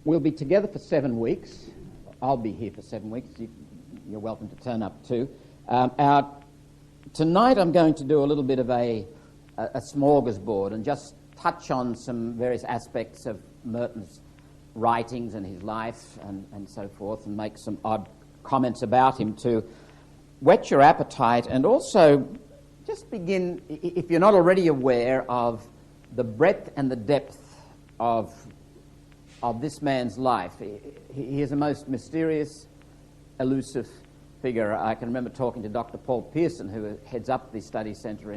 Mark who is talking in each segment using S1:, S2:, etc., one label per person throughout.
S1: We'll be together for 7 weeks. I'll be here for 7 weeks. You're welcome to turn up too. Tonight I'm going to do a little bit of a smorgasbord and just touch on some various aspects of Merton's writings and his life and so forth, and make some odd comments about him to whet your appetite, and also just begin, if you're not already aware of the breadth and the depth of this man's life. He is a most mysterious, elusive figure. I can remember talking to Dr. Paul Pearson, who heads up the study centre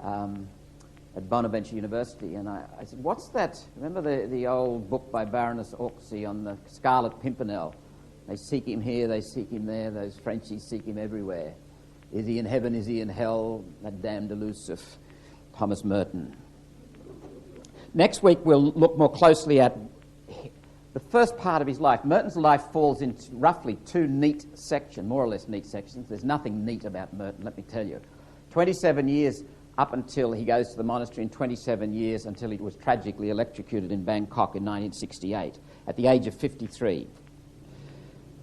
S1: at Bonaventure University, and I said, what's that? Remember the old book by Baroness Orczy on the Scarlet Pimpernel? They seek him here, they seek him there, those Frenchies seek him everywhere. Is he in heaven, is he in hell? That damned elusive Thomas Merton. Next week we'll look more closely at the first part of his life. Merton's life falls into roughly two neat sections, more or less neat sections. There's nothing neat about Merton, let me tell you. 27 years up until he goes to the monastery, and 27 years until he was tragically electrocuted in Bangkok in 1968 at the age of 53.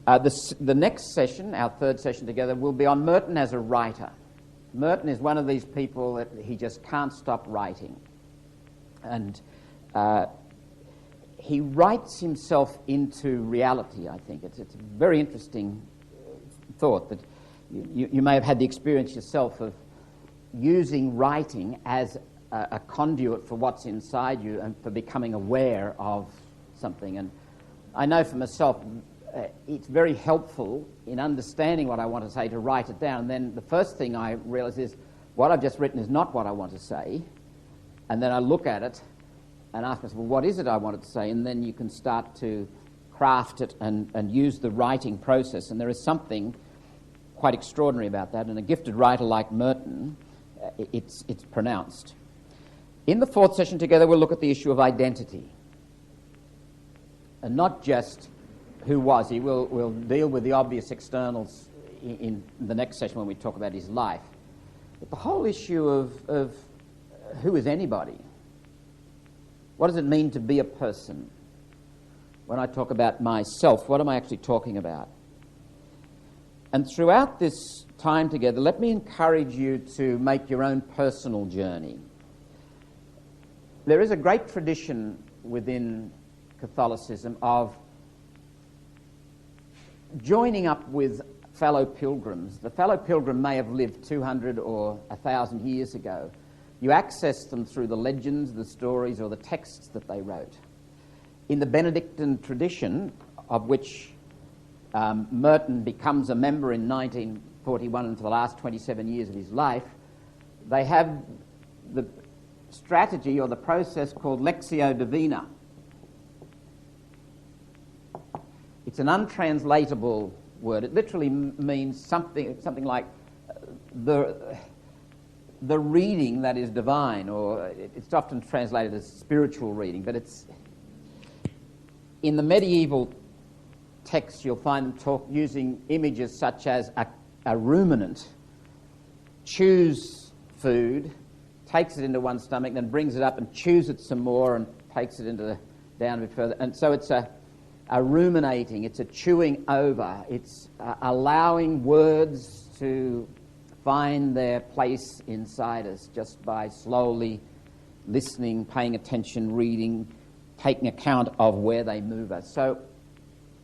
S1: The next session, our third session together, will be on Merton as a writer. Merton is one of these people that he just can't stop writing. And he writes himself into reality, I think. It's a very interesting thought that you may have had the experience yourself of using writing as a conduit for what's inside you and for becoming aware of something. And I know for myself, it's very helpful in understanding what I want to say to write it down. And then the first thing I realize is what I've just written is not what I want to say. And then I look at it and ask myself, well, what is it I wanted to say? And then you can start to craft it and use the writing process. And there is something quite extraordinary about that. And a gifted writer like Merton, it's pronounced. In the fourth session together, we'll look at the issue of identity. And not just who was he. We'll deal with the obvious externals in the next session when we talk about his life. But the whole issue of who is anybody? What does it mean to be a person? When I talk about myself, what am I actually talking about? And throughout this time together, let me encourage you to make your own personal journey. There is a great tradition within Catholicism of joining up with fellow pilgrims. The fellow pilgrim may have lived 200 or 1,000 years ago. You access them through the legends, the stories, or the texts that they wrote. In the Benedictine tradition, of which Merton becomes a member in 1941 and for the last 27 years of his life, they have the strategy or the process called Lectio Divina. It's an untranslatable word. It literally means something like the reading that is divine, or it's often translated as spiritual reading, but it's in the medieval texts you'll find them using images such as a ruminant chews food, takes it into one's stomach, then brings it up and chews it some more and takes it down a bit further. And so it's a ruminating, it's a chewing over, it's allowing words to find their place inside us just by slowly listening, paying attention, reading, taking account of where they move us. So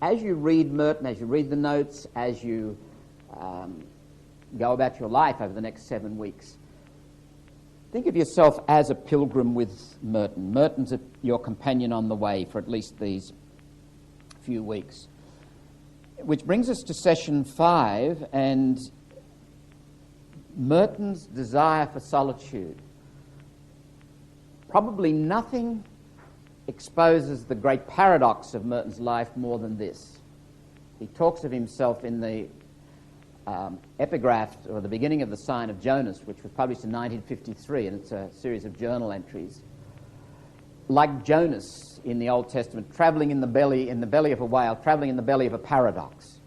S1: as you read Merton, as you read the notes, as you go about your life over the next 7 weeks, think of yourself as a pilgrim with Merton. Merton's your companion on the way for at least these few weeks. Which brings us to session 5 and Merton's desire for solitude. Probably nothing exposes the great paradox of Merton's life more than this. He talks of himself in the epigraph, or the beginning of the Sign of Jonas, which was published in 1953, and it's a series of journal entries. Like Jonas in the Old Testament, travelling in the belly of a whale, travelling in the belly of a paradox.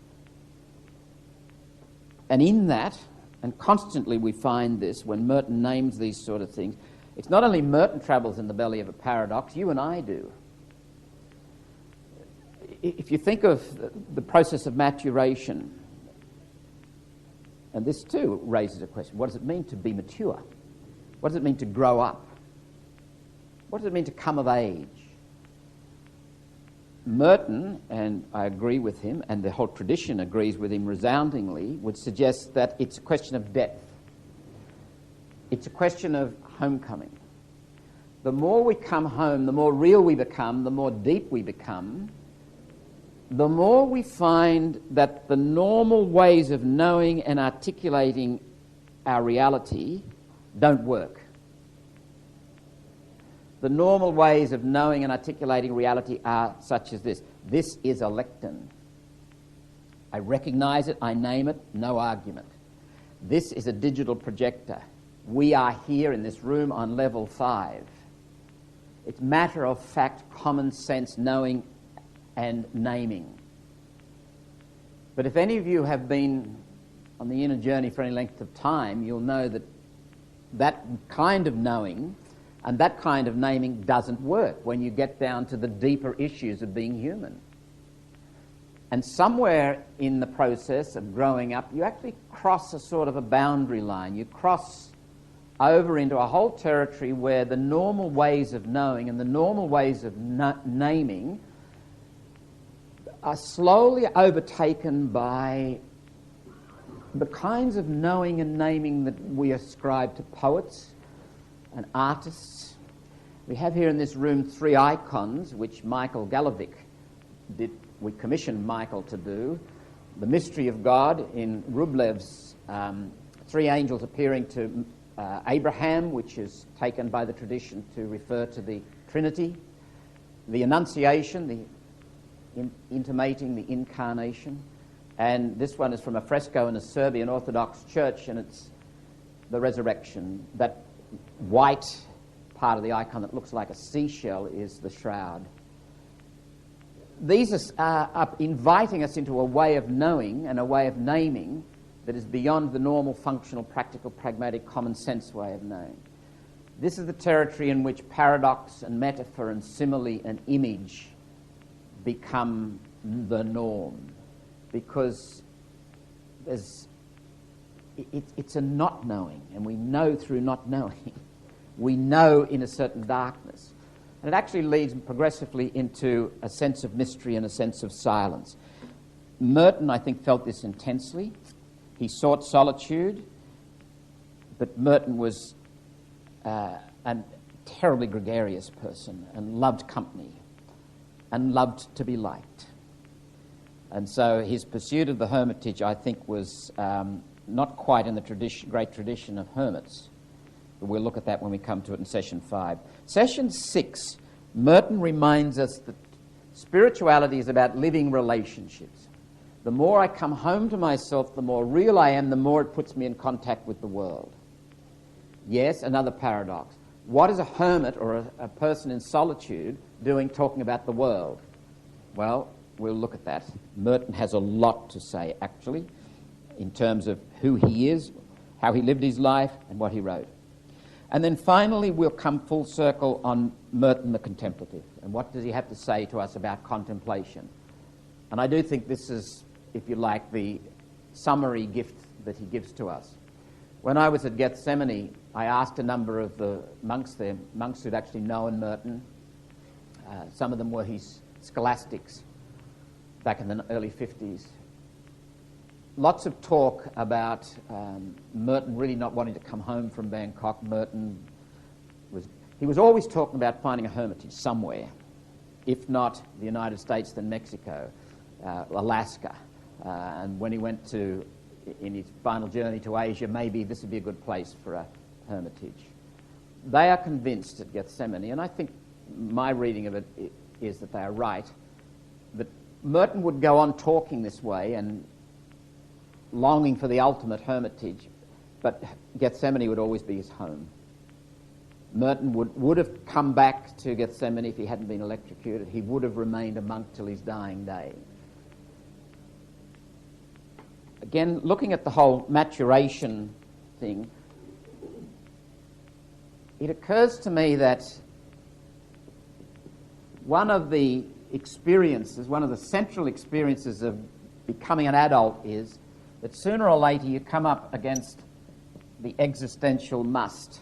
S1: And in that, and constantly we find this when Merton names these sort of things, it's not only Merton travels in the belly of a paradox, you and I do. if you think of the process of maturation, and this too raises a question, what does it mean to be mature? What does it mean to grow up? What does it mean to come of age? Merton, and I agree with him, and the whole tradition agrees with him resoundingly, would suggest that it's a question of depth. It's a question of homecoming. The more we come home, the more real we become, the more deep we become, the more we find that the normal ways of knowing and articulating our reality don't work. The normal ways of knowing and articulating reality are such as this. This is a lectern. I recognize it, I name it, no argument. This is a digital projector. We are here in this room on level 5. It's matter of fact, common sense, knowing and naming. But if any of you have been on the inner journey for any length of time, you'll know that that kind of knowing and that kind of naming doesn't work when you get down to the deeper issues of being human. And somewhere in the process of growing up, you actually cross a sort of a boundary line. You cross over into a whole territory where the normal ways of knowing and the normal ways of naming are slowly overtaken by the kinds of knowing and naming that we ascribe to poets and artists. We have here in this room 3 icons, which Michael Galovic did. We commissioned Michael to do. The Mystery of God in Rublev's 3 angels appearing to Abraham, which is taken by the tradition to refer to the Trinity. The Annunciation, the intimating the Incarnation. And this one is from a fresco in a Serbian Orthodox church, and it's the Resurrection. That white part of the icon that looks like a seashell is the shroud. These are inviting us into a way of knowing and a way of naming that is beyond the normal functional, practical, pragmatic, common sense way of knowing. This is the territory in which paradox and metaphor and simile and image become the norm, because it's a not knowing, and we know through not knowing. We know in a certain darkness. And it actually leads progressively into a sense of mystery and a sense of silence. Merton, I think, felt this intensely. He sought solitude, but Merton was a terribly gregarious person and loved company and loved to be liked. And so his pursuit of the hermitage, I think, was not quite in the great tradition of hermits. But we'll look at that when we come to it in session 5. Session 6, Merton reminds us that spirituality is about living relationships. The more I come home to myself, the more real I am, the more it puts me in contact with the world. Yes, another paradox. What is a hermit or a person in solitude doing talking about the world? Well, we'll look at that. Merton has a lot to say, actually, in terms of who he is, how he lived his life, and what he wrote. And then finally, we'll come full circle on Merton the Contemplative. And what does he have to say to us about contemplation? And I do think this is, if you like, the summary gift that he gives to us. When I was at Gethsemane, I asked a number of the monks there, monks who'd actually known Merton. Some of them were his scholastics back in the early 50s. Lots of talk about Merton really not wanting to come home from Bangkok. Merton was always talking about finding a hermitage somewhere, if not the United States, then Mexico, Alaska. And when he went in his final journey to Asia, maybe this would be a good place for a hermitage. They are convinced at Gethsemane, and I think my reading of it is that they are right, that Merton would go on talking this way and longing for the ultimate hermitage, but Gethsemane would always be his home. Merton would have come back to Gethsemane if he hadn't been electrocuted. He would have remained a monk till his dying day. Again, looking at the whole maturation thing, it occurs to me that one of the experiences, one of the central experiences of becoming an adult is that sooner or later you come up against the existential must,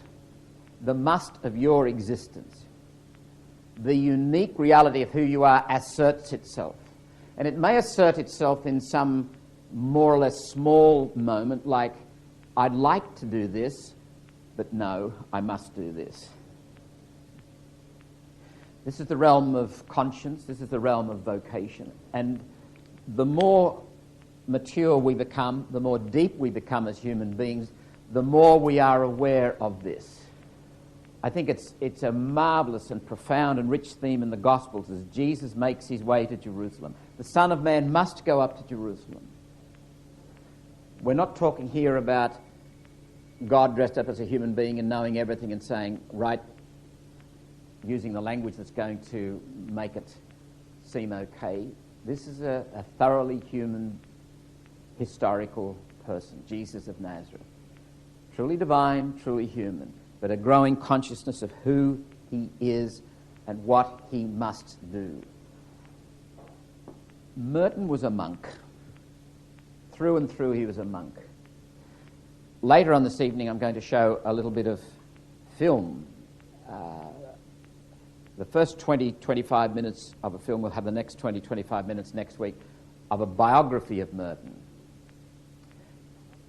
S1: the must of your existence. The unique reality of who you are asserts itself. And it may assert itself in some more or less small moment, like, I'd like to do this, but no, I must do this. This is the realm of conscience, this is the realm of vocation. And the more mature we become, the more deep we become as human beings, the more we are aware of this. I think it's a marvellous and profound and rich theme in the Gospels as Jesus makes his way to Jerusalem. The Son of Man must go up to Jerusalem. We're not talking here about God dressed up as a human being and knowing everything and saying, right, using the language that's going to make it seem okay. This is a thoroughly human, historical person, Jesus of Nazareth. Truly divine, truly human, but a growing consciousness of who he is and what he must do. Merton was a monk. Through and through he was a monk. Later on this evening I'm going to show a little bit of film. The first 20-25 minutes of a film, we'll have the next 20-25 minutes next week, of a biography of Merton.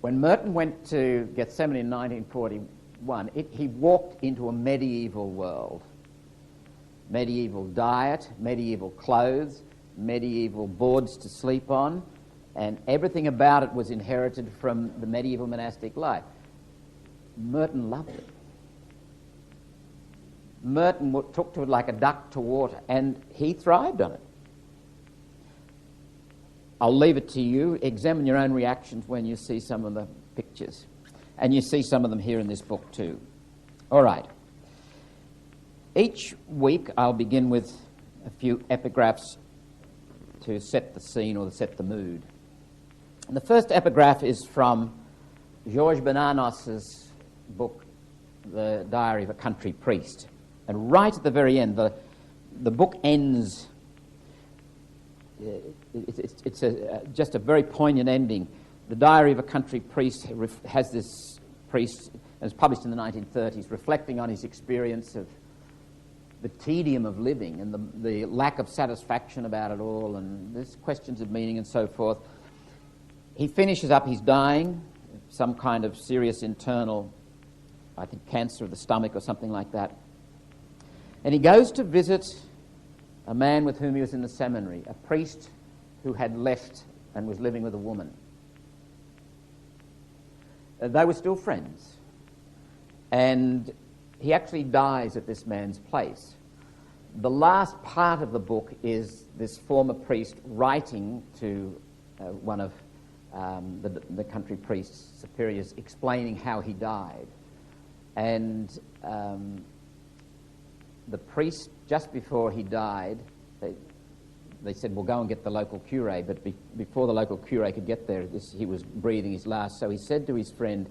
S1: When Merton went to Gethsemane in 1941, he walked into a medieval world. Medieval diet, medieval clothes, medieval boards to sleep on, and everything about it was inherited from the medieval monastic life. Merton loved it. Merton took to it like a duck to water, and he thrived on it. I'll leave it to you. Examine your own reactions when you see some of the pictures. And you see some of them here in this book too. All right. Each week I'll begin with a few epigraphs to set the scene or to set the mood. And the first epigraph is from Georges Bernanos's book, The Diary of a Country Priest. And right at the very end, the book ends. It's just a very poignant ending. The Diary of a Country Priest has this priest, and it's published in the 1930s, reflecting on his experience of the tedium of living and the lack of satisfaction about it all, and there's questions of meaning and so forth. He finishes up, he's dying, some kind of serious internal, I think, cancer of the stomach or something like that. And he goes to visit a man with whom he was in the seminary, a priest who had left and was living with a woman. They were still friends. And he actually dies at this man's place. The last part of the book is this former priest writing to one of the country priest's superiors, explaining how he died. And the priest, just before he died, they said, well, go and get the local curé. But before the local curé could get there, he was breathing his last. So he said to his friend,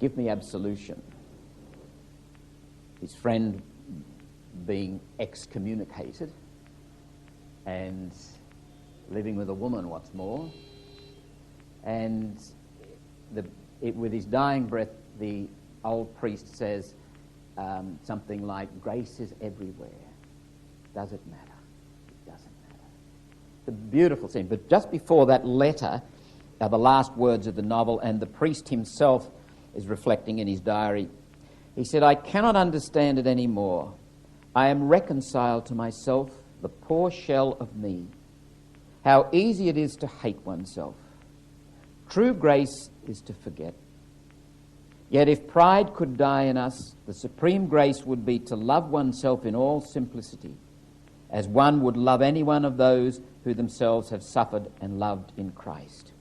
S1: give me absolution. His friend being excommunicated and living with a woman, what's more. And with his dying breath, the old priest says something like, grace is everywhere. Does it matter? It doesn't matter. It's a beautiful scene. But just before that letter are the last words of the novel, and the priest himself is reflecting in his diary. He said, I cannot understand it any more. I am reconciled to myself, the poor shell of me. How easy it is to hate oneself. True grace is to forget. Yet if pride could die in us, the supreme grace would be to love oneself in all simplicity, as one would love any one of those who themselves have suffered and loved in Christ.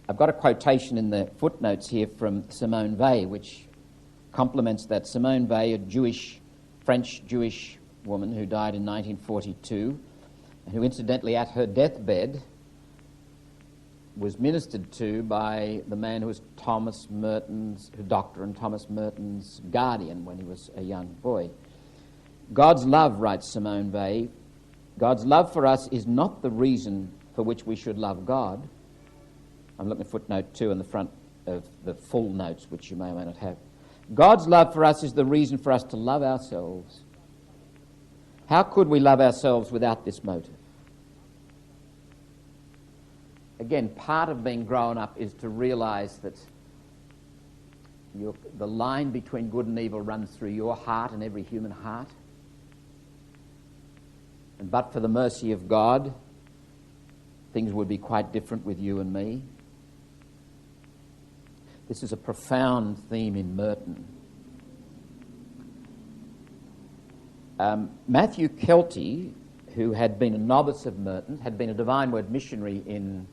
S1: I've got a quotation in the footnotes here from Simone Weil, which complements that. Simone Weil, a French Jewish woman who died in 1942, and who incidentally at her deathbed was ministered to by the man who was Dr. and Thomas Merton's guardian when he was a young boy. God's love, writes Simone Weil, God's love for us is not the reason for which we should love God. I'm looking at footnote 2 in the front of the full notes, which you may or may not have. God's love for us is the reason for us to love ourselves. How could we love ourselves without this motive? Again, part of being grown up is to realize that the line between good and evil runs through your heart and every human heart. And but for the mercy of God, things would be quite different with you and me. This is a profound theme in Merton. Matthew Kelty, who had been a novice of Merton, had been a Divine Word missionary in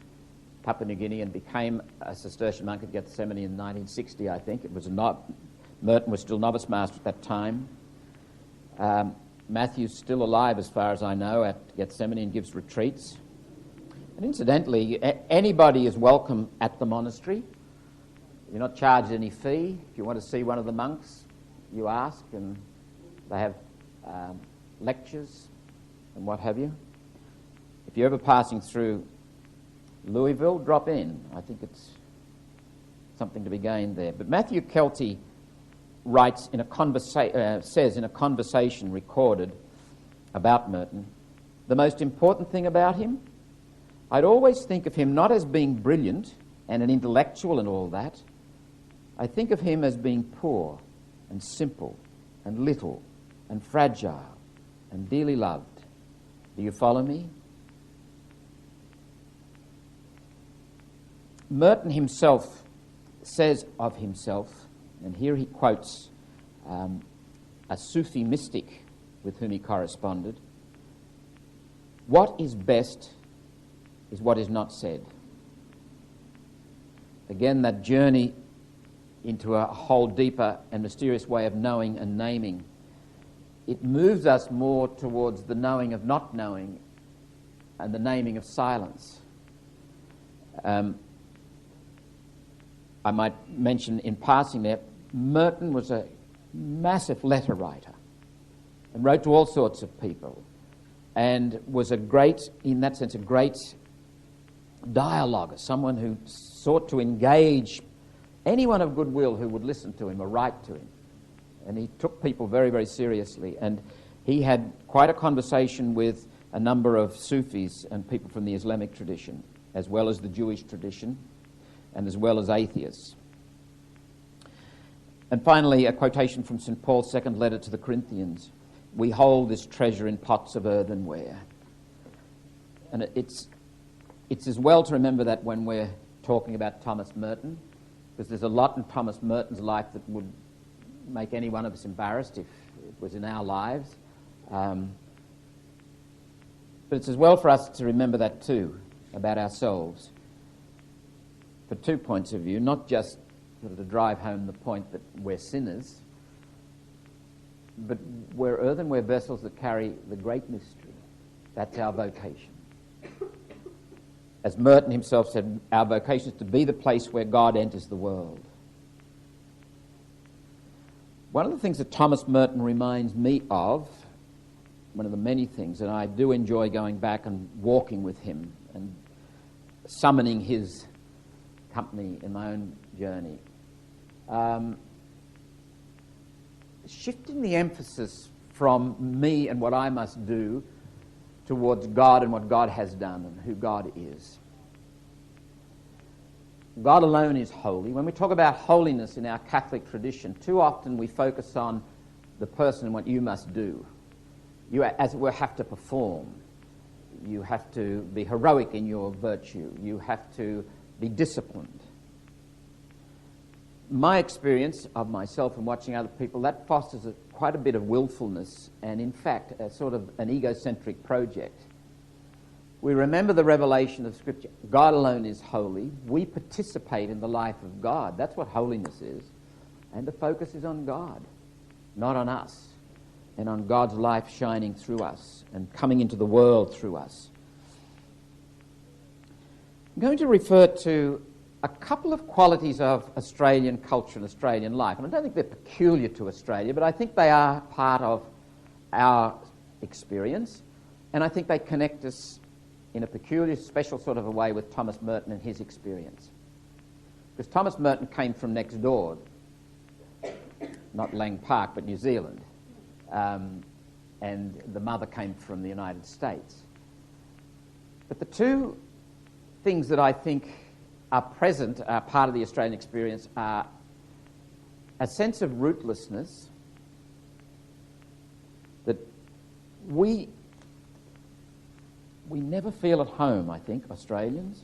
S1: Papua New Guinea and became a Cistercian monk at Gethsemane in 1960, I think. Merton was still novice master at that time. Matthew's still alive, as far as I know, at Gethsemane and gives retreats. And incidentally, anybody is welcome at the monastery. You're not charged any fee. If you want to see one of the monks, you ask, and they have lectures and what have you. If you're ever passing through Louisville, drop in. I think it's something to be gained there. But Matthew Kelty writes says in a conversation recorded about Merton, the most important thing about him, I'd always think of him not as being brilliant and an intellectual and all that. I think of him as being poor and simple and little and fragile and dearly loved. Do you follow me? Merton himself says of himself, and here he quotes a Sufi mystic with whom he corresponded, what is best is what is not said. Again, that journey into a whole deeper and mysterious way of knowing and naming, it moves us more towards the knowing of not knowing and the naming of silence. I might mention in passing there, Merton was a massive letter writer and wrote to all sorts of people and was in that sense, a great dialoguer, someone who sought to engage anyone of goodwill who would listen to him or write to him. And he took people very, very seriously. And he had quite a conversation with a number of Sufis and people from the Islamic tradition, as well as the Jewish tradition, and as well as atheists. And finally, a quotation from St. Paul's second letter to the Corinthians. We hold this treasure in pots of earthenware. And it's as well to remember that when we're talking about Thomas Merton, because there's a lot in Thomas Merton's life that would make any one of us embarrassed if it was in our lives. But it's as well for us to remember that too, about ourselves, for 2 points of view, not just sort of to drive home the point that we're sinners, but we're earthenware vessels that carry the great mystery. That's our vocation. As Merton himself said, our vocation is to be the place where God enters the world. One of the things that Thomas Merton reminds me of, one of the many things, and I do enjoy going back and walking with him and summoning his company in my own journey, shifting the emphasis from me and what I must do towards God and what God has done and who God is. God alone is holy. When we talk about holiness in our Catholic tradition, too often we focus on the person and what you must do. You, as it were, have to perform. You have to be heroic in your virtue. You have to be disciplined. My experience of myself and watching other people, that fosters quite a bit of willfulness and, in fact, a sort of an egocentric project. We remember the revelation of Scripture. God alone is holy. We participate in the life of God. That's what holiness is. And the focus is on God, not on us, and on God's life shining through us and coming into the world through us. I'm going to refer to a couple of qualities of Australian culture and Australian life. And I don't think they're peculiar to Australia, but I think they are part of our experience. And I think they connect us in a peculiar, special sort of a way with Thomas Merton and his experience. Because Thomas Merton came from next door, not Lang Park, but New Zealand. And the mother came from the United States. But the two things that I think are present, are part of the Australian experience, are a sense of rootlessness that we never feel at home, I think, Australians.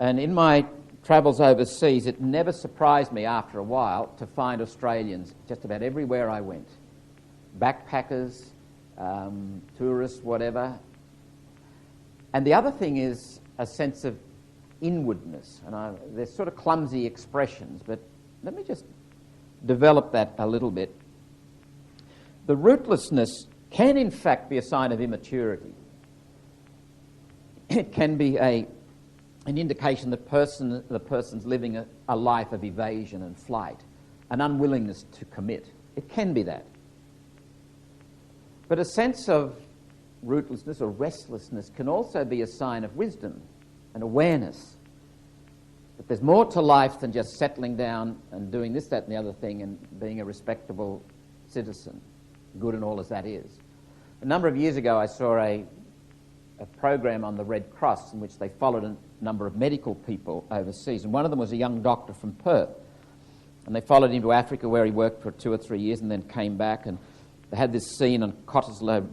S1: And in my travels overseas, it never surprised me after a while to find Australians just about everywhere I went. Backpackers, tourists, whatever. And the other thing is a sense of inwardness. And they're sort of clumsy expressions, but let me just develop that a little bit. The rootlessness can in fact be a sign of immaturity. It can be an indication that the person's living a life of evasion and flight, an unwillingness to commit. It can be that. But a sense of rootlessness or restlessness can also be a sign of wisdom and awareness that there's more to life than just settling down and doing this, that and the other thing and being a respectable citizen, good and all as that is. A number of years ago I saw a program on the Red Cross in which they followed a number of medical people overseas, and one of them was a young doctor from Perth, and they followed him to Africa where he worked for 2 or 3 years and then came back, and they had this scene on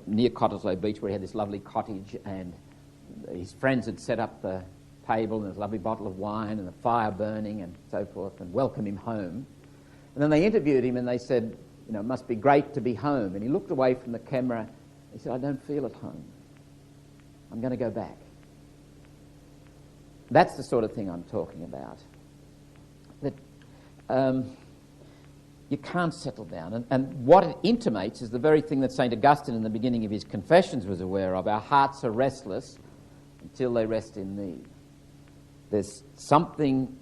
S1: near Cottesloe Beach where he had this lovely cottage, and his friends had set up the table and there's a lovely bottle of wine and a fire burning and so forth, and welcomed him home. And then they interviewed him and they said, you know, it must be great to be home. And he looked away from the camera. He said, I don't feel at home. I'm going to go back. That's the sort of thing I'm talking about. That you can't settle down. And what it intimates is the very thing that St. Augustine in the beginning of his Confessions was aware of. Our hearts are restless until they rest in thee. There's something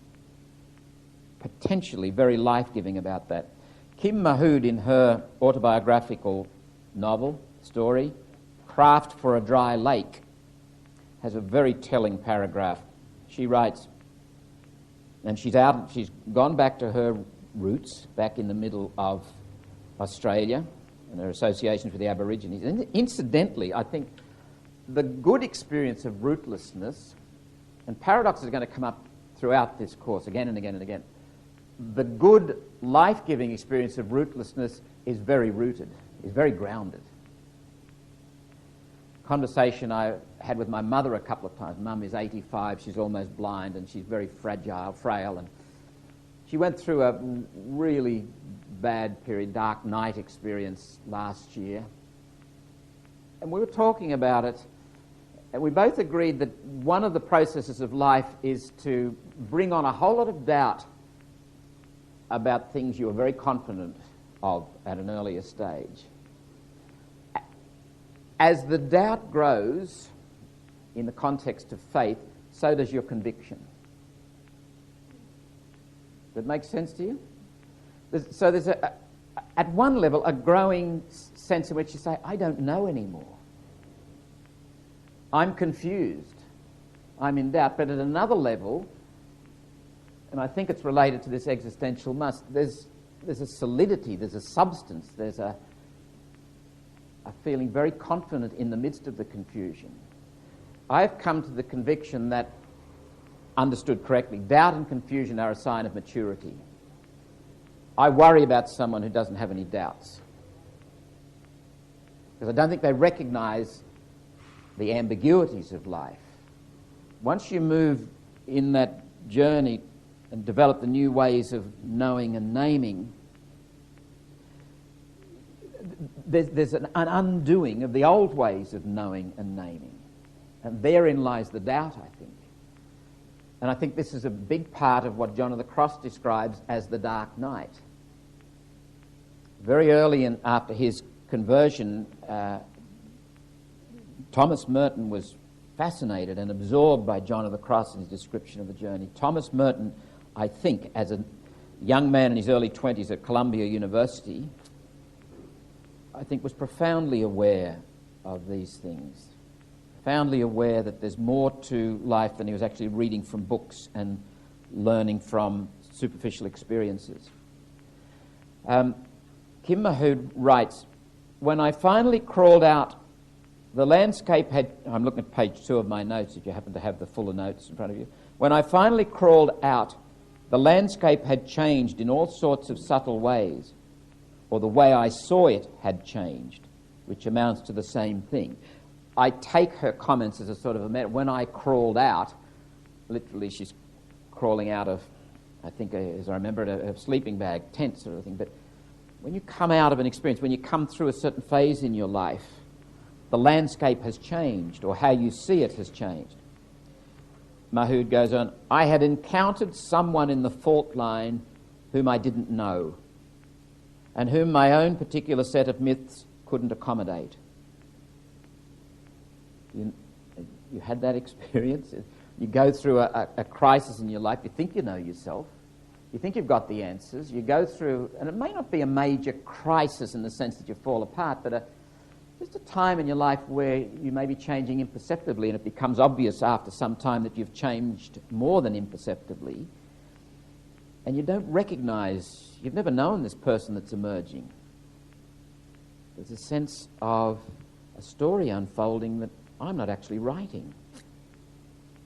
S1: potentially very life-giving about that. Kim Mahood, in her autobiographical novel, story, Craft for a Dry Lake, has a very telling paragraph. She writes, and she's gone back to her roots, back in the middle of Australia, and her associations with the Aborigines. And incidentally, I think the good experience of rootlessness, and paradoxes are going to come up throughout this course again and again and again, the good life-giving experience of rootlessness is very rooted, is very grounded. Conversation I had with my mother a couple of times. Mum is 85, she's almost blind, and she's very fragile, frail, and she went through a really bad period, dark night experience last year. And we were talking about it, and we both agreed that one of the processes of life is to bring on a whole lot of doubt about things you were very confident of at an earlier stage. As the doubt grows in the context of faith, so does your conviction. Does that make sense to you? So there's, at one level, a growing sense in which you say, I don't know anymore. I'm confused. I'm in doubt. But at another level, and I think it's related to this existential must, there's a solidity, there's a substance, there's a feeling very confident in the midst of the confusion. I've come to the conviction that, understood correctly, doubt and confusion are a sign of maturity. I worry about someone who doesn't have any doubts, because I don't think they recognise the ambiguities of life. Once you move in that journey and develop the new ways of knowing and naming, there's an undoing of the old ways of knowing and naming. And therein lies the doubt, I think. And I think this is a big part of what John of the Cross describes as the dark night. Very early after his conversion, Thomas Merton was fascinated and absorbed by John of the Cross and his description of the journey. Thomas Merton, I think, as a young man in his early 20s at Columbia University, I think, was profoundly aware of these things, profoundly aware that there's more to life than he was actually reading from books and learning from superficial experiences. Kim Mahood writes, when I finally crawled out, the landscape had... I'm looking at page 2 of my notes, if you happen to have the fuller notes in front of you. When I finally crawled out, the landscape had changed in all sorts of subtle ways, or the way I saw it had changed, which amounts to the same thing. I take her comments as a sort of a matter. When I crawled out, literally she's crawling out of, I think, as I remember it, a sleeping bag, tent sort of thing. But when you come out of an experience, when you come through a certain phase in your life, the landscape has changed, or how you see it has changed. Mahood goes on, I had encountered someone in the fault line whom I didn't know, and whom my own particular set of myths couldn't accommodate. You had that experience? You go through a crisis in your life, you think you know yourself, you think you've got the answers, you go through, and it may not be a major crisis in the sense that you fall apart, but just a time in your life where you may be changing imperceptibly, and it becomes obvious after some time that you've changed more than imperceptibly, and you don't recognize, you've never known this person that's emerging. There's a sense of a story unfolding that I'm not actually writing,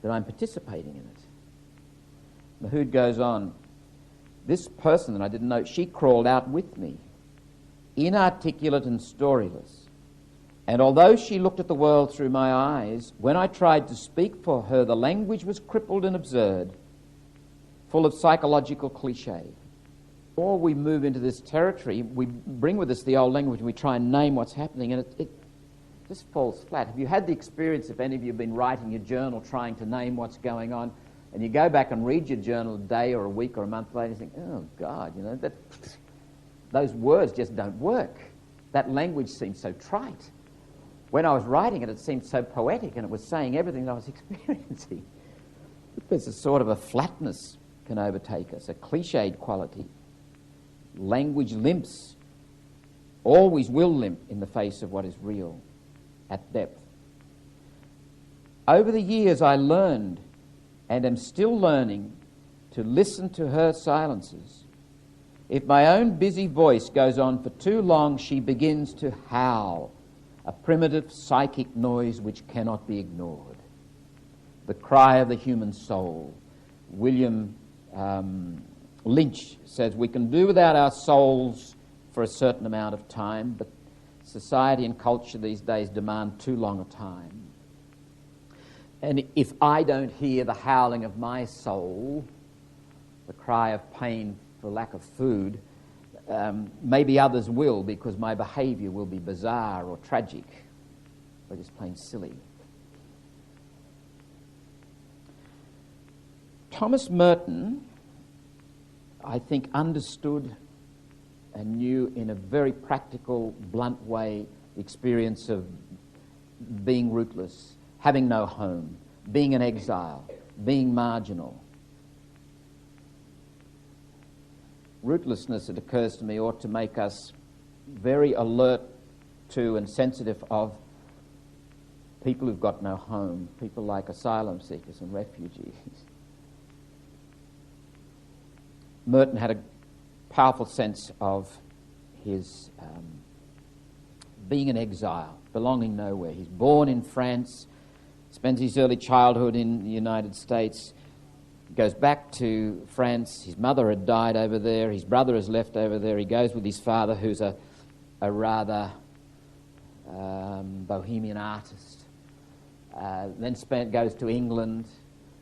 S1: that I'm participating in it. Mahood goes on, this person that I didn't know, she crawled out with me, inarticulate and storyless. And although she looked at the world through my eyes, when I tried to speak for her, the language was crippled and absurd, full of psychological cliché. Or we move into this territory, we bring with us the old language and we try and name what's happening, and it just falls flat. Have you had the experience, if any of you have been writing your journal trying to name what's going on, and you go back and read your journal a day or a week or a month later and you think, oh God, those words just don't work. That language seems so trite. When I was writing it, it seemed so poetic and it was saying everything that I was experiencing. There's a sort of a flatness can overtake us, a cliched quality. Language limps, always will limp in the face of what is real at depth. Over the years I learned, and am still learning, to listen to her silences. If my own busy voice goes on for too long, she begins to howl, a primitive psychic noise which cannot be ignored. The cry of the human soul. William Lynch says we can do without our souls for a certain amount of time, but society and culture these days demand too long a time. And if I don't hear the howling of my soul, the cry of pain for lack of food, maybe others will, because my behaviour will be bizarre or tragic or just plain silly. Thomas Merton, I think, understood and knew in a very practical, blunt way the experience of being rootless, having no home, being an exile, being marginal. Rootlessness, it occurs to me, ought to make us very alert to and sensitive of people who've got no home, people like asylum seekers and refugees. Merton had a powerful sense of his being an exile, belonging nowhere. He's born in France, spends his early childhood in the United States, goes back to France. His mother had died over there. His brother is left over there. He goes with his father, who's a rather bohemian artist. Then goes to England,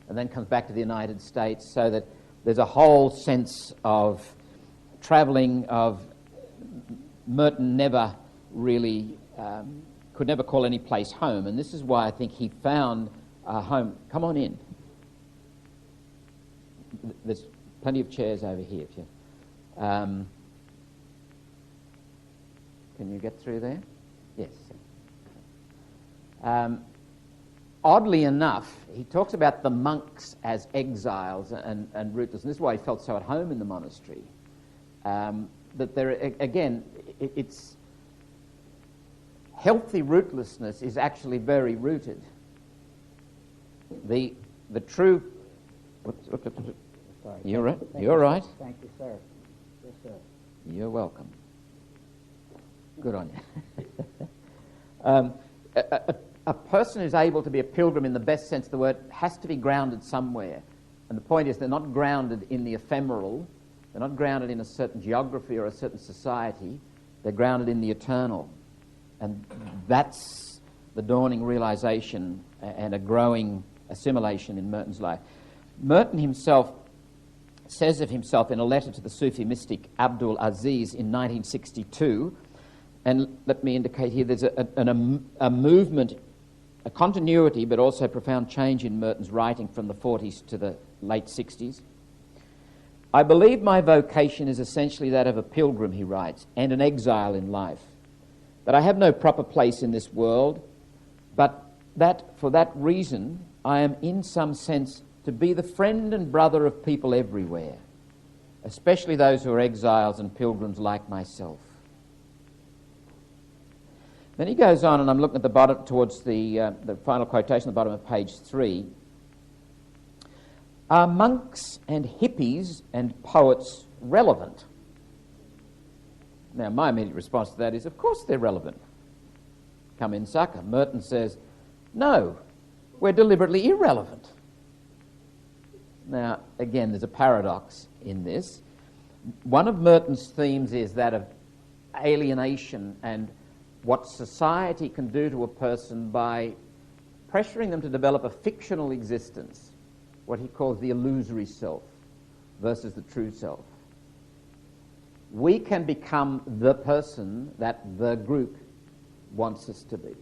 S1: and then comes back to the United States, so that there's a whole sense of travelling, of Merton never really, could never call any place home, and this is why I think he found a home. Come on in. There's plenty of chairs over here. If you, can you get through there? Yes. Oddly enough, he talks about the monks as exiles and rootless, and this is why he felt so at home in the monastery. That there, again, it's healthy rootlessness is actually very rooted. The true...
S2: Sorry.
S1: You're right.
S2: Thank
S1: You're
S2: you,
S1: right.
S2: Thank you, sir. Yes, sir.
S1: You're welcome. Good on you. A person who's able to be a pilgrim in the best sense of the word has to be grounded somewhere. And the point is they're not grounded in the ephemeral. They're not grounded in a certain geography or a certain society. They're grounded in the eternal. And that's the dawning realization and a growing assimilation in Merton's life. Merton himself says of himself in a letter to the Sufi mystic Abdul Aziz in 1962, and let me indicate here there's a movement, a continuity, but also profound change in Merton's writing from the 40s to the late 60s. I believe my vocation is essentially that of a pilgrim, he writes, and an exile in life. That I have no proper place in this world, but that for that reason I am in some sense to be the friend and brother of people everywhere, especially those who are exiles and pilgrims like myself. Then he goes on, and I'm looking at the bottom towards the final quotation at the bottom of page 3. Are monks and hippies and poets relevant? Now, my immediate response to that is, of course they're relevant. Come in, sucker. Merton says, no, we're deliberately irrelevant. Now, again, there's a paradox in this. One of Merton's themes is that of alienation and what society can do to a person by pressuring them to develop a fictional existence, what he calls the illusory self versus the true self. We can become the person that the group wants us to be.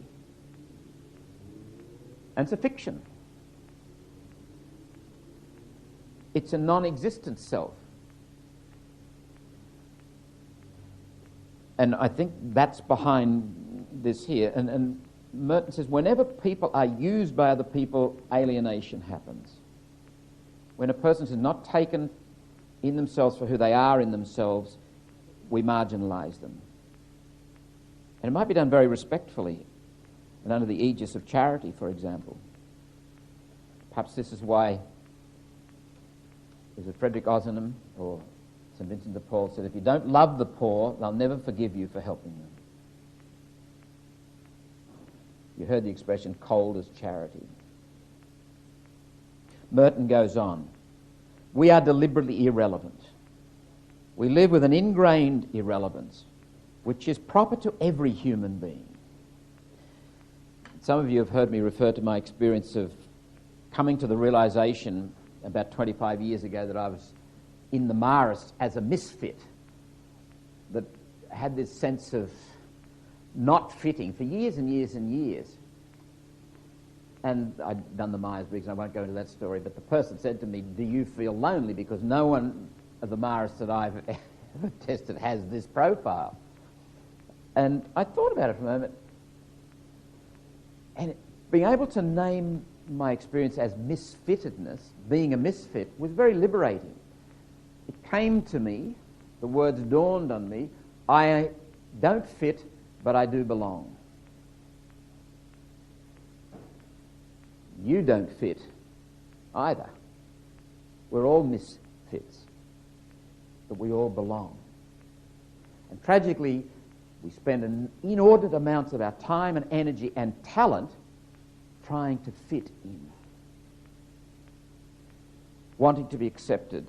S1: And it's a fiction. It's a non-existent self. And I think that's behind this here. And Merton says, whenever people are used by other people, alienation happens. When a person is not taken in themselves for who they are in themselves, we marginalise them. And it might be done very respectfully and under the aegis of charity, for example. Perhaps this is why, is it Frederick Ozanam or St. Vincent de Paul said, if you don't love the poor, they'll never forgive you for helping them. You heard the expression, cold as charity. Merton goes on, we are deliberately irrelevant. We live with an ingrained irrelevance, which is proper to every human being. Some of you have heard me refer to my experience of coming to the realization about 25 years ago that I was in the Marist as a misfit, that had this sense of not fitting for years and years and years. And I'd done the Myers-Briggs, and I won't go into that story, but the person said to me, do you feel lonely? Because no one of the Marist that I've ever tested has this profile. And I thought about it for a moment, and being able to name my experience as misfittedness, being a misfit, was very liberating. It came to me, the words dawned on me, I don't fit, but I do belong. You don't fit either. We're all misfits, but we all belong. And tragically, we spend an inordinate amounts of our time and energy and talent trying to fit in, wanting to be accepted,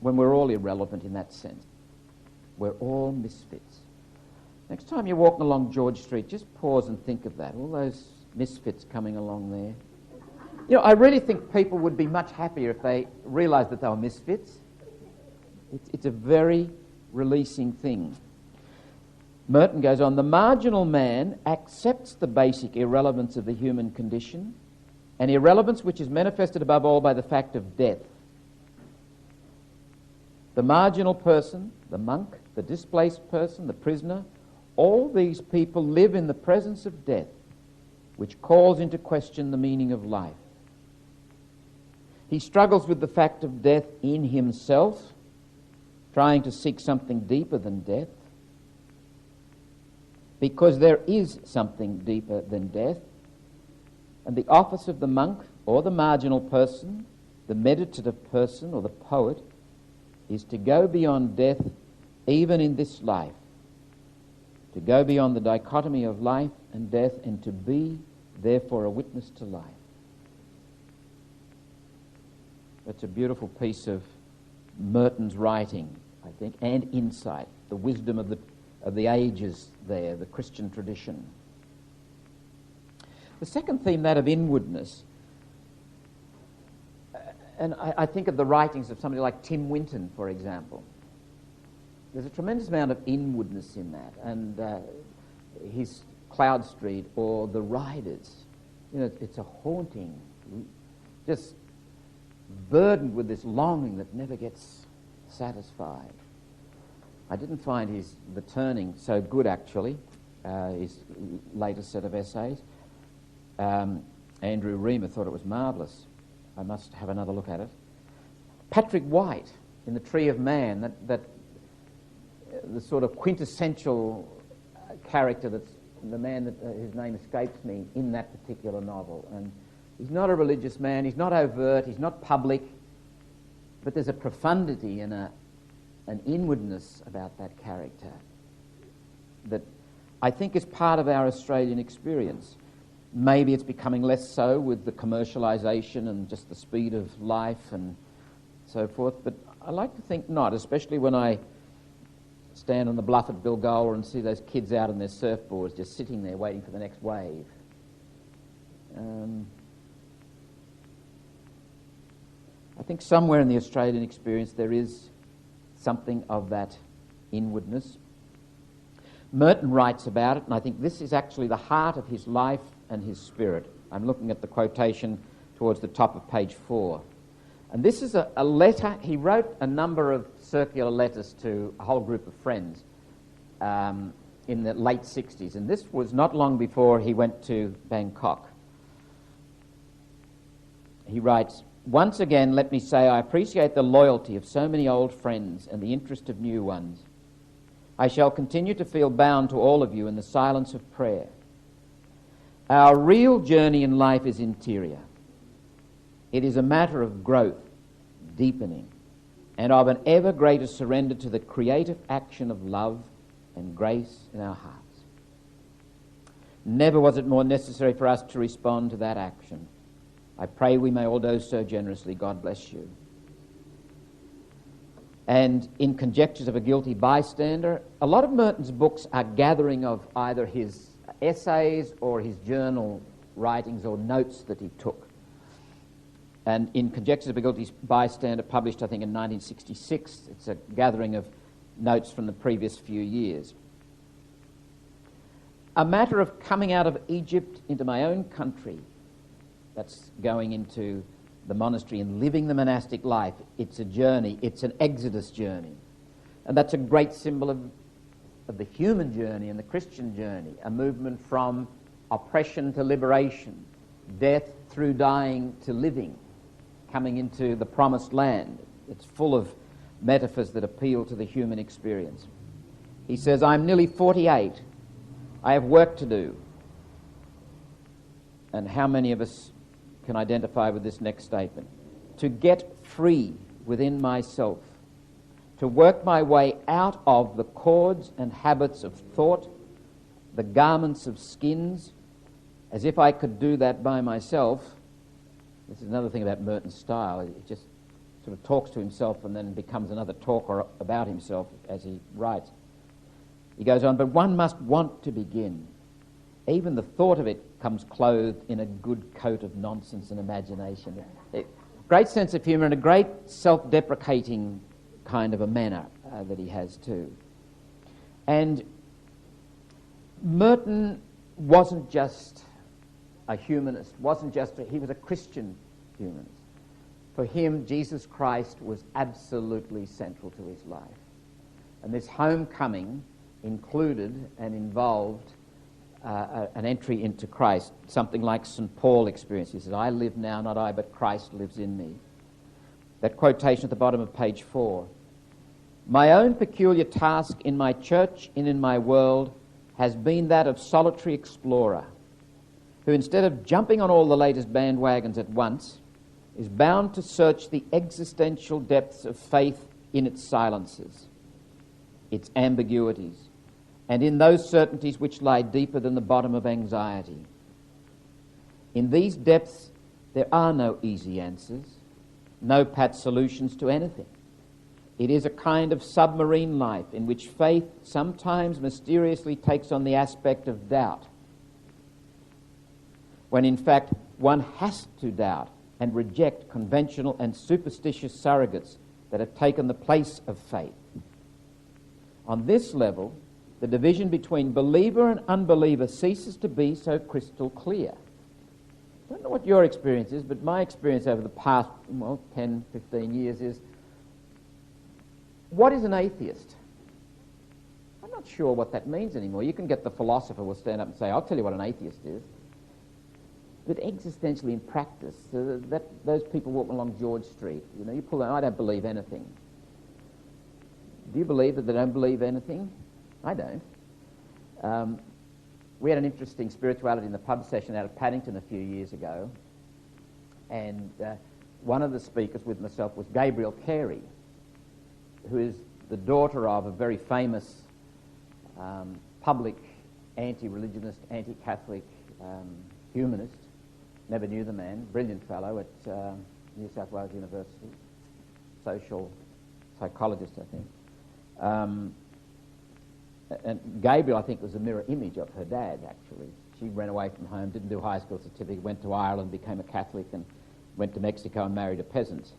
S1: when we're all irrelevant in that sense. We're all misfits. Next time you're walking along George Street, just pause and think of that, all those misfits coming along there. You know, I really think people would be much happier if they realised that they were misfits. It's a very releasing thing. Merton goes on, the marginal man accepts the basic irrelevance of the human condition, an irrelevance which is manifested above all by the fact of death. The marginal person, the monk, the displaced person, the prisoner, all these people live in the presence of death, which calls into question the meaning of life. He struggles with the fact of death in himself, trying to seek something deeper than death. because there is something deeper than death, and the office of the monk or the marginal person, the meditative person or the poet, is to go beyond death even in this life, to go beyond the dichotomy of life and death, and to be, therefore, a witness to life. That's a beautiful piece of Merton's writing, I think, and insight, the wisdom of the ages there, the Christian tradition. The second theme, that of inwardness, and I think of the writings of somebody like Tim Winton, for example. There's a tremendous amount of inwardness in that, and his Cloud Street or The Riders. You know, it's a haunting, just burdened with this longing that never gets satisfied. I didn't find The Turning so good, actually, his latest set of essays. Andrew Reamer thought it was marvellous. I must have another look at it. Patrick White in The Tree of Man, that the sort of quintessential character that's the man that his name escapes me in that particular novel. And he's not a religious man, he's not overt, he's not public, but there's a profundity and an inwardness about that character that I think is part of our Australian experience. Maybe it's becoming less so with the commercialisation and just the speed of life and so forth, but I like to think not, especially when I stand on the bluff at Bilgola and see those kids out on their surfboards just sitting there waiting for the next wave. I think somewhere in the Australian experience there is something of that inwardness. Merton writes about it, and I think this is actually the heart of his life and his spirit. I'm looking at the quotation towards the top of page 4. And this is a letter. He wrote a number of circular letters to a whole group of friends in the late 60s, and this was not long before he went to Bangkok. He writes, "Once again, let me say I appreciate the loyalty of so many old friends and the interest of new ones. I shall continue to feel bound to all of you in the silence of prayer. Our real journey in life is interior. It is a matter of growth, deepening, and of an ever greater surrender to the creative action of love and grace in our hearts. Never was it more necessary for us to respond to that action. I pray we may all do so generously. God bless you." And in Conjectures of a Guilty Bystander, a lot of Merton's books are gathering of either his essays or his journal writings or notes that he took. And in Conjectures of a Guilty Bystander, published I think in 1966, it's a gathering of notes from the previous few years. A matter of coming out of Egypt into my own country, that's going into the monastery and living the monastic life. It's a journey, it's an exodus journey. And that's a great symbol of the human journey and the Christian journey, a movement from oppression to liberation, death through dying to living, coming into the promised land. It's full of metaphors that appeal to the human experience. He says, "I'm nearly 48. I have work to do." And how many of us can identify with this next statement? "To get free within myself, to work my way out of the cords and habits of thought, the garments of skins, as if I could do that by myself." This is another thing about Merton's style. He just sort of talks to himself and then becomes another talker about himself as he writes. He goes on, "But one must want to begin. Even the thought of it comes clothed in a good coat of nonsense and imagination." Great sense of humour and a great self-deprecating kind of a manner that he has too. And Merton wasn't just a humanist, he was a Christian humanist. For him, Jesus Christ was absolutely central to his life. And this homecoming included and involved an entry into Christ, something like St. Paul experienced. He says, "I live now, not I, but Christ lives in me." That quotation at the bottom of page 4. "My own peculiar task in my church and in my world has been that of solitary explorer, who instead of jumping on all the latest bandwagons at once, is bound to search the existential depths of faith in its silences, its ambiguities, and in those certainties which lie deeper than the bottom of anxiety. In these depths there are no easy answers, no pat solutions to anything. It is a kind of submarine life in which faith sometimes mysteriously takes on the aspect of doubt, when in fact one has to doubt and reject conventional and superstitious surrogates that have taken the place of faith. On this level, the division between believer and unbeliever ceases to be so crystal clear. I don't know what your experience is, but my experience over the past, 10, 15 years is, what is an atheist? I'm not sure what that means anymore. You can get the philosopher will stand up and say, I'll tell you what an atheist is. But existentially in practice, those people walking along George Street, you pull out, I don't believe anything. Do you believe that they don't believe anything? I don't. We had an interesting spirituality in the pub session out of Paddington a few years ago, and one of the speakers with myself was Gabriel Carey, who is the daughter of a very famous public anti-religionist, anti-Catholic humanist. Never knew the man, brilliant fellow at New South Wales University, social psychologist, I think. And Gabriel, I think, was a mirror image of her dad, actually. She ran away from home, didn't do high school certificate, went to Ireland, became a Catholic, and went to Mexico and married a peasant.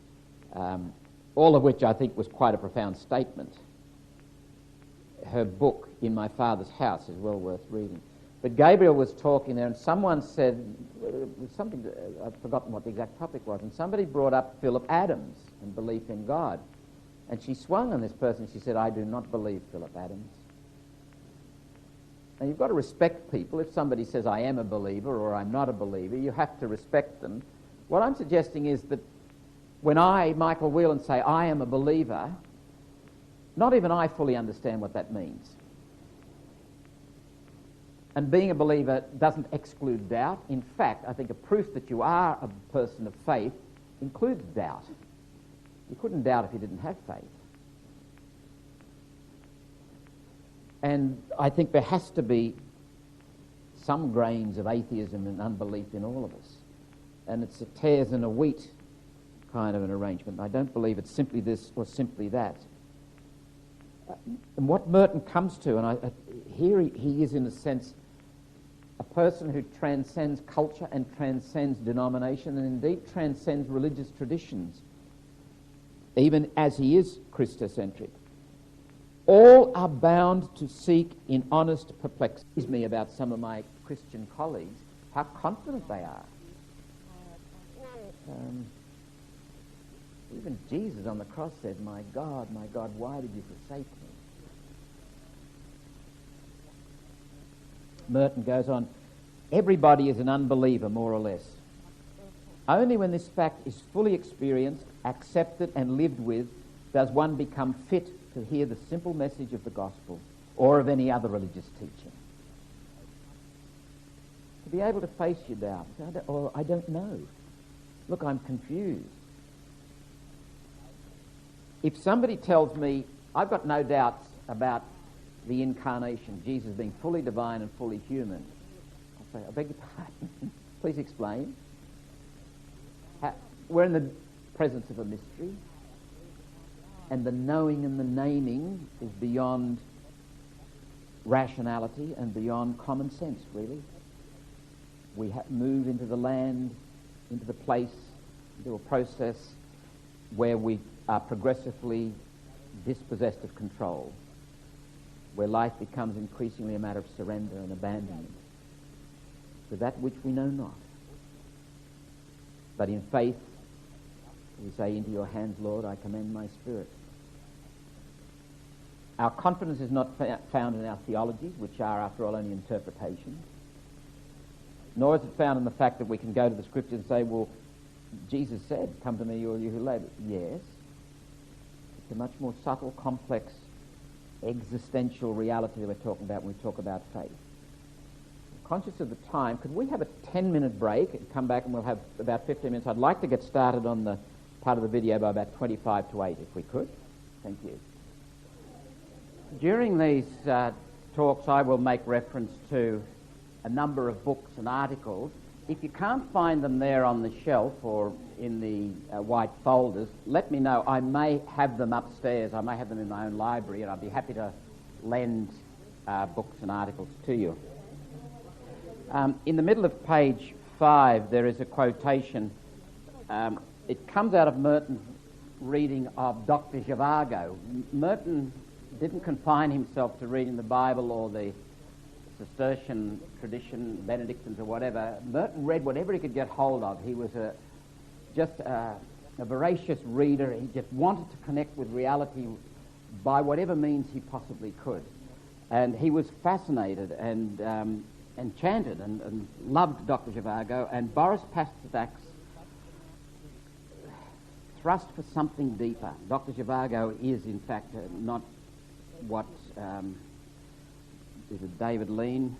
S1: All of which I think was quite a profound statement. Her book, In My Father's House, is well worth reading. But Gabriel was talking there, and someone said, something, I've forgotten what the exact topic was, and somebody brought up Philip Adams and belief in God. And she swung on this person, she said, I do not believe Philip Adams. Now, you've got to respect people. If somebody says, I am a believer or I'm not a believer, you have to respect them. What I'm suggesting is that when I, Michael Whelan, say, I am a believer, not even I fully understand what that means. And being a believer doesn't exclude doubt. In fact, I think a proof that you are a person of faith includes doubt. You couldn't doubt if you didn't have faith. And I think there has to be some grains of atheism and unbelief in all of us. And it's a tares and a wheat kind of an arrangement. I don't believe it's simply this or simply that. And what Merton comes to, and here he is in a sense a person who transcends culture and transcends denomination and indeed transcends religious traditions, even as he is Christocentric. All are bound to seek in honest perplexity. Me about some of my Christian colleagues, how confident they are. Even Jesus on the cross said, my God, why did you forsake me? Merton goes on, everybody is an unbeliever, more or less. Only when this fact is fully experienced, accepted and lived with, does one become fit to hear the simple message of the gospel or of any other religious teaching. To be able to face your doubt, or I don't know. Look, I'm confused. If somebody tells me, I've got no doubts about the incarnation, Jesus being fully divine and fully human, I'll say, I beg your pardon, please explain. We're in the presence of a mystery, and the knowing and the naming is beyond rationality and beyond common sense, really. We move into the land, into the place, into a process where we are progressively dispossessed of control, where life becomes increasingly a matter of surrender and abandonment to that which we know not. But in faith, we say, into your hands, Lord, I commend my spirit. Our confidence is not found in our theologies, which are, after all, only interpretations. Nor is it found in the fact that we can go to the Scriptures and say, well, Jesus said, come to me, all you who labor. Yes. It's a much more subtle, complex existential reality that we're talking about when we talk about faith. Conscious of the time, could we have a 10-minute break and come back and we'll have about 15 minutes? I'd like to get started on the part of the video by about 25 to 8 if we could. Thank you. During these talks I will make reference to a number of books and articles. If you can't find them there on the shelf or in the white folders, let me know. I may have them upstairs. I may have them in my own library, and I'd be happy to lend books and articles to you. In the middle of page 5 there is a quotation. It comes out of Merton's reading of Dr. Zhivago. Merton didn't confine himself to reading the Bible or the Cistercian tradition, Benedictines or whatever. Merton read whatever he could get hold of. He was just a voracious reader. He just wanted to connect with reality by whatever means he possibly could. And he was fascinated and enchanted and loved Dr. Zhivago, and Boris Pasternak's thrust for something deeper. Dr. Zhivago is, in fact, not what is it David Lean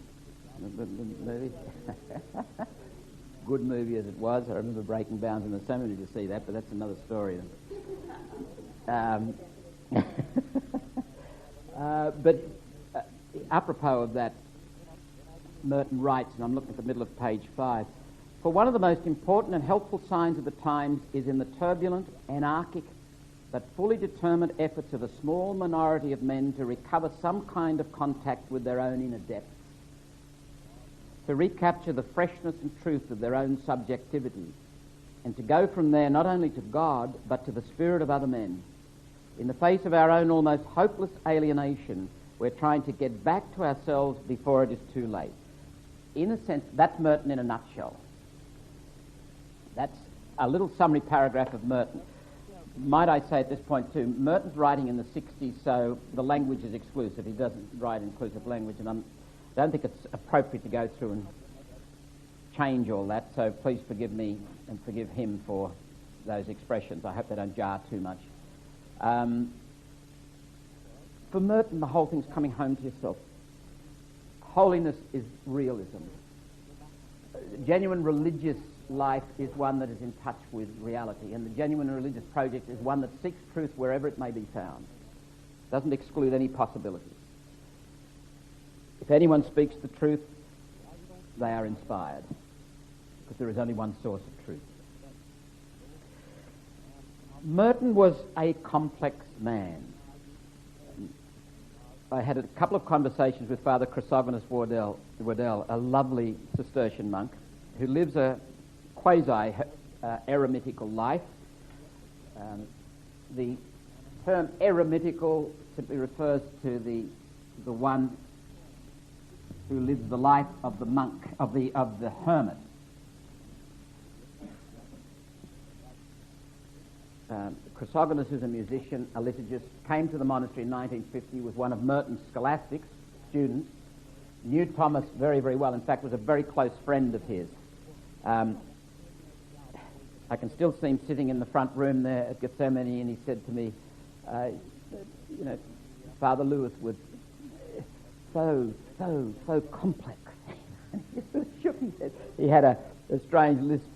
S1: movie? Good movie as it was. I remember Breaking Bounds in the seminary to see that, but that's another story. But apropos of that, Merton writes, and I'm looking at the middle of page 5, "For one of the most important and helpful signs of the times is in the turbulent, anarchic, but fully determined efforts of a small minority of men to recover some kind of contact with their own inner depths, to recapture the freshness and truth of their own subjectivity, and to go from there not only to God, but to the spirit of other men. In the face of our own almost hopeless alienation, we're trying to get back to ourselves before it is too late." In a sense, that's Merton in a nutshell. That's a little summary paragraph of Merton. Might I say at this point too, Merton's writing in the 60s, so the language is exclusive. He doesn't write inclusive language, and I don't think it's appropriate to go through and change all that, so please forgive me and forgive him for those expressions. I hope they don't jar too much. For Merton, the whole thing's coming home to yourself. Holiness is realism. Genuine religious life is one that is in touch with reality, and the genuine religious project is one that seeks truth wherever it may be found. Doesn't exclude any possibilities. If anyone speaks the truth, they are inspired, because there is only one source of truth. Merton was a complex man. I had a couple of conversations with Father Chrysogonus Wardell, a lovely Cistercian monk who lives a quasi-eremitical life. The term eremitical simply refers to the one who lives the life of the monk, of the hermit. Chrysogonus is a musician, a liturgist, came to the monastery in 1950, was one of Merton's scholastics, students, knew Thomas very, very well, in fact was a very close friend of his. I can still see him sitting in the front room there at Gethsemane, and he said to me, Father Lewis was so complex. And he just shook his head. He had a strange lisp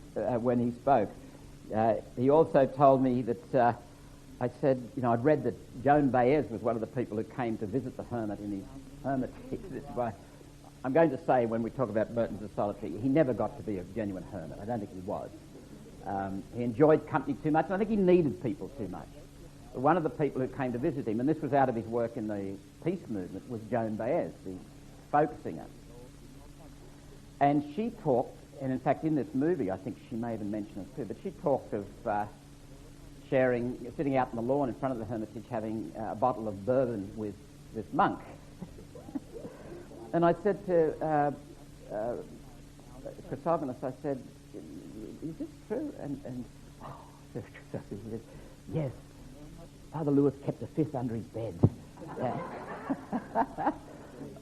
S1: when he spoke. He also told me that, I said, I'd read that Joan Baez was one of the people who came to visit the hermit in his hermitage. I'm going to say, when we talk about Merton's of Solitude, he never got to be a genuine hermit. I don't think he was. He enjoyed company too much, and I think he needed people too much. But one of the people who came to visit him, and this was out of his work in the peace movement, was Joan Baez, the folk singer. And she talked, and in fact in this movie I think she may even mention it too, but she talked of sitting out on the lawn in front of the hermitage having a bottle of bourbon with this monk. And I said to Chrysogonus, I said, is this true? And he said, yes, Father Lewis kept a fifth under his bed. Yeah.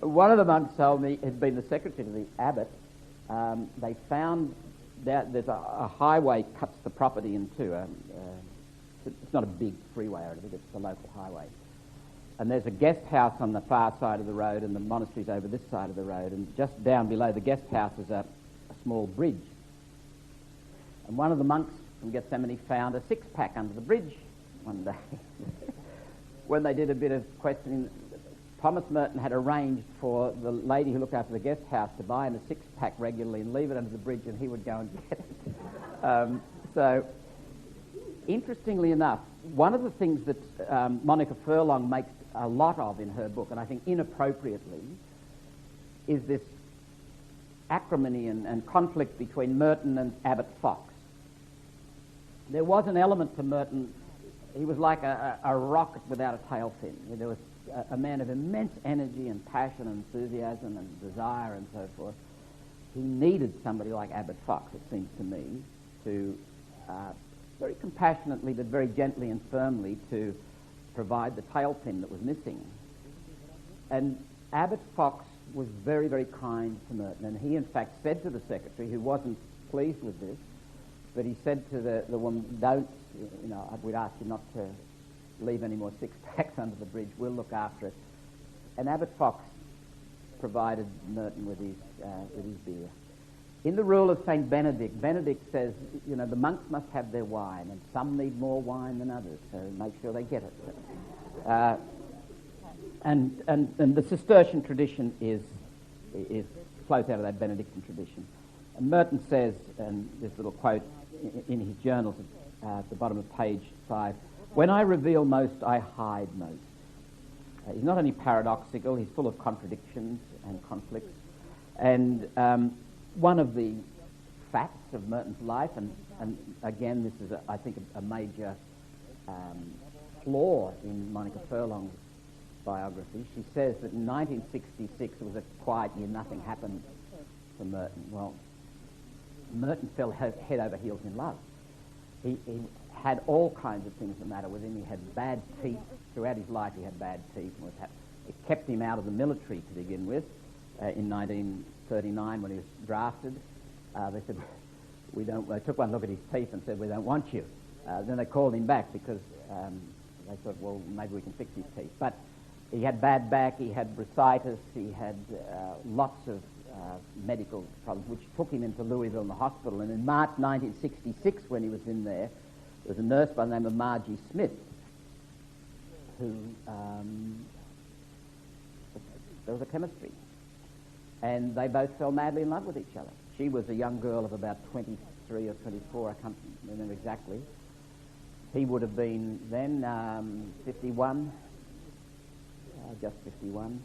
S1: One of the monks told me, had been the secretary to the abbot, they found that there's a highway cuts the property in two. It's not a big freeway or anything, it's a local highway. And there's a guest house on the far side of the road, and the monastery's over this side of the road. And just down below the guest house is a small bridge. And one of the monks from Gethsemane found a six-pack under the bridge one day. When they did a bit of questioning, Thomas Merton had arranged for the lady who looked after the guest house to buy him a six-pack regularly and leave it under the bridge, and he would go and get it. So, interestingly enough, one of the things that Monica Furlong makes a lot of in her book, and I think inappropriately, is this acrimony and conflict between Merton and Abbot Fox. There was an element to Merton. He was like a rocket without a tail fin. There was a man of immense energy and passion and enthusiasm and desire and so forth. He needed somebody like Abbot Fox, it seems to me, to very compassionately but very gently and firmly to provide the tail fin that was missing. And Abbot Fox was very, very kind to Merton, and he in fact said to the secretary, who wasn't pleased with this, but he said to the woman, we'd ask you not to leave any more six-packs under the bridge, we'll look after it. And Abbot Fox provided Merton with his beer. In the rule of St. Benedict, Benedict says, the monks must have their wine, and some need more wine than others, so make sure they get it. And the Cistercian tradition flows out of that Benedictine tradition. And Merton says, and this little quote in his journals at the bottom of page 5, "When I reveal most, I hide most." He's not only paradoxical, he's full of contradictions and conflicts. And one of the facts of Merton's life, and again, this is, I think, a major flaw in Monica Furlong's biography. She says that in 1966 it was a quiet year, nothing happened to Merton. Well, Merton fell head over heels in love. He had all kinds of things the matter with him. He had bad teeth. Throughout his life he had bad teeth. It kept him out of the military to begin with. In 1939 when he was drafted, they said, they took one look at his teeth and said, "We don't want you." Then they called him back because they thought, well, maybe we can fix his teeth. But he had bad back, he had bursitis, he had lots of medical problems, which took him into Louisville in the hospital. And in March 1966, when he was in there was a nurse by the name of Margie Smith, who there was a chemistry. And they both fell madly in love with each other. She was a young girl of about 23 or 24, I can't remember exactly. He would have been then 51, just 51.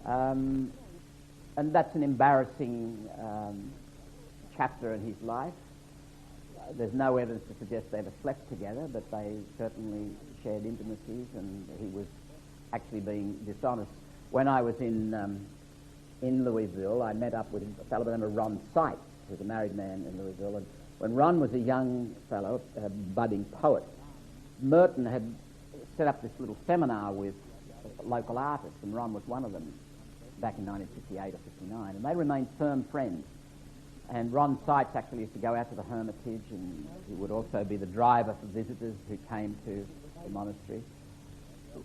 S1: And that's an embarrassing chapter in his life. There's no evidence to suggest they ever slept together, but they certainly shared intimacies, and he was actually being dishonest. When I was in Louisville, I met up with a fellow by the name of Ron Sykes, who's a married man in Louisville. And when Ron was a young fellow, a budding poet, Merton had set up this little seminar with local artists, and Ron was one of them back in 1958 or 59, and they remained firm friends. And Ron Sykes actually used to go out to the Hermitage, and he would also be the driver for visitors who came to the monastery.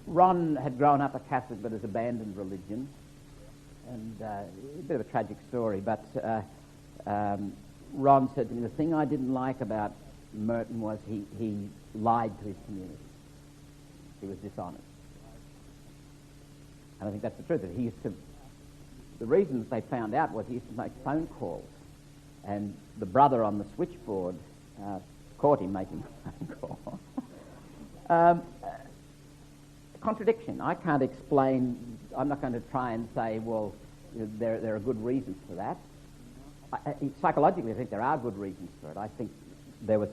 S1: Ron had grown up a Catholic but has abandoned religion, and a bit of a tragic story, but Ron said to me, the thing I didn't like about Merton was he lied to his community. He was dishonest. And I think that's the truth. That he used to, the reason that they found out was he used to make phone calls, and the brother on the switchboard caught him making a phone call. Contradiction. I can't explain. I'm not going to try and say, well, there are good reasons for that. Psychologically, I think there are good reasons for it. I think there was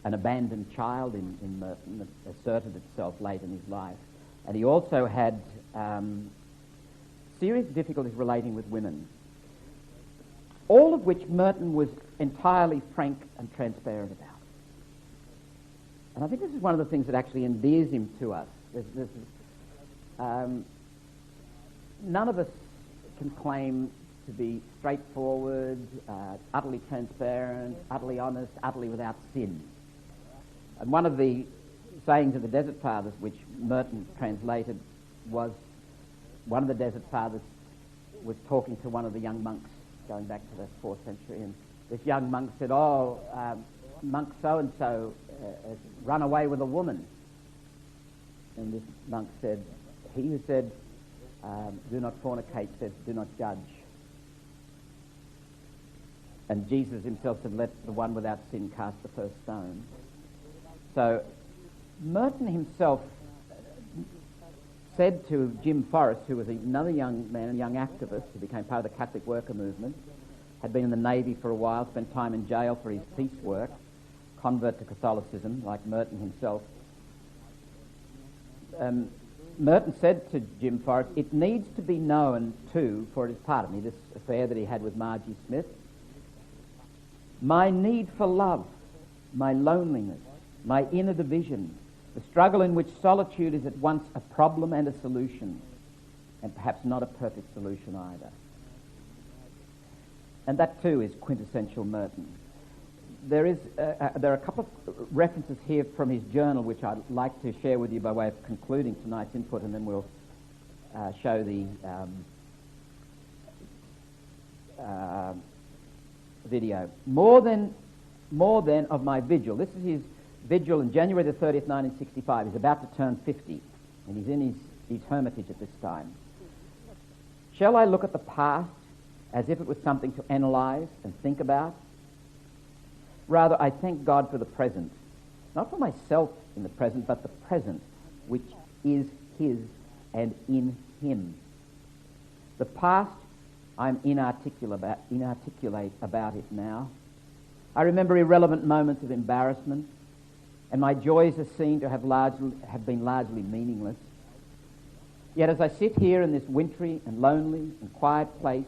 S1: an abandoned child in Merton that asserted itself late in his life. And he also had serious difficulties relating with women, all of which Merton was entirely frank and transparent about. And I think this is one of the things that actually endears him to us. None of us can claim to be straightforward, utterly transparent, utterly honest, utterly without sin. And one of the sayings of the Desert Fathers, which Merton translated, was one of the Desert Fathers was talking to one of the young monks going back to the 4th century, and this young monk said, monk so-and-so has run away with a woman. And this monk said, he who said, do not fornicate, says, do not judge. And Jesus himself said, let the one without sin cast the first stone. So Merton himself said to Jim Forrest, who was another young man, a young activist who became part of the Catholic worker movement, had been in the Navy for a while, spent time in jail for his peace work, convert to Catholicism, like Merton himself. Merton said to Jim Forrest, it needs to be known too, for it is part of me, this affair that he had with Margie Smith, my need for love, my loneliness, my inner division, the struggle in which solitude is at once a problem and a solution, and perhaps not a perfect solution either. And that too is quintessential Merton. There are a couple of references here from his journal which I'd like to share with you by way of concluding tonight's input, and then we'll show the video. More than of my vigil. This is his vigil on January the 30th, 1965. He's about to turn 50, and he's in his hermitage at this time. Shall I look at the past as if it was something to analyze and think about? Rather, I thank God for the present. Not for myself in the present, but the present, which is his and in him. The past, I'm inarticulate about it now. I remember irrelevant moments of embarrassment, and my joys are seen to have been largely meaningless. Yet as I sit here in this wintry and lonely and quiet place,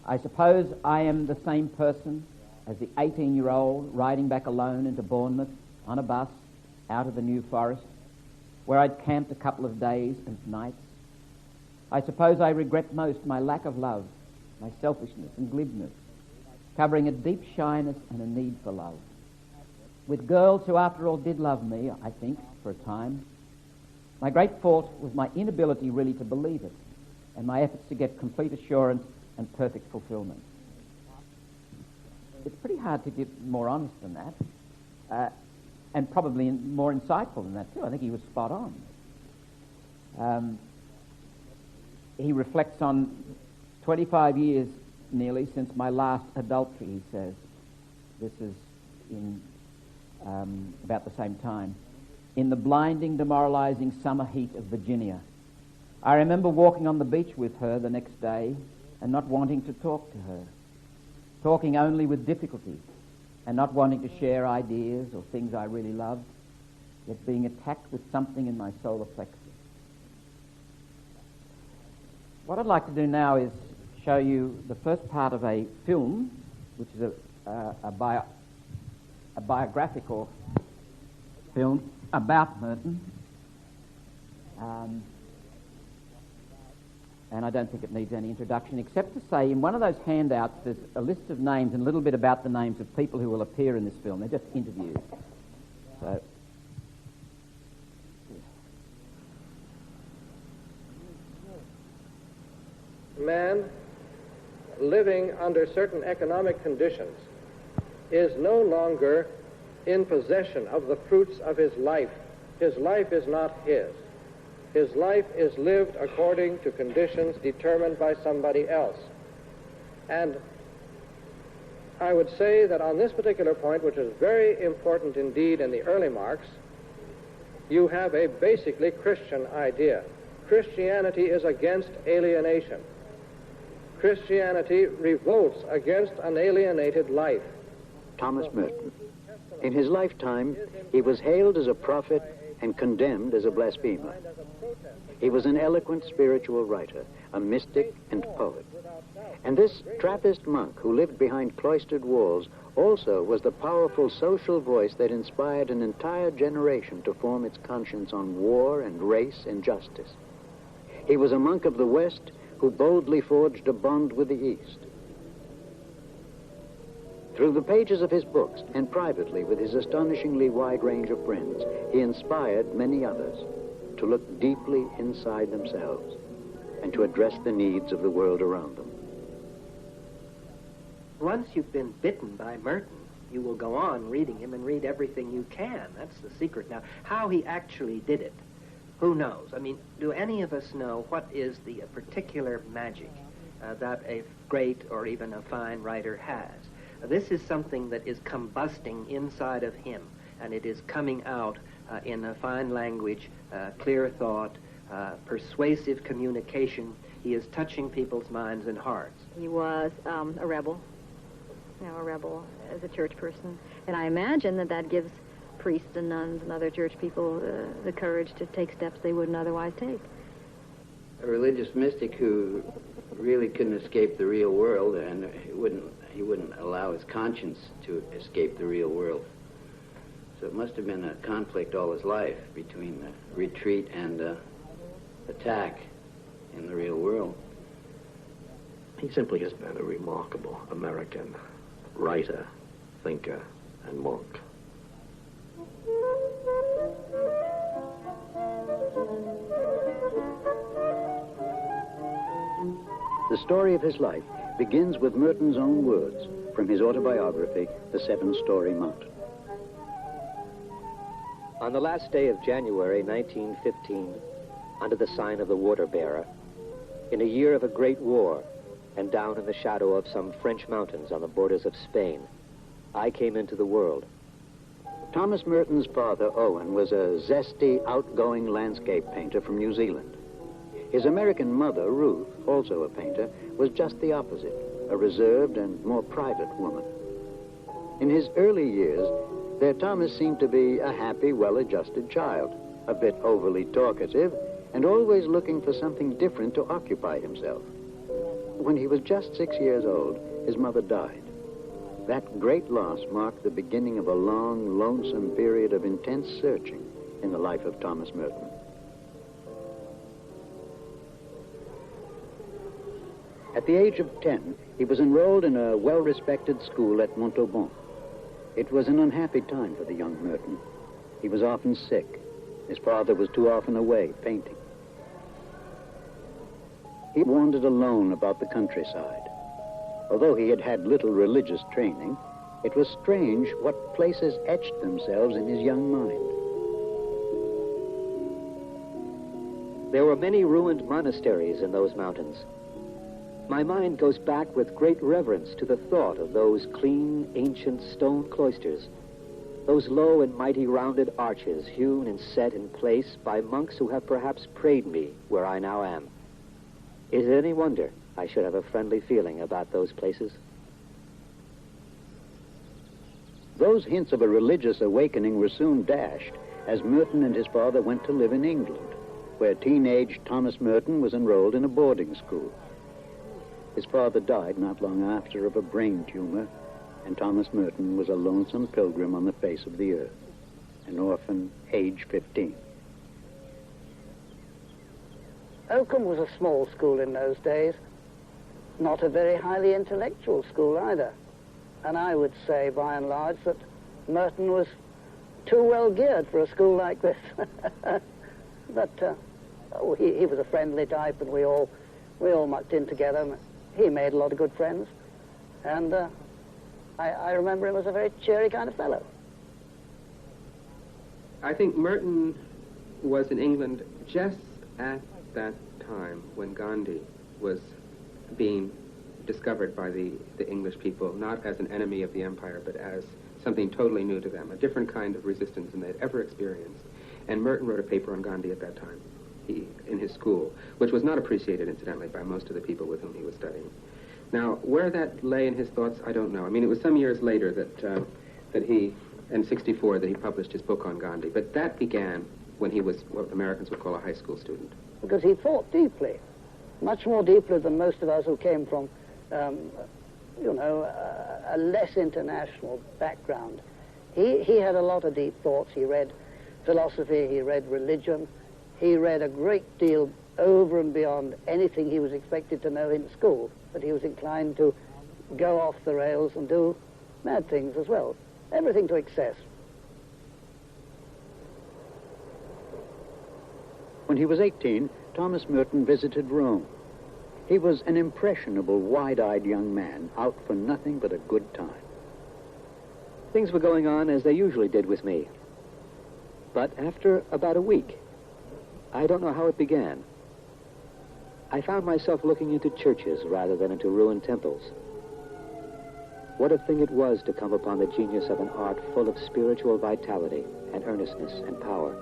S1: I suppose I am the same person as the 18-year-old riding back alone into Bournemouth on a bus out of the New Forest, where I'd camped a couple of days and nights. I suppose I regret most my lack of love, my selfishness and glibness, covering a deep shyness and a need for love. With girls who after all did love me, I think, for a time, my great fault was my inability really to believe it, and my efforts to get complete assurance and perfect fulfillment. It's pretty hard to get more honest than that, and probably more insightful than that too. I think he was spot on. He reflects on 25 years nearly since my last adultery, he says. This is in about the same time. In the blinding, demoralizing summer heat of Virginia. I remember walking on the beach with her the next day and not wanting to talk to her. Talking only with difficulty and not wanting to share ideas or things I really loved, yet being attacked with something in my solar plexus. What I'd like to do now is show you the first part of a film, which is a biographical film about Merton. And I don't think it needs any introduction, except to say in one of those handouts there's a list of names and a little bit about the names of people who will appear in this film. They're just interviews. So,
S3: man living under certain economic conditions is no longer in possession of the fruits of his life. His life is not his. His life is lived according to conditions determined by somebody else. And I would say that on this particular point, which is very important indeed in the early Marx, you have a basically Christian idea. Christianity is against alienation. Christianity revolts against an alienated life.
S4: Thomas Merton. In his lifetime, he was hailed as a prophet and condemned as a blasphemer. He was an eloquent spiritual writer, a mystic and poet. And this Trappist monk who lived behind cloistered walls also was the powerful social voice that inspired an entire generation to form its conscience on war and race and justice. He was a monk of the West who boldly forged a bond with the East. Through the pages of his books and privately with his astonishingly wide range of friends, he inspired many others to look deeply inside themselves and to address the needs of the world around them.
S5: Once you've been bitten by Merton, you will go on reading him and read everything you can. That's the secret. Now, how he actually did it, who knows? I mean, do any of us know what is the particular magic that a great or even a fine writer has? This is something that is combusting inside of him, and it is coming out in a fine language, clear thought, persuasive communication. He is touching people's minds and hearts.
S6: He was a rebel, a rebel as a church person. And I imagine that that gives priests and nuns and other church people the courage to take steps they wouldn't otherwise take.
S7: A religious mystic who really couldn't escape the real world, and he wouldn't allow his conscience to escape the real world. So it must have been a conflict all his life between the retreat and attack in the real world.
S8: He simply has been a remarkable American writer, thinker, and monk.
S4: The story of his life begins with Merton's own words from his autobiography, The Seven-Story Mountain.
S9: On the last day of January 1915, under the sign of the water-bearer, in a year of a great war, and down in the shadow of some French mountains on the borders of Spain, I came into the world.
S4: Thomas Merton's father, Owen, was a zesty, outgoing landscape painter from New Zealand. His American mother, Ruth, also a painter, was just the opposite, a reserved and more private woman. In his early years, their Thomas seemed to be a happy, well-adjusted child, a bit overly talkative, and always looking for something different to occupy himself. When he was just 6 years old, his mother died. That great loss marked the beginning of a long, lonesome period of intense searching in the life of Thomas Merton. At the age of 10, he was enrolled in a well-respected school at Montauban. It was an unhappy time for the young Merton. He was often sick. His father was too often away painting. He wandered alone about the countryside. Although he had had little religious training, it was strange what places etched themselves in his young mind.
S9: There were many ruined monasteries in those mountains. My mind goes back with great reverence to the thought of those clean, ancient stone cloisters, those low and mighty rounded arches hewn and set in place by monks who have perhaps prayed me where I now am. Is it any wonder I should have a friendly feeling about those places?
S4: Those hints of a religious awakening were soon dashed as Merton and his father went to live in England, where teenage Thomas Merton was enrolled in a boarding school. His father died not long after of a brain tumor, and Thomas Merton was a lonesome pilgrim on the face of the earth, an orphan, age 15.
S2: Oakham was a small school in those days, not a very highly intellectual school either. And I would say, by and large, that Merton was too well geared for a school like this. But he was a friendly type, and we all mucked in together. And he made a lot of good friends, and I remember him as a very cheery kind of fellow.
S10: I think Merton was in England just at that time when Gandhi was being discovered by the English people, not as an enemy of the empire, but as something totally new to them, a different kind of resistance than they'd ever experienced. And Merton wrote a paper on Gandhi at that time, in his school, which was not appreciated, incidentally, by most of the people with whom he was studying. Now, where that lay in his thoughts, I don't know. I mean, it was some years later that he, in '64, that he published his book on Gandhi. But that began when he was what Americans would call a high school student.
S2: Because he thought deeply, much more deeply than most of us who came from, a less international background. He had a lot of deep thoughts. He read philosophy, he read religion, he read a great deal over and beyond anything he was expected to know in school, but he was inclined to go off the rails and do mad things as well. Everything to excess.
S4: When he was 18, Thomas Merton visited Rome. He was an impressionable, wide-eyed young man, out for nothing but a good time.
S9: Things were going on as they usually did with me. But after about a week, I don't know how it began, I found myself looking into churches rather than into ruined temples. What a thing it was to come upon the genius of an art full of spiritual vitality and earnestness and power.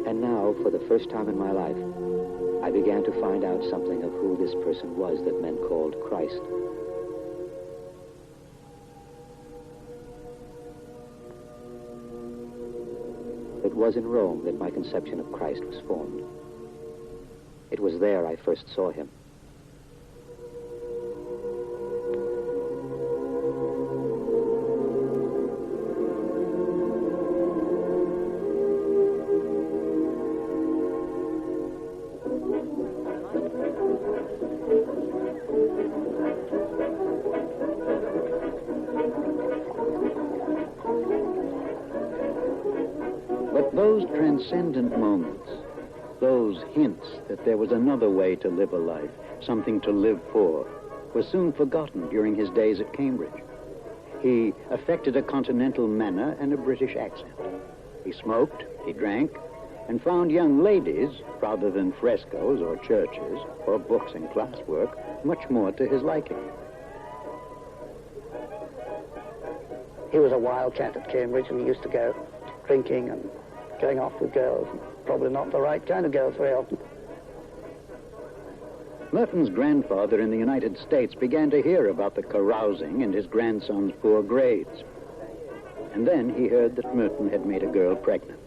S9: And now, for the first time in my life, I began to find out something of who this person was that men called Christ. It was in Rome that my conception of Christ was formed. It was there I first saw him.
S4: But those transcendent moments, those hints that there was another way to live a life, something to live for, were soon forgotten during his days at Cambridge. He affected a continental manner and a British accent. He smoked, he drank, and found young ladies, rather than frescoes or churches or books and classwork, much more to his liking.
S2: He was a wildcat at Cambridge, and he used to go drinking and going off with girls, probably not the right kind of girls very often.
S4: Merton's grandfather in the United States began to hear about the carousing and his grandson's poor grades. And then he heard that Merton had made a girl pregnant.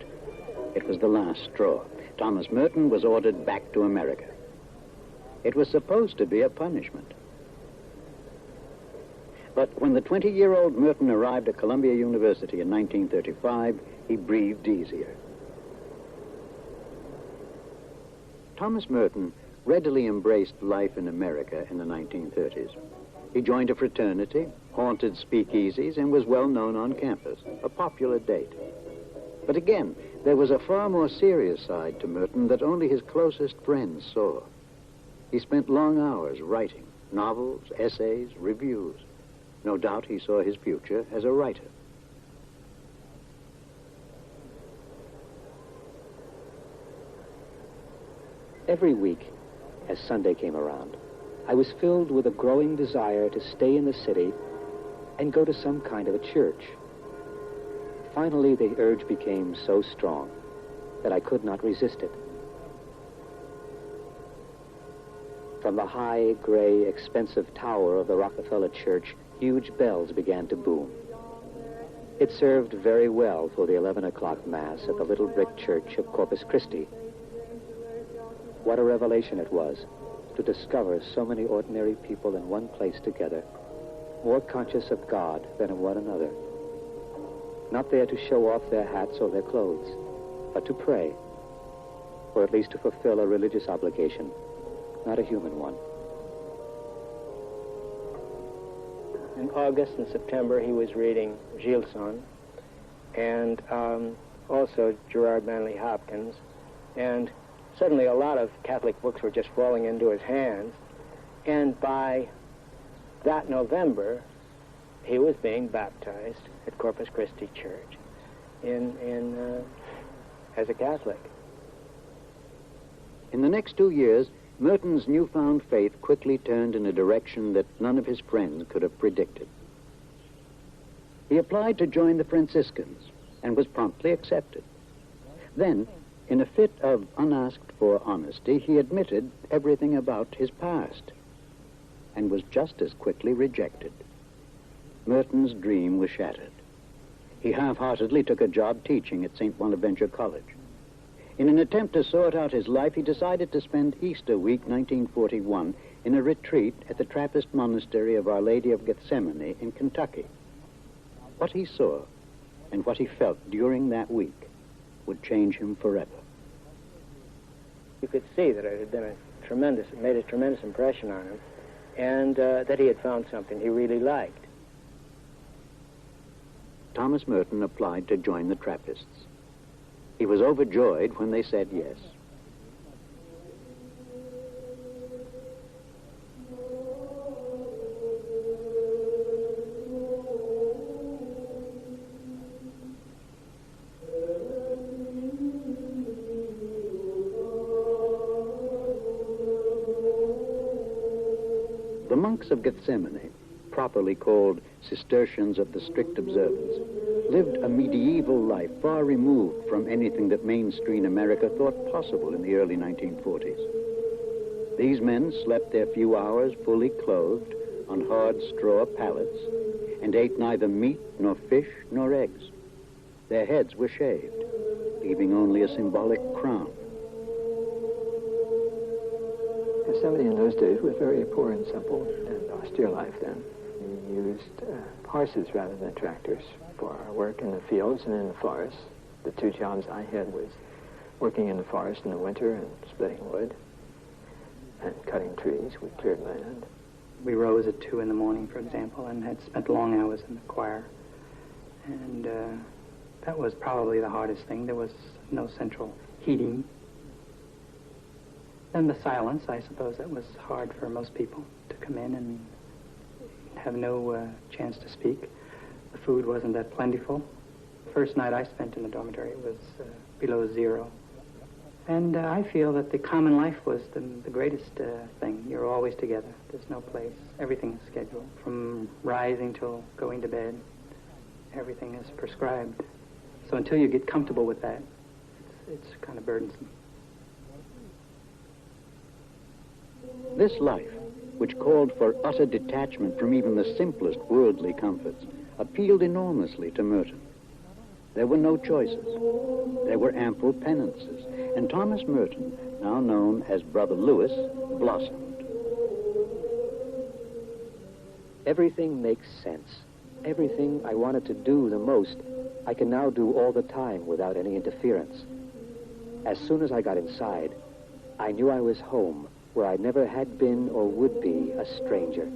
S4: It was the last straw. Thomas Merton was ordered back to America. It was supposed to be a punishment. But when the 20-year-old Merton arrived at Columbia University in 1935, he breathed easier. Thomas Merton readily embraced life in America in the 1930s. He joined a fraternity, haunted speakeasies, and was well known on campus, a popular date. But again, there was a far more serious side to Merton that only his closest friends saw. He spent long hours writing novels, essays, reviews. No doubt he saw his future as a writer.
S9: Every week, as Sunday came around, I was filled with a growing desire to stay in the city and go to some kind of a church. Finally, the urge became so strong that I could not resist it. From the high, gray, expensive tower of the Rockefeller Church, huge bells began to boom. It served very well for the 11 o'clock Mass at the little brick church of Corpus Christi. What a revelation it was to discover so many ordinary people in one place together, more conscious of God than of one another. Not there to show off their hats or their clothes, but to pray, or at least to fulfill a religious obligation, not a human one.
S5: In August and September, he was reading Gilson and also Gerard Manley Hopkins, and suddenly a lot of Catholic books were just falling into his hands, and by that November, he was being baptized at Corpus Christi Church as a Catholic.
S4: In the next 2 years, Merton's newfound faith quickly turned in a direction that none of his friends could have predicted. He applied to join the Franciscans and was promptly accepted. Then, in a fit of unasked-for honesty, he admitted everything about his past and was just as quickly rejected. Merton's dream was shattered. He half-heartedly took a job teaching at St. Bonaventure College. In an attempt to sort out his life, he decided to spend Easter week 1941 in a retreat at the Trappist monastery of Our Lady of Gethsemane in Kentucky. What he saw and what he felt during that week would change him forever.
S11: You could see that it had made a tremendous impression on him, and that he had found something he really liked.
S4: Thomas Merton applied to join the Trappists. He was overjoyed when they said yes. The monks of Gethsemane, properly called Cistercians of the Strict Observance, lived a medieval life far removed from anything that mainstream America thought possible in the early 1940s. These men slept their few hours fully clothed on hard straw pallets and ate neither meat nor fish nor eggs. Their heads were shaved, leaving only a symbolic crown.
S12: Gethsemane in those days was very poor and simple and austere life then. We used horses rather than tractors for our work in the fields and in the forests. The two jobs I had was working in the forest in the winter and splitting wood and cutting trees. We cleared land.
S13: We rose at 2 in the morning, for example, and had spent long hours in the choir. And that was probably the hardest thing. There was no central heating. And the silence, I suppose that was hard for most people to come in and have no chance to speak. The food wasn't that plentiful. The first night I spent in the dormitory was below zero. And I feel that the common life was the greatest thing. You're always together. There's no place. Everything is scheduled. From rising till going to bed, everything is prescribed. So until you get comfortable with that, it's kind of burdensome.
S4: This life, which called for utter detachment from even the simplest worldly comforts, appealed enormously to Merton. There were no choices. There were ample penances, and Thomas Merton, now known as Brother Lewis, blossomed.
S9: Everything makes sense. Everything I wanted to do the most, I can now do all the time without any interference. As soon as I got inside, I knew I was home, where I never had been or would be a stranger.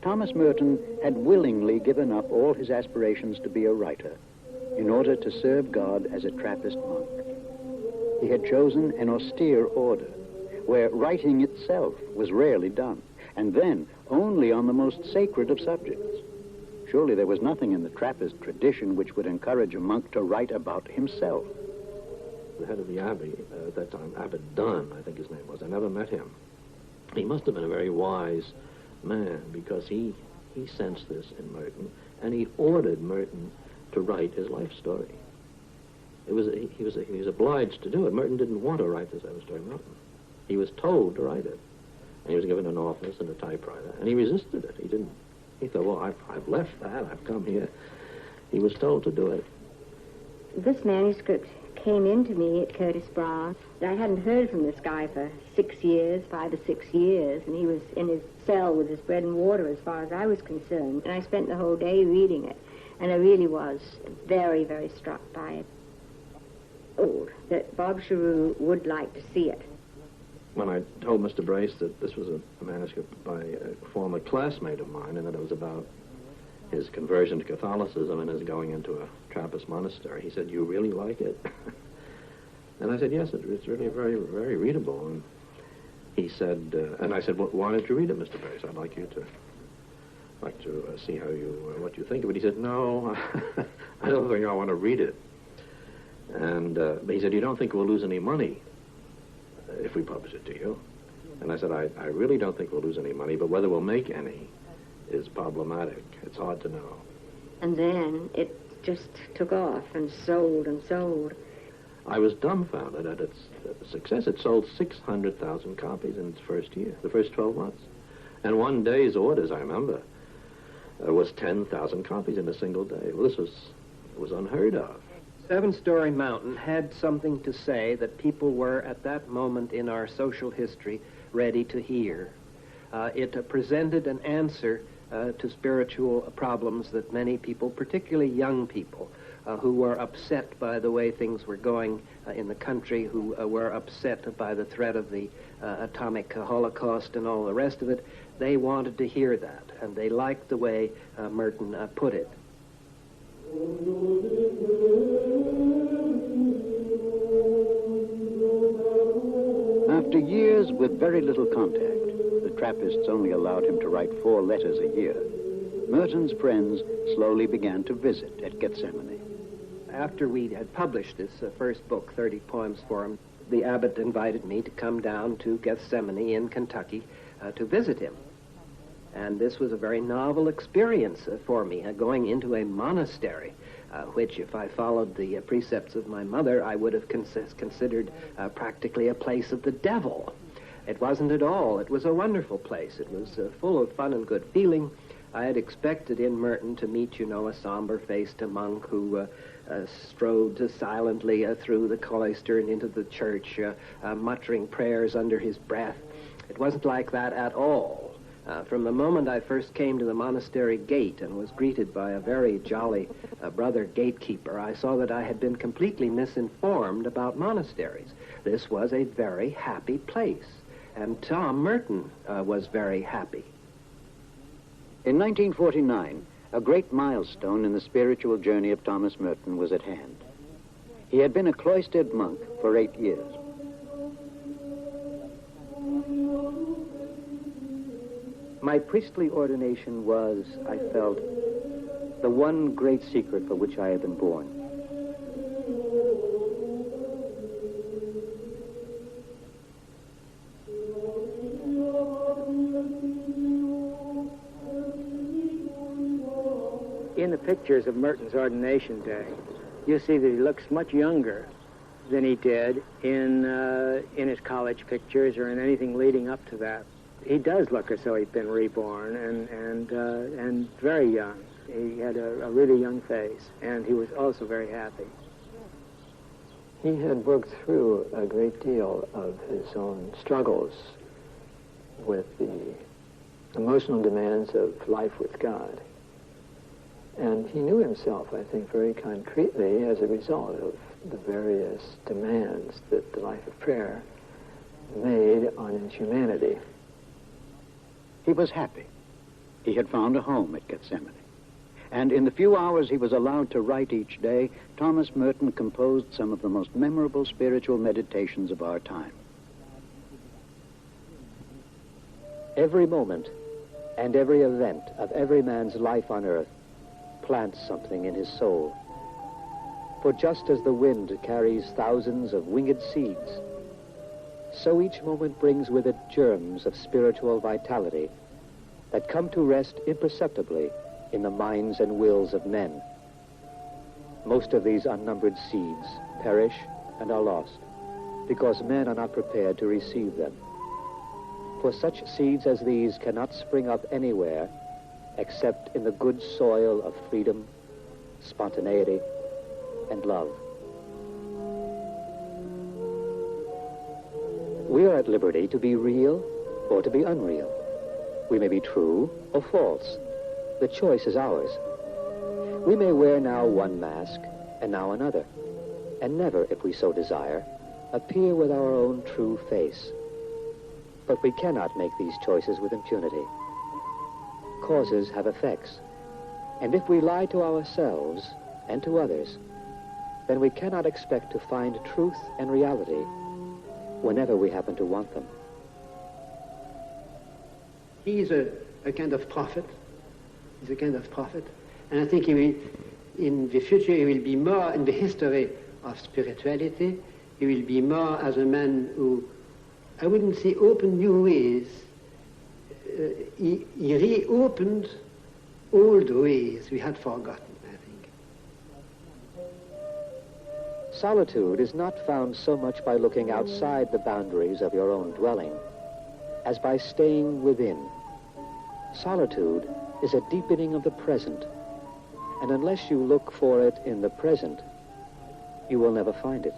S4: Thomas Merton had willingly given up all his aspirations to be a writer in order to serve God as a Trappist monk. He had chosen an austere order where writing itself was rarely done, and then only on the most sacred of subjects. Surely there was nothing in the Trappist tradition which would encourage a monk to write about himself.
S8: The head of the abbey at that time, Abbot Dunn, I think his name was. I never met him. He must have been a very wise man, because he sensed this in Merton, and he ordered Merton to write his life story. He was obliged to do it. Merton didn't want to write this life story, Merton. He was told to write it, and he was given an office and a typewriter, and he resisted it. He thought, well, I've left that. I've come here. He was told to do it.
S14: This manuscript came into me at Curtis Brown. I hadn't heard from this guy for 5 or 6 years, and he was in his cell with his bread and water as far as I was concerned. And I spent the whole day reading it, and I really was very, very struck by it. Oh, that Bob Cheroux would like to see it.
S8: When I told Mr. Brace that this was a manuscript by a former classmate of mine, and that it was about his conversion to Catholicism and his going into a Trappist monastery, he said, "You really like it?" And I said, "Yes, it's really very, very readable." And he said, and I said, "Well, why don't you read it, Mr. Brace? I'd like to see how what you think of it." He said, "No, I don't think I want to read it." And but he said, "You don't think we'll lose any money if we publish it to you?" And I said, I really don't think we'll lose any money, but whether we'll make any is problematic. It's hard to know."
S14: And then it just took off and sold and sold.
S8: I was dumbfounded at its success. It sold 600,000 copies in its first year, the first 12 months. And one day's orders, I remember, was 10,000 copies in a single day. Well, this was unheard of.
S5: Seven Story Mountain had something to say that people were, at that moment in our social history, ready to hear. It presented an answer to spiritual problems that many people, particularly young people, who were upset by the way things were going in the country, who were upset by the threat of the atomic holocaust and all the rest of it. They wanted to hear that, and they liked the way Merton put it.
S4: After years with very little contact, the Trappists only allowed him to write 4 letters a year. Merton's friends slowly began to visit at Gethsemane.
S5: After we had published this first book, 30 Poems for Him, the abbot invited me to come down to Gethsemane in Kentucky to visit him. And this was a very novel experience for me, going into a monastery, which, if I followed the precepts of my mother, I would have considered practically a place of the devil. It wasn't at all. It was a wonderful place. It was full of fun and good feeling. I had expected in Merton to meet, you know, a somber-faced monk who strode silently through the cloister and into the church, muttering prayers under his breath. It wasn't like that at all. From the moment I first came to the monastery gate and was greeted by a very jolly brother gatekeeper, I saw that I had been completely misinformed about monasteries. This was a very happy place, and Tom Merton was very happy.
S4: In 1949, a great milestone in the spiritual journey of Thomas Merton was at hand. He had been a cloistered monk for 8 years.
S9: My priestly ordination was, I felt, the one great secret for which I had been born.
S11: In the pictures of Merton's ordination day, you see that he looks much younger than he did in his college pictures or in anything leading up to that. He does look as though he'd been reborn and very young. He had a really young face, and he was also very happy.
S12: He had worked through a great deal of his own struggles with the emotional demands of life with God. And he knew himself, I think, very concretely as a result of the various demands that the life of prayer made on his humanity.
S4: He was happy. He had found a home at Gethsemane. And in the few hours he was allowed to write each day, Thomas Merton composed some of the most memorable spiritual meditations of our time.
S9: Every moment and every event of every man's life on earth plants something in his soul. For just as the wind carries thousands of winged seeds, so each moment brings with it germs of spiritual vitality that come to rest imperceptibly in the minds and wills of men. Most of these unnumbered seeds perish and are lost because men are not prepared to receive them. For such seeds as these cannot spring up anywhere except in the good soil of freedom, spontaneity, and love. We are at liberty to be real or to be unreal. We may be true or false. The choice is ours. We may wear now one mask and now another, and never, if we so desire, appear with our own true face. But we cannot make these choices with impunity. Causes have effects, and if we lie to ourselves and to others, then we cannot expect to find truth and reality whenever we happen to want them.
S15: He's a kind of prophet. He's a kind of prophet. And I think he will, in the future, he will be more in the history of spirituality. He will be more as a man who, I wouldn't say opened new ways. He reopened old ways we had forgotten, I think.
S9: Solitude is not found so much by looking outside the boundaries of your own dwelling as by staying within. Solitude is a deepening of the present, and unless you look for it in the present, you will never find it.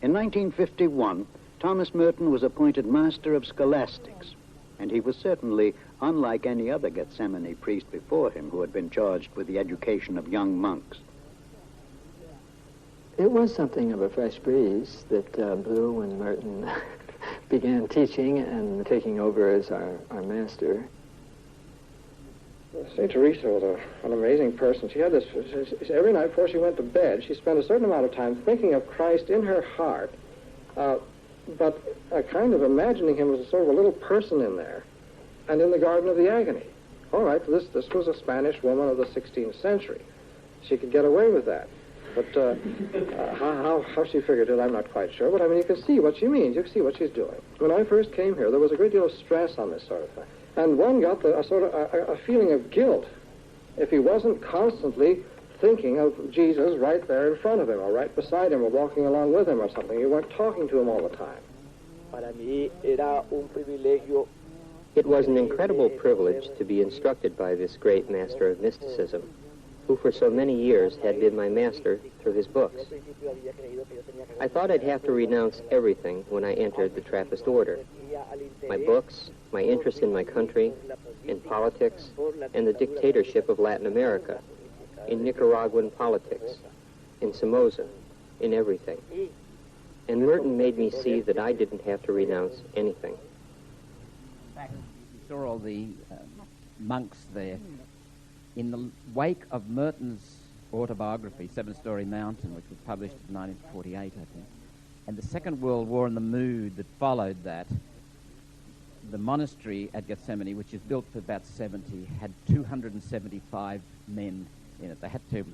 S4: In 1951, Thomas Merton was appointed Master of Scholastics, and he was certainly unlike any other Gethsemane priest before him who had been charged with the education of young monks.
S12: It was something of a fresh breeze that blew when Merton began teaching and taking over as our master.
S3: St. Teresa was an amazing person. She had this, every night before she went to bed, she spent a certain amount of time thinking of Christ in her heart, but kind of imagining him as a sort of a little person in there, and in the Garden of the Agony. All right, this was a Spanish woman of the 16th century. She could get away with that. But how she figured it, I'm not quite sure. But, I mean, you can see what she means. You can see what she's doing. When I first came here, there was a great deal of stress on this sort of thing. And one got a feeling of guilt if he wasn't constantly thinking of Jesus right there in front of him, or right beside him, or walking along with him or something. You weren't talking to him all the time.
S16: It was an incredible privilege to be instructed by this great master of mysticism, who for so many years had been my master through his books. I thought I'd have to renounce everything when I entered the Trappist order. My books, my interest in my country, in politics, and the dictatorship of Latin America, in Nicaraguan politics, in Somoza, in everything. And Merton made me see that I didn't have to renounce anything.
S1: In fact, you saw all the monks there. In the wake of Merton's autobiography, Seven Storey Mountain, which was published in 1948, I think, and the Second World War and the mood that followed that, the monastery at Gethsemane, which is built for about 70, had 275 men in it. They had to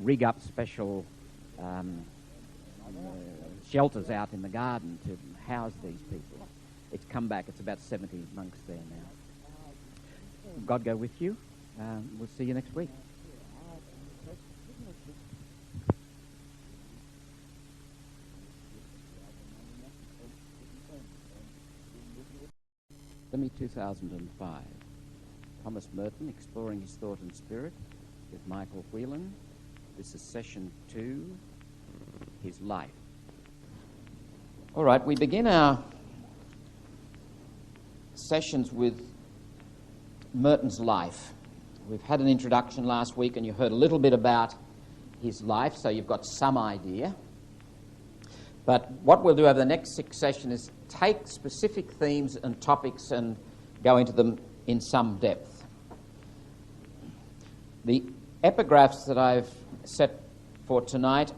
S1: rig up special shelters out in the garden to house these people. It's come back. It's about 70 monks there now. God go with you. We'll see you next week. Semi 2005. Thomas Merton, Exploring His Thought and Spirit, with Michael Whelan. This is session 2, His Life. All right, we begin our sessions with Merton's life. We've had an introduction last week, and you heard a little bit about his life, so you've got some idea. But what we'll do over the next 6 sessions is take specific themes and topics and go into them in some depth. The epigraphs that I've set for tonight,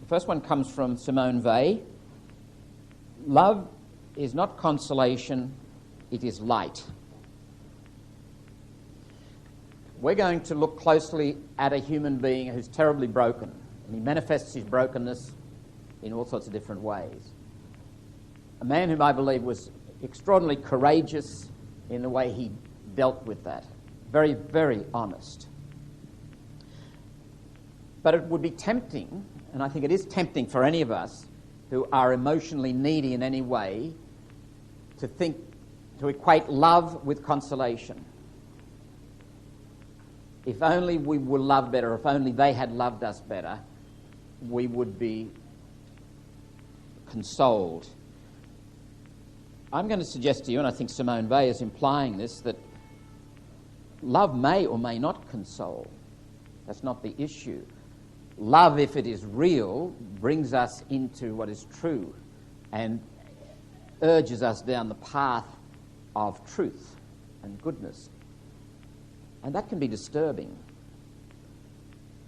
S1: the first one comes from Simone Weil. Love is not consolation, it is light. We're going to look closely at a human being who's terribly broken, and he manifests his brokenness in all sorts of different ways. A man whom I believe was extraordinarily courageous in the way he dealt with that. Very, very honest. But it would be tempting, and I think it is tempting for any of us who are emotionally needy in any way, to equate love with consolation. If only we were loved better, if only they had loved us better, we would be consoled. I'm going to suggest to you, and I think Simone Weil is implying this, that love may or may not console. That's not the issue. Love, if it is real, brings us into what is true and urges us down the path of truth and goodness. And that can be disturbing.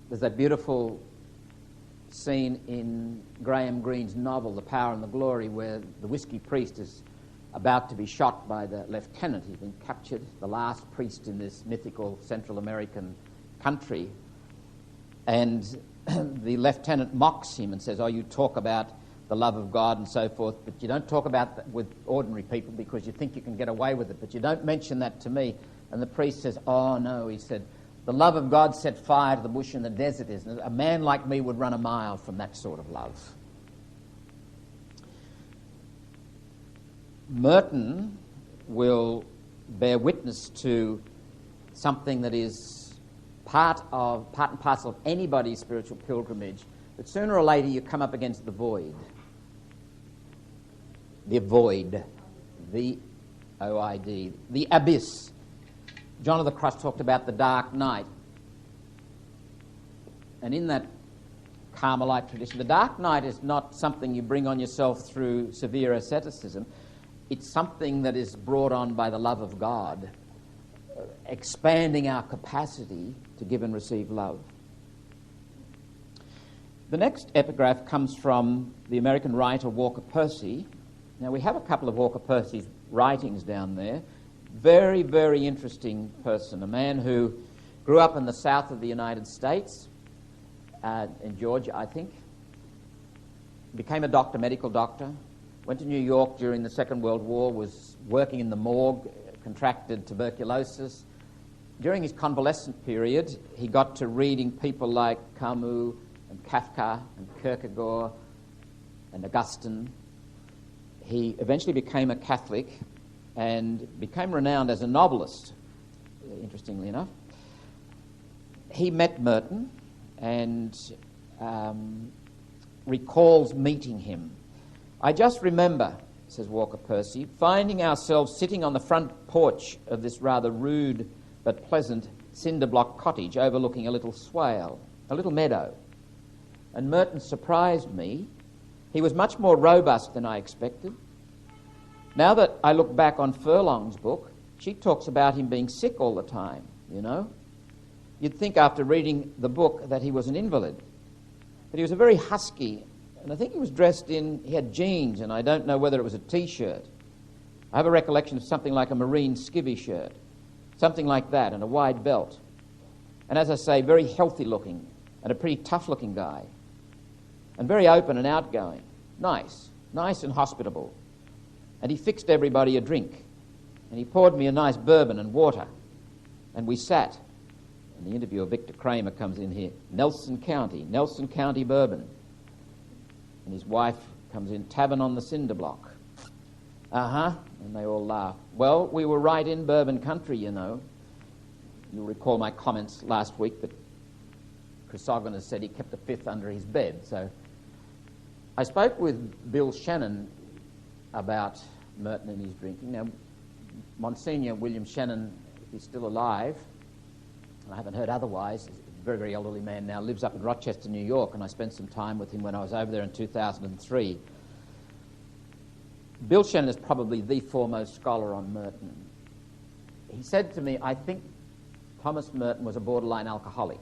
S1: There's that beautiful scene in Graham Greene's novel, The Power and the Glory, where the whiskey priest is about to be shot by the lieutenant. He's been captured, the last priest in this mythical Central American country. And the lieutenant mocks him and says, "Oh, you talk about the love of God and so forth, but you don't talk about that with ordinary people because you think you can get away with it, but you don't mention that to me." And the priest says, "Oh, no," he said, "the love of God set fire to the bush in the desert, isn't it? A man like me would run a mile from that sort of love." Merton will bear witness to something that is part and parcel of anybody's spiritual pilgrimage, that sooner or later you come up against the void. The void. V-O-I-D. The abyss. John of the Cross talked about the dark night. And in that Carmelite tradition. The dark night is not something you bring on yourself through severe asceticism. It's something that is brought on by the love of God, expanding our capacity to give and receive love. The next epigraph comes from the American writer Walker Percy. Now, we have a couple of Walker Percy's writings down there. Very, very interesting person, a man who grew up in the south of the United States, in Georgia, I think. Became a doctor, medical doctor. Went to New York during the Second World War, was working in the morgue, contracted tuberculosis. During his convalescent period, he got to reading people like Camus and Kafka and Kierkegaard and Augustine. He eventually became a Catholic and became renowned as a novelist, interestingly enough. He met Merton and recalls meeting him. I just remember, says Walker Percy, finding ourselves sitting on the front porch of this rather rude but pleasant cinder block cottage overlooking a little swale, a little meadow. And Merton surprised me. He was much more robust than I expected. Now that I look back on Furlong's book, she talks about him being sick all the time, you know. You'd think after reading the book that he was an invalid. But he was a very husky, and I think he was dressed in, he had jeans, and I don't know whether it was a T-shirt. I have a recollection of something like a marine skivvy shirt, something like that, and a wide belt. And as I say, very healthy looking, and a pretty tough looking guy. And very open and outgoing. Nice and hospitable. And he fixed everybody a drink. And he poured me a nice bourbon and water. And we sat. And the interviewer, Victor Kramer, comes in here. Nelson County bourbon. And his wife comes in, tavern on the cinder block. And they all laugh. Well, we were right in bourbon country, you know. You'll recall my comments last week that Chrysogonus said he kept a fifth under his bed. So I spoke with Bill Shannon about Merton and his drinking. Now, Monsignor William Shannon, if he's still alive, and I haven't heard otherwise, he's a very, very elderly man now, lives up in Rochester, New York, and I spent some time with him when I was over there in 2003. Bill Shannon is probably the foremost scholar on Merton. He said to me, I think Thomas Merton was a borderline alcoholic.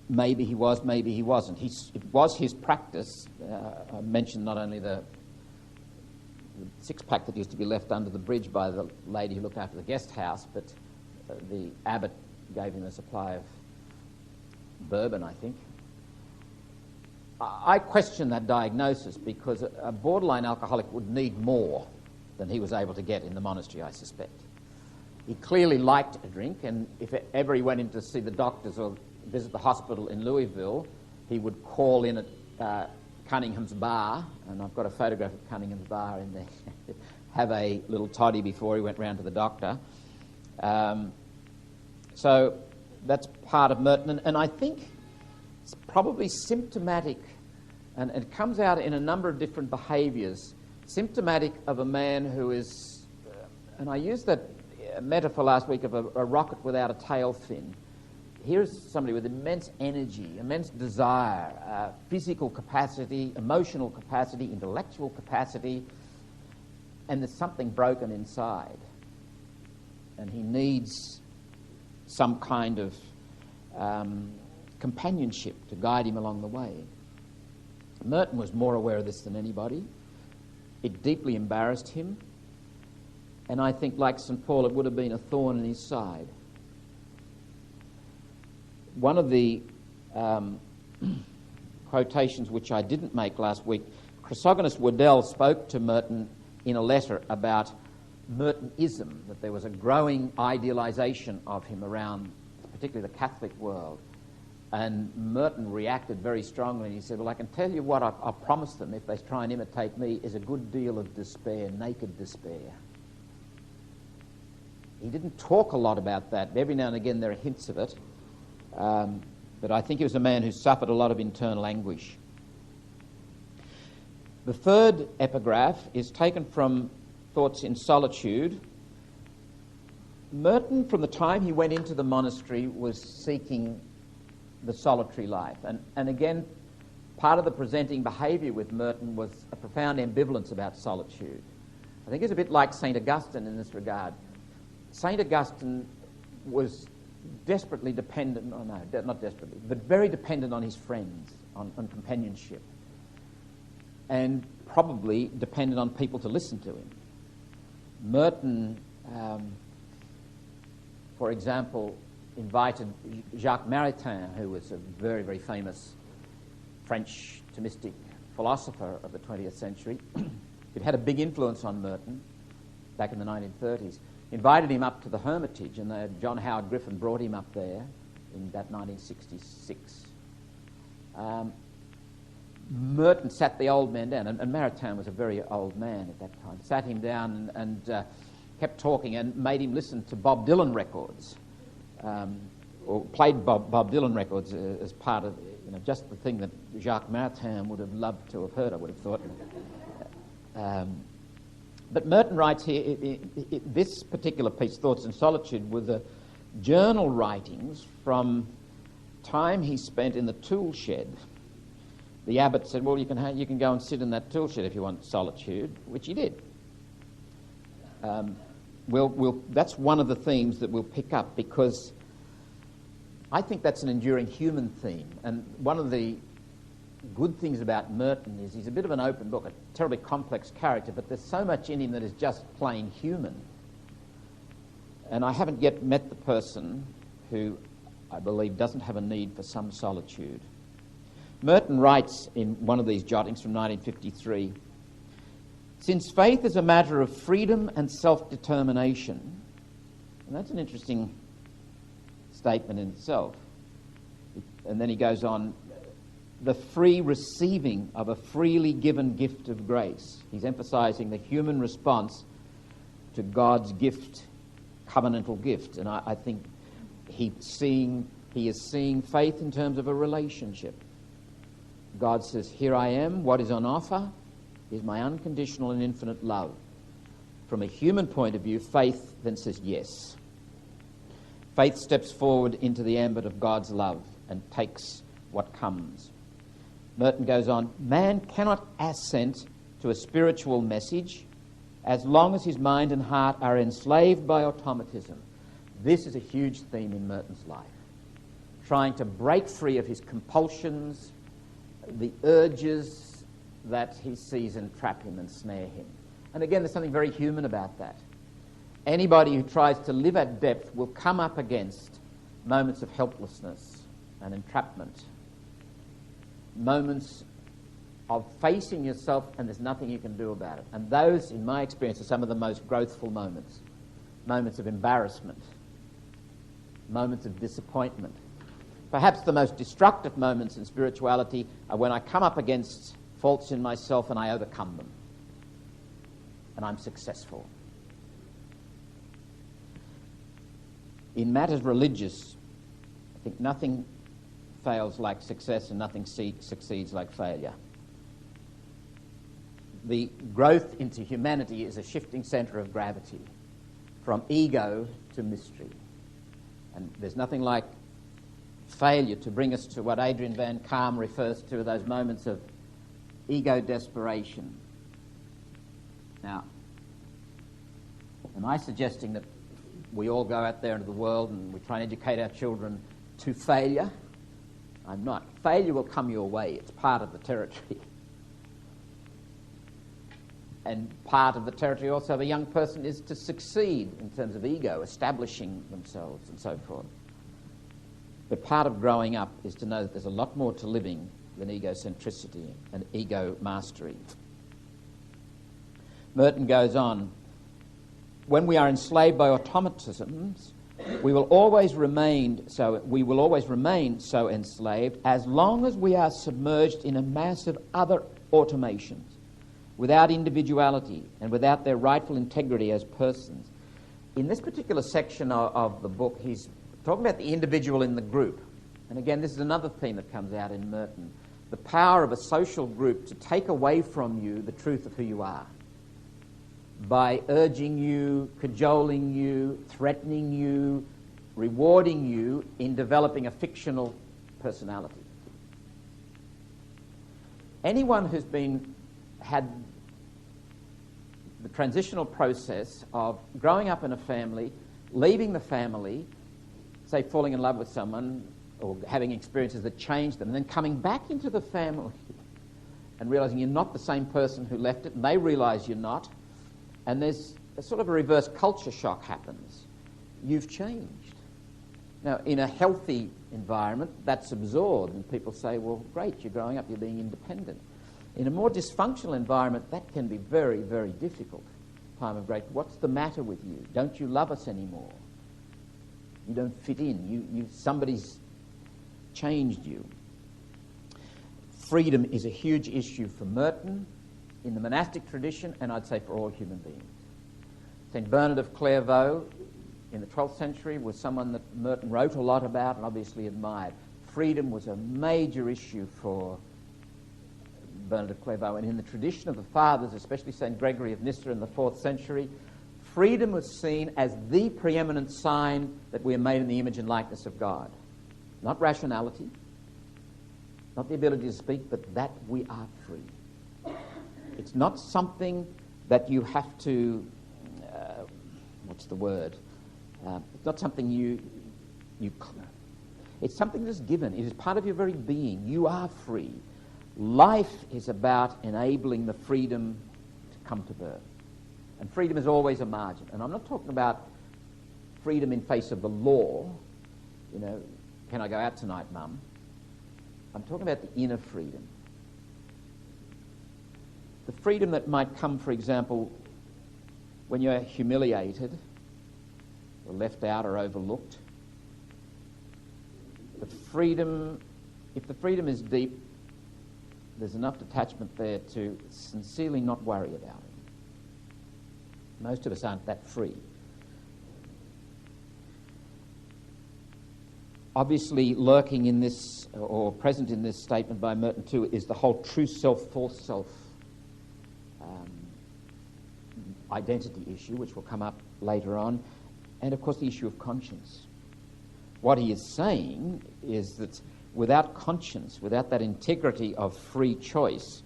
S1: Maybe he was, maybe he wasn't. It was his practice. I mentioned not only the six-pack that used to be left under the bridge by the lady who looked after the guest house, but the abbot gave him a supply of bourbon, I think. I question that diagnosis because a borderline alcoholic would need more than he was able to get in the monastery, I suspect. He clearly liked a drink, and if ever he went in to see the doctors or visit the hospital in Louisville, he would call in at Cunningham's bar, and I've got a photograph of Cunningham's bar in there, have a little toddy before he went round to the doctor. So that's part of Merton, and I think it's probably symptomatic, and it comes out in a number of different behaviours, symptomatic of a man who is, and I used that metaphor last week of a rocket without a tail fin. Here's somebody with immense energy, immense desire, physical capacity, emotional capacity, intellectual capacity, and there's something broken inside. And he needs some kind of companionship to guide him along the way. Merton was more aware of this than anybody. It deeply embarrassed him. And I think, like St. Paul, it would have been a thorn in his side. One of the quotations which I didn't make last week, Chrysogonus Waddell spoke to Merton in a letter about Mertonism, that there was a growing idealization of him around particularly the Catholic world. And Merton reacted very strongly, and he said, well, I can tell you what I promise them if they try and imitate me is a good deal of despair, naked despair. He didn't talk a lot about that. Every now and again there are hints of it. But I think he was a man who suffered a lot of internal anguish. The third epigraph is taken from Thoughts in Solitude. Merton, from the time he went into the monastery, was seeking the solitary life. And again, part of the presenting behaviour with Merton was a profound ambivalence about solitude. I think it's a bit like St. Augustine in this regard. St. Augustine was desperately dependent, oh no, not desperately, but very dependent on his friends, on companionship, and probably dependent on people to listen to him. Merton, for example, invited Jacques Maritain, who was a very, very famous French Thomistic philosopher of the 20th century. It had a big influence on Merton back in the 1930s. Invited him up to the Hermitage, and John Howard Griffin brought him up there in about 1966. Merton sat the old man down, and Maritain was a very old man at that time, sat him down and kept talking and made him listen to Bob Dylan records, or played Bob Dylan records as part of, just the thing that Jacques Maritain would have loved to have heard, I would have thought. But Merton writes here, this particular piece, Thoughts in Solitude, were the journal writings from time he spent in the tool shed. The abbot said, well, you can go and sit in that tool shed if you want solitude, which he did. That's one of the themes that we'll pick up, because I think that's an enduring human theme. And one of the good things about Merton is he's a bit of an open book, a terribly complex character, but there's so much in him that is just plain human. And I haven't yet met the person who I believe doesn't have a need for some solitude. Merton writes in one of these jottings from 1953, since faith is a matter of freedom and self-determination, and that's an interesting statement in itself. And then he goes on, the free receiving of a freely given gift of grace. He's emphasizing the human response to God's gift, covenantal gift. And I think he is seeing faith in terms of a relationship. God says, here I am, what is on offer is my unconditional and infinite love. From a human point of view, faith then says yes. Faith steps forward into the ambit of God's love and takes what comes. Merton goes on, man cannot assent to a spiritual message as long as his mind and heart are enslaved by automatism. This is a huge theme in Merton's life. Trying to break free of his compulsions, the urges that he sees entrap him and snare him. And again, there's something very human about that. Anybody who tries to live at depth will come up against moments of helplessness and entrapment, moments of facing yourself and there's nothing you can do about it. And those, in my experience, are some of the most growthful moments. Moments of embarrassment, moments of disappointment. Perhaps the most destructive moments in spirituality are when I come up against faults in myself and I overcome them. And I'm successful. In matters religious, I think nothing fails like success and nothing succeeds like failure. The growth into humanity is a shifting centre of gravity from ego to mystery. And there's nothing like failure to bring us to what Adrian Van Kaam refers to, those moments of ego desperation. Now, am I suggesting that we all go out there into the world and we try and educate our children to failure? I'm not. Failure will come your way. It's part of the territory. And part of the territory also of a young person is to succeed in terms of ego, establishing themselves and so forth. But part of growing up is to know that there's a lot more to living than egocentricity and ego mastery. Merton goes on, when we are enslaved by automatisms, we will always remain so enslaved as long as we are submerged in a mass of other automations, without individuality and without their rightful integrity as persons. In this particular section of the book, he's talking about the individual in the group. And again, this is another theme that comes out in Merton. The power of a social group to take away from you the truth of who you are by urging you, cajoling you, threatening you, rewarding you in developing a fictional personality. Anyone who's had the transitional process of growing up in a family, leaving the family, say falling in love with someone or having experiences that change them, and then coming back into the family and realizing you're not the same person who left it, and they realize you're not, and there's a sort of a reverse culture shock happens. You've changed. Now, in a healthy environment, that's absorbed, and people say, well, great, you're growing up, you're being independent. In a more dysfunctional environment, that can be very, very difficult. Time of great, what's the matter with you? Don't you love us anymore? You don't fit in. Somebody's changed you. Freedom is a huge issue for Merton in the monastic tradition, and I'd say for all human beings. St. Bernard of Clairvaux in the 12th century was someone that Merton wrote a lot about and obviously admired. Freedom was a major issue for Bernard of Clairvaux, and in the tradition of the fathers, especially St. Gregory of Nyssa in the 4th century, freedom was seen as the preeminent sign that we are made in the image and likeness of God. Not rationality, not the ability to speak, but that we are free. It's not something that you have to, it's not something it's something that's given. It is part of your very being. You are free. Life is about enabling the freedom to come to birth. And freedom is always a margin. And I'm not talking about freedom in face of the law. Can I go out tonight, Mum? I'm talking about the inner freedom. The freedom that might come, for example, when you're humiliated or left out or overlooked. The freedom, if the freedom is deep, there's enough detachment there to sincerely not worry about it. Most of us aren't that free. Obviously, lurking in this, or present in this statement by Merton too, is the whole true self, false self identity issue, which will come up later on, and of course the issue of conscience. What he is saying is that without conscience, without that integrity of free choice,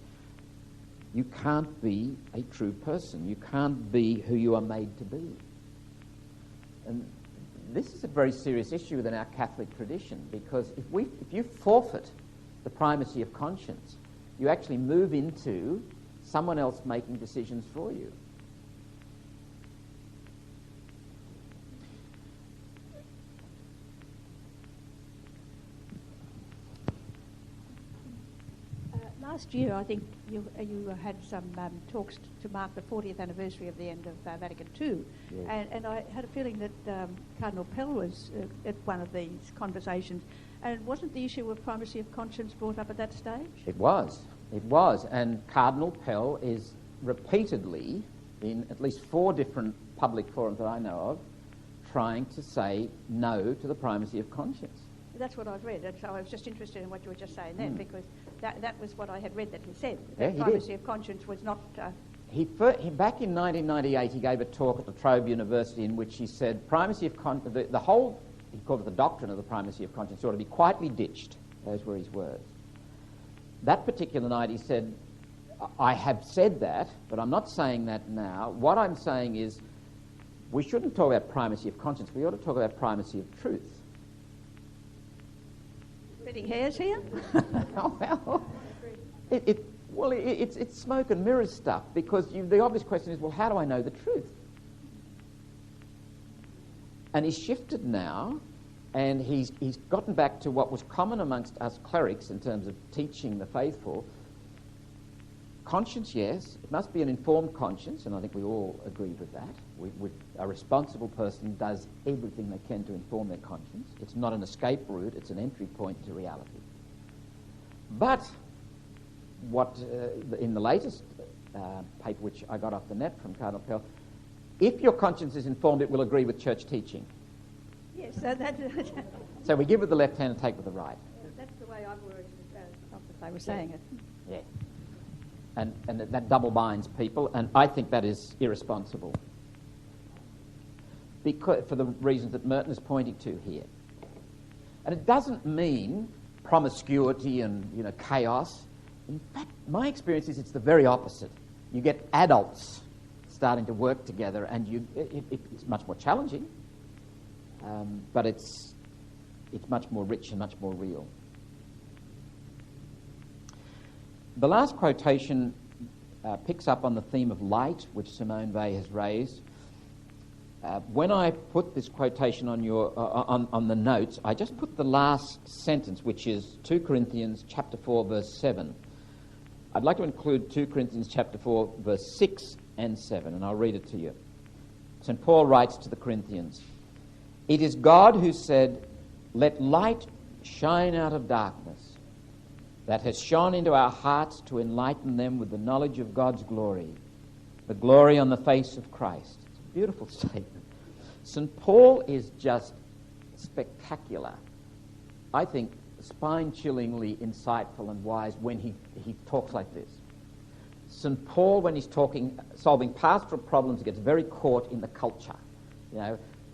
S1: you can't be a true person. You can't be who you are made to be. And this is a very serious issue within our Catholic tradition, because if you forfeit the primacy of conscience, you actually move into someone else making decisions for you.
S17: Last year, I think you had some talks to mark the 40th anniversary of the end of Vatican II, yes. and I had a feeling that Cardinal Pell was at one of these conversations, and wasn't the issue of primacy of conscience brought up at that stage?
S1: It was, and Cardinal Pell is repeatedly, in at least 4 different public forums that I know of, trying to say no to the primacy of conscience.
S17: That's what I've read, and so I was just interested in what you were just saying then, because that was what I had read that he said, that primacy of conscience was not...
S1: He back in 1998, he gave a talk at La Trobe University in which he said primacy of conscience, the whole, he called it the doctrine of the primacy of conscience, ought to be quietly ditched. Those were his words. That particular night he said, I have said that, but I'm not saying that now. What I'm saying is we shouldn't talk about primacy of conscience, we ought to talk about primacy of truth.
S17: Splitting hairs here?
S1: It's smoke and mirrors stuff, because the obvious question is, well, how do I know the truth? And he's shifted now, and he's gotten back to what was common amongst us clerics in terms of teaching the faithful. Conscience, yes, it must be an informed conscience, and I think we all agree with that. A responsible person does everything they can to inform their conscience. It's not an escape route, it's an entry point to reality. But what, in the latest paper which I got off the net from Cardinal Pell, if your conscience is informed, it will agree with church teaching.
S17: Yes, so that...
S1: So we give with the left hand and take with the right.
S17: That's the way I've worded it, not that they were saying it.
S1: Yeah. And that double binds people, and I think that is irresponsible. Because, for the reasons that Merton is pointing to here. And it doesn't mean promiscuity and chaos. In fact, my experience is it's the very opposite. You get adults starting to work together, and it's much more challenging, but it's much more rich and much more real. The last quotation picks up on the theme of light, which Simone Weil has raised. When I put this quotation on on the notes, I just put the last sentence, which is 2 Corinthians chapter 4, verse 7. I'd like to include 2 Corinthians chapter 4, verse 6 and 7, and I'll read it to you. St. Paul writes to the Corinthians, "It is God who said, 'Let light shine out of darkness,' that has shone into our hearts to enlighten them with the knowledge of God's glory, the glory on the face of Christ." It's a beautiful statement. St. Paul is just spectacular. I think spine-chillingly insightful and wise when he talks like this. St. Paul, when he's solving pastoral problems, gets very caught in the culture.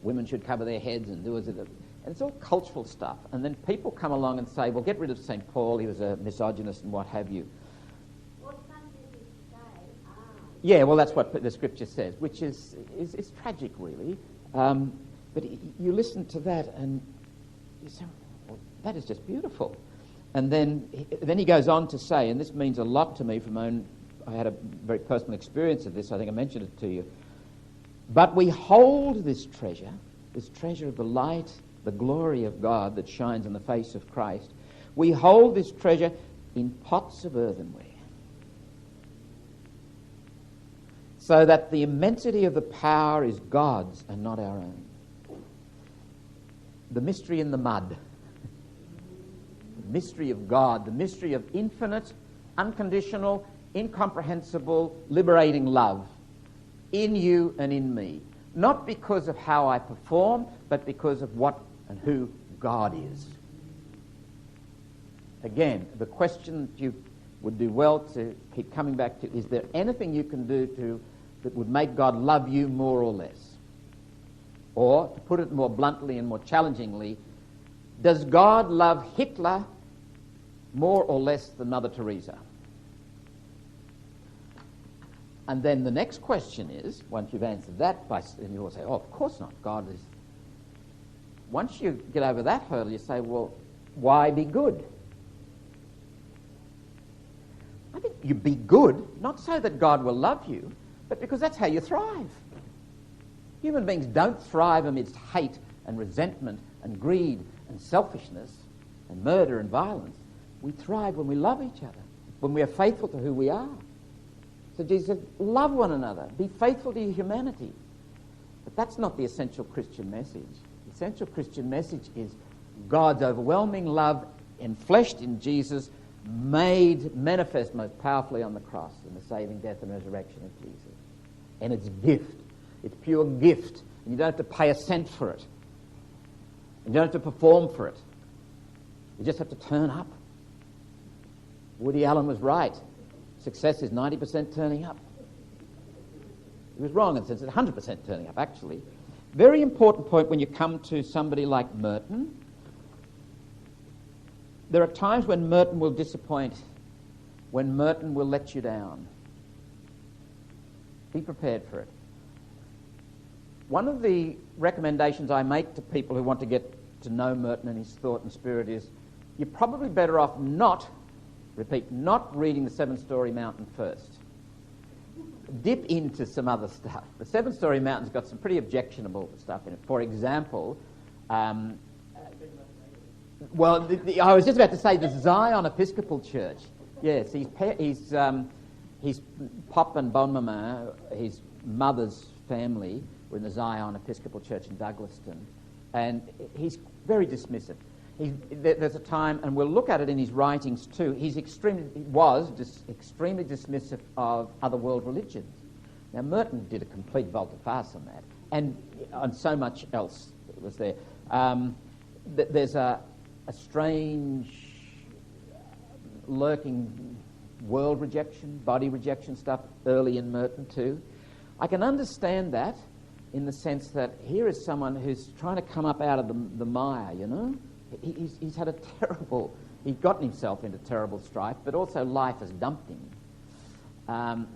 S1: Women should cover their heads and do as it. And it's all cultural stuff. And then people come along and say, well, get rid of St. Paul, he was a misogynist and what have you.
S18: Well, some people say,
S1: yeah, well, that's what the scripture says, which is tragic, really. But you listen to that and you say, well, that is just beautiful. And then he goes on to say, and this means a lot to me from my own, I had a very personal experience of this, I think I mentioned it to you. But we hold this treasure of the light, the glory of God that shines on the face of Christ. We hold this treasure in pots of earthenware, so that the immensity of the power is God's and not our own. The mystery in the mud. The mystery of God, the mystery of infinite, unconditional, incomprehensible, liberating love in you and in me. Not because of how I perform, but because of what and who God is. Again, the question that you would do well to keep coming back to, is there anything you can do that would make God love you more or less? Or, to put it more bluntly and more challengingly, does God love Hitler more or less than Mother Teresa? And then the next question is, once you've answered that, and you'll say, oh, of course not, God is... Once you get over that hurdle, you say, well, why be good? I think you be good, not so that God will love you, but because that's how you thrive. Human beings don't thrive amidst hate and resentment and greed and selfishness and murder and violence. We thrive when we love each other, when we are faithful to who we are. So Jesus said, love one another, be faithful to your humanity. But that's not the essential Christian message. The essential Christian message is God's overwhelming love enfleshed in Jesus, made manifest most powerfully on the cross in the saving death and resurrection of Jesus. And it's gift. It's pure gift. And you don't have to pay a cent for it. You don't have to perform for it. You just have to turn up. Woody Allen was right. Success is 90% turning up. He was wrong in the sense it's 100% turning up, actually. Very important point when you come to somebody like Merton. There are times when Merton will disappoint, when Merton will let you down. Be prepared for it. One of the recommendations I make to people who want to get to know Merton and his thought and spirit is you're probably better off not reading the Seven-Storey Mountain first. Dip into some other stuff. The Seven-Storey Mountain's got some pretty objectionable stuff in it. For example, I was just about to say the Zion Episcopal Church. Yes, his pop and bonmama, his mother's family, were in the Zion Episcopal Church in Douglaston, and he's very dismissive. There's a time, and we'll look at it in his writings too, he was extremely dismissive of other world religions. Now, Merton did a complete volte-face on that, and on so much else that was there. There's a strange, lurking world rejection, body rejection stuff early in Merton too. I can understand that in the sense that here is someone who's trying to come up out of the mire, he's had a terrible, he's gotten himself into terrible strife, but also life has dumped him.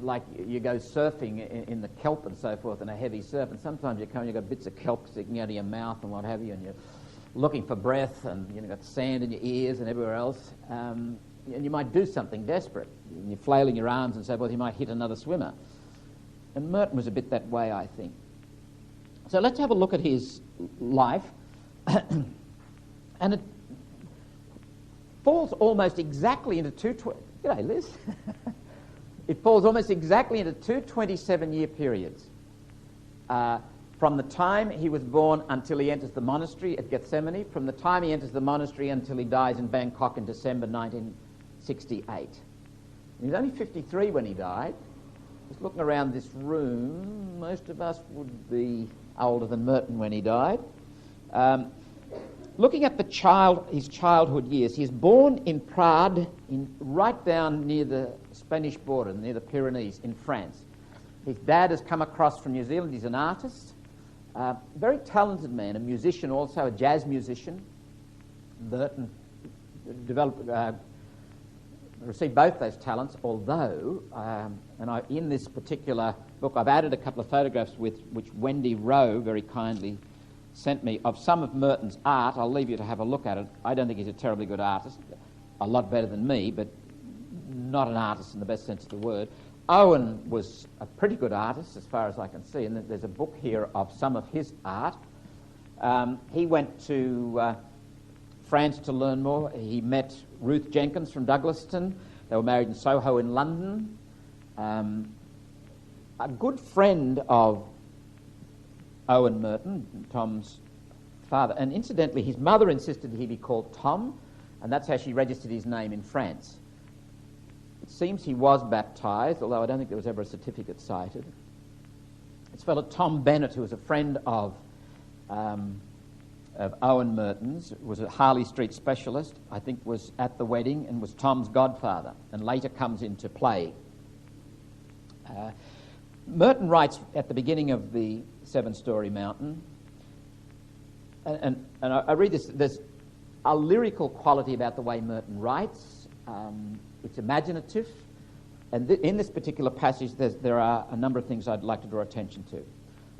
S1: Like you go surfing in the kelp and so forth in a heavy surf, and sometimes you come and you've got bits of kelp sticking out of your mouth and what have you, and you're looking for breath, and you've got sand in your ears and everywhere else, and you might do something desperate. And you're flailing your arms and so forth, you might hit another swimmer. And Merton was a bit that way, I think. So let's have a look at his life. And it falls almost exactly into G'day, Liz. It falls almost exactly into two 27-year periods. From the time he was born until he enters the monastery at Gethsemane, from the time he enters the monastery until he dies in Bangkok in December 1968. He was only 53 when he died. Just looking around this room, most of us would be older than Merton when he died. Looking at his childhood years, he was born in Prades, right down near the Spanish border, near the Pyrenees in France. His dad has come across from New Zealand. He's an artist, very talented man, a musician also, a jazz musician. Merton received both those talents, although, in this particular book, I've added a couple of photographs which Wendy Rowe very kindly sent me of some of Merton's art. I'll leave you to have a look at it. I don't think he's a terribly good artist, a lot better than me, but not an artist in the best sense of the word. Owen was a pretty good artist as far as I can see, and there's a book here of some of his art. He went to France to learn more. He met Ruth Jenkins from Douglaston. They were married in Soho in London. A good friend of Owen Merton, Tom's father, and incidentally his mother insisted he be called Tom, and that's how she registered his name in France. It seems he was baptised, although I don't think there was ever a certificate cited. This fellow Tom Bennett, who was a friend of Owen Merton's, was a Harley Street specialist, I think was at the wedding and was Tom's godfather, and later comes into play. Merton writes at the beginning of the Seven-Story Mountain, and I read this, there's a lyrical quality about the way Merton writes. It's imaginative, and in this particular passage there are a number of things I'd like to draw attention to.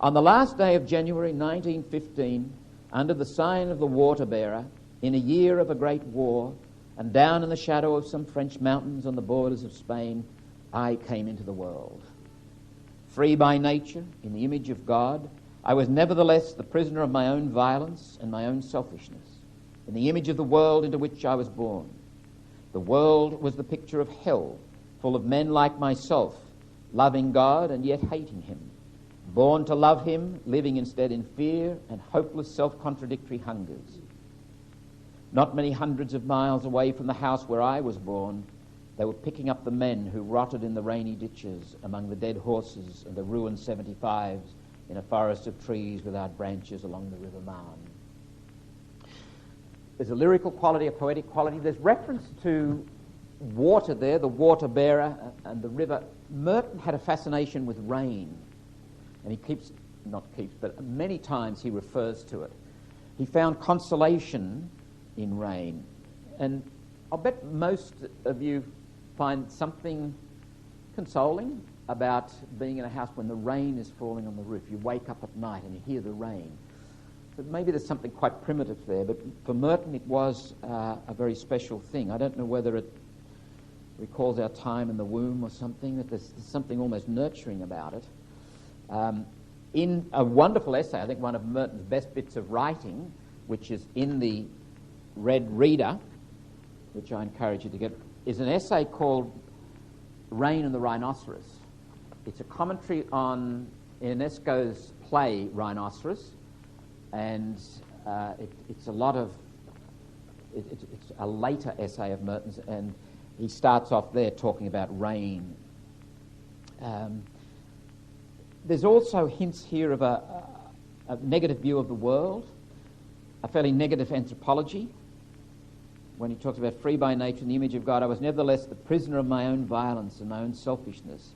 S1: On the last day of January 1915, under the sign of the water-bearer, in a year of a great war, and down in the shadow of some French mountains on the borders of Spain, I came into the world. Free by nature, in the image of God, I was nevertheless the prisoner of my own violence and my own selfishness, in the image of the world into which I was born. The world was the picture of hell, full of men like myself, loving God and yet hating him, born to love him, living instead in fear and hopeless self-contradictory hungers. Not many hundreds of miles away from the house where I was born, they were picking up the men who rotted in the rainy ditches among the dead horses and the ruined 75s in a forest of trees without branches along the River Marne. There's a lyrical quality, a poetic quality. There's reference to water there, the water bearer and the river. Merton had a fascination with rain, and but many times he refers to it. He found consolation in rain, and I'll bet most of you find something consoling about being in a house when the rain is falling on the roof. You wake up at night and you hear the rain. But maybe there's something quite primitive there, but for Merton it was a very special thing. I don't know whether it recalls our time in the womb or something, that there's something almost nurturing about it. In a wonderful essay, I think one of Merton's best bits of writing, which is in the Red Reader, which I encourage you to get, is an essay called Rain and the Rhinoceros. It's a commentary on Ionesco's play Rhinoceros, and it's a later essay of Merton's, and he starts off there talking about rain. There's also hints here of a negative view of the world, a fairly negative anthropology. When he talks about free by nature in the image of God, I was nevertheless the prisoner of my own violence and my own selfishness.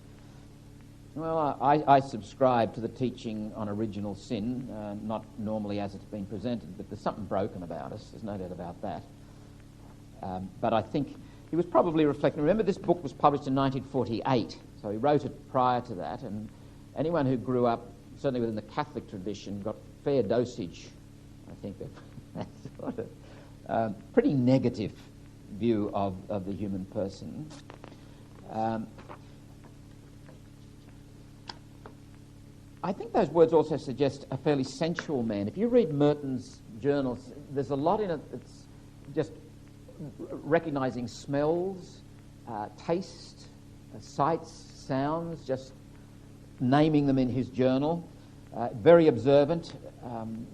S1: Well, I subscribe to the teaching on original sin, not normally as it's been presented, but there's something broken about us. There's no doubt about that. But I think he was probably reflecting. Remember, this book was published in 1948, so he wrote it prior to that, and anyone who grew up, certainly within the Catholic tradition, got fair dosage, I think, of that sort of pretty negative view of the human person. I think those words also suggest a fairly sensual man. If you read Merton's journals, there's a lot in it that's just recognising smells, taste, sights, sounds, just naming them in his journal. Very observant,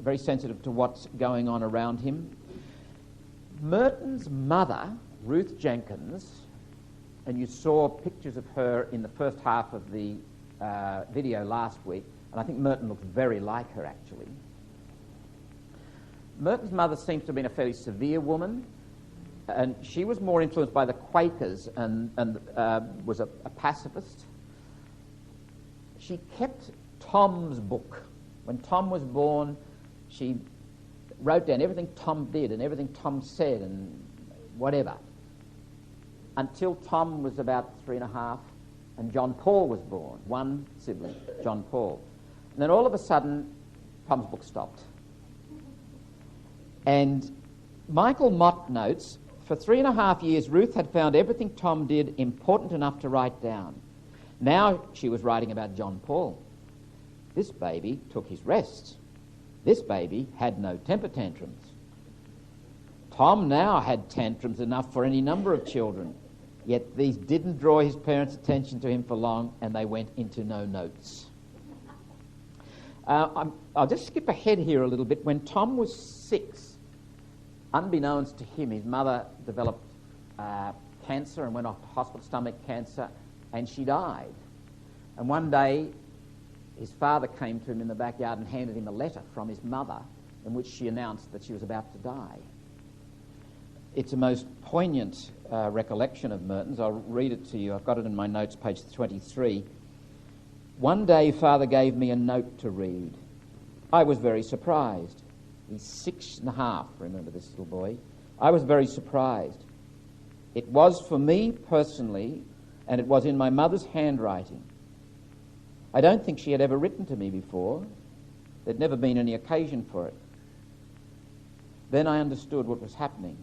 S1: very sensitive to what's going on around him. Merton's mother, Ruth Jenkins, and you saw pictures of her in the first half of the video last week, and I think Merton looks very like her, actually. Merton's mother seems to have been a fairly severe woman, and she was more influenced by the Quakers and was a pacifist. She kept Tom's book. When Tom was born, she wrote down everything Tom did and everything Tom said and whatever, until Tom was about 3.5 and John Paul was born, one sibling, John Paul. And then all of a sudden, Tom's book stopped. And Michael Mott notes, for 3.5 years, Ruth had found everything Tom did important enough to write down. Now she was writing about John Paul. This baby took his rest. This baby had no temper tantrums. Tom now had tantrums enough for any number of children, yet these didn't draw his parents' attention to him for long, and they went into no notes. I'll just skip ahead here a little bit. When Tom was 6, unbeknownst to him, his mother developed cancer and went off to hospital, stomach cancer, and she died. And one day, his father came to him in the backyard and handed him a letter from his mother in which she announced that she was about to die. It's a most poignant recollection of Merton's. I'll read it to you. I've got it in my notes, page 23. One day, Father gave me a note to read. I was very surprised. He's 6.5, remember this little boy. I was very surprised. It was for me personally, and it was in my mother's handwriting. I don't think she had ever written to me before. There'd never been any occasion for it. Then I understood what was happening,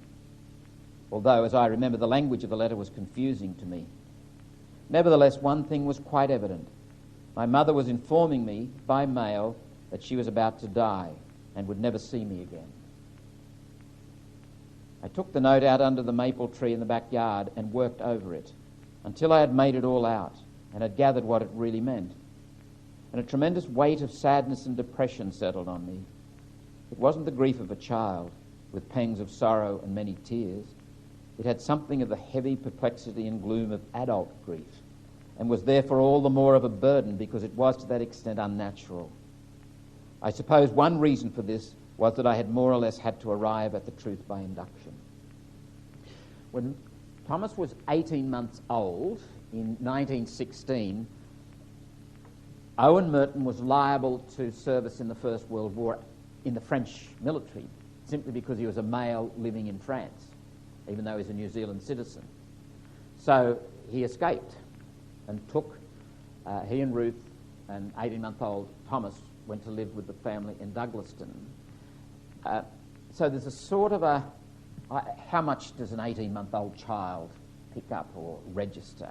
S1: although, as I remember, the language of the letter was confusing to me. Nevertheless, one thing was quite evident. My mother was informing me by mail that she was about to die and would never see me again. I took the note out under the maple tree in the backyard and worked over it until I had made it all out and had gathered what it really meant. And a tremendous weight of sadness and depression settled on me. It wasn't the grief of a child with pangs of sorrow and many tears. It had something of the heavy perplexity and gloom of adult grief, and was therefore all the more of a burden because it was to that extent unnatural. I suppose one reason for this was that I had more or less had to arrive at the truth by induction. When Thomas was 18 months old, in 1916, Owen Merton was liable to service in the First World War in the French military, simply because he was a male living in France, even though he's a New Zealand citizen. So he escaped and took, he and Ruth and 18-month-old Thomas went to live with the family in Douglaston. So there's a sort of a, how much does an 18-month-old child pick up or register?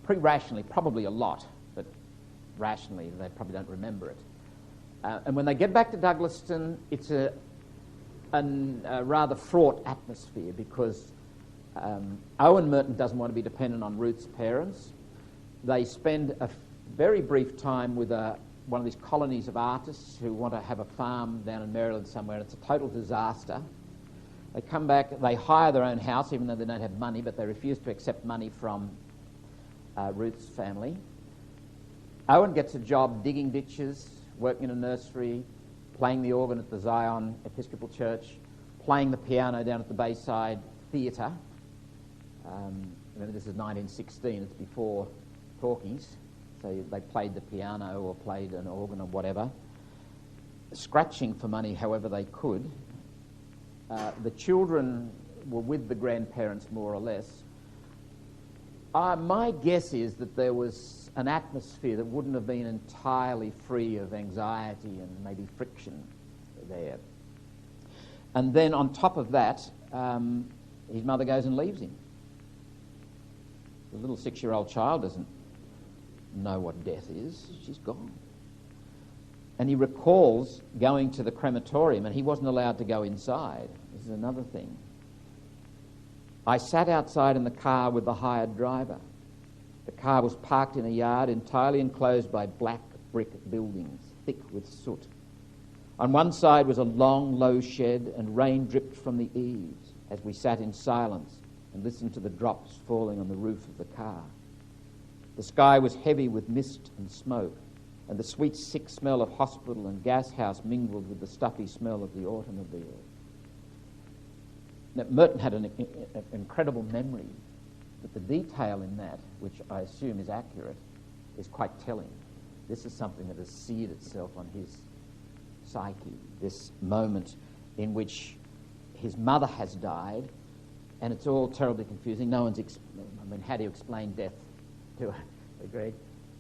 S1: Pretty rationally, probably a lot, but rationally they probably don't remember it. And when they get back to Douglaston, it's a rather fraught atmosphere because Owen Merton doesn't want to be dependent on Ruth's parents. They spend a very brief time with one of these colonies of artists who want to have a farm down in Maryland somewhere. It's a total disaster. They come back, they hire their own house even though they don't have money, but they refuse to accept money from Ruth's family. Owen gets a job digging ditches, working in a nursery, playing the organ at the Zion Episcopal Church, playing the piano down at the Bayside Theatre. Remember, this is 1916, it's before talkies, so they played the piano or played an organ or whatever, scratching for money however they could. The children were with the grandparents more or less. My guess is that there was an atmosphere that wouldn't have been entirely free of anxiety and maybe friction there. And then on top of that, his mother goes and leaves him. The little 6-year-old child doesn't know what death is. She's gone. And he recalls going to the crematorium, and he wasn't allowed to go inside. This is another thing. I sat outside in the car with the hired driver. The car was parked in a yard entirely enclosed by black brick buildings, thick with soot. On one side was a long, low shed, and rain dripped from the eaves as we sat in silence and listened to the drops falling on the roof of the car. The sky was heavy with mist and smoke, and the sweet, sick smell of hospital and gas house mingled with the stuffy smell of the automobile. Now, Merton had an incredible memory, but the detail in that, which I assume is accurate, is quite telling. This is something that has seared itself on his psyche, this moment in which his mother has died, and it's all terribly confusing. No one's... how do you explain death to a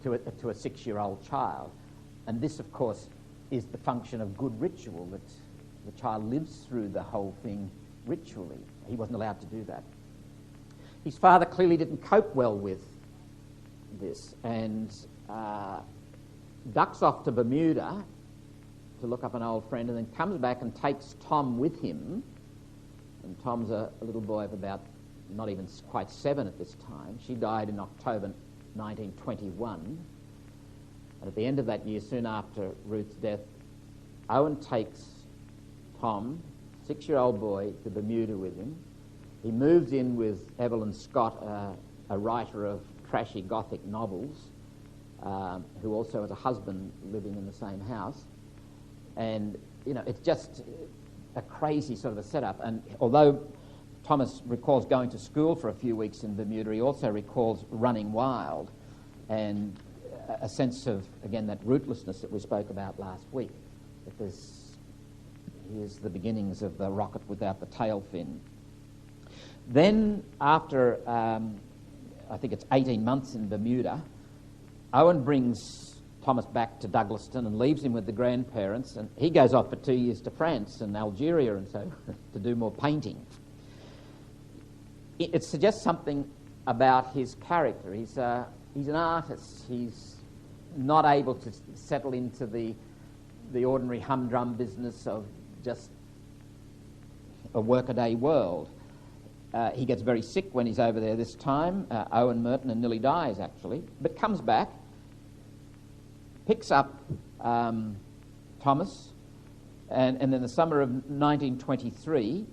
S1: 6-year-old child? And this, of course, is the function of good ritual, that the child lives through the whole thing ritually. He wasn't allowed to do that. His father clearly didn't cope well with this, and ducks off to Bermuda to look up an old friend, and then comes back and takes Tom with him. And Tom's a little boy of about not even quite 7 at this time. She died in October 1921. And at the end of that year, soon after Ruth's death, Owen takes Tom, 6-year-old boy, to Bermuda with him. He moves in with Evelyn Scott, a writer of trashy Gothic novels, who also has a husband living in the same house. And, it's just a crazy sort of a setup. And although Thomas recalls going to school for a few weeks in Bermuda, he also recalls running wild and a sense of, again, that rootlessness that we spoke about last week. That here's the beginnings of the rocket without the tail fin. Then, after, I think it's 18 months in Bermuda, Owen brings Thomas back to Douglaston and leaves him with the grandparents, and he goes off for 2 years to France and Algeria and so to do more painting. It suggests something about his character. He's an artist. He's not able to settle into the ordinary humdrum business of just a workaday world. He gets very sick when he's over there this time, Owen Merton, and nearly dies, actually, but comes back, picks up Thomas, and in the summer of 1923,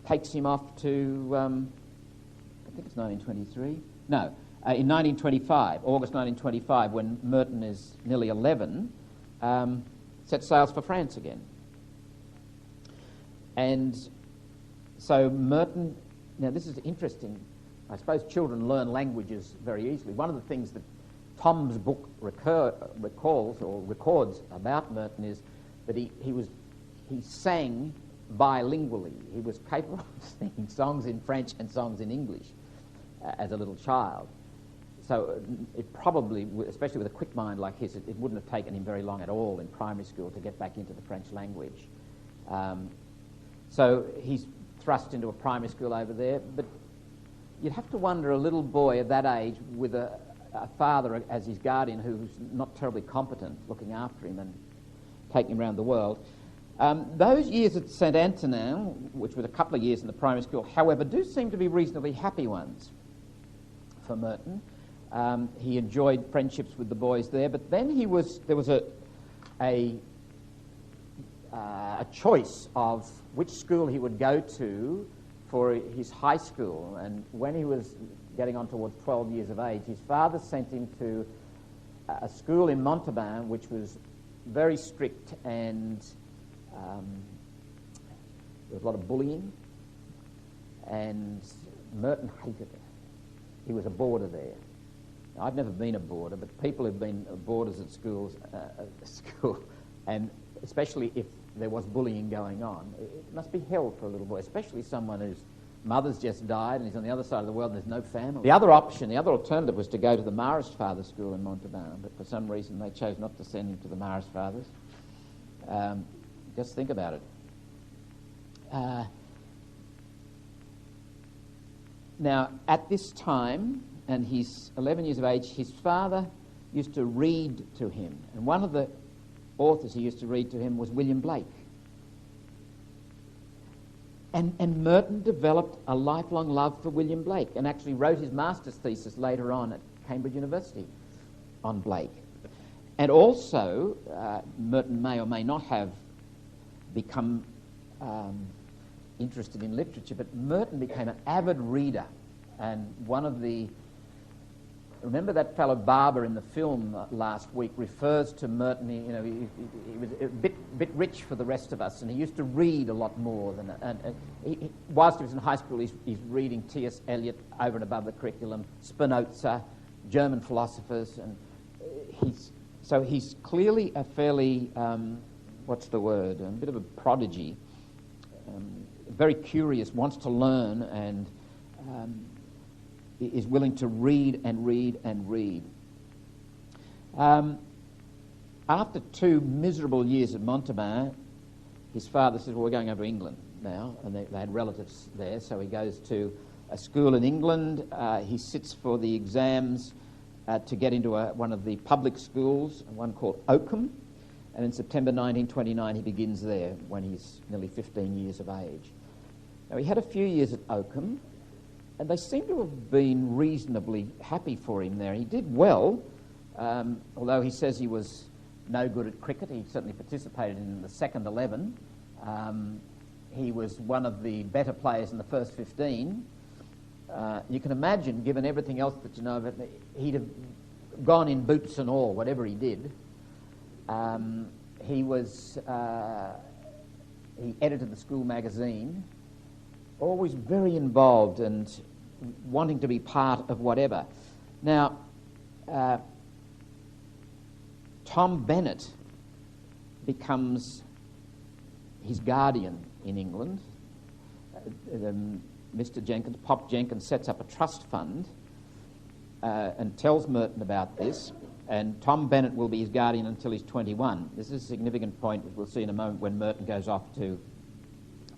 S1: takes him off to, I think it's 1923, no, in 1925, August 1925, when Merton is nearly 11, sets sails for France again. And so Merton, now this is interesting. I suppose children learn languages very easily. One of the things that Tom's book recalls or records about Merton is that he sang bilingually. He was capable of singing songs in French and songs in English as a little child. So it probably, especially with a quick mind like his, it wouldn't have taken him very long at all in primary school to get back into the French language. So he's thrust into a primary school over there, but you'd have to wonder, a little boy of that age with a father as his guardian who's not terribly competent looking after him and taking him around the world. Those years at St. Antonin, which was a couple of years in the primary school, however, do seem to be reasonably happy ones for Merton. He enjoyed friendships with the boys there, but then there was a choice of which school he would go to for his high school, and when he was getting on towards 12 years of age, his father sent him to a school in Montauban which was very strict, and there was a lot of bullying, and Merton hated it. he was a boarder there. Now, I've never been a boarder, but people who've been boarders at school, and especially if there was bullying going on, it must be hell for a little boy, especially someone whose mother's just died and he's on the other side of the world and there's no family. The other option, the other alternative was to go to the Marist Fathers School in Montauban, but for some reason they chose not to send him to the Marist Fathers. Just think about it. Now, at this time, and he's 11 years of age, his father used to read to him. And one of the authors he used to read to him was William Blake. And Merton developed a lifelong love for William Blake and actually wrote his master's thesis later on at Cambridge University on Blake. And also, Merton may or may not have become interested in literature, but Merton became an avid reader. And one of the... Remember that fellow Barber in the film last week refers to Merton, he was a bit rich for the rest of us, and he used to read a lot more than... whilst he was in high school, he's reading T.S. Eliot over and above the curriculum, Spinoza, German philosophers, and he's clearly a fairly, a bit of a prodigy, very curious, wants to learn, and is willing to read and read and read. After 2 miserable years at Montauban, his father says, well, we're going over to England now, and they had relatives there, so he goes to a school in England. He sits for the exams to get into one of the public schools, one called Oakham, and in September 1929 he begins there when he's nearly 15 years of age. Now, he had a few years at Oakham, and they seem to have been reasonably happy for him there. He did well, although he says he was no good at cricket. He certainly participated in the second 11. He was one of the better players in the first 15. You can imagine, given everything else that you know of it, he'd have gone in boots and all, whatever he did. He edited the school magazine, always very involved and wanting to be part of whatever. Now, Tom Bennett becomes his guardian in England. Mr. Jenkins, Pop Jenkins, sets up a trust fund and tells Merton about this, and Tom Bennett will be his guardian until he's 21. This is a significant point, as we'll see in a moment, when Merton goes off to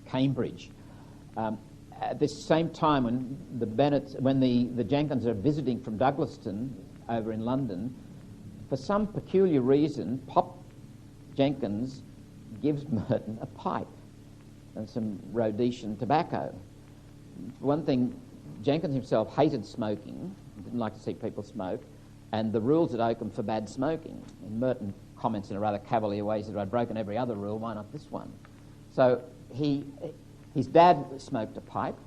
S1: Cambridge. At this same time, when the Jenkins are visiting from Douglaston over in London, for some peculiar reason, Pop Jenkins gives Merton a pipe and some Rhodesian tobacco. For one thing, Jenkins himself hated smoking, didn't like to see people smoke, and the rules at Oakham forbade smoking. And Merton comments in a rather cavalier way, he said, I'd broken every other rule, why not this one? So his dad smoked a pipe,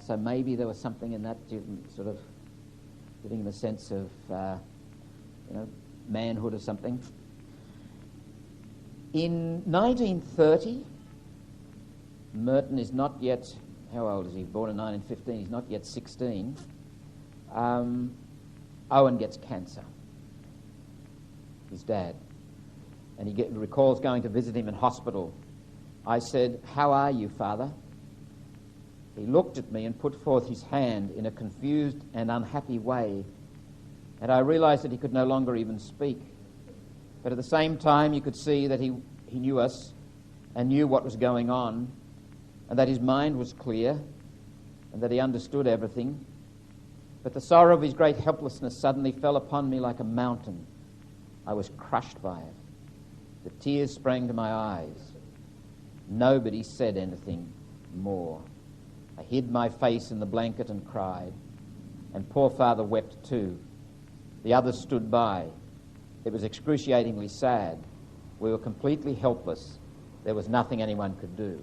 S1: so maybe there was something in that sort of giving him a sense of manhood or something. In 1930, Merton is not yet, how old is he? Born in 1915, he's not yet 16. Owen gets cancer, his dad, and he recalls going to visit him in hospital. I said, how are you, Father? He looked at me and put forth his hand in a confused and unhappy way, and I realized that he could no longer even speak. But at the same time, you could see that he knew us and knew what was going on, and that his mind was clear, and that he understood everything. But the sorrow of his great helplessness suddenly fell upon me like a mountain. I was crushed by it. The tears sprang to my eyes. Nobody said anything more. I hid my face in the blanket and cried, and poor Father wept too. The others stood by. It was excruciatingly sad. We were completely helpless. There was nothing anyone could do.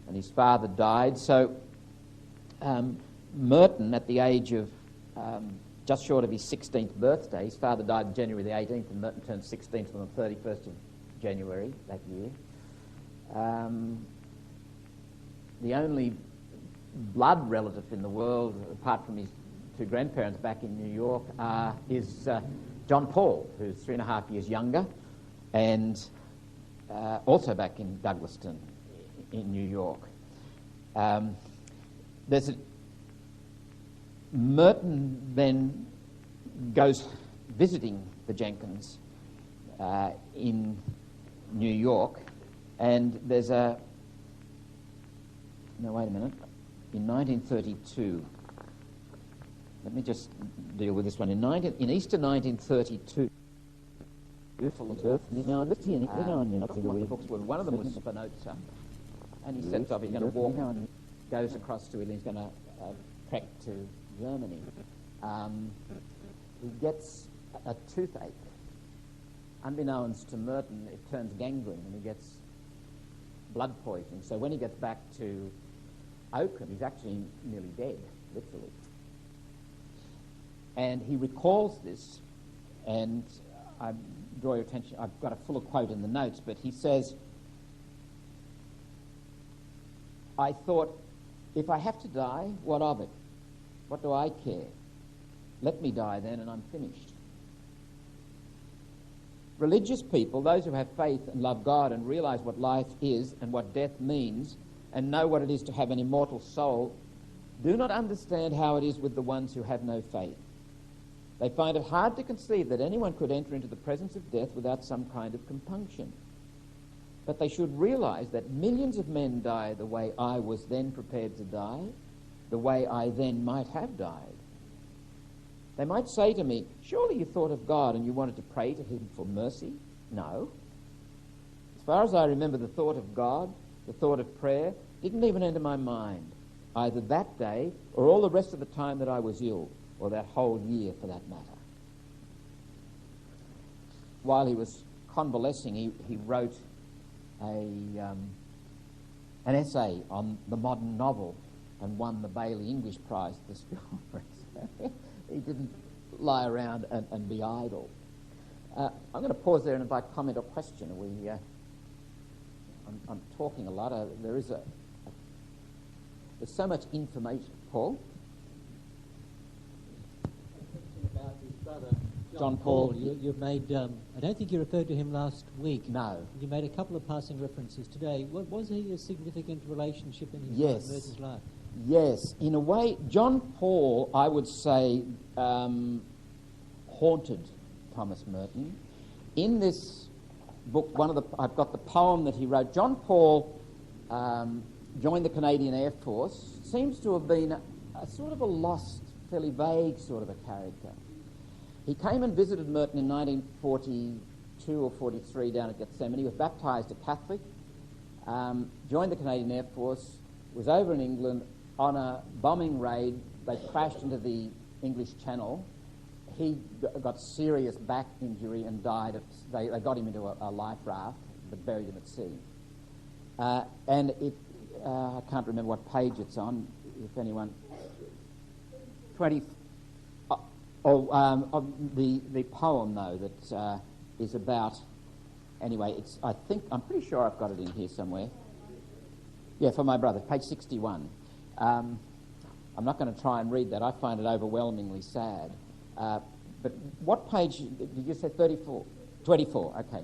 S1: And his father died. So Merton, at the age of just short of his 16th birthday, his father died on January the 18th, and Merton turned 16th on the 31st of January that year. The only blood relative in the world, apart from his two grandparents back in New York is John Paul, who's 3.5 years younger, and also back in Douglaston in New York. Merton then goes visiting the Jenkins in New York, and there's a... No, wait a minute. In 1932, let me just deal with this one. In Easter 1932, one of them was Spinoza, and he sets off. He's going to walk, goes across to Italy. He's going to trek to Germany. He gets a toothache. Unbeknownst to Merton, it turns gangrene, and he gets blood poisoning. So when he gets back to Oakham, he's actually nearly dead, literally. And he recalls this, and I draw your attention, I've got a fuller quote in the notes, but he says, "I thought, if I have to die, what of it? What do I care? Let me die then, and I'm finished." Religious people, those who have faith and love God and realize what life is and what death means and know what it is to have an immortal soul, do not understand how it is with the ones who have no faith. They find it hard to conceive that anyone could enter into the presence of death without some kind of compunction. But they should realize that millions of men die the way I was then prepared to die, the way I then might have died. They might say to me, "Surely you thought of God and you wanted to pray to him for mercy?" No. As far as I remember, the thought of God, the thought of prayer, didn't even enter my mind, either that day or all the rest of the time that I was ill, or that whole year for that matter. While he was convalescing, he wrote an essay on the modern novel and won the Bailey English Prize for school. He didn't lie around and be idle. I'm going to pause there and invite comment or question. I'm talking a lot. There's so much information. Paul?
S19: About his brother, John Paul. You've made, I don't think you referred to him last week.
S1: No.
S19: You made a couple of passing references today. Was he a significant relationship in his Merton's life?
S1: Yes, in a way, John Paul, I would say, haunted Thomas Merton. In this book, I've got the poem that he wrote. John Paul joined the Canadian Air Force. Seems to have been a sort of a lost, fairly vague sort of a character. He came and visited Merton in 1942 or 43 down at Gethsemane. He was baptised a Catholic, joined the Canadian Air Force, was over in England on a bombing raid. They crashed into the English Channel. He got serious back injury and died. They got him into a life raft, but buried him at sea. And I can't remember what page it's on, if anyone... 20... the poem, though, that is about... Anyway, I'm pretty sure I've got it in here somewhere. Yeah, for my brother, page 61. I'm not going to try and read that. I find it overwhelmingly sad. But what page did you say? 34? 24. Okay.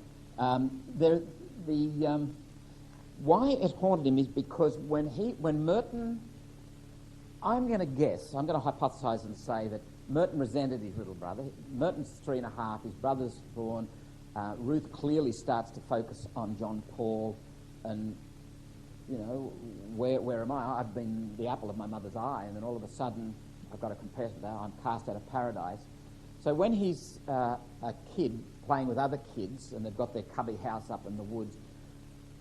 S1: Why it haunted him is because when Merton, I'm going to hypothesize and say that Merton resented his little brother. Merton's 3.5. His brother's born. Ruth clearly starts to focus on John Paul, and where am I? I've been the apple of my mother's eye, and then all of a sudden I've got a competitor. I'm cast out of paradise. So when he's a kid playing with other kids, and they've got their cubby house up in the woods,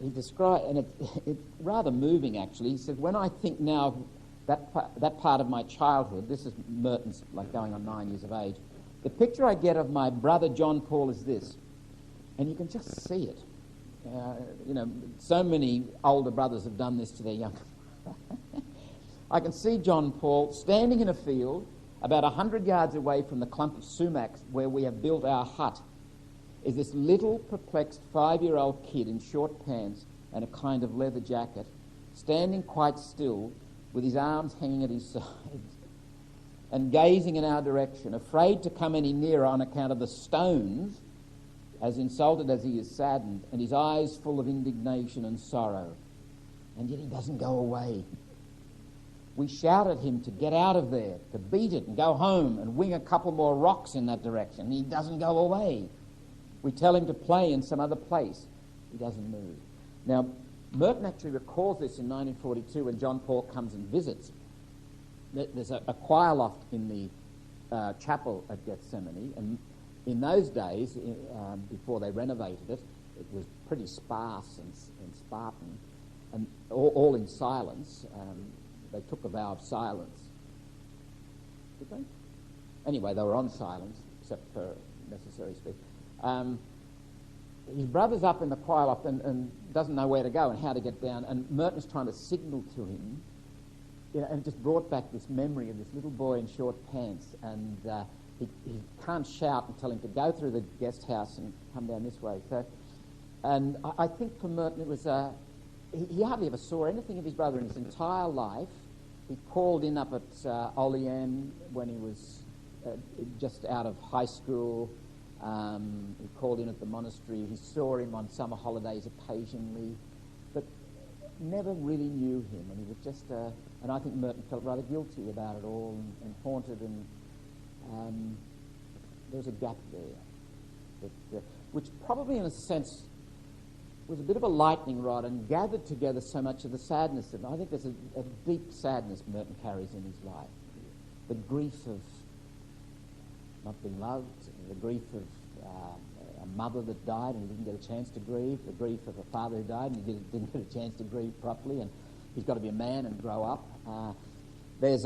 S1: he described, and it's rather moving actually. He said, "When I think now that part of my childhood," this is Merton's like going on 9 years of age, "the picture I get of my brother John Paul is this," and you can just see it. So many older brothers have done this to their younger. I can see John Paul standing in a field about 100 yards away from the clump of sumacs where we have built our hut. Is this little perplexed 5-year-old kid in short pants and a kind of leather jacket, standing quite still with his arms hanging at his sides. and gazing in our direction, afraid to come any nearer on account of the stones, as insulted as he is saddened, and his eyes full of indignation and sorrow. And yet he doesn't go away. We shout at him to get out of there, to beat it and go home and wing a couple more rocks in that direction. He doesn't go away. We tell him to play in some other place. He doesn't move. Now, Merton actually recalls this in 1942 when John Paul comes and visits. There's a choir loft in the chapel at Gethsemane, and in those days, before they renovated it, it was pretty sparse and Spartan, and all in silence. They took a vow of silence. Did they? Anyway, they were on silence, except for necessary speech. His brother's up in the choir loft and doesn't know where to go and how to get down, and Merton's trying to signal to him, and it just brought back this memory of this little boy in short pants, and he can't shout and tell him to go through the guest house and come down this way. So, and I think for Merton it was he hardly ever saw anything of his brother in his entire life. He called in up at Olean when he was just out of high school. He called in at the monastery. He saw him on summer holidays occasionally, but never really knew him. And he was just, and I think Merton felt rather guilty about it all and haunted, and there was a gap there, which probably in a sense was a bit of a lightning rod and gathered together so much of the sadness. And I think there's a deep sadness Merton carries in his life. The grief of not being loved, the grief of a mother that died and he didn't get a chance to grieve, the grief of a father who died and he didn't get a chance to grieve properly, and he's got to be a man and grow up. There's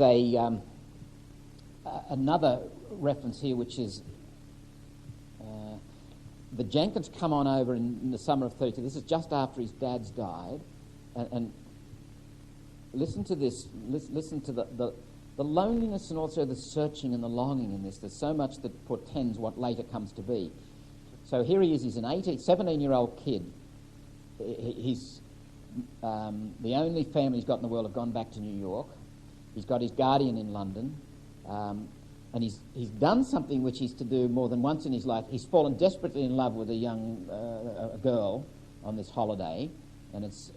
S1: another reference here, which is the Jenkins come on over in the summer of 32. This is just after his dad's died, and listen to this. Listen to the loneliness and also the searching and the longing in this. There's so much that portends what later comes to be. So here he is. He's an 17-year-old kid. He's the only family he's got in the world have gone back to New York. He's got his guardian in London. And he's done something which he's to do more than once in his life. He's fallen desperately in love with a young girl on this holiday, and it's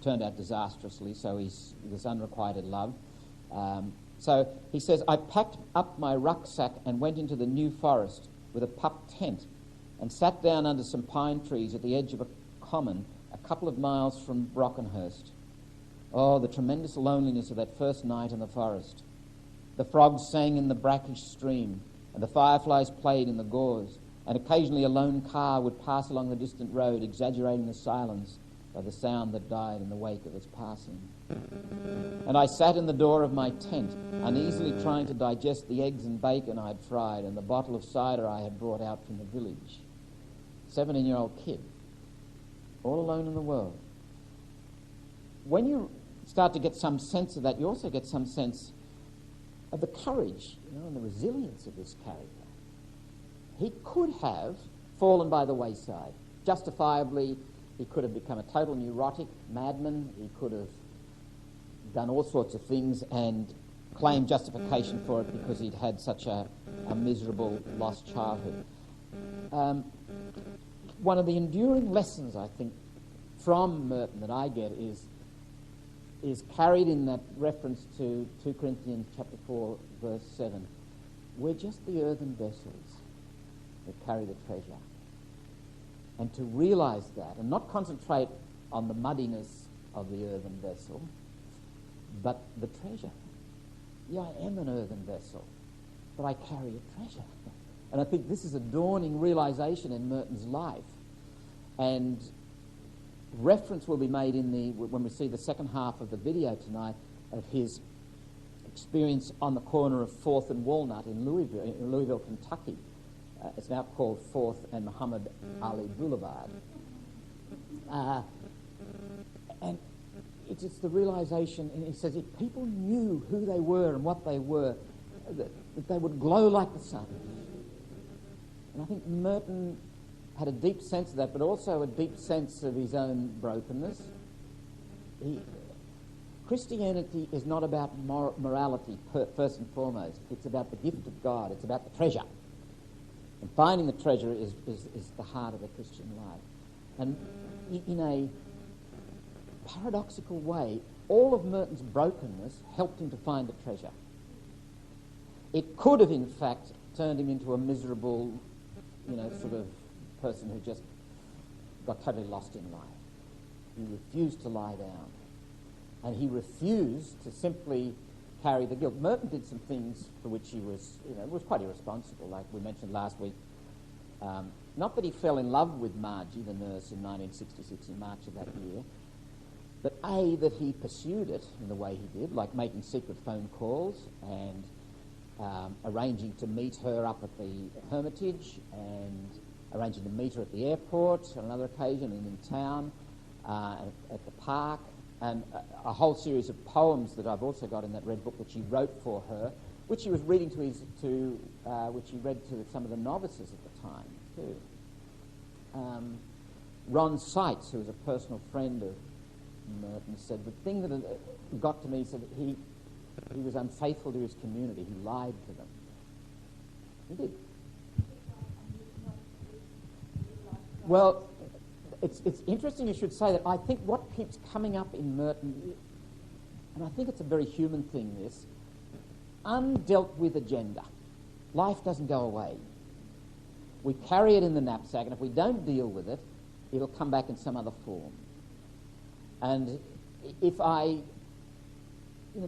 S1: turned out disastrously, so he's this unrequited love. So he says, I packed up my rucksack and went into the New Forest with a pup tent and sat down under some pine trees at the edge of a common a couple of miles from Brockenhurst. Oh, the tremendous loneliness of that first night in the forest. The frogs sang in the brackish stream, and the fireflies played in the gorse, and occasionally a lone car would pass along the distant road, exaggerating the silence by the sound that died in the wake of its passing. And I sat in the door of my tent, uneasily trying to digest the eggs and bacon I had fried and the bottle of cider I had brought out from the village. 17-year-old kid, all alone in the world. When you start to get some sense of that, you also get some sense of the courage, and the resilience of this character. He could have fallen by the wayside. Justifiably, he could have become a total neurotic madman. He could have done all sorts of things and claimed justification for it because he'd had such a miserable, lost childhood. One of the enduring lessons, I think, from Merton that I get is carried in that reference to 2 Corinthians chapter 4, verse 7. We're just the earthen vessels that carry the treasure. And to realize that and not concentrate on the muddiness of the earthen vessel, but the treasure. Yeah, I am an earthen vessel, but I carry a treasure. And I think this is a dawning realization in Merton's life. And reference will be made when we see the second half of the video tonight of his experience on the corner of 4th and Walnut in Louisville, Kentucky. It's now called 4th and Muhammad Ali Boulevard. And it's the realization, and he says, if people knew who they were and what they were, that they would glow like the sun. And I think Merton had a deep sense of that, but also a deep sense of his own brokenness. Christianity is not about morality first and foremost. It's about the gift of God. It's about the treasure. And finding the treasure is the heart of a Christian life. And in a paradoxical way, all of Merton's brokenness helped him to find the treasure. It could have, in fact, turned him into a miserable, sort of person who just got totally lost in life. He refused to lie down. And he refused to simply carry the guilt. Merton did some things for which he was quite irresponsible, like we mentioned last week. Not that he fell in love with Margie, the nurse, in 1966, in March of that year, but A, that he pursued it in the way he did, like making secret phone calls and arranging to meet her up at the Hermitage and arranging to meet her at the airport on another occasion and in town, at the park, and a whole series of poems that I've also got in that red book which he wrote for her, which he was reading which he read to some of the novices at the time too. Ron Seitz, who was a personal friend of Merton, said the thing that got to me, he said he was unfaithful to his community. He lied to them. He did. Well, it's interesting you should say that. I think what keeps coming up in Merton, and I think it's a very human thing, this, undealt with agenda. Life doesn't go away. We carry it in the knapsack, and if we don't deal with it, it'll come back in some other form. And if I,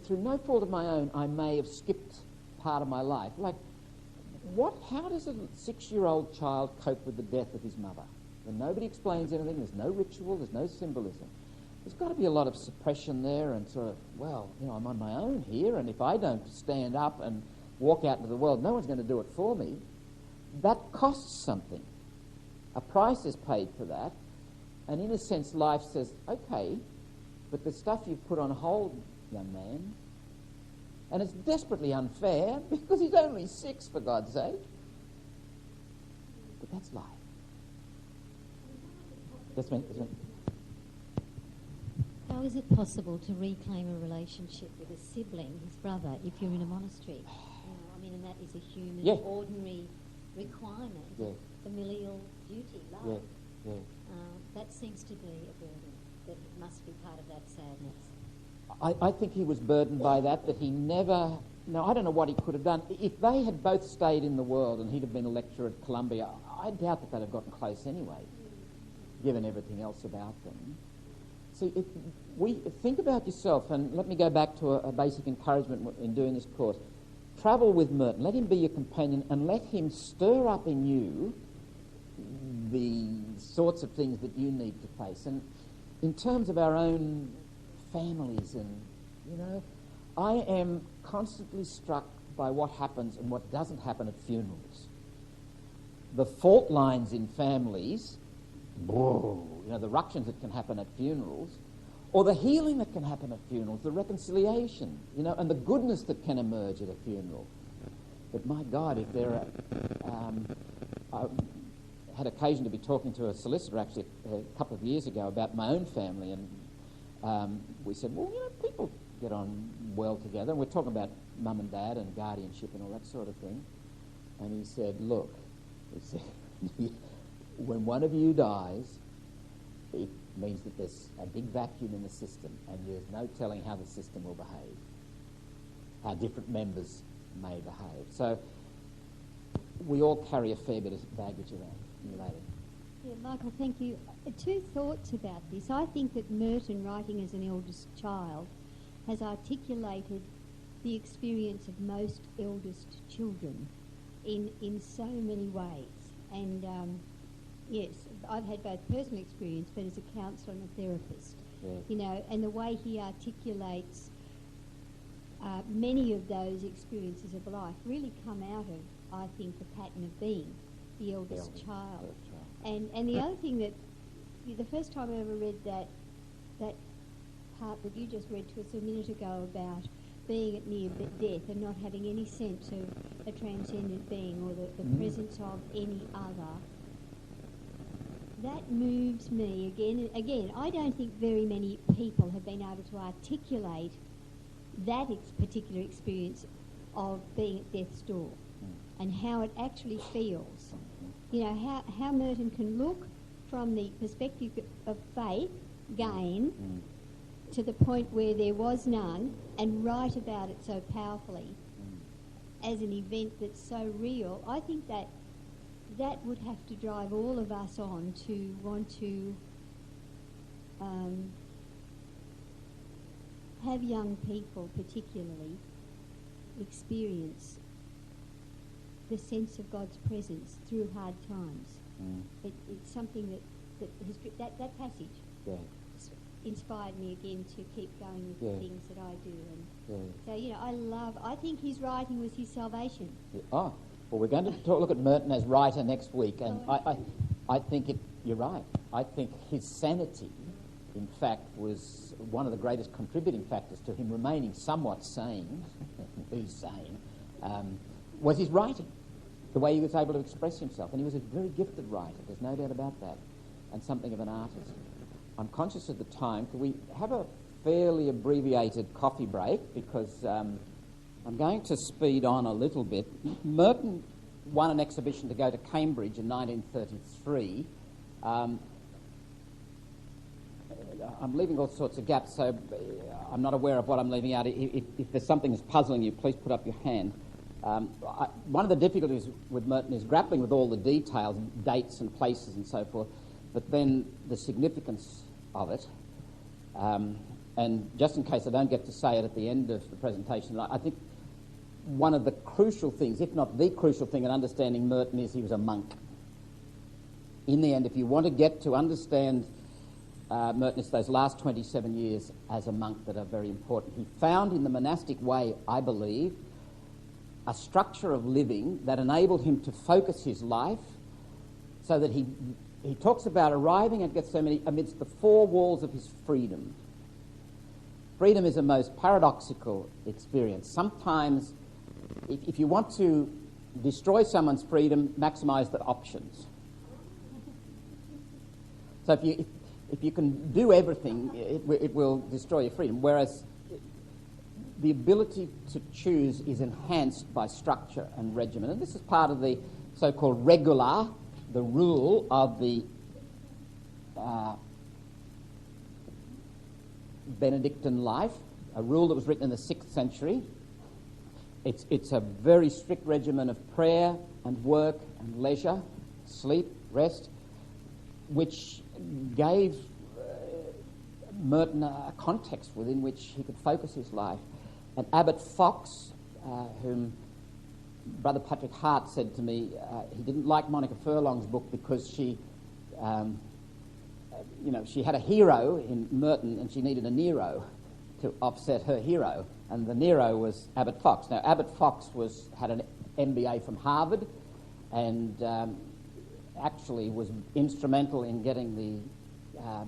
S1: through no fault of my own, I may have skipped part of my life. Like, how does a 6-year-old child cope with the death of his mother? When nobody explains anything, there's no ritual, there's no symbolism. There's got to be a lot of suppression there and sort of, I'm on my own here, and if I don't stand up and walk out into the world, no one's going to do it for me. That costs something. A price is paid for that. And in a sense, life says, okay, but the stuff you've put on hold, young man, and it's desperately unfair because he's only 6, for God's sake. But that's life. That's me.
S20: How is it possible to reclaim a relationship with a sibling, his brother, if you're in a monastery? And that is a human, ordinary requirement, familial duty, love. That seems to be a burden. That must be part of that sadness.
S1: I think he was burdened by that he never... Now, I don't know what he could have done. If they had both stayed in the world and he'd have been a lecturer at Columbia, I doubt that they'd have gotten close anyway, given everything else about them. See, think about yourself, and let me go back to a basic encouragement in doing this course. Travel with Merton. Let him be your companion, and let him stir up in you the sorts of things that you need to face. And in terms of our own families, and, I am constantly struck by what happens and what doesn't happen at funerals. The fault lines in families, the ructions that can happen at funerals, or the healing that can happen at funerals, the reconciliation, and the goodness that can emerge at a funeral. But my God, if there are... I had occasion to be talking to a solicitor actually a couple of years ago about my own family, and we said, people get on well together, and we're talking about mum and dad and guardianship and all that sort of thing. And he said, look, when one of you dies, it means that there's a big vacuum in the system, and there's no telling how the system will behave, how different members may behave. So we all carry a fair bit of baggage around.
S20: Yeah, Michael, thank you. 2 thoughts about this. I think that Merton, writing as an eldest child, has articulated the experience of most eldest children in so many ways. And yes, I've had both personal experience, but as a counsellor and a therapist, and the way he articulates many of those experiences of life really come out of, I think, the pattern of being the eldest child. And the other thing that, the first time I ever read that part that you just read to us a minute ago about being at near death and not having any sense of a transcendent being or the presence of any other, that moves me again. I don't think very many people have been able to articulate that particular experience of being at death's door and how it actually feels. You know, how Merton can look from the perspective of faith gain to the point where there was none and write about it so powerfully as an event that's so real. I think that would have to drive all of us on to want to have young people particularly experience the sense of God's presence through hard times. It's something that passage inspired me again to keep going with the things that I do. And so, you know, I think his writing was his salvation.
S1: Oh, well, we're going to look at Merton as writer next week, and I think you're right. I think his sanity, in fact, was one of the greatest contributing factors to him remaining somewhat sane, was his writing, the way he was able to express himself. And he was a very gifted writer, there's no doubt about that, and something of an artist. I'm conscious of the time. Could we have a fairly abbreviated coffee break? Because I'm going to speed on a little bit. Merton won an exhibition to go to Cambridge in 1933. I'm leaving all sorts of gaps, so I'm not aware of what I'm leaving out. If there's something that's puzzling you, please put up your hand. One of the difficulties with Merton is grappling with all the details, dates and places and so forth, but then the significance of it. And just in case I don't get to say it at the end of the presentation, I think one of the crucial things, if not the crucial thing in understanding Merton, is he was a monk. In the end, if you want to get to understand Merton, it's those last 27 years as a monk that are very important. He found in the monastic way, I believe, a structure of living that enabled him to focus his life so that he talks about arriving at Gethsemane amidst the four walls of his freedom. Freedom is a most paradoxical experience. Sometimes, if you want to destroy someone's freedom, maximize the options. So if you can do everything, it will destroy your freedom. Whereas the ability to choose is enhanced by structure and regimen. And this is part of the so-called regula, the rule of the Benedictine life, a rule that was written in the 6th century. It's a very strict regimen of prayer and work and leisure, sleep, rest, which gave Merton a context within which he could focus his life. And Abbot Fox, whom Brother Patrick Hart said to me, he didn't like Monica Furlong's book because she had a hero in Merton and she needed a Nero to offset her hero, and the Nero was Abbot Fox. Now, Abbot Fox had an MBA from Harvard and actually was instrumental in getting the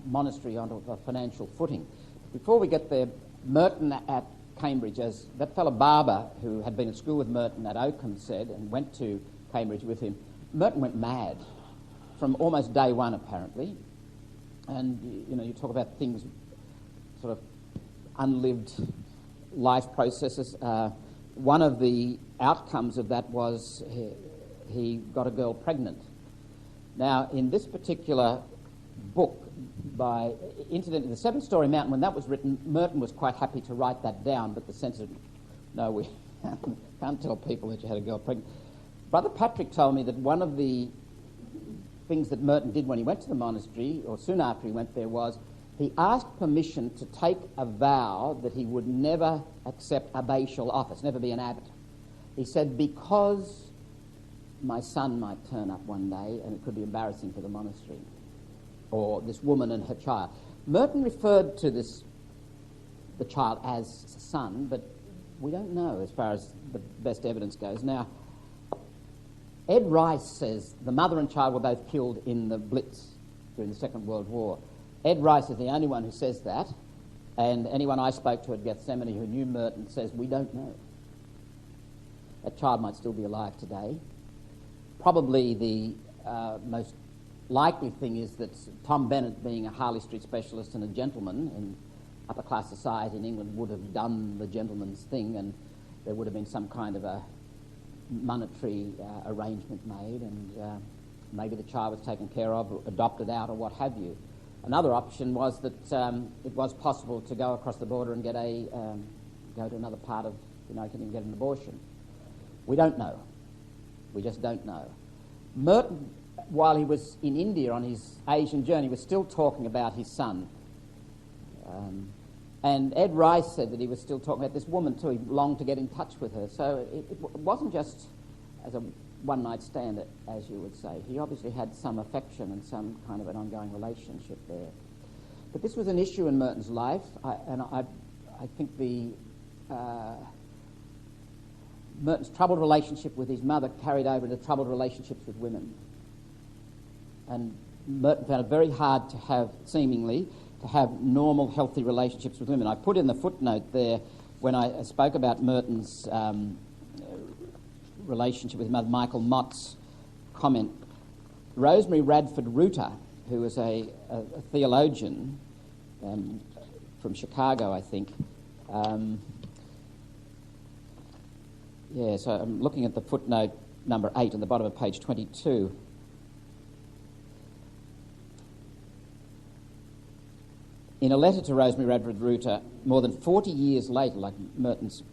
S1: monastery onto a financial footing. Before we get there, Merton at Cambridge, as that fellow Barber, who had been at school with Merton at Oakham, said, and went to Cambridge with him, Merton went mad from almost day one, apparently. And, you talk about things, sort of unlived life processes. One of the outcomes of that was he got a girl pregnant. Now, in this particular book, incidentally, the Seven-Storey Mountain, when that was written, Merton was quite happy to write that down, but the censor, no, we can't tell people that you had a girl pregnant. Brother Patrick told me that one of the things that Merton did when he went to the monastery, or soon after he went there, was he asked permission to take a vow that he would never accept abbatial office, never be an abbot. He said, because my son might turn up one day and it could be embarrassing for the monastery, or this woman and her child. Merton referred to the child as son, but we don't know as far as the best evidence goes. Now, Ed Rice says the mother and child were both killed in the Blitz during the Second World War. Ed Rice is the only one who says that, and anyone I spoke to at Gethsemane who knew Merton says, we don't know. That child might still be alive today. Probably the most likely thing is that Tom Bennett, being a Harley Street specialist and a gentleman in upper class society in England, would have done the gentleman's thing, and there would have been some kind of a monetary arrangement made, and maybe the child was taken care of, or adopted out, or what have you. Another option was that it was possible to go across the border and get go to another part of the United Kingdom and get an abortion. We don't know. We just don't know. Merton, while he was in India on his Asian journey, was still talking about his son. And Ed Rice said that he was still talking about this woman too. He longed to get in touch with her. So it wasn't just as a one-night stand, as you would say. He obviously had some affection and some kind of an ongoing relationship there. But this was an issue in Merton's life, and I think Merton's troubled relationship with his mother carried over into troubled relationships with women. And Merton found it very hard to have, seemingly, to have normal, healthy relationships with women. I put in the footnote there, when I spoke about Merton's relationship with his mother, Michael Mott's comment, Rosemary Radford Reuter, who was a theologian from Chicago, I think. So I'm looking at the footnote number 8 on the bottom of page 22. In a letter to Rosemary Radford Reuter, more than 40 years later, like Merton's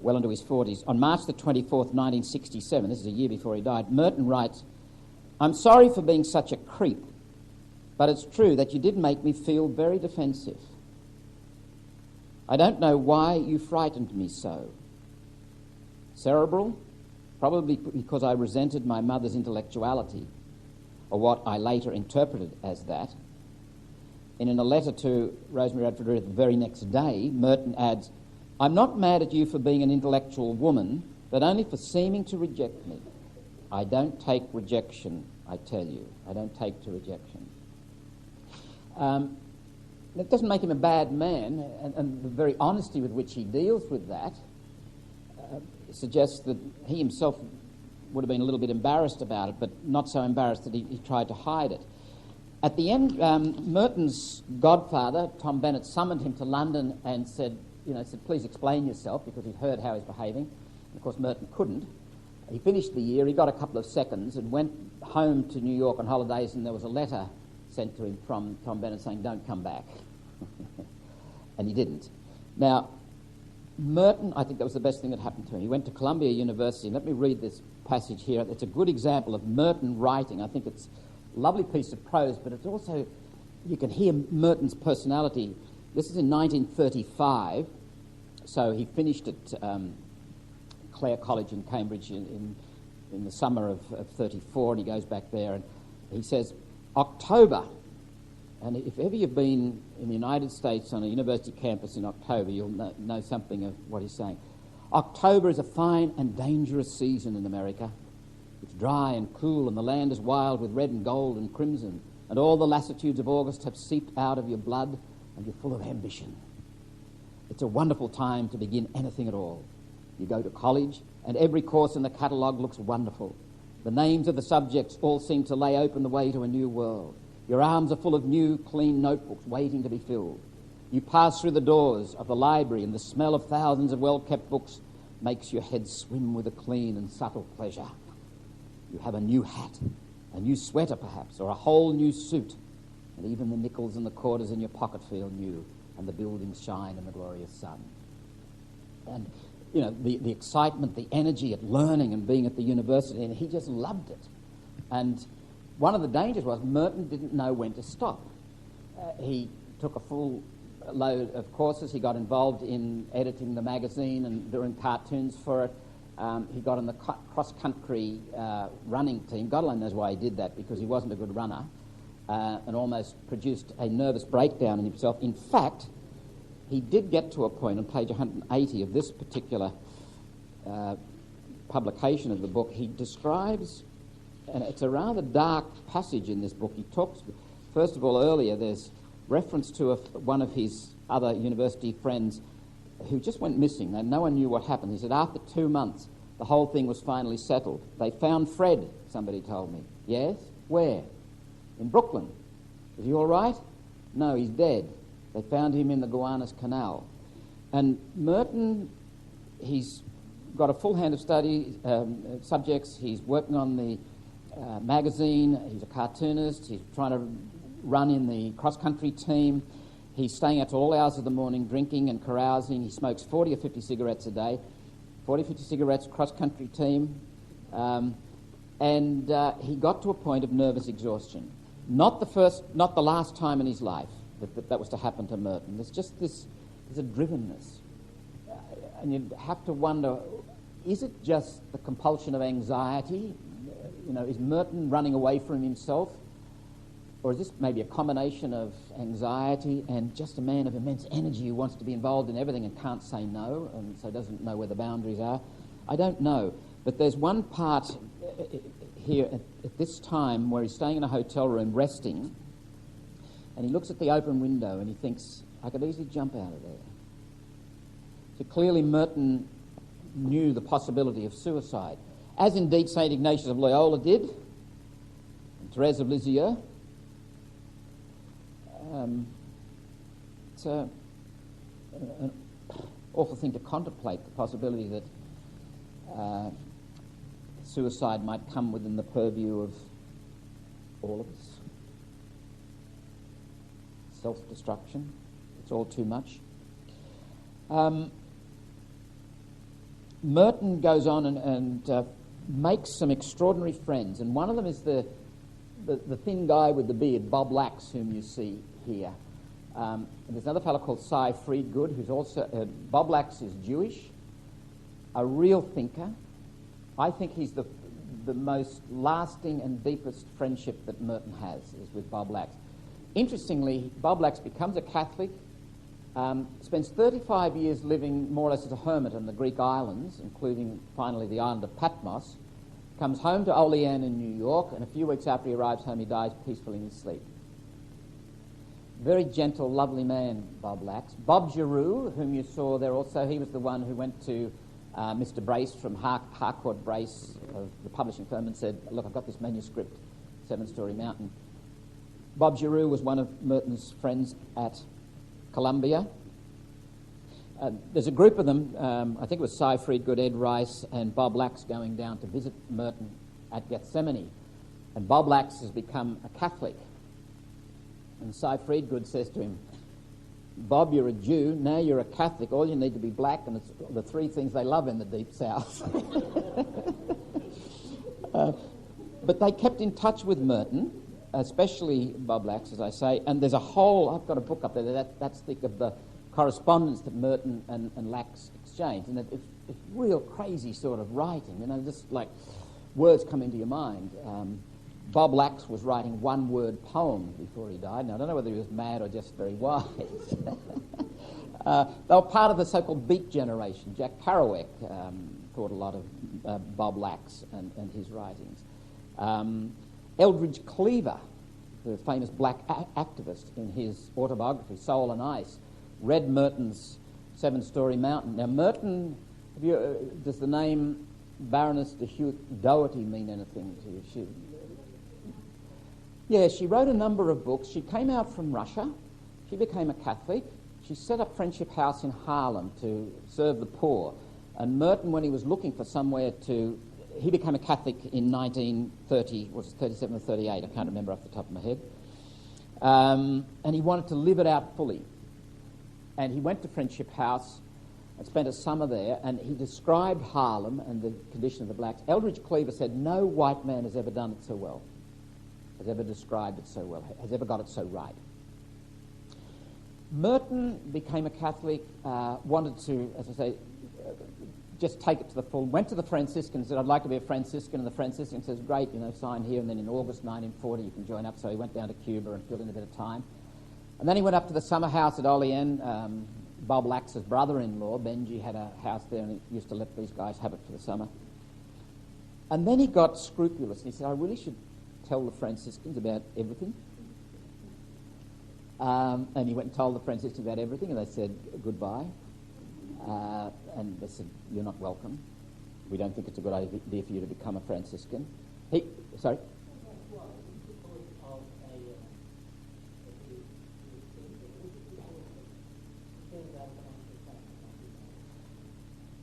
S1: well into his 40s, on March the 24th, 1967, this is a year before he died, Merton writes, "I'm sorry for being such a creep, but it's true that you did make me feel very defensive. I don't know why you frightened me so. Cerebral? Probably because I resented my mother's intellectuality, or what I later interpreted as that." And in a letter to Rosemary Radford Reuter the very next day, Merton adds, "I'm not mad at you for being an intellectual woman, but only for seeming to reject me. I don't take rejection, I tell you. I don't take to rejection." That doesn't make him a bad man, and the very honesty with which he deals with that suggests that he himself would have been a little bit embarrassed about it, but not so embarrassed that he tried to hide it. At the end, Merton's godfather, Tom Bennett, summoned him to London and said, please explain yourself, because he'd heard how he's behaving. And of course, Merton couldn't. He finished the year, he got a couple of seconds and went home to New York on holidays, and there was a letter sent to him from Tom Bennett saying, "Don't come back." And he didn't. Now, Merton, I think that was the best thing that happened to him. He went to Columbia University, and let me read this passage here. It's a good example of Merton writing. I think it's a lovely piece of prose, but it's also, you can hear Merton's personality. This is in 1935, so he finished at Clare College in Cambridge in the summer of 34, and he goes back there, and he says, October, and if ever you've been in the United States on a university campus in October, you'll know something of what he's saying. October is a fine and dangerous season in America. It's dry and cool, and the land is wild with red and gold and crimson, and all the lassitudes of August have seeped out of your blood, and you're full of ambition. It's a wonderful time to begin anything at all. You go to college, and every course in the catalogue looks wonderful. The names of the subjects all seem to lay open the way to a new world. Your arms are full of new, clean notebooks waiting to be filled. You pass through the doors of the library, and the smell of thousands of well-kept books makes your head swim with a clean and subtle pleasure. You have a new hat, a new sweater perhaps, or a whole new suit, and even the nickels and the quarters in your pocket feel new, and the buildings shine in the glorious sun. And, the excitement, the energy at learning and being at the university, and he just loved it. And one of the dangers was Merton didn't know when to stop. He took a full load of courses. He got involved in editing the magazine and doing cartoons for it. He got in the cross-country running team. God alone knows why he did that, because he wasn't a good runner, and almost produced a nervous breakdown in himself. In fact, he did get to a point on page 180 of this particular publication of the book. He describes, and it's a rather dark passage in this book. He talks, first of all, earlier, there's reference to one of his other university friends who just went missing, and no one knew what happened. He said, after 2 months, the whole thing was finally settled. They found Fred, somebody told me. Yes? Where? In Brooklyn. Is he all right? No, he's dead. They found him in the Gowanus Canal. And Merton, he's got a full hand of study subjects. He's working on the magazine. He's a cartoonist. He's trying to run in the cross-country team. He's staying out till all hours of the morning, drinking and carousing. He smokes 40 or 50 cigarettes a day. 40, 50 cigarettes, cross-country team. And he got to a point of nervous exhaustion. Not the last time in his life that was to happen to Merton. There's just there's a drivenness. And you'd have to wonder, is it just the compulsion of anxiety? Is Merton running away from himself? Or is this maybe a combination of anxiety and just a man of immense energy who wants to be involved in everything and can't say no, and so doesn't know where the boundaries are? I don't know. But there's one part here at this time where he's staying in a hotel room resting, and he looks at the open window and he thinks, I could easily jump out of there. So clearly Merton knew the possibility of suicide, as indeed St. Ignatius of Loyola did, and Therese of Lisieux. It's an awful thing to contemplate, the possibility that suicide might come within the purview of all of us. Self-destruction, it's all too much. Merton goes on and makes some extraordinary friends, and one of them is the thin guy with the beard, Bob Lax, whom you see here. And there's another fellow called Cy Friedgood, who's also... Bob Lax is Jewish, a real thinker. I think he's the most lasting and deepest friendship that Merton has, is with Bob Lax. Interestingly, Bob Lax becomes a Catholic, spends 35 years living more or less as a hermit in the Greek islands, including finally the island of Patmos, comes home to Olean in New York, and a few weeks after he arrives home, he dies peacefully in his sleep. Very gentle, lovely man, Bob Lax. Bob Giroux, whom you saw there also, he was the one who went to Mr. Brace from Harcourt Brace of the publishing firm and said, look, I've got this manuscript, Seven-Story Mountain. Bob Giroux was one of Merton's friends at Columbia. There's a group of them, I think it was Cy Friedgood, Ed Rice, and Bob Lax going down to visit Merton at Gethsemane. And Bob Lax has become a Catholic. And Cy Friedgood says to him, Bob, you're a Jew, now you're a Catholic, all you need to be black, and it's the three things they love in the Deep South. But they kept in touch with Merton, especially Bob Lax, as I say, and there's a whole, I've got a book up there that's thick of the correspondence that Merton and Lax exchanged, and it's real crazy sort of writing, just like words come into your mind. Bob Lax was writing one-word poems before he died. Now, I don't know whether he was mad or just very wise. They were part of the so-called Beat generation. Jack Kerouac thought a lot of Bob Lax and his writings. Eldridge Cleaver, the famous black activist, in his autobiography, Soul and Ice, read Merton's Seven-Story Mountain. Now, Merton, does the name Baroness de Hewitt Doherty mean anything to you? She wrote a number of books. She came out from Russia. She became a Catholic. She set up Friendship House in Harlem to serve the poor. And Merton, when he was looking for somewhere to... He became a Catholic in 1930, was it 37 or 38? I can't remember off the top of my head. And he wanted to live it out fully. And he went to Friendship House and spent a summer there, and he described Harlem and the condition of the blacks. Eldridge Cleaver said, no white man has ever done it so well, has ever described it so well, has ever got it so right. Merton became a Catholic, wanted to, as I say, just take it to the full, went to the Franciscans, said, I'd like to be a Franciscan, and the Franciscan says, great, sign here, and then in August 1940 you can join up. So he went down to Cuba and filled in a bit of time. And then he went up to the summer house at Olean. Bob Lax's brother-in-law, Benji, had a house there, and he used to let these guys have it for the summer. And then he got scrupulous, and he said, I really should tell the Franciscans about everything. And he went and told the Franciscans about everything, and they said goodbye. And they said, you're not welcome. We don't think it's a good idea for you to become a Franciscan.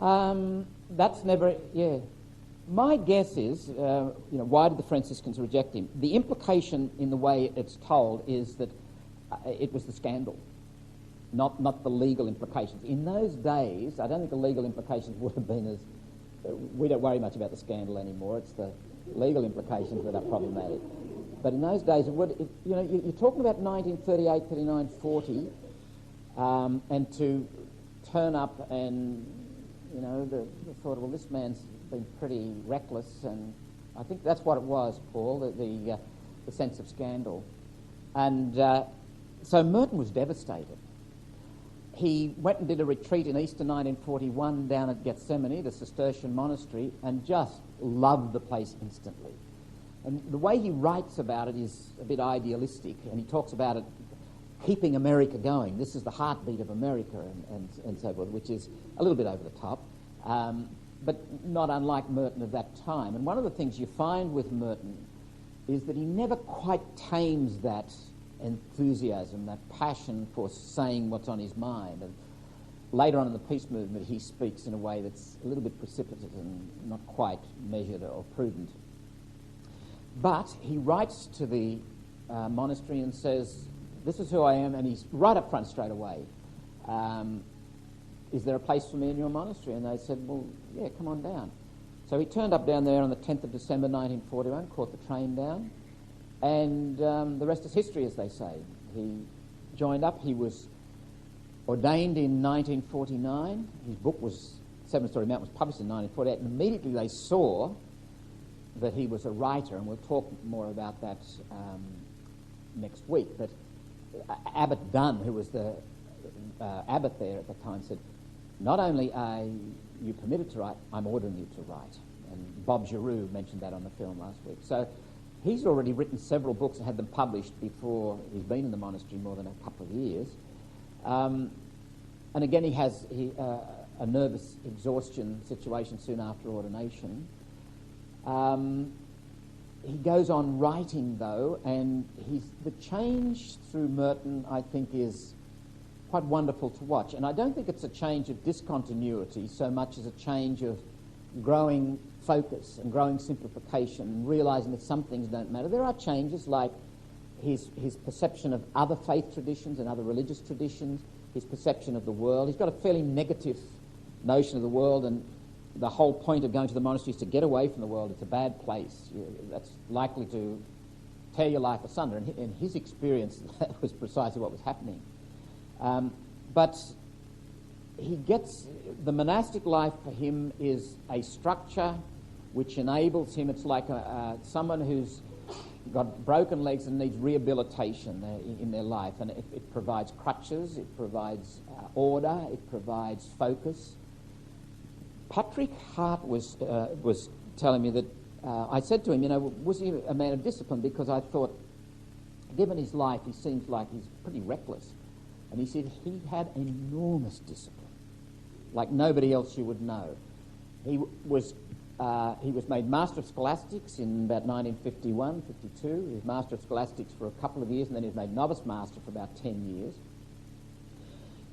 S1: That's never, yeah. My guess is, why did the Franciscans reject him? The implication in the way it's told is that it was the scandal, not the legal implications. In those days, I don't think the legal implications would have been as... we don't worry much about the scandal anymore. It's the legal implications that are problematic. But in those days, you're talking about 1938, 39, 40, and to turn up and, the thought, well, this man's been pretty reckless, and I think that's what it was, Paul, the sense of scandal. And so Merton was devastated. He went and did a retreat in Easter 1941 down at Gethsemane, the Cistercian monastery, and just loved the place instantly. And the way he writes about it is a bit idealistic, and he talks about it keeping America going. This is the heartbeat of America and so forth, which is a little bit over the top, but not unlike Merton of that time. And one of the things you find with Merton is that he never quite tames that enthusiasm, that passion for saying what's on his mind. And later on in the peace movement, he speaks in a way that's a little bit precipitate and not quite measured or prudent. But he writes to the monastery and says, this is who I am, and he's right up front straight away. Is there a place for me in your monastery? And they said, well, yeah, come on down. So he turned up down there on the 10th of December 1941, caught the train down, and the rest is history, as they say. He joined up. He was ordained in 1949. His book was, Seven Story Mountain, was published in 1948, and immediately they saw that he was a writer, and we'll talk more about that next week. But Abbot Dunn, who was the abbot there at the time, said, not only are you permitted to write, I'm ordering you to write. And Bob Giroux mentioned that on the film last week. So he's already written several books and had them published before he's been in the monastery more than a couple of years. And again, he has a nervous exhaustion situation soon after ordination. He goes on writing, though, and the change through Merton, I think, is quite wonderful to watch. And I don't think it's a change of discontinuity so much as a change of growing focus and growing simplification and realising that some things don't matter. There are changes like his perception of other faith traditions and other religious traditions, his perception of the world. He's got a fairly negative notion of the world, and the whole point of going to the monastery is to get away from the world. It's a bad place. That's likely to tear your life asunder. And in his experience, that was precisely what was happening. But he gets... the monastic life for him is a structure which enables him... it's like someone who's got broken legs and needs rehabilitation in their life. And it provides crutches, it provides order, it provides focus. Patrick Hart was telling me that I said to him, was he a man of discipline? Because I thought, given his life, he seems like he's pretty reckless. And he said he had enormous discipline, like nobody else you would know. He was made Master of Scholastics in about 1951, 52. He was Master of Scholastics for a couple of years, and then he was made Novice Master for about 10 years.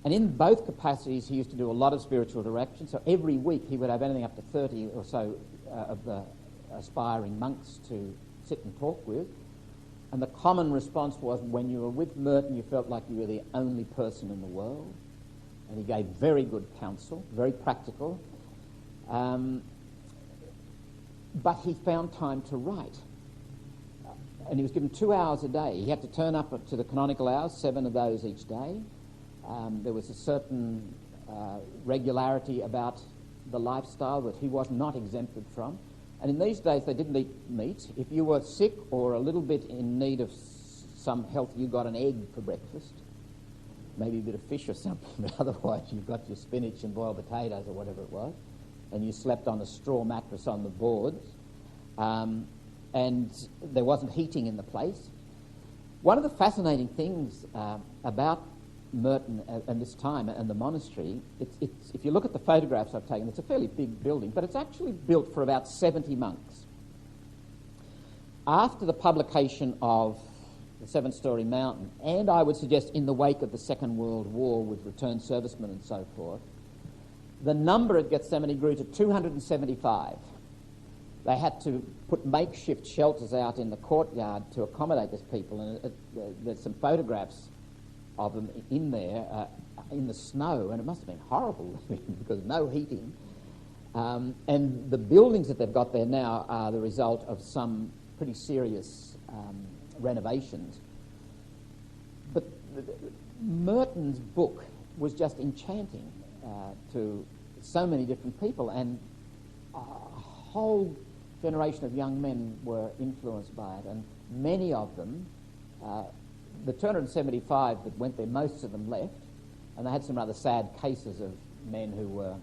S1: And in both capacities, he used to do a lot of spiritual direction. So every week he would have anything up to 30 or so of the aspiring monks to sit and talk with. And the common response was, when you were with Merton, you felt like you were the only person in the world. And he gave very good counsel, very practical. But he found time to write. And he was given 2 hours a day. He had to turn up to the canonical hours, 7 of those each day. There was a certain regularity about the lifestyle that he was not exempted from. And in these days, they didn't eat meat. If you were sick or a little bit in need of some health, you got an egg for breakfast, maybe a bit of fish or something, but otherwise you got your spinach and boiled potatoes or whatever it was, and you slept on a straw mattress on the boards, and there wasn't heating in the place. One of the fascinating things about Merton and this time and the monastery, it's if you look at the photographs I've taken, it's a fairly big building, but it's actually built for about 70 monks. After the publication of the Seven-Story Mountain, and I would suggest in the wake of the Second World War with returned servicemen and so forth, the number at Gethsemane grew to 275. They had to put makeshift shelters out in the courtyard to accommodate these people, and there's some photographs of them in there in the snow, and it must have been horrible because no heating. And the buildings that they've got there now are the result of some pretty serious renovations. But Merton's book was just enchanting to so many different people, and a whole generation of young men were influenced by it, and many of them, the 275 that went there, most of them left, and they had some rather sad cases of men who were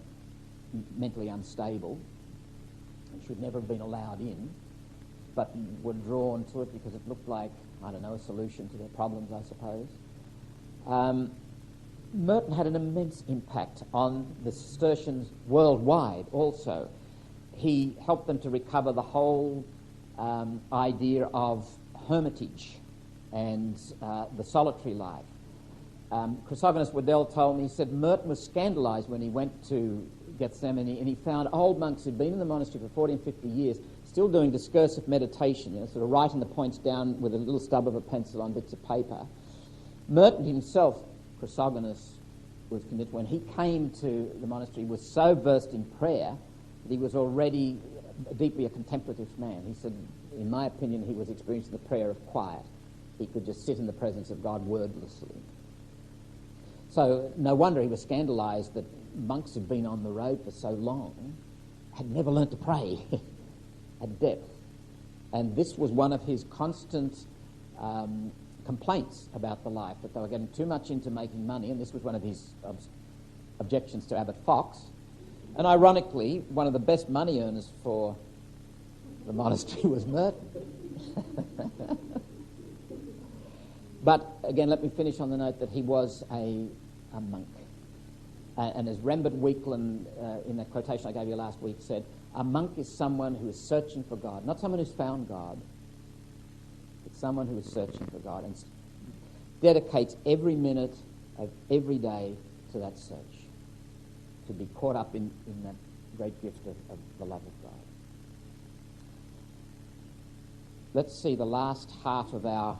S1: mentally unstable and should never have been allowed in, but were drawn to it because it looked like, I don't know, a solution to their problems, I suppose. Merton had an immense impact on the Cistercians worldwide also. He helped them to recover the whole idea of hermitage and the solitary life. Chrysogonus Waddell told me, he said Merton was scandalised when he went to Gethsemane and he found old monks who'd been in the monastery for 40 and 50 years still doing discursive meditation, sort of writing the points down with a little stub of a pencil on bits of paper. Merton himself, Chrysogonus, was convinced when he came to the monastery, was so versed in prayer that he was already deeply a contemplative man. He said, in my opinion, he was experiencing the prayer of quiet. He could just sit in the presence of God wordlessly. So no wonder he was scandalised that monks who'd been on the road for so long had never learnt to pray at depth. And this was one of his constant complaints about the life, that they were getting too much into making money, and this was one of his objections to Abbot Fox. And ironically, one of the best money earners for the monastery was Merton. But again, let me finish on the note that he was a monk. And as Rembert Whelan, in that quotation I gave you last week, said, a monk is someone who is searching for God, not someone who's found God, but someone who is searching for God and dedicates every minute of every day to that search, to be caught up in that great gift of the love of God. Let's see the last half of our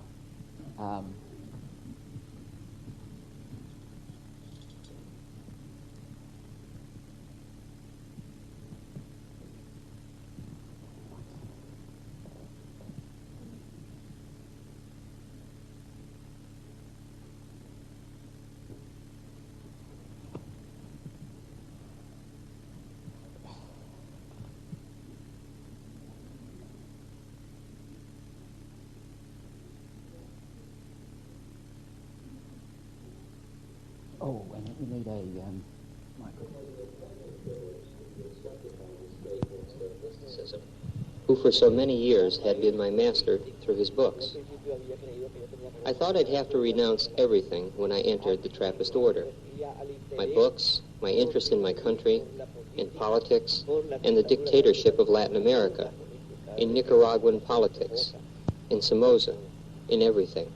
S1: and we need a microphone.
S16: Who for so many years had been my master through his books. I thought I'd have to renounce everything when I entered the Trappist order. My books, my interest in my country, in politics, and the dictatorship of Latin America, in Nicaraguan politics, in Somoza, in everything.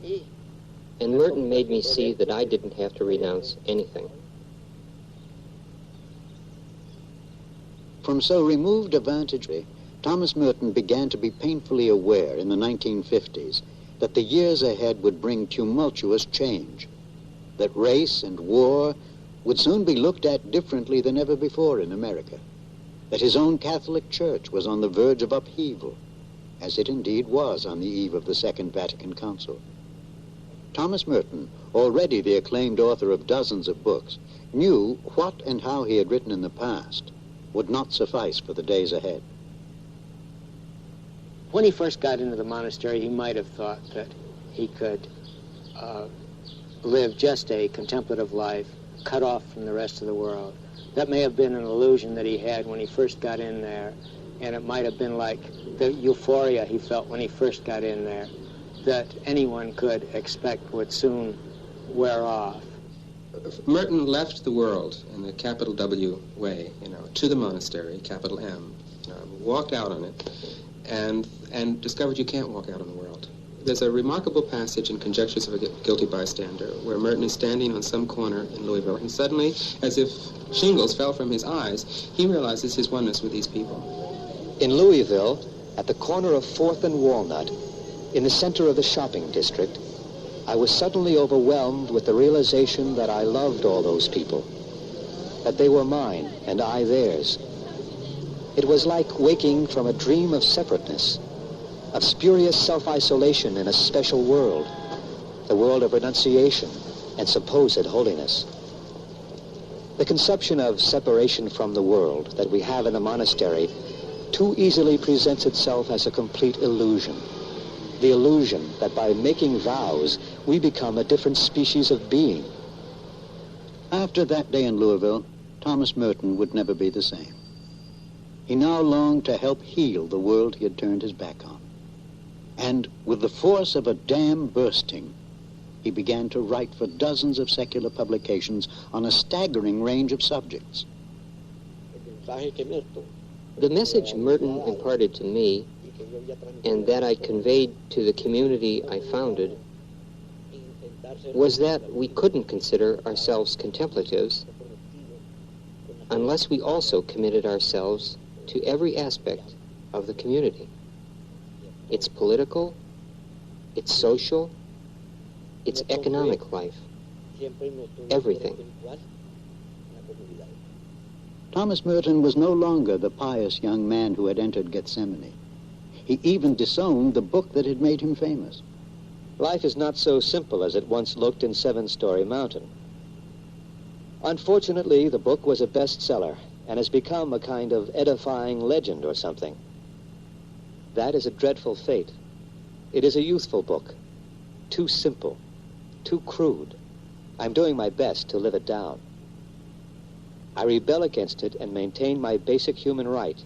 S16: And Merton made me see that I didn't have to renounce anything.
S21: From so removed a vantage point, Thomas Merton began to be painfully aware in the 1950s that the years ahead would bring tumultuous change, that race and war would soon be looked at differently than ever before in America, that his own Catholic Church was on the verge of upheaval, as it indeed was on the eve of the Second Vatican Council. Thomas Merton, already the acclaimed author of dozens of books, knew what and how he had written in the past would not suffice for the days ahead.
S11: When he first got into the monastery, he might have thought that he could live just a contemplative life, cut off from the rest of the world. That may have been an illusion that he had when he first got in there, and it might have been like the euphoria he felt when he first got in there, that anyone could expect would soon wear off.
S10: Merton left the world in the capital W way, to the monastery, capital M, walked out on it, and discovered you can't walk out on the world. There's a remarkable passage in Conjectures of a Guilty Bystander where Merton is standing on some corner in Louisville, and suddenly, as if shingles fell from his eyes, he realizes his oneness with these people.
S9: In Louisville, at the corner of 4th and Walnut, in the center of the shopping district, I was suddenly overwhelmed with the realization that I loved all those people, that they were mine and I theirs. It was like waking from a dream of separateness, of spurious self-isolation in a special world, the world of renunciation and supposed holiness. The conception of separation from the world that we have in the monastery too easily presents itself as a complete illusion. The illusion that by making vows, we become a different species of being.
S21: After that day in Louisville, Thomas Merton would never be the same. He now longed to help heal the world he had turned his back on. And with the force of a dam bursting, he began to write for dozens of secular publications on a staggering range of subjects.
S16: The message Merton imparted to me, and that I conveyed to the community I founded, was that we couldn't consider ourselves contemplatives unless we also committed ourselves to every aspect of the community. Its political, its social, its economic life, everything.
S21: Thomas Merton was no longer the pious young man who had entered Gethsemane. He even disowned the book that had made him famous.
S9: Life is not so simple as it once looked in 7-Story Mountain. Unfortunately, the book was a bestseller and has become a kind of edifying legend or something. That is a dreadful fate. It is a youthful book, too simple, too crude. I'm doing my best to live it down. I rebel against it and maintain my basic human right,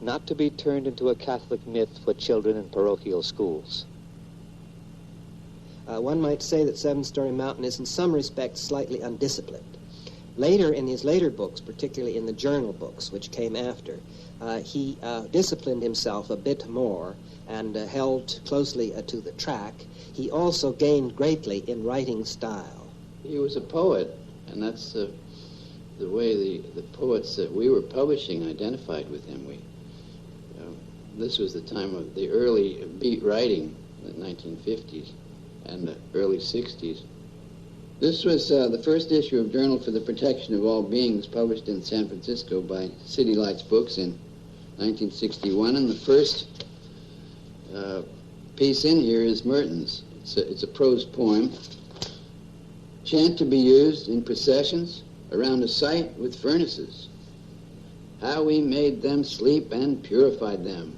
S9: not to be turned into a Catholic myth for children in parochial schools.
S5: One might say that 7-Story Mountain is in some respects slightly undisciplined. Later, in his later books, particularly in the journal books, which came after, he disciplined himself a bit more and held closely to the track. He also gained greatly in writing style.
S7: He was a poet, and that's the way the poets that we were publishing identified with him. This was the time of the early beat writing, the 1950s and the early 60s. This was the first issue of Journal for the Protection of All Beings, published in San Francisco by City Lights Books in 1961, and the first piece in here is Merton's. It's a prose poem. Chant to be used in processions around a site with furnaces. How we made them sleep and purified them.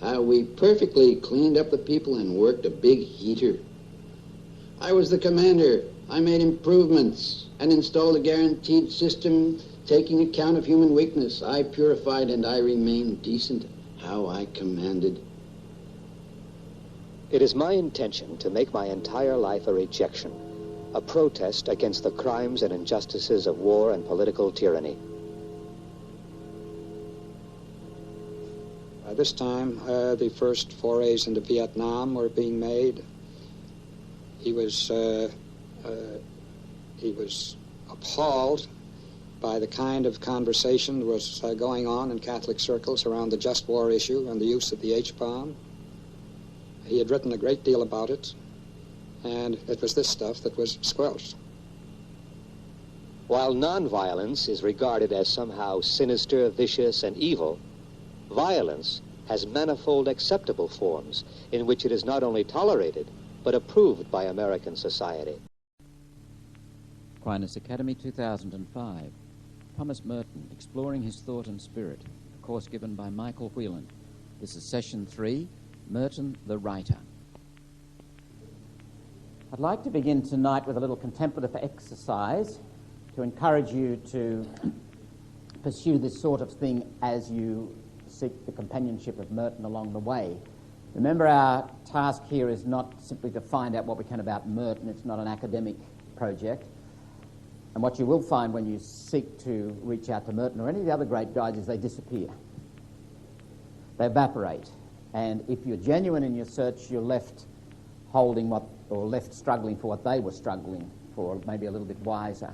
S7: How we perfectly cleaned up the people and worked a big heater. I was the commander. I made improvements and installed a guaranteed system taking account of human weakness. I purified and I remained decent. How I commanded.
S9: It is my intention to make my entire life a rejection, a protest against the crimes and injustices of war and political tyranny.
S6: By this time, the first forays into Vietnam were being made. He was appalled by the kind of conversation that was going on in Catholic circles around the just war issue and the use of the H-bomb. He had written a great deal about it, and it was this stuff that was squelched.
S9: While nonviolence is regarded as somehow sinister, vicious, and evil, violence has manifold acceptable forms in which it is not only tolerated, but approved by American society.
S1: Aquinas Academy 2005. Thomas Merton, Exploring His Thought and Spirit, a course given by Michael Whelan. This is Session 3, Merton the Writer. I'd like to begin tonight with a little contemplative exercise to encourage you to pursue this sort of thing as you seek the companionship of Merton along the way. Remember, our task here is not simply to find out what we can about Merton. It's not an academic project. And what you will find when you seek to reach out to Merton or any of the other great guides is they disappear. They evaporate. And if you're genuine in your search, you're left holding what, or left struggling for what they were struggling for, maybe a little bit wiser.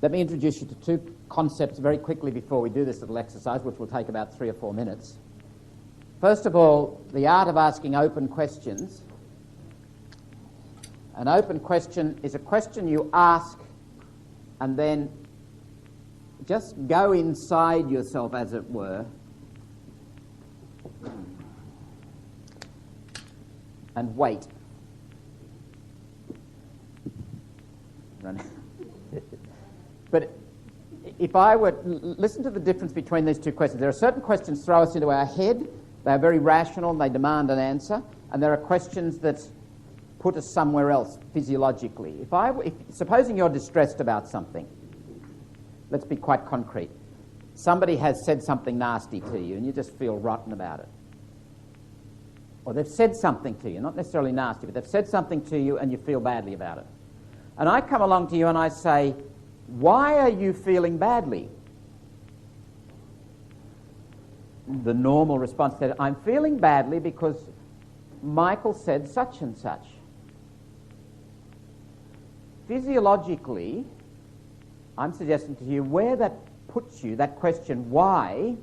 S1: Let me introduce you to two concepts very quickly before we do this little exercise, which will take about 3 or 4 minutes. First of all, the art of asking open questions. An open question is a question you ask and then just go inside yourself, as it were, and wait. But if I were... Listen to the difference between these two questions. There are certain questions throw us into our head. They are very rational, they demand an answer. And there are questions that put us somewhere else physiologically. Supposing you're distressed about something, let's be quite concrete. Somebody has said something nasty to you and you just feel rotten about it. Or they've said something to you, not necessarily nasty, but they've said something to you and you feel badly about it. And I come along to you and I say, why are you feeling badly? The normal response is, I'm feeling badly because Michael said such and such. Physiologically, I'm suggesting to you where that puts you, that question, why,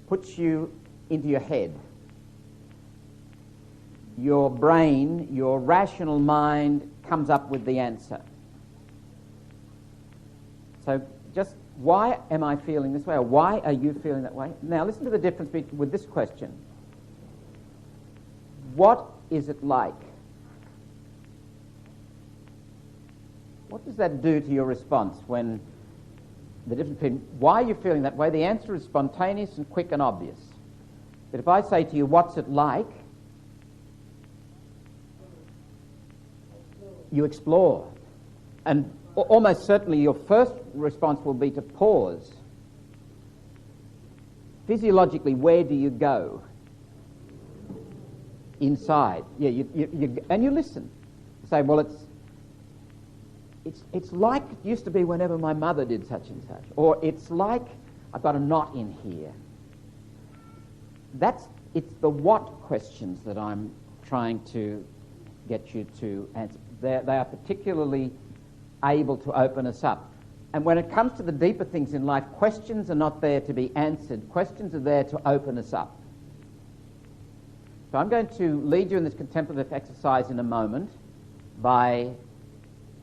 S1: puts you into your head. Your brain, your rational mind comes up with the answer. So just, why am I feeling this way, or why are you feeling that way? Now listen to the difference with this question. What is it like? What does that do to your response when the difference between why you're feeling that way, the answer is spontaneous and quick and obvious. But if I say to you, what's it like? You explore. And almost certainly your first response will be to pause. Physiologically, where do you go? Inside. Yeah, and you listen. You say, well, it's like it used to be whenever my mother did such and such. Or it's like I've got a knot in here. It's the what questions that I'm trying to get you to answer. They are particularly able to open us up. And when it comes to the deeper things in life, questions are not there to be answered. Questions are there to open us up. So I'm going to lead you in this contemplative exercise in a moment by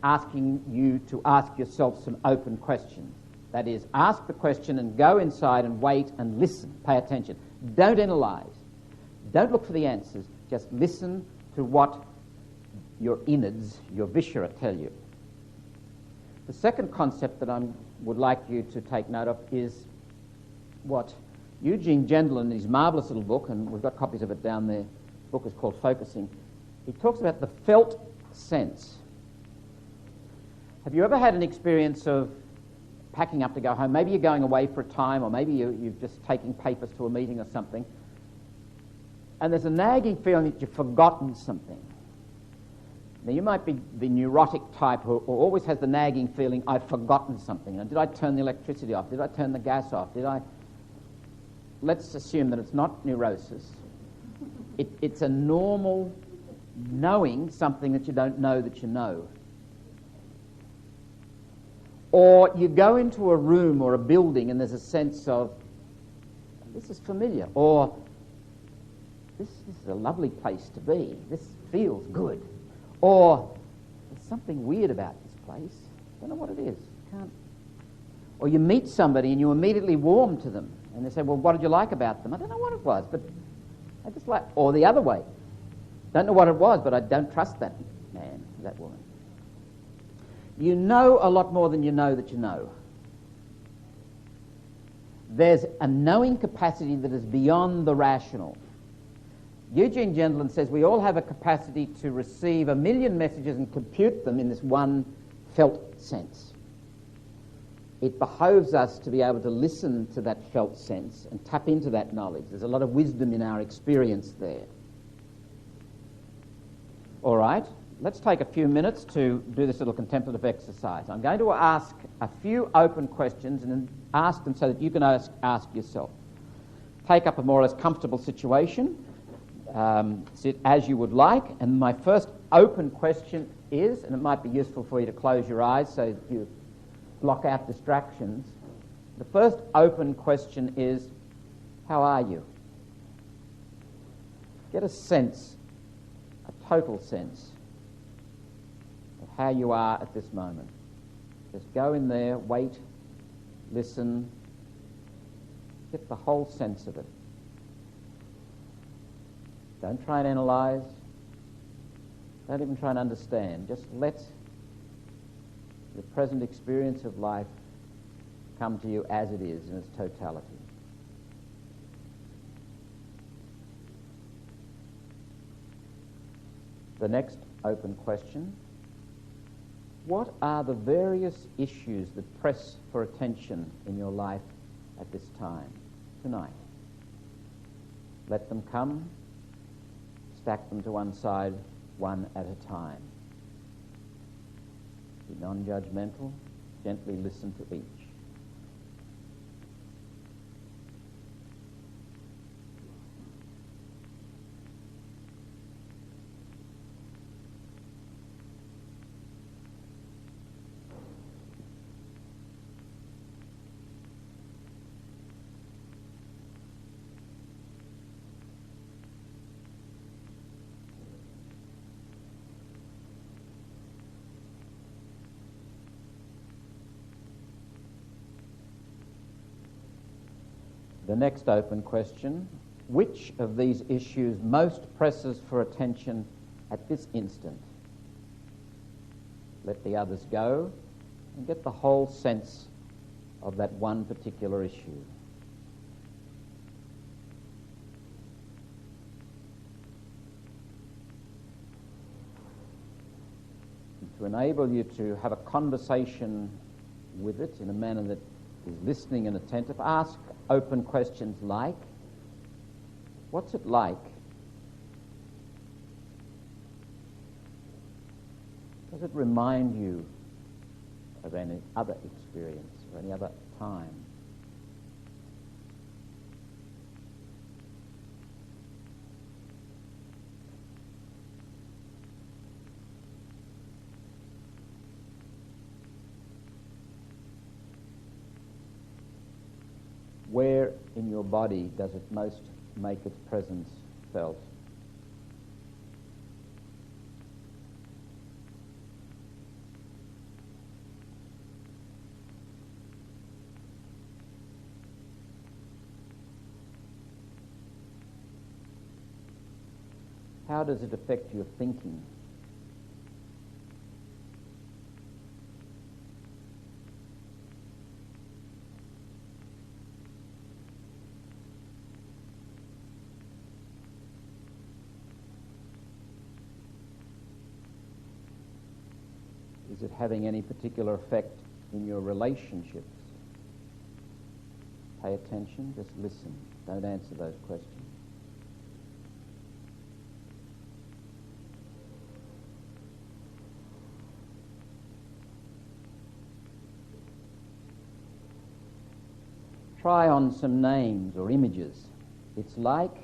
S1: asking you to ask yourself some open questions. That is, ask the question and go inside and wait and listen. Pay attention. Don't analyze. Don't look for the answers. Just listen to what your innards, your viscera tell you. The second concept that I would like you to take note of is what Eugene Gendel, in his marvellous little book, and we've got copies of it down there, the book is called Focusing, he talks about the felt sense. Have you ever had an experience of packing up to go home? Maybe you're going away for a time, or maybe you're just taking papers to a meeting or something, and there's a nagging feeling that you've forgotten something. Now, you might be the neurotic type who always has the nagging feeling, I've forgotten something. Now, did I turn the electricity off? Did I turn the gas off? Let's assume that it's not neurosis. It's a normal knowing something that you don't know that you know. Or you go into a room or a building and there's a sense of, this is familiar, or this is a lovely place to be. This feels good. Or there's something weird about this place. I don't know what it is. Or you meet somebody and you immediately warm to them. And they say, well, what did you like about them? I don't know what it was, but I just like... Or the other way. Don't know what it was, but I don't trust that man, that woman. You know a lot more than you know that you know. There's a knowing capacity that is beyond the rational. Eugene Gendel says we all have a capacity to receive 1 million messages and compute them in this one felt sense. It behoves us to be able to listen to that felt sense and tap into that knowledge. There's a lot of wisdom in our experience there. All right, let's take a few minutes to do this little contemplative exercise. I'm going to ask a few open questions and then ask them so that you can ask yourself. Take up a more or less comfortable situation. sit as you would like. And my first open question is, and it might be useful for you to close your eyes so you block out distractions. The first open question is, how are you? Get a sense, a total sense, of how you are at this moment. Just go in there, wait, listen, get the whole sense of it. Don't try and analyze. Don't even try and understand. Just let the present experience of life come to you as it is in its totality. The next open question: what are the various issues that press for attention in your life at this time, tonight? Let them come. Stack them to one side, one at a time. Be non-judgmental. Gently listen to each. The next open question: which of these issues most presses for attention at this instant? Let the others go and get the whole sense of that one particular issue. And to enable you to have a conversation with it in a manner that is listening and attentive, ask open questions like, what's it like? Does it remind you of any other experience or any other time? Where in your body does it most make its presence felt? How does it affect your thinking? Is it having any particular effect in your relationships? Pay attention, just listen. Don't answer those questions. Try on some names or images. It's like,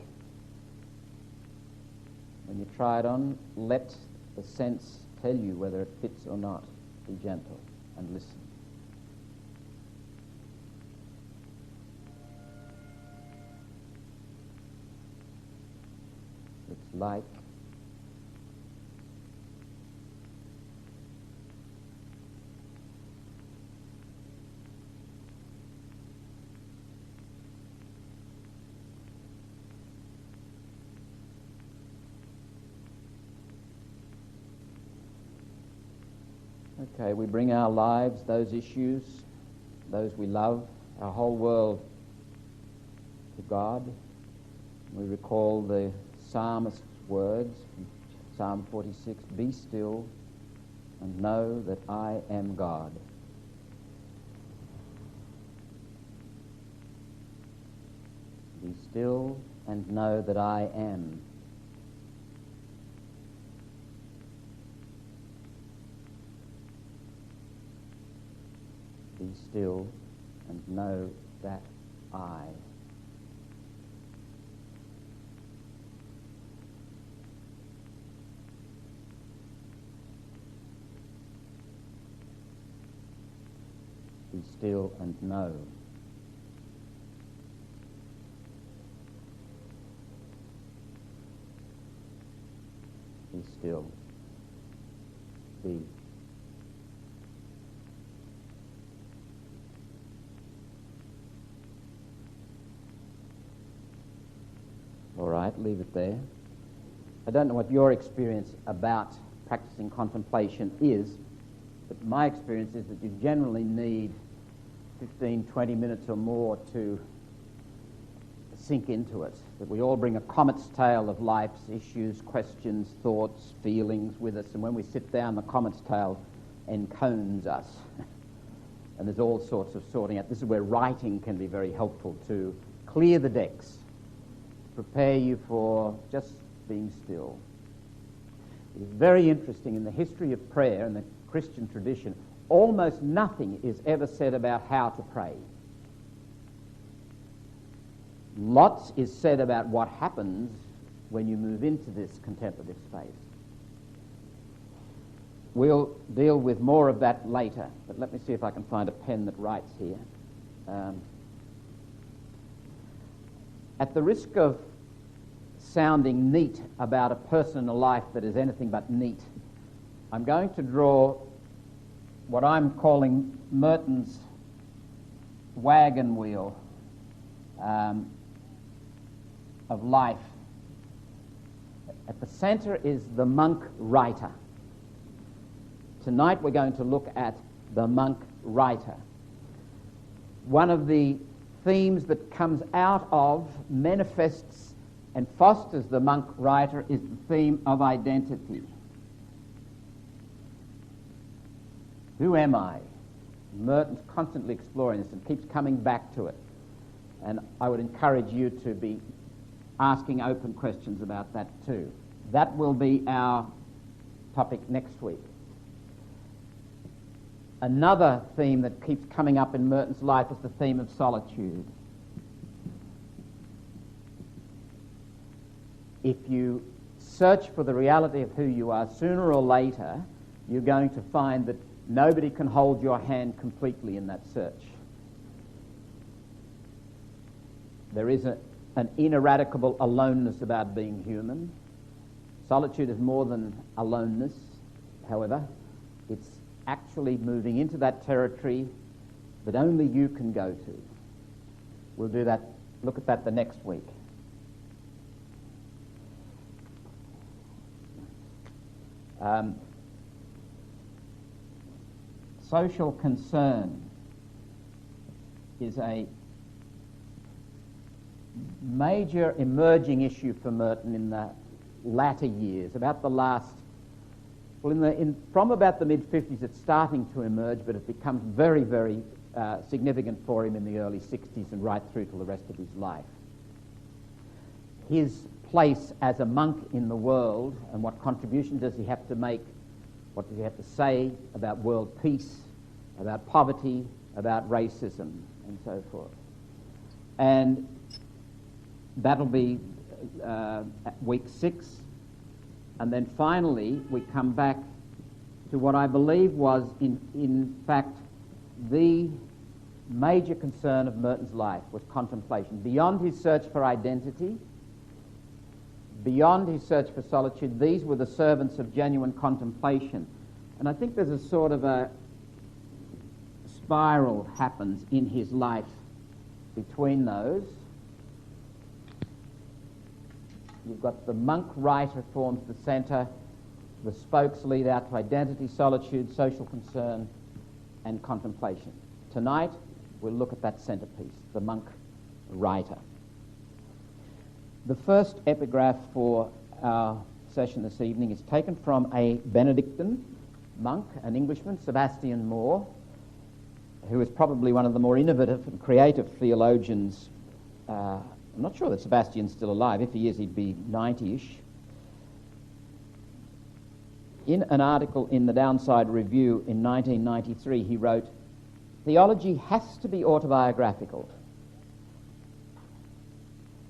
S1: when you try it on, let the sense tell you whether it fits or not. Be gentle and listen. It's like, okay, we bring our lives, those issues, those we love, our whole world to God. We recall the psalmist's words from Psalm 46, "Be still and know that I am God." Be still and know that I am. Be still and know that I. Be still and know. Be still. Be. All right, leave it there. I don't know what your experience about practicing contemplation is, but my experience is that you generally need 15, 20 minutes or more to sink into it, that we all bring a comet's tail of life's issues, questions, thoughts, feelings with us, and when we sit down, the comet's tail encones us. And there's all sorts of sorting out. This is where writing can be very helpful to clear the decks, prepare you for just being still. It's very interesting in the history of prayer and the Christian tradition, almost nothing is ever said about how to pray. Lots is said about what happens when you move into this contemplative space. We'll deal with more of that later, but let me see if I can find a pen that writes here. At the risk of sounding neat about a personal life that is anything but neat, I'm going to draw what I'm calling Merton's wagon wheel of life. At the center is the monk writer. Tonight we're going to look at the monk writer. One of the themes that comes out of, manifests and fosters the monk writer is the theme of identity. Who am I? Merton's constantly exploring this and keeps coming back to it. And I would encourage you to be asking open questions about that too. That will be our topic next week. Another theme that keeps coming up in Merton's life is the theme of solitude. If you search for the reality of who you are, sooner or later, you're going to find that nobody can hold your hand completely in that search. There is an ineradicable aloneness about being human. Solitude is more than aloneness, however. It's actually moving into that territory that only you can go to. We'll do that, look at that the next week. Social concern is a major emerging issue for Merton in the latter years, about the last, from about the mid-50s it's starting to emerge, but it becomes very, very significant for him in the early 60s and right through to the rest of his life. His place as a monk in the world and what contribution does he have to make, what does he have to say about world peace, about poverty, about racism, and so forth. And that'll be week 6. And then finally, we come back to what I believe was, in fact, the major concern of Merton's life was contemplation. Beyond his search for identity, beyond his search for solitude, these were the servants of genuine contemplation. And I think there's a sort of a spiral happens in his life between those. You've got the monk writer forms the centre, the spokes lead out to identity, solitude, social concern, and contemplation. Tonight, we'll look at that centrepiece, the monk writer. The first epigraph for our session this evening is taken from a Benedictine monk, an Englishman, Sebastian Moore, who is probably one of the more innovative and creative theologians. I'm not sure that Sebastian's still alive. If he is, he'd be 90-ish. In an article in the Downside Review in 1993, he wrote, "Theology has to be autobiographical,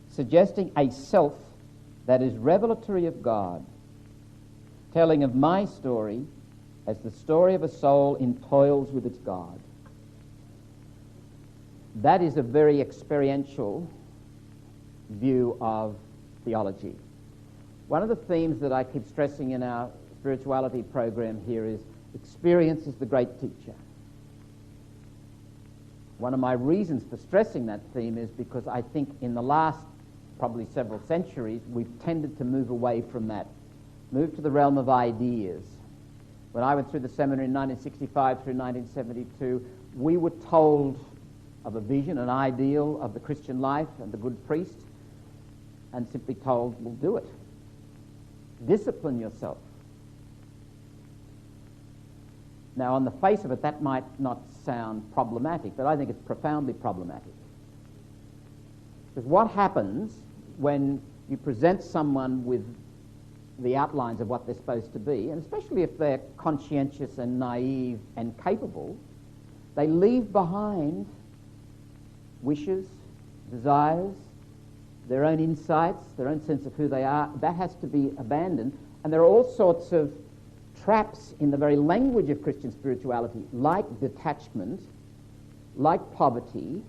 S1: suggesting a self that is revelatory of God, telling of my story as the story of a soul in toils with its God. that is a very experiential view of theology. One of the themes that I keep stressing in our spirituality program here is experience is the great teacher. One of my reasons for stressing that theme is because I think in the last probably several centuries we've tended to move away from that, move to the realm of ideas. When I went through the seminary in 1965 through 1972, we were told of a vision, an ideal of the Christian life and the good priest, and simply told, well, do it. Discipline yourself. Now, on the face of it, that might not sound problematic, but I think it's profoundly problematic. Because what happens when you present someone with the outlines of what they're supposed to be, and especially if they're conscientious and naive and capable, they leave behind wishes, desires, their own insights, their own sense of who they are. That has to be abandoned. And there are all sorts of traps in the very language of Christian spirituality, like detachment, like poverty,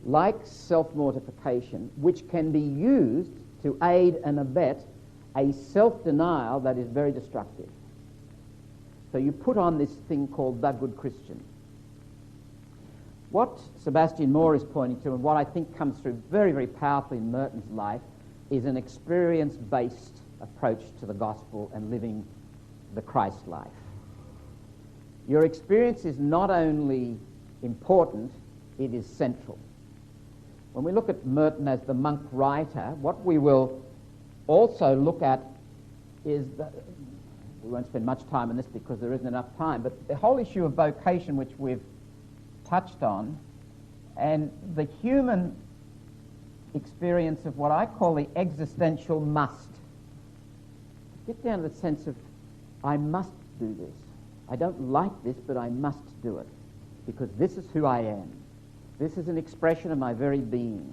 S1: like self-mortification, which can be used to aid and abet a self-denial that is very destructive. So you put on this thing called the good Christian. What Sebastian Moore is pointing to, and what I think comes through very, very powerfully in Merton's life, is an experience-based approach to the gospel and living the Christ life. Your experience is not only important, it is central. When we look at Merton as the monk writer, what we will also look at is, we won't spend much time on this because there isn't enough time, but the whole issue of vocation, which we've touched on, and the human experience of what I call the existential must. Get down to the sense of, I must do this. I don't like this, but I must do it, because this is who I am. This is an expression of my very being.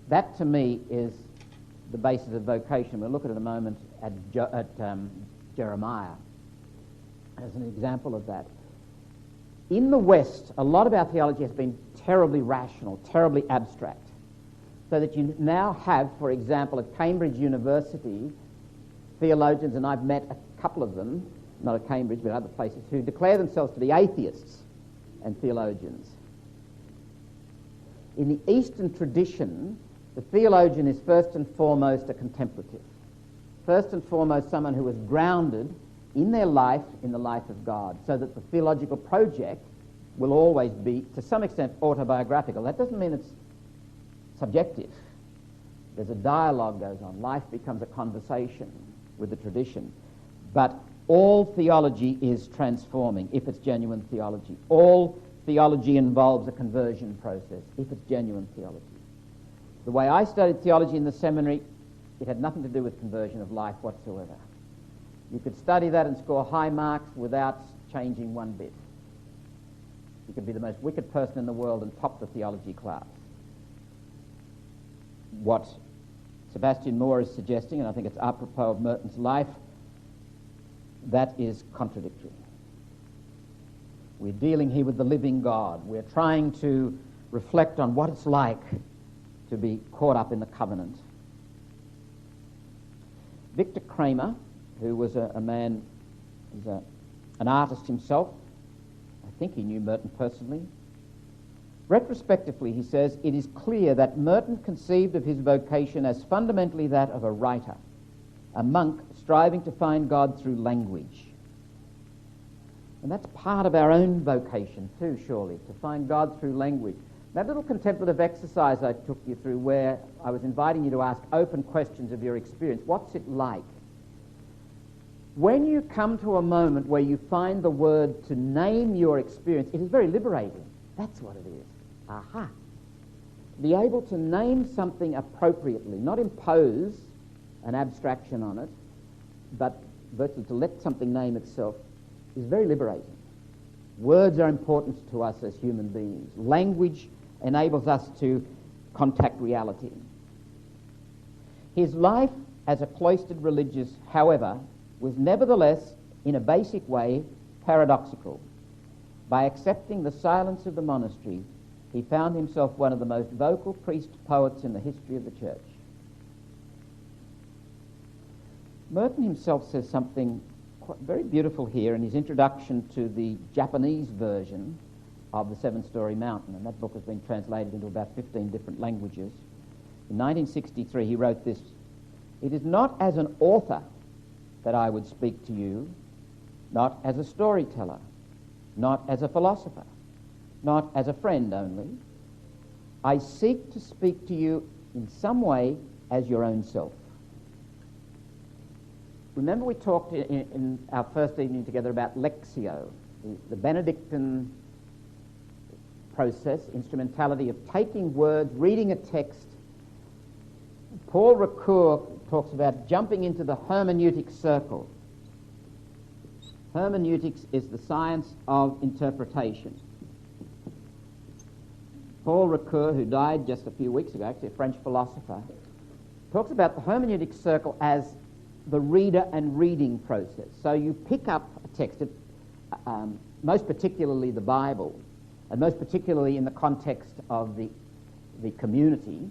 S1: That, to me, is the basis of vocation. We'll look at it in a moment at Jeremiah as an example of that. In the West, a lot of our theology has been terribly rational, terribly abstract, so that you now have, for example, at Cambridge University, theologians, and I've met a couple of them, not at Cambridge but other places, who declare themselves to be atheists and theologians. In the Eastern tradition, the theologian is first and foremost a contemplative. First and foremost someone who is grounded in their life, in the life of God, so that the theological project will always be, to some extent, autobiographical. That doesn't mean it's subjective. There's a dialogue goes on. Life becomes a conversation with the tradition. But all theology is transforming, if it's genuine theology. All theology involves a conversion process, if it's genuine theology. The way I studied theology in the seminary, it had nothing to do with conversion of life whatsoever. You could study that and score high marks without changing one bit. You could be the most wicked person in the world and top the theology class. What Sebastian Moore is suggesting, and I think it's apropos of Merton's life, that is contradictory. We're dealing here with the living God. We're trying to reflect on what it's like to be caught up in the covenant. Victor Kramer, who was a man, an artist himself, I think he knew Merton personally. Retrospectively, he says, it is clear that Merton conceived of his vocation as fundamentally that of a writer, a monk striving to find God through language. And that's part of our own vocation too, surely, to find God through language. That little contemplative exercise I took you through, where I was inviting you to ask open questions of your experience. What's it like? When you come to a moment where you find the word to name your experience, it is very liberating. That's what it is. Aha. Be able to name something appropriately, not impose an abstraction on it, but virtually to let something name itself, is very liberating. Words are important to us as human beings. Language enables us to contact reality. His life as a cloistered religious, however, was nevertheless, in a basic way, paradoxical. By accepting the silence of the monastery, he found himself one of the most vocal priest poets in the history of the church. Merton himself says something very beautiful here in his introduction to the Japanese version of The Seven-Storey Mountain, and that book has been translated into about 15 different languages. In 1963 he wrote this: "It is not as an author that I would speak to you, not as a storyteller, not as a philosopher, not as a friend only. I seek to speak to you in some way as your own self." Remember we talked in our first evening together about Lectio, the Benedictine process, instrumentality of taking words, reading a text. Paul Ricoeur talks about jumping into the hermeneutic circle. Hermeneutics is the science of interpretation. Paul Ricoeur, who died just a few weeks ago, actually a French philosopher, talks about the hermeneutic circle as the reader and reading process. So you pick up a text, most particularly the Bible, and most particularly in the context of the community,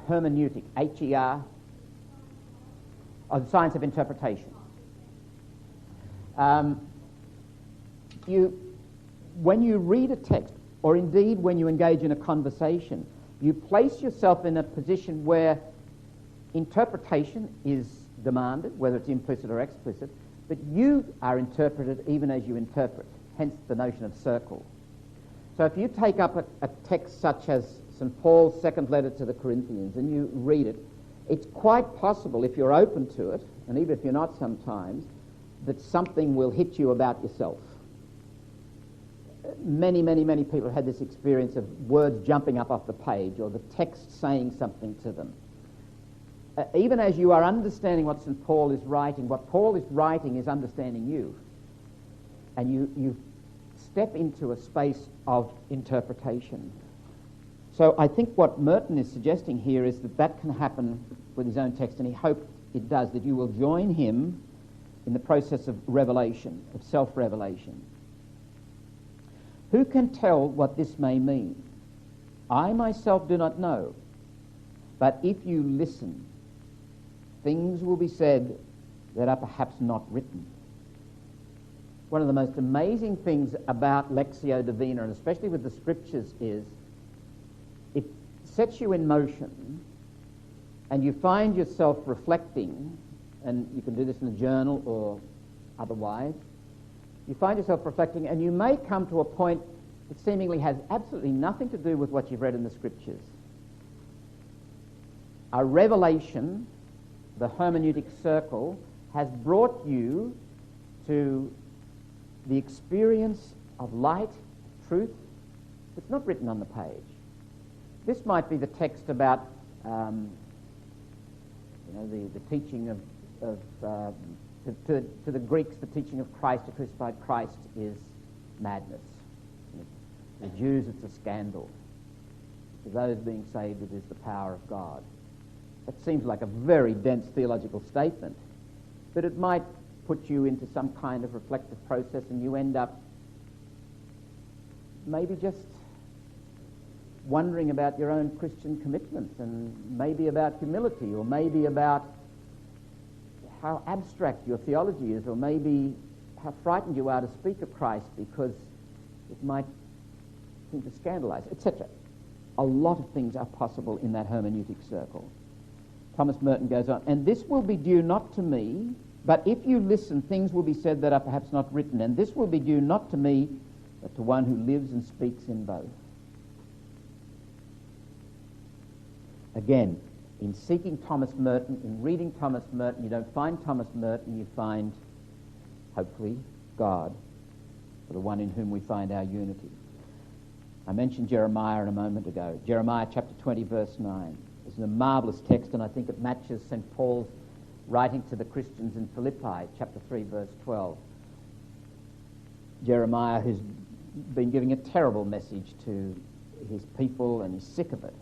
S1: hermeneutic, H-E-R, the science of interpretation. When you read a text, or indeed when you engage in a conversation, you place yourself in a position where interpretation is demanded, whether it's implicit or explicit, but you are interpreted even as you interpret, hence the notion of circle. So if you take up a text such as St. Paul's second letter to the Corinthians and you read it, it's quite possible, if you're open to it, and even if you're not sometimes, that something will hit you about yourself. Many people have had this experience of words jumping up off the page or the text saying something to them. Even as you are understanding what St. Paul is writing, what Paul is writing is understanding you. And you step into a space of interpretation. So I think what Merton is suggesting here is that can happen with his own text, and he hoped it does, that you will join him in the process of revelation, of self-revelation. Who can tell what this may mean? I myself do not know, but if you listen, things will be said that are perhaps not written. One of the most amazing things about Lectio Divina, and especially with the scriptures, is it sets you in motion and you find yourself reflecting, and you can do this in a journal or otherwise. You find yourself reflecting, and you may come to a point that seemingly has absolutely nothing to do with what you've read in the scriptures. A revelation, the hermeneutic circle, has brought you to the experience of light, truth, that's not written on the page. This might be the text about the teaching of to the Greeks, the teaching of Christ, a crucified Christ, is madness. To the Jews, it's a scandal. To those being saved, it is the power of God. That seems like a very dense theological statement, but it might put you into some kind of reflective process, and you end up maybe just wondering about your own Christian commitments, and maybe about humility, or maybe about how abstract your theology is, or maybe how frightened you are to speak of Christ because it might seem to scandalize, etc. A lot of things are possible in that hermeneutic circle. Thomas Merton goes on, and this will be due not to me, but if you listen, things will be said that are perhaps not written, and this will be due not to me, but to one who lives and speaks in both. Again, in seeking Thomas Merton, in reading Thomas Merton, you don't find Thomas Merton, you find, hopefully, God, the one in whom we find our unity. I mentioned Jeremiah a moment ago. Jeremiah chapter 20, verse 9. It's a marvellous text, and I think it matches St. Paul's writing to the Christians in Philippi, chapter 3, verse 12. Jeremiah, who's been giving a terrible message to his people, and he's sick of it.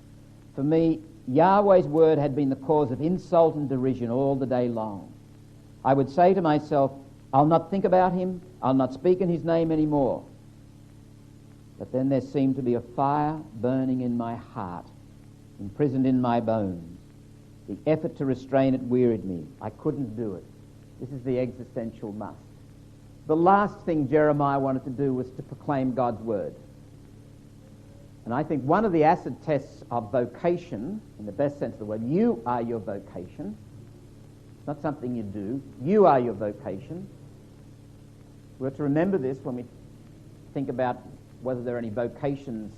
S1: For me, Yahweh's word had been the cause of insult and derision all the day long. I would say to myself, I'll not think about him, I'll not speak in his name anymore. But then there seemed to be a fire burning in my heart, imprisoned in my bones. The effort to restrain it wearied me. I couldn't do it. This is the existential must. The last thing Jeremiah wanted to do was to proclaim God's word. And I think one of the acid tests of vocation, in the best sense of the word, you are your vocation. It's not something you do. You are your vocation. We're to remember this when we think about whether there are any vocations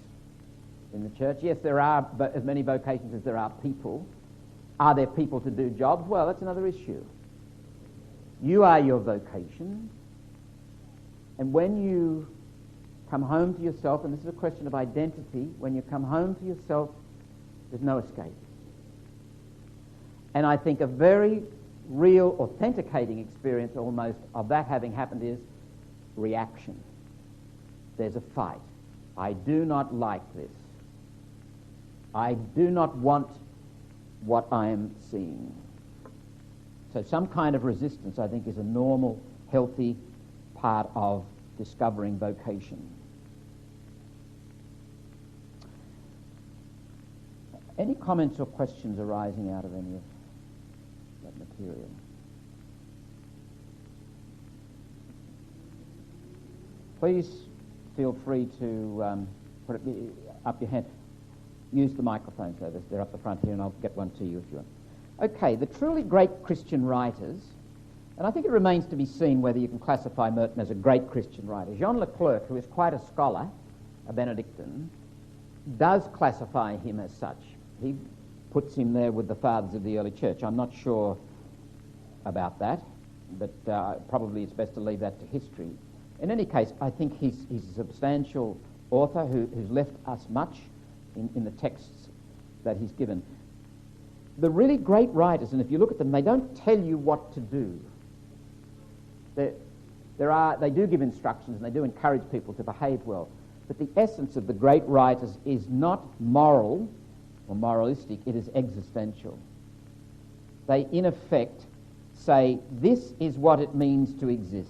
S1: in the church. Yes, there are as many vocations as there are people. Are there people to do jobs? Well, that's another issue. You are your vocation. And when you come home to yourself, and this is a question of identity, when you come home to yourself, there's no escape. And I think a very real, authenticating experience almost of that having happened is reaction. There's a fight. I do not like this. I do not want what I am seeing. So some kind of resistance, I think, is a normal, healthy part of discovering vocation. Any comments or questions arising out of any of that material? Please feel free to put it up your hand. Use the microphone, so they're up the front here, and I'll get one to you if you want. Okay, the truly great Christian writers, and I think it remains to be seen whether you can classify Merton as a great Christian writer. Jean Leclerc, who is quite a scholar, a Benedictine, does classify him as such. He puts him there with the fathers of the early church. I'm not sure about that, but probably it's best to leave that to history. In any case, I think he's a substantial author who's left us much in the texts that he's given. The really great writers, and if you look at them, they don't tell you what to do. They do give instructions and they do encourage people to behave well. But the essence of the great writers is not moral or moralistic, it is existential. They, in effect, say, this is what it means to exist.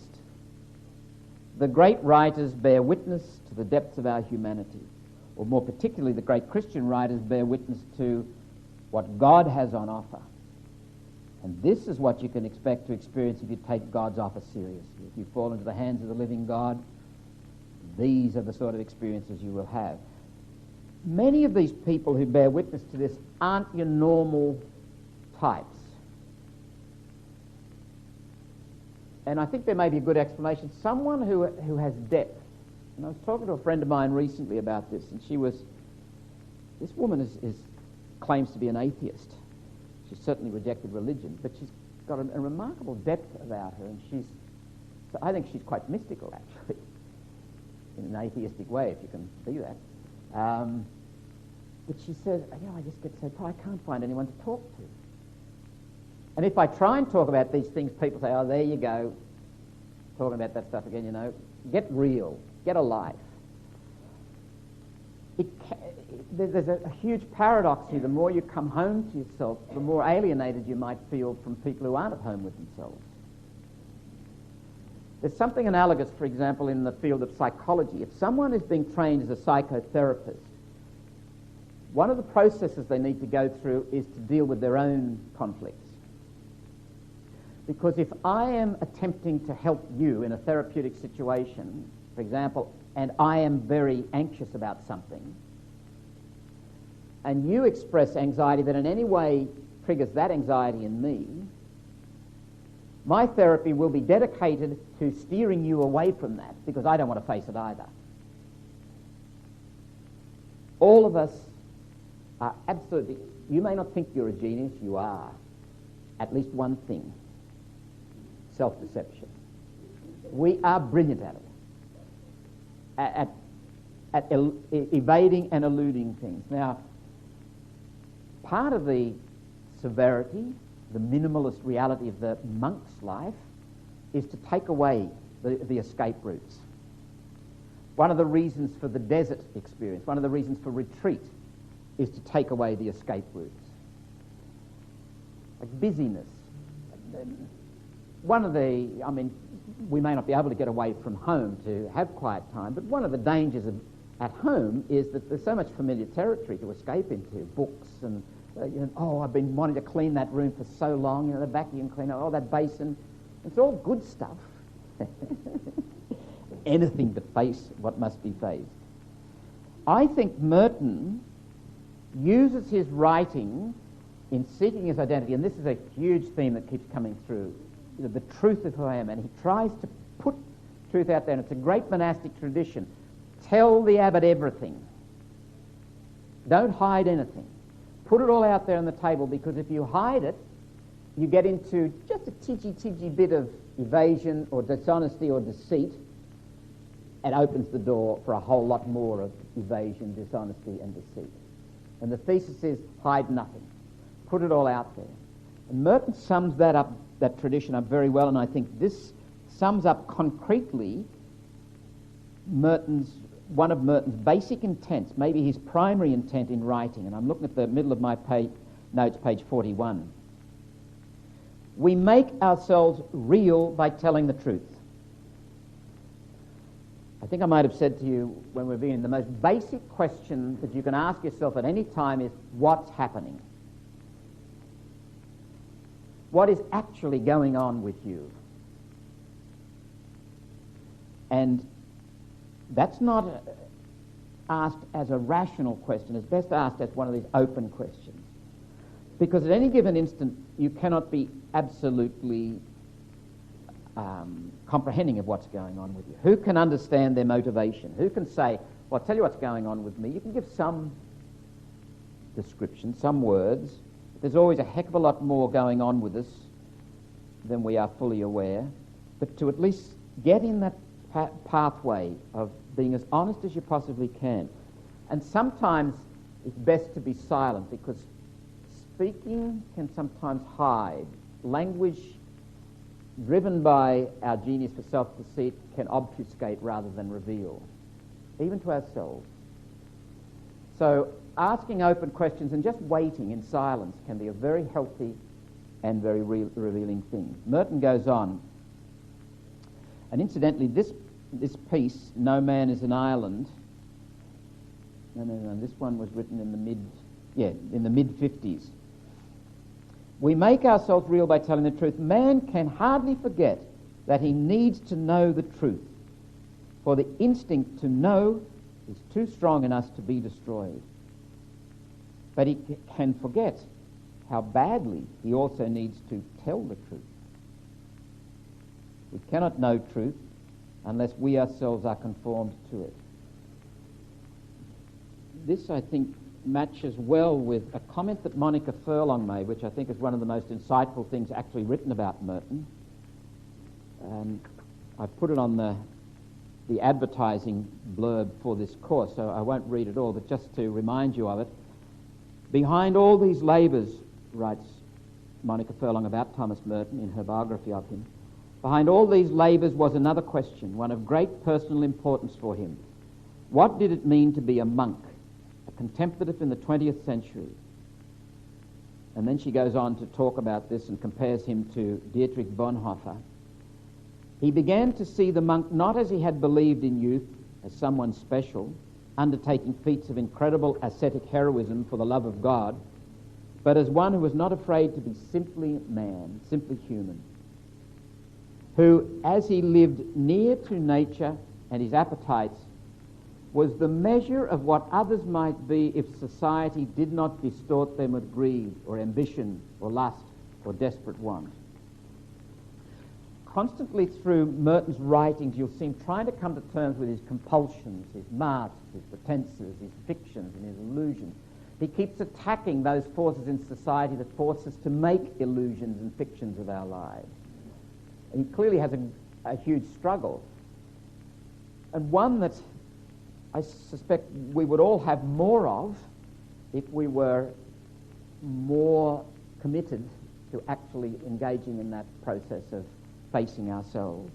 S1: The great writers bear witness to the depths of our humanity, or more particularly the great Christian writers bear witness to what God has on offer. And this is what you can expect to experience if you take God's offer seriously. If you fall into the hands of the living God, these are the sort of experiences you will have. Many of these people who bear witness to this aren't your normal types. And I think there may be a good explanation. Someone who has depth. And I was talking to a friend of mine recently about this, and this woman claims to be an atheist. She's certainly rejected religion, but she's got a remarkable depth about her, and so I think she's quite mystical, actually, in an atheistic way, if you can see that. But she says, I just get so tired, I can't find anyone to talk to. And if I try and talk about these things, people say, oh, there you go, talking about that stuff again, get real, get a life. There's a huge paradox here. The more you come home to yourself, the more alienated you might feel from people who aren't at home with themselves. There's something analogous, for example, in the field of psychology. If someone is being trained as a psychotherapist, one of the processes they need to go through is to deal with their own conflicts. Because if I am attempting to help you in a therapeutic situation, for example, and I am very anxious about something, and you express anxiety that in any way triggers that anxiety in me, my therapy will be dedicated to steering you away from that, because I don't want to face it either. All of us are absolutely, you may not think you're a genius, you are. At least one thing, self-deception. We are brilliant at it, evading and eluding things. Now, part of the severity, the minimalist reality of the monk's life is to take away the escape routes. One of the reasons for the desert experience, one of the reasons for retreat is to take away the escape routes. Like busyness. We may not be able to get away from home to have quiet time, but one of the dangers at home is that there's so much familiar territory to escape into, books and, I've been wanting to clean that room for so long, the vacuum cleaner, that basin. It's all good stuff. Anything but face what must be faced. I think Merton uses his writing in seeking his identity, and this is a huge theme that keeps coming through, the truth of who I am, and he tries to put truth out there, and it's a great monastic tradition. Tell the abbot everything. Don't hide anything. Put it all out there on the table, because if you hide it, you get into just a tidgy bit of evasion or dishonesty or deceit. It opens the door for a whole lot more of evasion, dishonesty and deceit. And the thesis is hide nothing. Put it all out there. And Merton sums that tradition up very well, and I think this sums up concretely one of Merton's basic intents, maybe his primary intent in writing, and I'm looking at the middle of my notes, page 41. We make ourselves real by telling the truth. I think I might have said to you when we were beginning, the most basic question that you can ask yourself at any time is, what's happening? What is actually going on with you? And that's not asked as a rational question. It's best asked as one of these open questions. Because at any given instant, you cannot be absolutely comprehending of what's going on with you. Who can understand their motivation? Who can say, well, I'll tell you what's going on with me. You can give some description, some words. There's always a heck of a lot more going on with us than we are fully aware. But to at least get in that pathway of being as honest as you possibly can. And sometimes it's best to be silent, because speaking can sometimes hide. Language driven by our genius for self-deceit can obfuscate rather than reveal, even to ourselves. So asking open questions and just waiting in silence can be a very healthy and very revealing thing. Merton goes on, and incidentally, this piece, No Man is an Island, this one was written in the mid-50s. We make ourselves real by telling the truth. Man can hardly forget that he needs to know the truth, for the instinct to know is too strong in us to be destroyed. But he can forget how badly he also needs to tell the truth. We cannot know truth unless we ourselves are conformed to it. This, I think, matches well with a comment that Monica Furlong made, which I think is one of the most insightful things actually written about Merton. I've put it on the advertising blurb for this course, so I won't read it all, but just to remind you of it. Behind all these labours, writes Monica Furlong about Thomas Merton in her biography of him, behind all these labours was another question, one of great personal importance for him. What did it mean to be a monk, a contemplative in the 20th century? And then she goes on to talk about this and compares him to Dietrich Bonhoeffer. He began to see the monk not as he had believed in youth, as someone special, undertaking feats of incredible ascetic heroism for the love of God, but as one who was not afraid to be simply man, simply human, who, as he lived near to nature and his appetites, was the measure of what others might be if society did not distort them with greed or ambition or lust or desperate want. Constantly through Merton's writings, you'll see him trying to come to terms with his compulsions, his masks, his pretenses, his fictions and his illusions. He keeps attacking those forces in society that force us to make illusions and fictions of our lives. And he clearly has a huge struggle, and one that I suspect we would all have more of if we were more committed to actually engaging in that process of facing ourselves.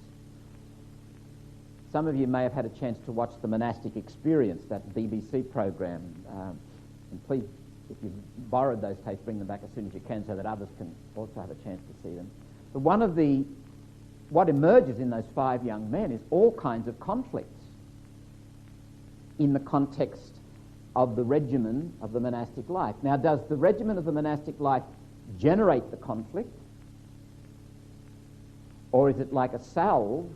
S1: Some of you may have had a chance to watch The Monastic Experience, that BBC program. And please, if you've borrowed those tapes, bring them back as soon as you can so that others can also have a chance to see them. But what emerges in those 5 young men is all kinds of conflicts. in the context of the regimen of the monastic life. Now, does the regimen of the monastic life generate the conflict? Or is it like a salve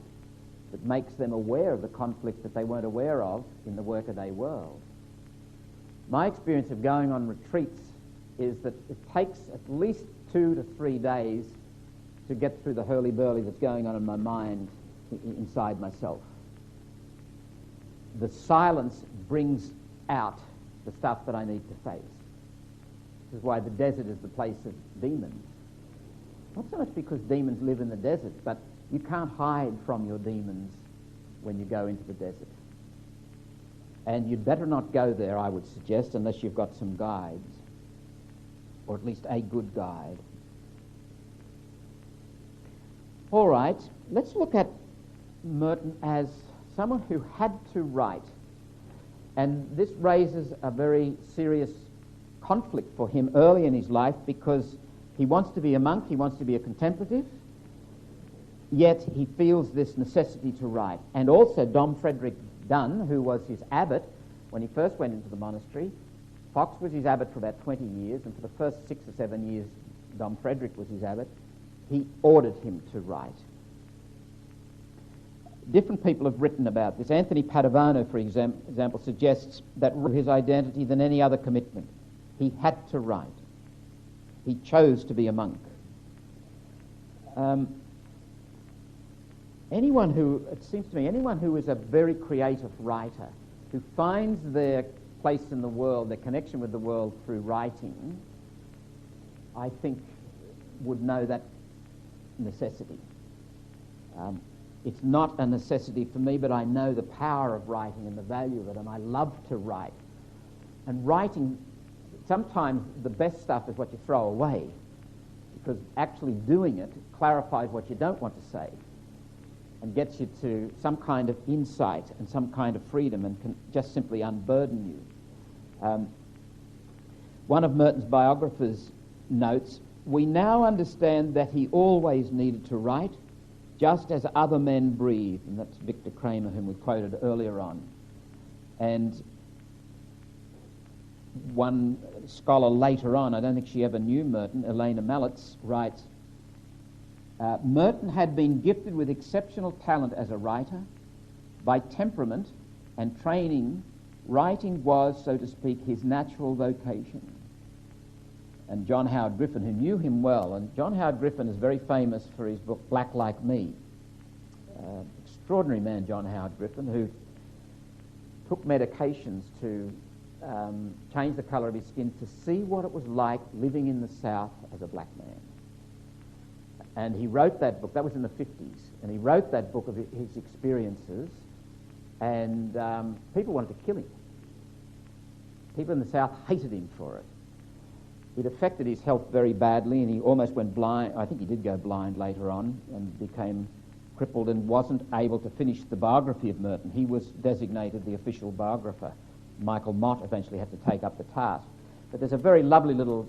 S1: that makes them aware of the conflict that they weren't aware of in the workaday world? My experience of going on retreats is that it takes at least 2 to 3 days to get through the hurly-burly that's going on in my mind inside myself. The silence brings out the stuff that I need to face. This is why the desert is the place of demons. Not so much because demons live in the desert, but you can't hide from your demons when you go into the desert. And you'd better not go there, I would suggest, unless you've got some guides, or at least a good guide. All right, let's look at Merton as someone who had to write. And this raises a very serious conflict for him early in his life, because he wants to be a monk, he wants to be a contemplative, yet he feels this necessity to write. And also Dom Frederick Dunn, who was his abbot when he first went into the monastery. Fox was his abbot for about 20 years, and for the first 6 or 7 years Dom Frederick was his abbot. He ordered him to write. Different people have written about this. Anthony Padovano, for example, suggests that his identity than any other commitment. He had to write. He chose to be a monk. Anyone who is a very creative writer, who finds their place in the world, their connection with the world through writing, I think would know that necessity. It's not a necessity for me, but I know the power of writing and the value of it, and I love to write. And writing, sometimes the best stuff is what you throw away, because actually doing it clarifies what you don't want to say and gets you to some kind of insight and some kind of freedom, and can just simply unburden you. One of Merton's biographers notes, "We now understand that he always needed to write, just as other men breathe," and that's Victor Kramer, whom we quoted earlier on. And one scholar later on, I don't think she ever knew Merton, Elena Malitz, writes, Merton had been gifted with exceptional talent as a writer. By temperament and training, writing was, so to speak, his natural vocation. And John Howard Griffin, who knew him well, and John Howard Griffin is very famous for his book Black Like Me. Extraordinary man, John Howard Griffin, who took medications to change the colour of his skin to see what it was like living in the South as a black man. And he wrote that book, that was in the 50s, and he wrote that book of his experiences, and people wanted to kill him. People in the South hated him for it. It affected his health very badly, and he almost went blind. I think he did go blind later on and became crippled and wasn't able to finish the biography of Merton. He was designated the official biographer. Michael Mott eventually had to take up the task. But there's a very lovely little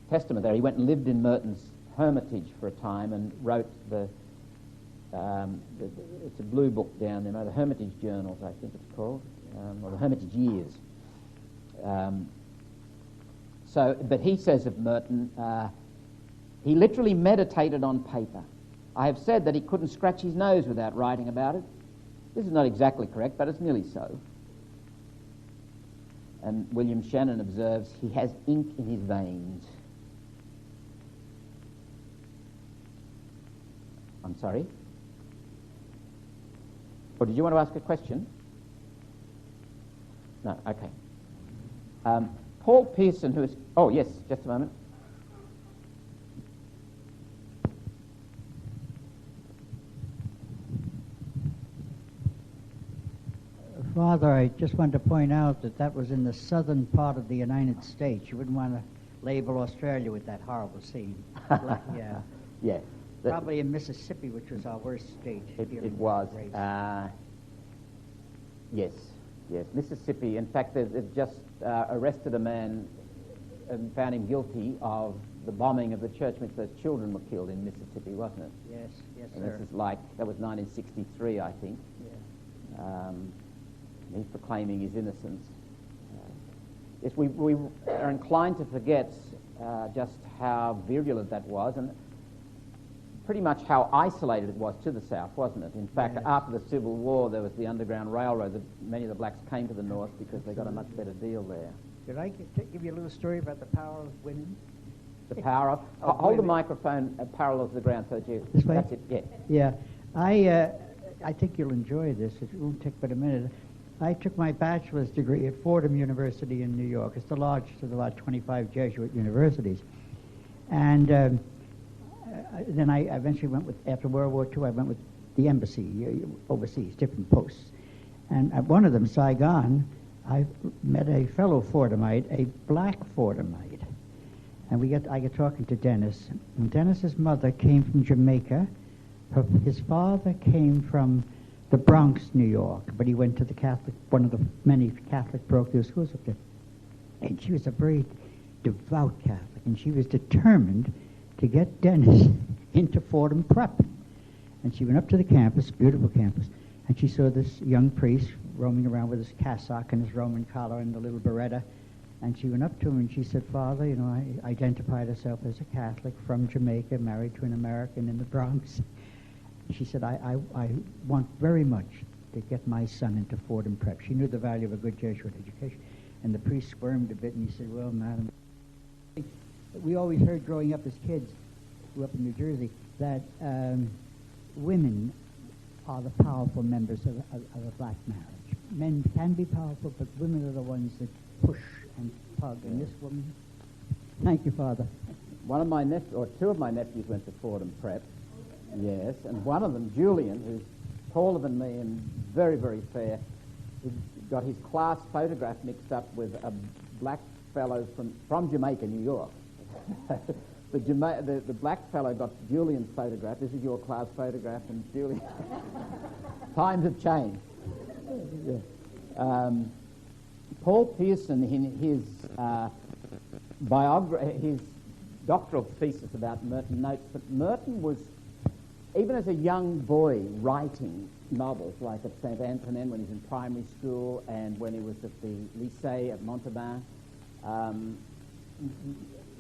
S1: testament there. He went and lived in Merton's hermitage for a time and wrote it's a blue book down there, the Hermitage Journals, I think it's called, or the Hermitage Years. But he says of Merton, he literally meditated on paper. I have said that he couldn't scratch his nose without writing about it. This is not exactly correct, but it's nearly so. And William Shannon observes, he has ink in his veins. I'm sorry? Or did you want to ask a question? No, okay. Paul Pearson, who is... Oh, yes, just a moment.
S2: Father, I just wanted to point out that was in the southern part of the United States. You wouldn't want to label Australia with that horrible scene. Yeah.
S1: Yeah.
S2: Probably in Mississippi, which was our worst state.
S1: It was. Yes, Mississippi. In fact, they've just arrested a man and found him guilty of the bombing of the church in which those children were killed in Mississippi, wasn't it?
S2: Yes,
S1: and
S2: sir.
S1: This is that was 1963, I think.
S2: Yeah.
S1: He's proclaiming his innocence. Yes, we are inclined to forget just how virulent that was, and pretty much how isolated it was to the south, wasn't it? In fact, after the Civil War, there was the Underground Railroad that many of the blacks came to the north because they got a much better deal there.
S2: Could I give you a little story about the power of women?
S1: The power of... hold the microphone parallel to the ground so that you...
S2: This way?
S1: That's it, yeah.
S2: Yeah. I think you'll enjoy this. It won't take but a minute. I took my bachelor's degree at Fordham University in New York. It's the largest of about 25 Jesuit universities. And then I eventually went with, after World War II, I went with the embassy overseas, different posts. And at one of them, Saigon, I met a fellow Fordhamite, a black Fordhamite. And I get talking to Dennis. And Dennis's mother came from Jamaica. His father came from the Bronx, New York, but he went to the Catholic, one of the many Catholic parochial schools up there. And she was a very devout Catholic, and she was determined to get Dennis into Fordham Prep. And she went up to the campus, beautiful campus, and she saw this young priest roaming around with his cassock and his Roman collar and the little beretta. And she went up to him and she said, "Father, I identified herself as a Catholic from Jamaica, married to an American in the Bronx." She said, I want very much to get my son into Fordham Prep. She knew the value of a good Jesuit education. And the priest squirmed a bit and he said, "Well, madam, we always heard growing up as kids, grew up in New Jersey, that women are the powerful members of a black marriage. Men can be powerful, but women are the ones that push and tug. And this woman, thank you, Father."
S1: One of my two of my nephews went to Fordham Prep. Yes, and one of them, Julian, who's taller than me and very, very fair, he got his class photograph mixed up with a black fellow from Jamaica, New York. The black fellow got Julian's photograph. "This is your class photograph," and Julian... Times have changed. Paul Pearson, in his his doctoral thesis about Merton, notes that Merton was, even as a young boy, writing novels, like at St. Antonin when he was in primary school and when he was at the Lycée at Montauban.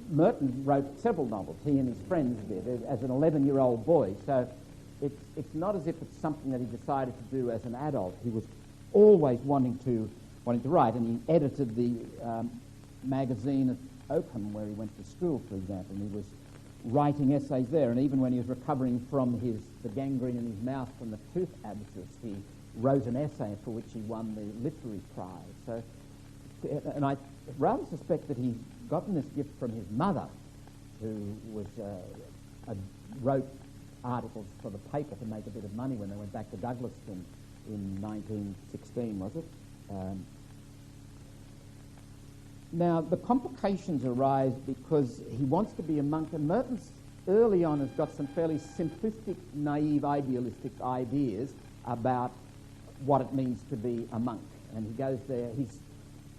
S1: Merton wrote several novels, he and his friends did, as an 11-year-old boy. So it's not as if it's something that he decided to do as an adult. He was always wanting to write, and he edited the magazine at Oakham, where he went to school, for example, and he was writing essays there. And even when he was recovering from the gangrene in his mouth from the tooth abscess, he wrote an essay for which he won the literary prize. So, and I rather suspect that he's gotten this gift from his mother, who was wrote articles for the paper to make a bit of money when they went back to Douglaston in 1916, was it? Now, the complications arise because he wants to be a monk, and Merton's early on has got some fairly simplistic, naive, idealistic ideas about what it means to be a monk. And he goes there,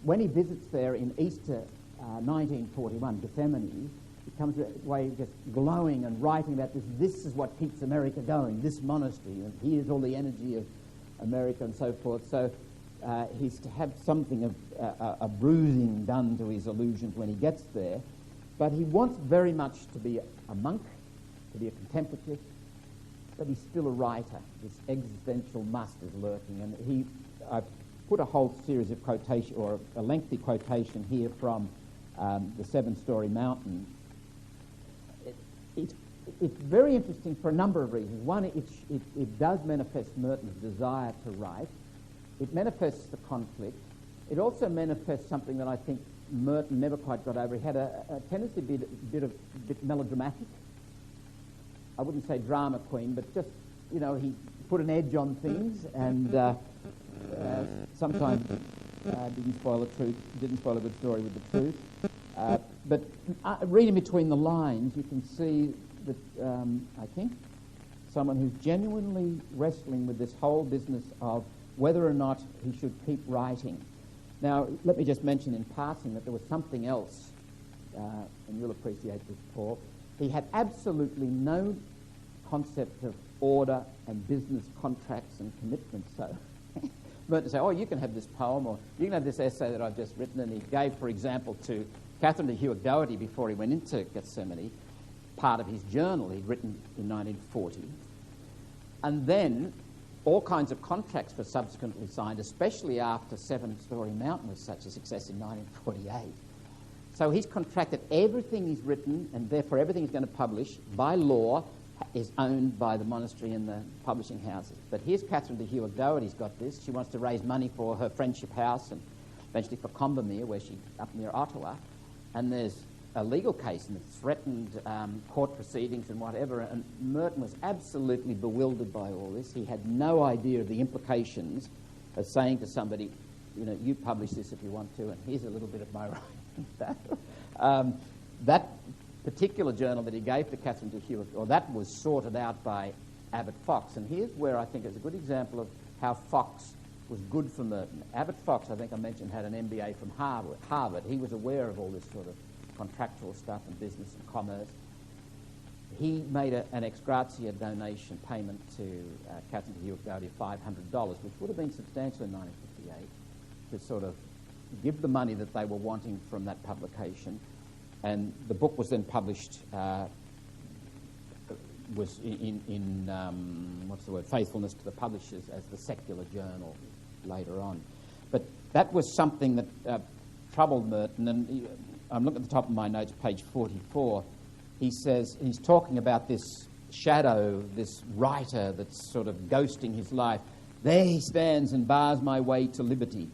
S1: when he visits there in Easter 1941, Gethsemane, he comes away just glowing and writing about this. This is what keeps America going, this monastery, and here's all the energy of America and so forth. So he's to have something of a bruising done to his illusions when he gets there. But he wants very much to be a monk, to be a contemplative, but he's still a writer. This existential must is lurking. And I've put a whole series of quotation, or a lengthy quotation here from the Seven-Story Mountain. It's very interesting for a number of reasons. One, it does manifest Merton's desire to write. It manifests the conflict. It also manifests something that I think Merton never quite got over. He had a tendency to be a bit melodramatic. I wouldn't say drama queen, but just, he put an edge on things, and sometimes didn't spoil a good story with the truth. But reading between the lines, you can see that, I think, someone who's genuinely wrestling with this whole business of whether or not he should keep writing. Now, let me just mention in passing that there was something else, and you'll appreciate this, Paul. He had absolutely no concept of order and business contracts and commitments. So Merton say, oh, you can have this poem, or you can have this essay that I've just written. And he gave, for example, to Catherine de Hewitt Doherty, before he went into Gethsemane, part of his journal he'd written in 1940. And then all kinds of contracts were subsequently signed, especially after Seven Storey Mountain was such a success in 1948. So he's contracted everything he's written, and therefore everything he's going to publish, by law, is owned by the monastery and the publishing houses. But here's Catherine de Hewitt Doherty's got this. She wants to raise money for her Friendship House and eventually for Combermere, where she up near Ottawa. And there's a legal case and it's threatened court proceedings and whatever. And Merton was absolutely bewildered by all this. He had no idea of the implications of saying to somebody, you know, you publish this if you want to, and here's a little bit of my writing. That particular journal that he gave to Catherine de Hewitt, or that was sorted out by Abbott Fox. And here's where I think is a good example of how Fox was good for Merton. Abbott Fox, I think I mentioned, had an MBA from Harvard. He was aware of all this sort of contractual stuff and business and commerce. He made an ex gratia donation payment to Catherine de Hewitt Doherty of $500, which would have been substantial in 1958, to sort of give the money that they were wanting from that publication. And the book was then published, was in faithfulness to the publishers as the Secular Journal later on. But that was something that troubled Merton, and I'm looking at the top of my notes, page 44. He says, he's talking about this shadow, this writer that's sort of ghosting his life. There he stands and bars my way to liberty.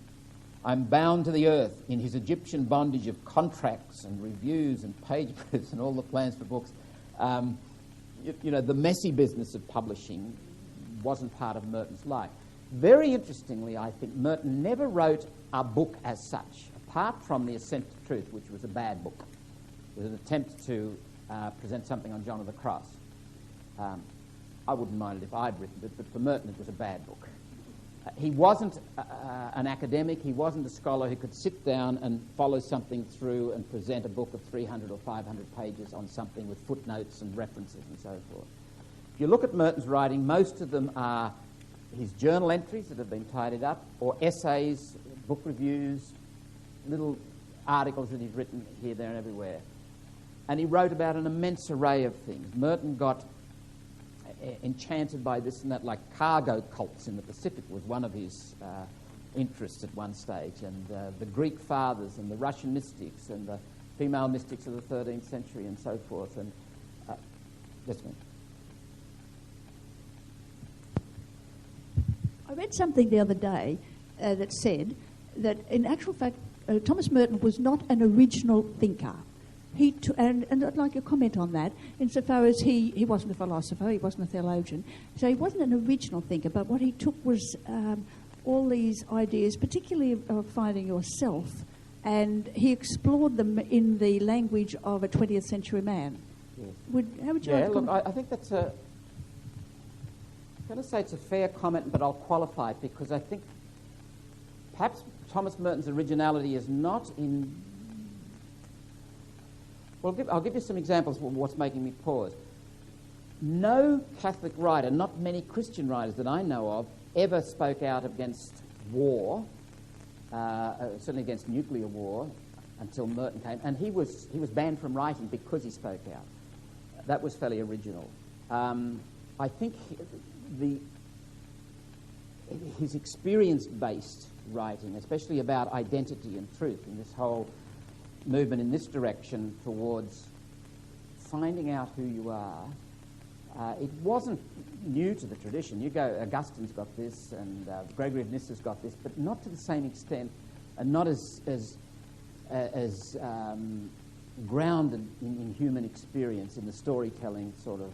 S1: I'm bound to the earth in his Egyptian bondage of contracts and reviews and page proofs and all the plans for books. You know, the messy business of publishing wasn't part of Merton's life. Very interestingly, I think Merton never wrote a book as such, apart from The Ascent to Truth, which was a bad book. It was an attempt to present something on John of the Cross. I wouldn't mind it if I'd written it, but for Merton it was a bad book. He wasn't an academic, he wasn't a scholar who could sit down and follow something through and present a book of 300 or 500 pages on something with footnotes and references and so forth. If you look at Merton's writing, most of them are his journal entries that have been tidied up, or essays, book reviews, little articles that he's written here, there and everywhere. And he wrote about an immense array of things. Merton got enchanted by this and that, like cargo cults in the Pacific was one of his interests at one stage, and the Greek fathers and the Russian mystics and the female mystics of the 13th century and so forth. And that's me.
S17: I read something the other day that said that in actual fact Thomas Merton was not an original thinker. And I'd like your comment on that, insofar as he wasn't a philosopher, he wasn't a theologian, so he wasn't an original thinker, but what he took was all these ideas, particularly of finding yourself, and he explored them in the language of a 20th century man.
S1: Yes.
S17: How would you like to comment?
S1: Look, I think that's I'm going to say it's a fair comment, but I'll qualify it, because I think perhaps Thomas Merton's originality is not in... Well, I'll give you some examples of what's making me pause. No Catholic writer, not many Christian writers that I know of, ever spoke out against war, certainly against nuclear war, until Merton came. And he was banned from writing because he spoke out. That was fairly original. I think his experience-based writing, especially about identity and truth, and this whole movement in this direction towards finding out who you are, it wasn't new to the tradition. You go, Augustine's got this, and Gregory of Nyssa's got this, but not to the same extent, and not as grounded in human experience, in the storytelling sort of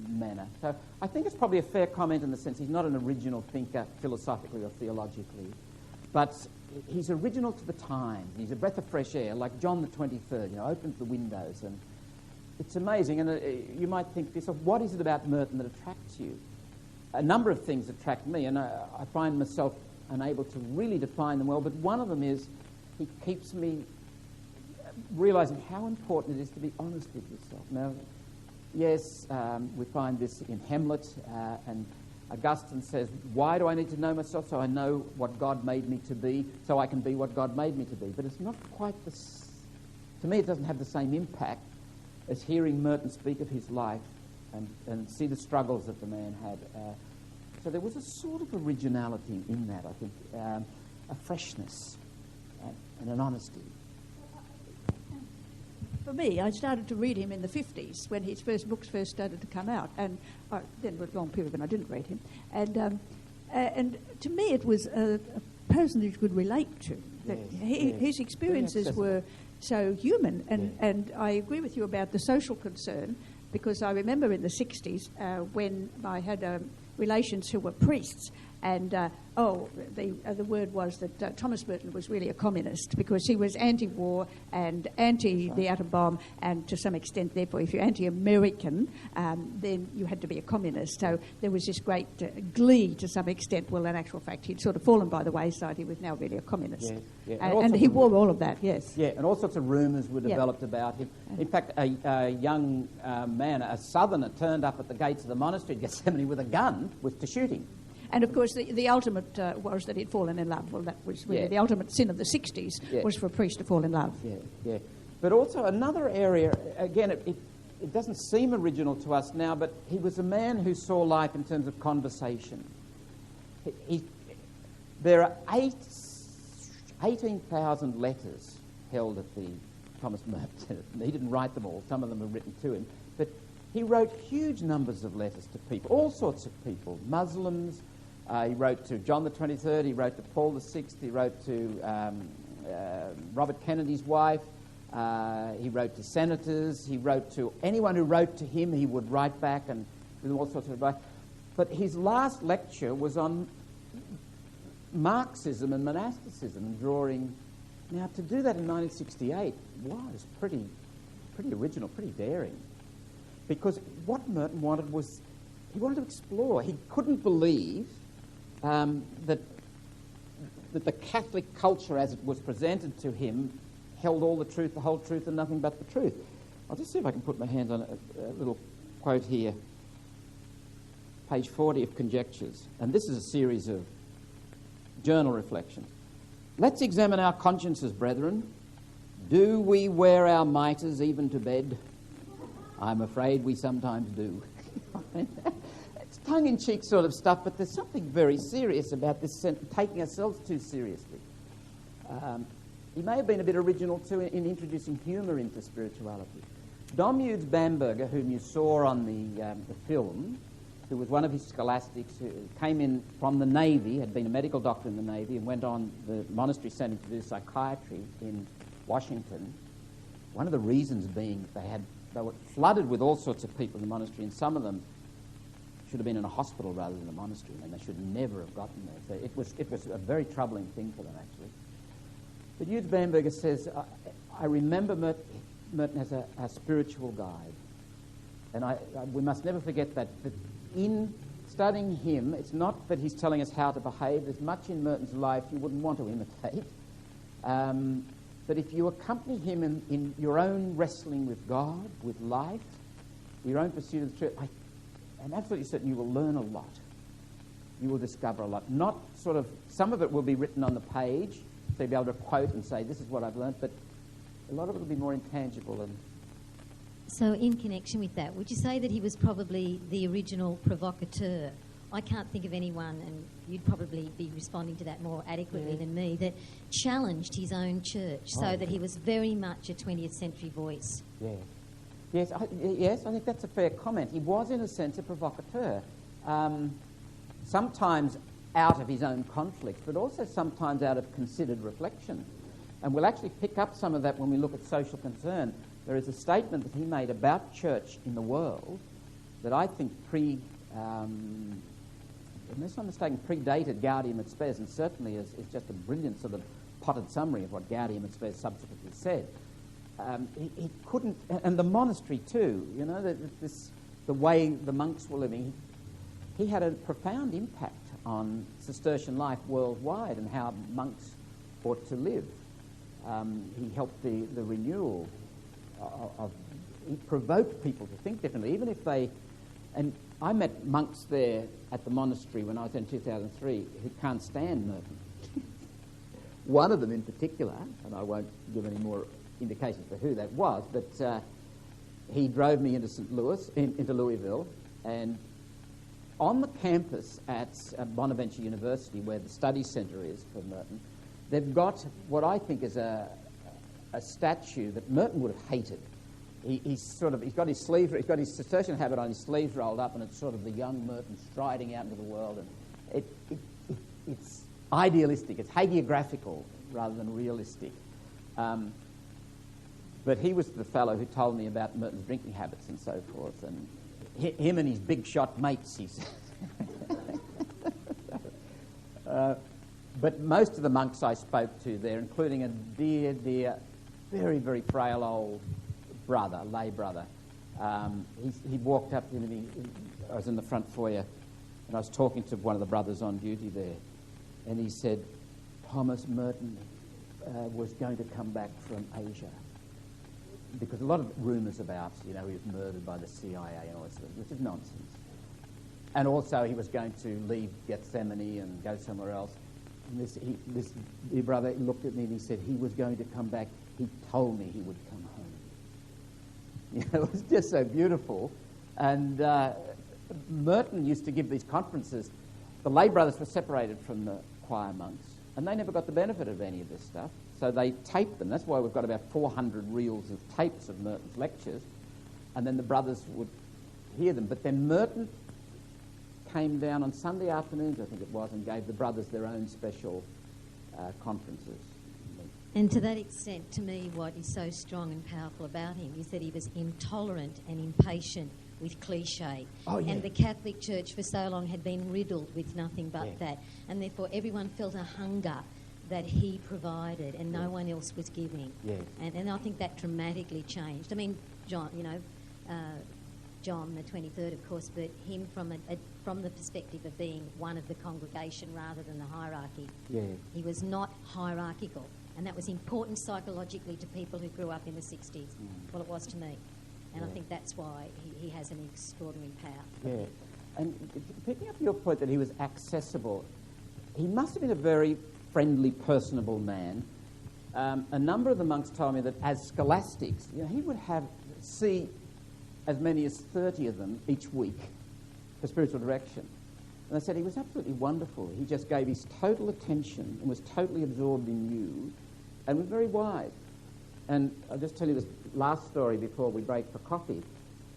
S1: manner. So I think it's probably a fair comment in the sense he's not an original thinker philosophically or theologically, but he's original to the times. He's a breath of fresh air, like John the 23rd, opens the windows, and it's amazing. And you might think to yourself, what is it about Merton that attracts you? A number of things attract me, and I find myself unable to really define them well, but one of them is he keeps me realizing how important it is to be honest with yourself. Now, yes, we find this in Hamlet, and Augustine says, why do I need to know myself? So I know what God made me to be, so I can be what God made me to be. But it's not quite to me it doesn't have the same impact as hearing Merton speak of his life and see the struggles that the man had. So there was a sort of originality in that, I think, a freshness and an honesty.
S17: For me, I started to read him in the 50s when his first books first started to come out, and then was a long period when I didn't read him. And to me, it was a person who could relate to. That his experiences were so human, and I agree with you about the social concern, because I remember in the 60s when I had relations who were priests, and the word was that Thomas Merton was really a communist because he was anti-war and anti the atom bomb, and to some extent, therefore, if you're anti-American, then you had to be a communist. So there was this great glee to some extent. Well, in actual fact, he'd sort of fallen by the wayside. He was now really a communist. And he wore all of that, yes.
S1: Yeah, and all sorts of rumours were developed about him. In fact, a young man, a southerner, turned up at the gates of the monastery at Gethsemane with a gun to shoot him.
S17: And, of course, the ultimate was that he'd fallen in love. Well, that was really the ultimate sin of the 60s, was for a priest to fall in love.
S1: Yeah. But also another area, again, it doesn't seem original to us now, but he was a man who saw life in terms of conversation. There are 18,000 letters held at the Thomas Merton. He didn't write them all. Some of them are written to him. But he wrote huge numbers of letters to people, all sorts of people, Muslims. He wrote to John the 23rd. He wrote to Paul the 6th. He wrote to Robert Kennedy's wife. He wrote to senators. He wrote to anyone who wrote to him. He would write back and do all sorts of advice. But his last lecture was on Marxism and monasticism and drawing. Now, to do that in 1968 was pretty original, pretty daring. Because what Merton wanted was, he wanted to explore. He couldn't believe that the Catholic culture as it was presented to him held all the truth, the whole truth, and nothing but the truth. I'll just see if I can put my hands on a little quote here. Page 40 of Conjectures. And this is a series of journal reflections. Let's examine our consciences, brethren. Do we wear our mitres even to bed? I'm afraid we sometimes do. It's tongue-in-cheek sort of stuff, but there's something very serious about this, taking ourselves too seriously. He may have been a bit original, too, in introducing humour into spirituality. Dom Eudes Bamberger, whom you saw on the film, who was one of his scholastics, who came in from the Navy, had been a medical doctor in the Navy, and went on, the monastery sent him to do psychiatry in Washington. One of the reasons being they were flooded with all sorts of people in the monastery, and some of them should have been in a hospital rather than a monastery, and they should never have gotten there. So it was a very troubling thing for them, actually. But Eudes Bamberger says, I remember Merton as a spiritual guide. And we must never forget that in studying him, it's not that he's telling us how to behave. There's much in Merton's life you wouldn't want to imitate. But if you accompany him in your own wrestling with God, with life, your own pursuit of the truth, I'm absolutely certain you will learn a lot. You will discover a lot. Not sort of, some of it will be written on the page, so you'll be able to quote and say, this is what I've learned, but a lot of it will be more intangible. And
S13: so in connection with that, would you say that he was probably the original provocateur? I can't think of anyone, and you'd probably be responding to that more adequately than me, that challenged his own church so that he was very much a 20th century voice.
S1: Yes, I think that's a fair comment. He was, in a sense, a provocateur. Sometimes out of his own conflict, but also sometimes out of considered reflection. And we'll actually pick up some of that when we look at social concern. There is a statement that he made about church in the world that I think unless I'm mistaken, predated Gaudium et Spes, and certainly is just a brilliant sort of potted summary of what Gaudium et Spes subsequently said. He couldn't, and the monastery too, you know, the way the monks were living, he had a profound impact on Cistercian life worldwide and how monks ought to live. He helped the renewal of he provoked people to think differently, even if they, and I met monks there at the monastery when I was there in 2003 who can't stand Merton. One of them in particular, and I won't give any more indications for who that was, but he drove me into into Louisville, and on the campus at Bonaventure University, where the study centre is for Merton, they've got what I think is a statue that Merton would have hated. He's got his Cistercian habit on, his sleeves rolled up, and it's sort of the young Merton striding out into the world, and it's idealistic, it's hagiographical rather than realistic. But he was the fellow who told me about Merton's drinking habits and so forth, and him and his big shot mates, he said. But most of the monks I spoke to there, including a dear, very, very frail old brother, lay brother, he walked up to me. I was in the front foyer, and I was talking to one of the brothers on duty there, and he said, Thomas Merton was going to come back from Asia. Because a lot of rumours about, he was murdered by the CIA and all this, which is nonsense. And also he was going to leave Gethsemane and go somewhere else. And this dear brother looked at me and he said he was going to come back. He told me he would come home. It was just so beautiful. And Merton used to give these conferences. The lay brothers were separated from the choir monks, and they never got the benefit of any of this stuff. So they taped them. That's why we've got about 400 reels of tapes of Merton's lectures, and then the brothers would hear them. But then Merton came down on Sunday afternoons, I think it was, and gave the brothers their own special conferences.
S13: And to that extent, to me, what is so strong and powerful about him is that he was intolerant and impatient with cliche.
S1: Oh, yeah.
S13: And the Catholic Church for so long had been riddled with nothing but that. And therefore everyone felt a hunger that he provided and no one else was giving.
S1: Yeah.
S13: And I think that dramatically changed. I mean, John, John the 23rd, of course, but him from the perspective of being one of the congregation rather than the hierarchy.
S1: Yeah.
S13: He was not hierarchical, and that was important psychologically to people who grew up in the 60s. Well, it was to me. And I think that's why he has an extraordinary power.
S1: Yeah. And picking up your point that he was accessible, he must have been a very friendly, personable man. A number of the monks told me that as scholastics, he would see as many as 30 of them each week for spiritual direction. And they said he was absolutely wonderful. He just gave his total attention and was totally absorbed in you and was very wise. And I'll just tell you this last story before we break for coffee.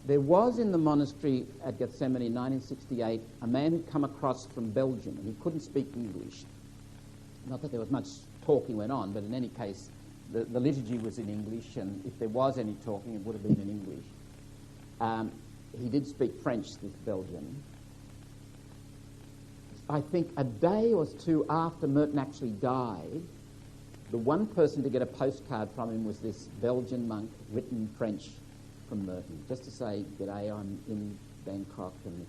S1: There was in the monastery at Gethsemane in 1968 a man who'd come across from Belgium, and he couldn't speak English. Not that there was much talking went on, but in any case, the liturgy was in English, and if there was any talking, it would have been in English. He did speak French, this Belgian. I think a day or two after Merton actually died, the one person to get a postcard from him was this Belgian monk, written in French from Merton, just to say, "G'day, I'm in Bangkok and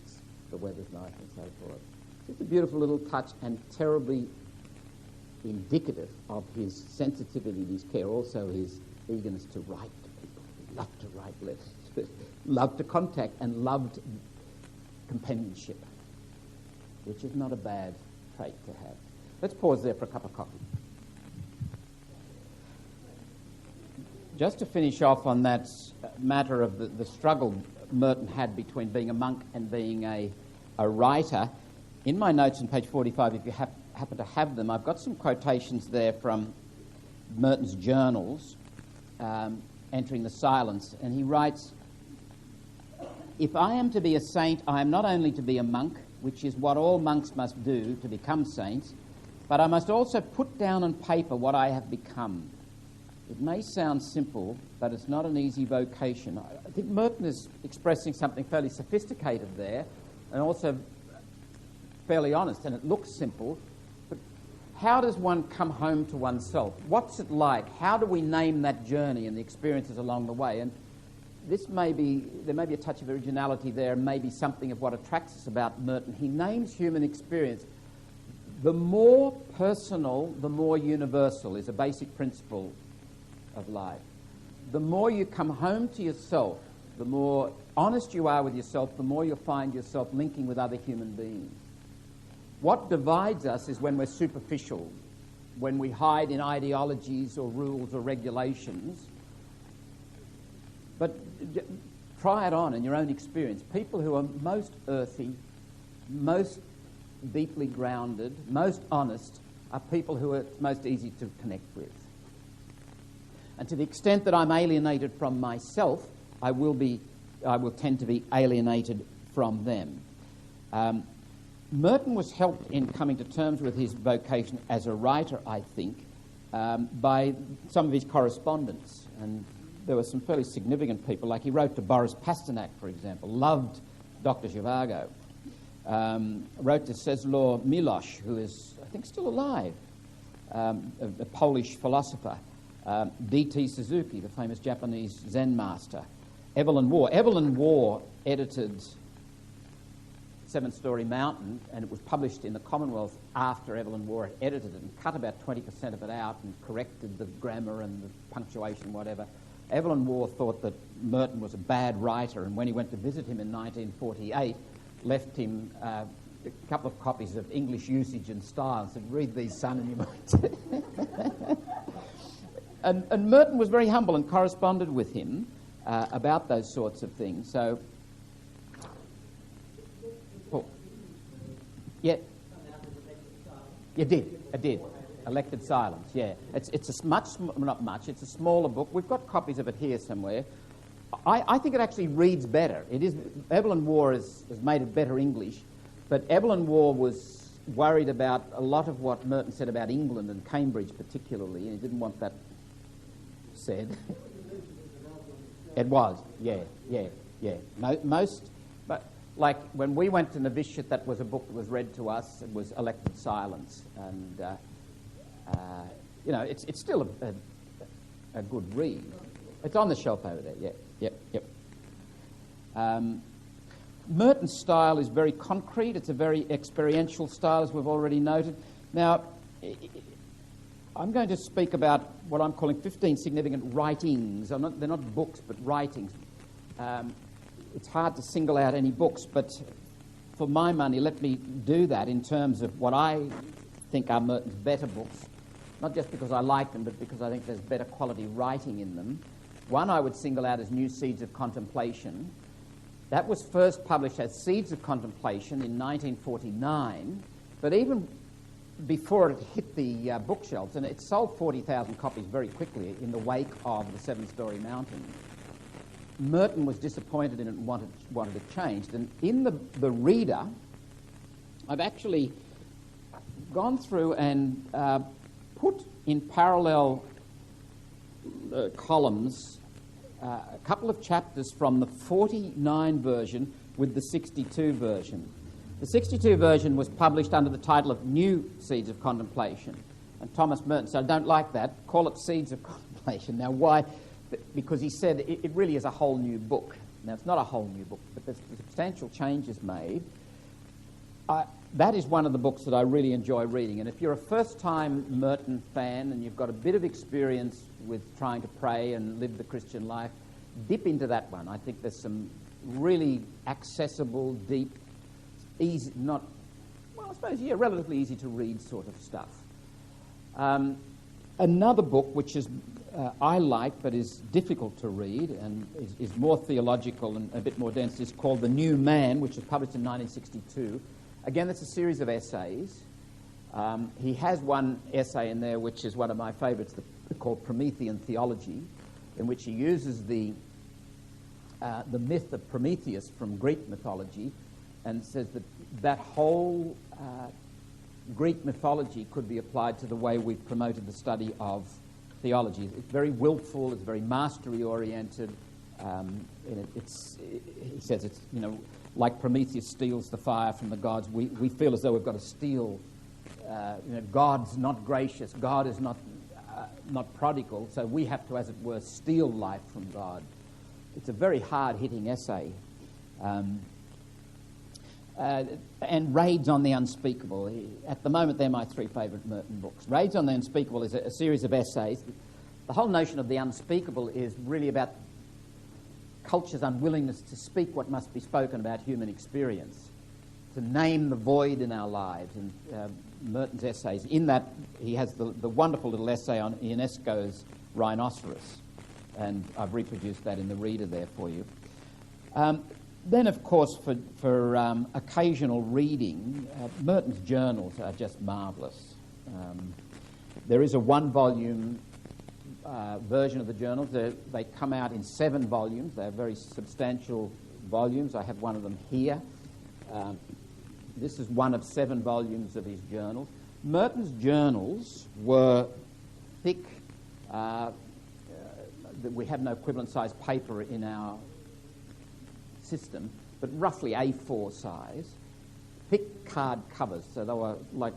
S1: the weather's nice," and so forth. Just a beautiful little touch and terribly indicative of his sensitivity, his care, also his eagerness to write to people. He loved to write letters, loved to contact, and loved companionship, which is not a bad trait to have. Let's pause there for a cup of coffee. Just to finish off on that matter of the struggle Merton had between being a monk and being a writer, in my notes on page 45, if you happen to have them, I've got some quotations there from Merton's journals, Entering the Silence, and he writes, "If I am to be a saint, I am not only to be a monk, which is what all monks must do to become saints, but I must also put down on paper what I have become. It may sound simple, but it's not an easy vocation." I think Merton is expressing something fairly sophisticated there, and also fairly honest, and it looks simple, but how does one come home to oneself? What's it like? How do we name that journey and the experiences along the way? And there may be a touch of originality there, and maybe something of what attracts us about Merton. He names human experience. The more personal, the more universal is a basic principle of life. The more you come home to yourself, the more honest you are with yourself, the more you'll find yourself linking with other human beings. What divides us is when we're superficial, when we hide in ideologies or rules or regulations. But try it on in your own experience. People who are most earthy, most deeply grounded, most honest, are people who are most easy to connect with. And to the extent that I'm alienated from myself, I will tend to be alienated from them. Merton was helped in coming to terms with his vocation as a writer, I think, by some of his correspondence. And there were some fairly significant people, like he wrote to Boris Pasternak, for example, loved Dr. Zhivago. Wrote to Czesław Miłosz, who is, I think, still alive, a Polish philosopher. D.T. Suzuki, the famous Japanese Zen master. Evelyn Waugh. Evelyn Waugh edited Seven Storey Mountain, and it was published in the Commonwealth after Evelyn Waugh had edited it and cut about 20% of it out and corrected the grammar and the punctuation, whatever. Evelyn Waugh thought that Merton was a bad writer, and when he went to visit him in 1948, left him a couple of copies of English Usage and Style and said, "Read these, son, and you might." And Merton was very humble and corresponded with him about those sorts of things. So, yeah, you did. I did. Elected Silence. Yeah, it's a smaller book. We've got copies of it here somewhere. I think it actually reads better. It is. Evelyn Waugh has made it better English, but Evelyn Waugh was worried about a lot of what Merton said about England and Cambridge particularly, and he didn't want that said. It was, yeah. Most, but like when we went to Novitiate, that was a book that was read to us. It was Elected Silence, and it's still a good read. It's on the shelf over there. Yep. Merton's style is very concrete. It's a very experiential style, as we've already noted. Now, I'm going to speak about what I'm calling 15 significant writings. They're not books, but writings. It's hard to single out any books, but for my money, let me do that in terms of what I think are Merton's better books, not just because I like them, but because I think there's better quality writing in them. One I would single out as New Seeds of Contemplation. That was first published as Seeds of Contemplation in 1949, but even before it hit the bookshelves, and it sold 40,000 copies very quickly in the wake of the Seven Storey Mountain. Merton was disappointed in it and wanted it changed. And in the Reader, I've actually gone through and put in parallel columns a couple of chapters from the 49 version with the 62 version. The 62 version was published under the title of New Seeds of Contemplation. And Thomas Merton said, "I don't like that. Call it Seeds of Contemplation." Now, why? Because he said it really is a whole new book. Now, it's not a whole new book, but there's substantial changes made. That is one of the books that I really enjoy reading. And if you're a first-time Merton fan and you've got a bit of experience with trying to pray and live the Christian life, dip into that one. I think there's some really accessible, deep, easy, relatively easy to read sort of stuff. Another book which is I like but is difficult to read and is more theological and a bit more dense is called The New Man, which was published in 1962. Again, it's a series of essays. He has one essay in there which is one of my favourites, called Promethean Theology, in which he uses the myth of Prometheus from Greek mythology and says that whole Greek mythology could be applied to the way we've promoted the study of theology. It's very willful, it's very mastery-oriented. He says it's, like Prometheus steals the fire from the gods, we feel as though we've got to steal. God's not gracious, God is not prodigal, so we have to, as it were, steal life from God. It's a very hard-hitting essay. And Raids on the Unspeakable. At the moment, they're my three favourite Merton books. Raids on the Unspeakable is a series of essays. The whole notion of the unspeakable is really about culture's unwillingness to speak what must be spoken about human experience, to name the void in our lives. And Merton's essays, in that he has the wonderful little essay on Ionesco's rhinoceros, and I've reproduced that in the reader there for you. Then, of course, for occasional reading, Merton's journals are just marvellous. There is a one-volume version of the journals. They come out in 7 volumes. They're very substantial volumes. I have one of them here. This is one of 7 volumes of his journals. Merton's journals were thick. We have no equivalent size paper in our system, but roughly A4 size. Thick card covers, so they were like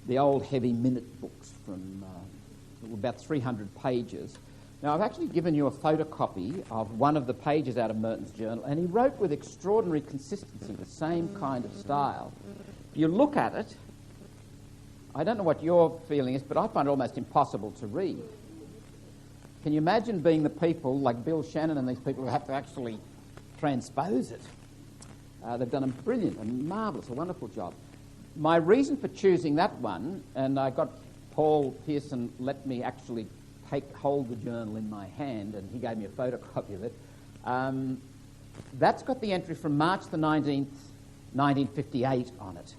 S1: the old heavy minute books from about 300 pages. Now, I've actually given you a photocopy of one of the pages out of Merton's journal, and he wrote with extraordinary consistency, the same kind of style. You look at it, I don't know what your feeling is, but I find it almost impossible to read. Can you imagine being the people like Bill Shannon and these people who have to actually transpose it? They've done a brilliant and marvellous, a wonderful job. My reason for choosing that one, and I got Paul Pearson let me actually hold the journal in my hand, and he gave me a photocopy of it. That's got the entry from March the 19th, 1958 on it.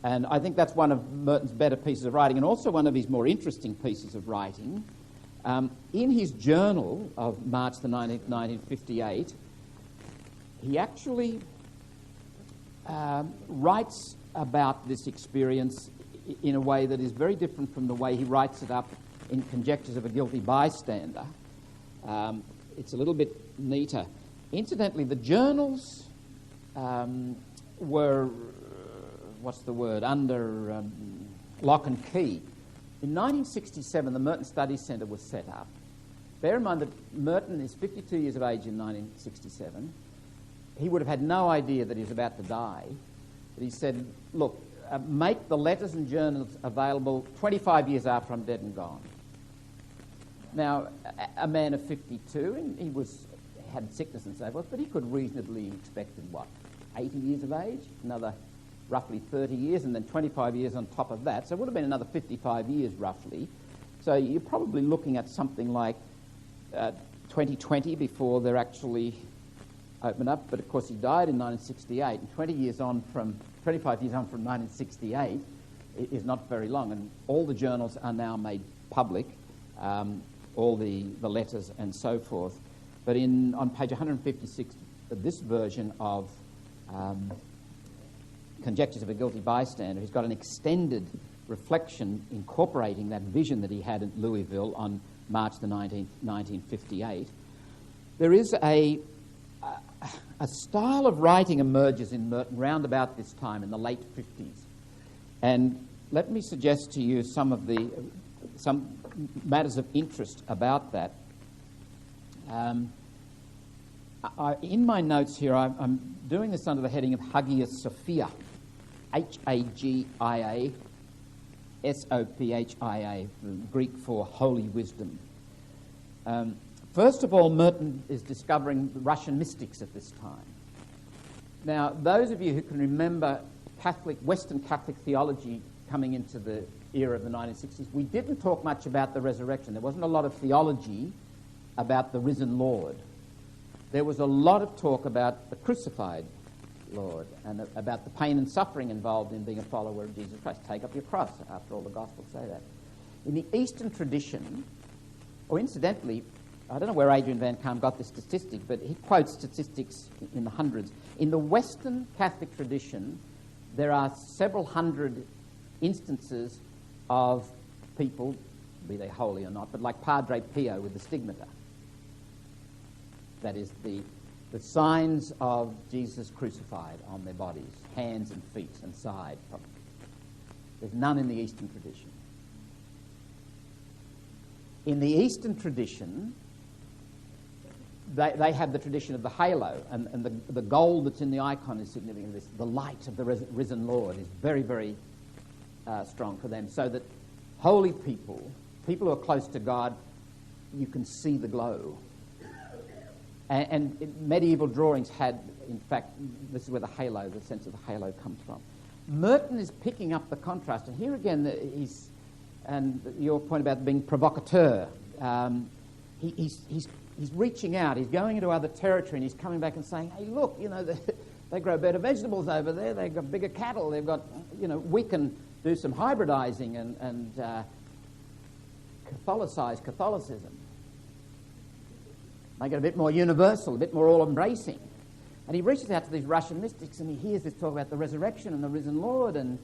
S1: And I think that's one of Merton's better pieces of writing, and also one of his more interesting pieces of writing. In his journal of March the 19th, 1958, he actually writes about this experience in a way that is very different from the way he writes it up in Conjectures of a Guilty Bystander. It's a little bit neater. Incidentally, the journals were, under lock and key. In 1967, the Merton Studies Centre was set up. Bear in mind that Merton is 52 years of age in 1967. He would have had no idea that he was about to die. But he said, look, make the letters and journals available 25 years after I'm dead and gone. Now, a man of 52, and he had sickness and so forth, but he could reasonably expected, 80 years of age? Another roughly 30 years, and then 25 years on top of that. So it would have been another 55 years, roughly. So you're probably looking at something like 2020 before they're actually opened up. But, of course, he died in 1968, and 25 years on from 1968 is not very long, and all the journals are now made public, all the letters and so forth. But on page 156 of this version of Conjectures of a Guilty Bystander, he's got an extended reflection incorporating that vision that he had at Louisville on March the 19th, 1958. There is a style of writing emerges in Merton round about this time, in the late 50s. And let me suggest to you some matters of interest about that. In my notes here, I'm doing this under the heading of Hagia Sophia, Hagia Sophia, Greek for holy wisdom. First of all, Merton is discovering the Russian mystics at this time. Now, those of you who can remember Western Catholic theology coming into the era of the 1960s, we didn't talk much about the resurrection. There wasn't a lot of theology about the risen Lord. There was a lot of talk about the crucified Lord and about the pain and suffering involved in being a follower of Jesus Christ. Take up your cross. After all, the Gospels say that. In the Eastern tradition, or incidentally, I don't know where Adrian Van Kaam got this statistic, but he quotes statistics in the hundreds. In the Western Catholic tradition, there are several hundred instances of people, be they holy or not, but like Padre Pio with the stigmata. That is the signs of Jesus crucified on their bodies, hands and feet and side. There's none in the Eastern tradition. In the Eastern tradition, they have the tradition of the halo, and the gold that's in the icon is significant of this. The light of the risen Lord is very, very strong for them, so that holy people who are close to God, you can see the glow. And medieval drawings had, in fact, this is where the sense of the halo comes from. Merton is picking up the contrast, and here again, and your point about being provocateur, he's reaching out, he's going into other territory, and he's coming back and saying, hey, look, they grow better vegetables over there, they've got bigger cattle, they've got, we can do some hybridizing and Catholicize Catholicism. Make it a bit more universal, a bit more all-embracing. And he reaches out to these Russian mystics and he hears this talk about the resurrection and the risen Lord, and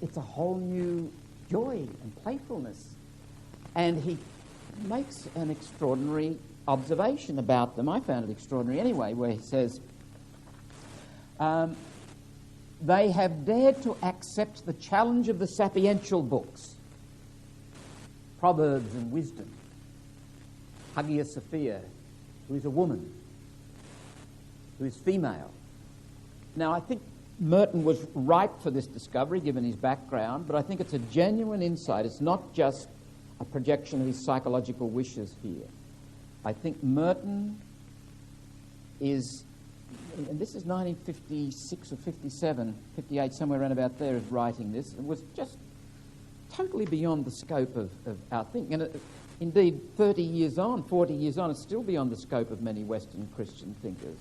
S1: it's a whole new joy and playfulness. And he makes an extraordinary observation about them. I found it extraordinary anyway, where he says, they have dared to accept the challenge of the sapiential books, Proverbs and Wisdom, Hagia Sophia, who is a woman, who is female. Now, I think Merton was ripe for this discovery, given his background, but I think it's a genuine insight. It's not just a projection of his psychological wishes here. I think Merton is, and this is 1956 or 57, 58, somewhere around about there, is writing this. It was just totally beyond the scope of our thinking. And indeed, 30 years on, 40 years on, it's still beyond the scope of many Western Christian thinkers.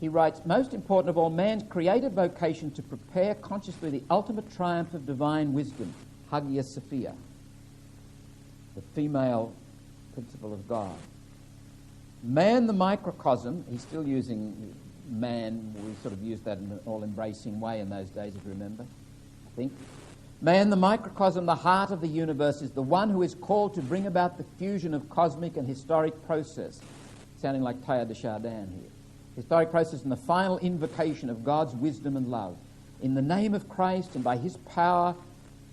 S1: He writes, most important of all, man's creative vocation to prepare consciously the ultimate triumph of divine wisdom, Hagia Sophia, the female principle of God. Man the microcosm, he's still using man, we sort of used that in an all-embracing way in those days, if you remember, I think. Man the microcosm, the heart of the universe, is the one who is called to bring about the fusion of cosmic and historic process, sounding like Teilhard de Chardin here. Historic process and the final invocation of God's wisdom and love. In the name of Christ and by his power,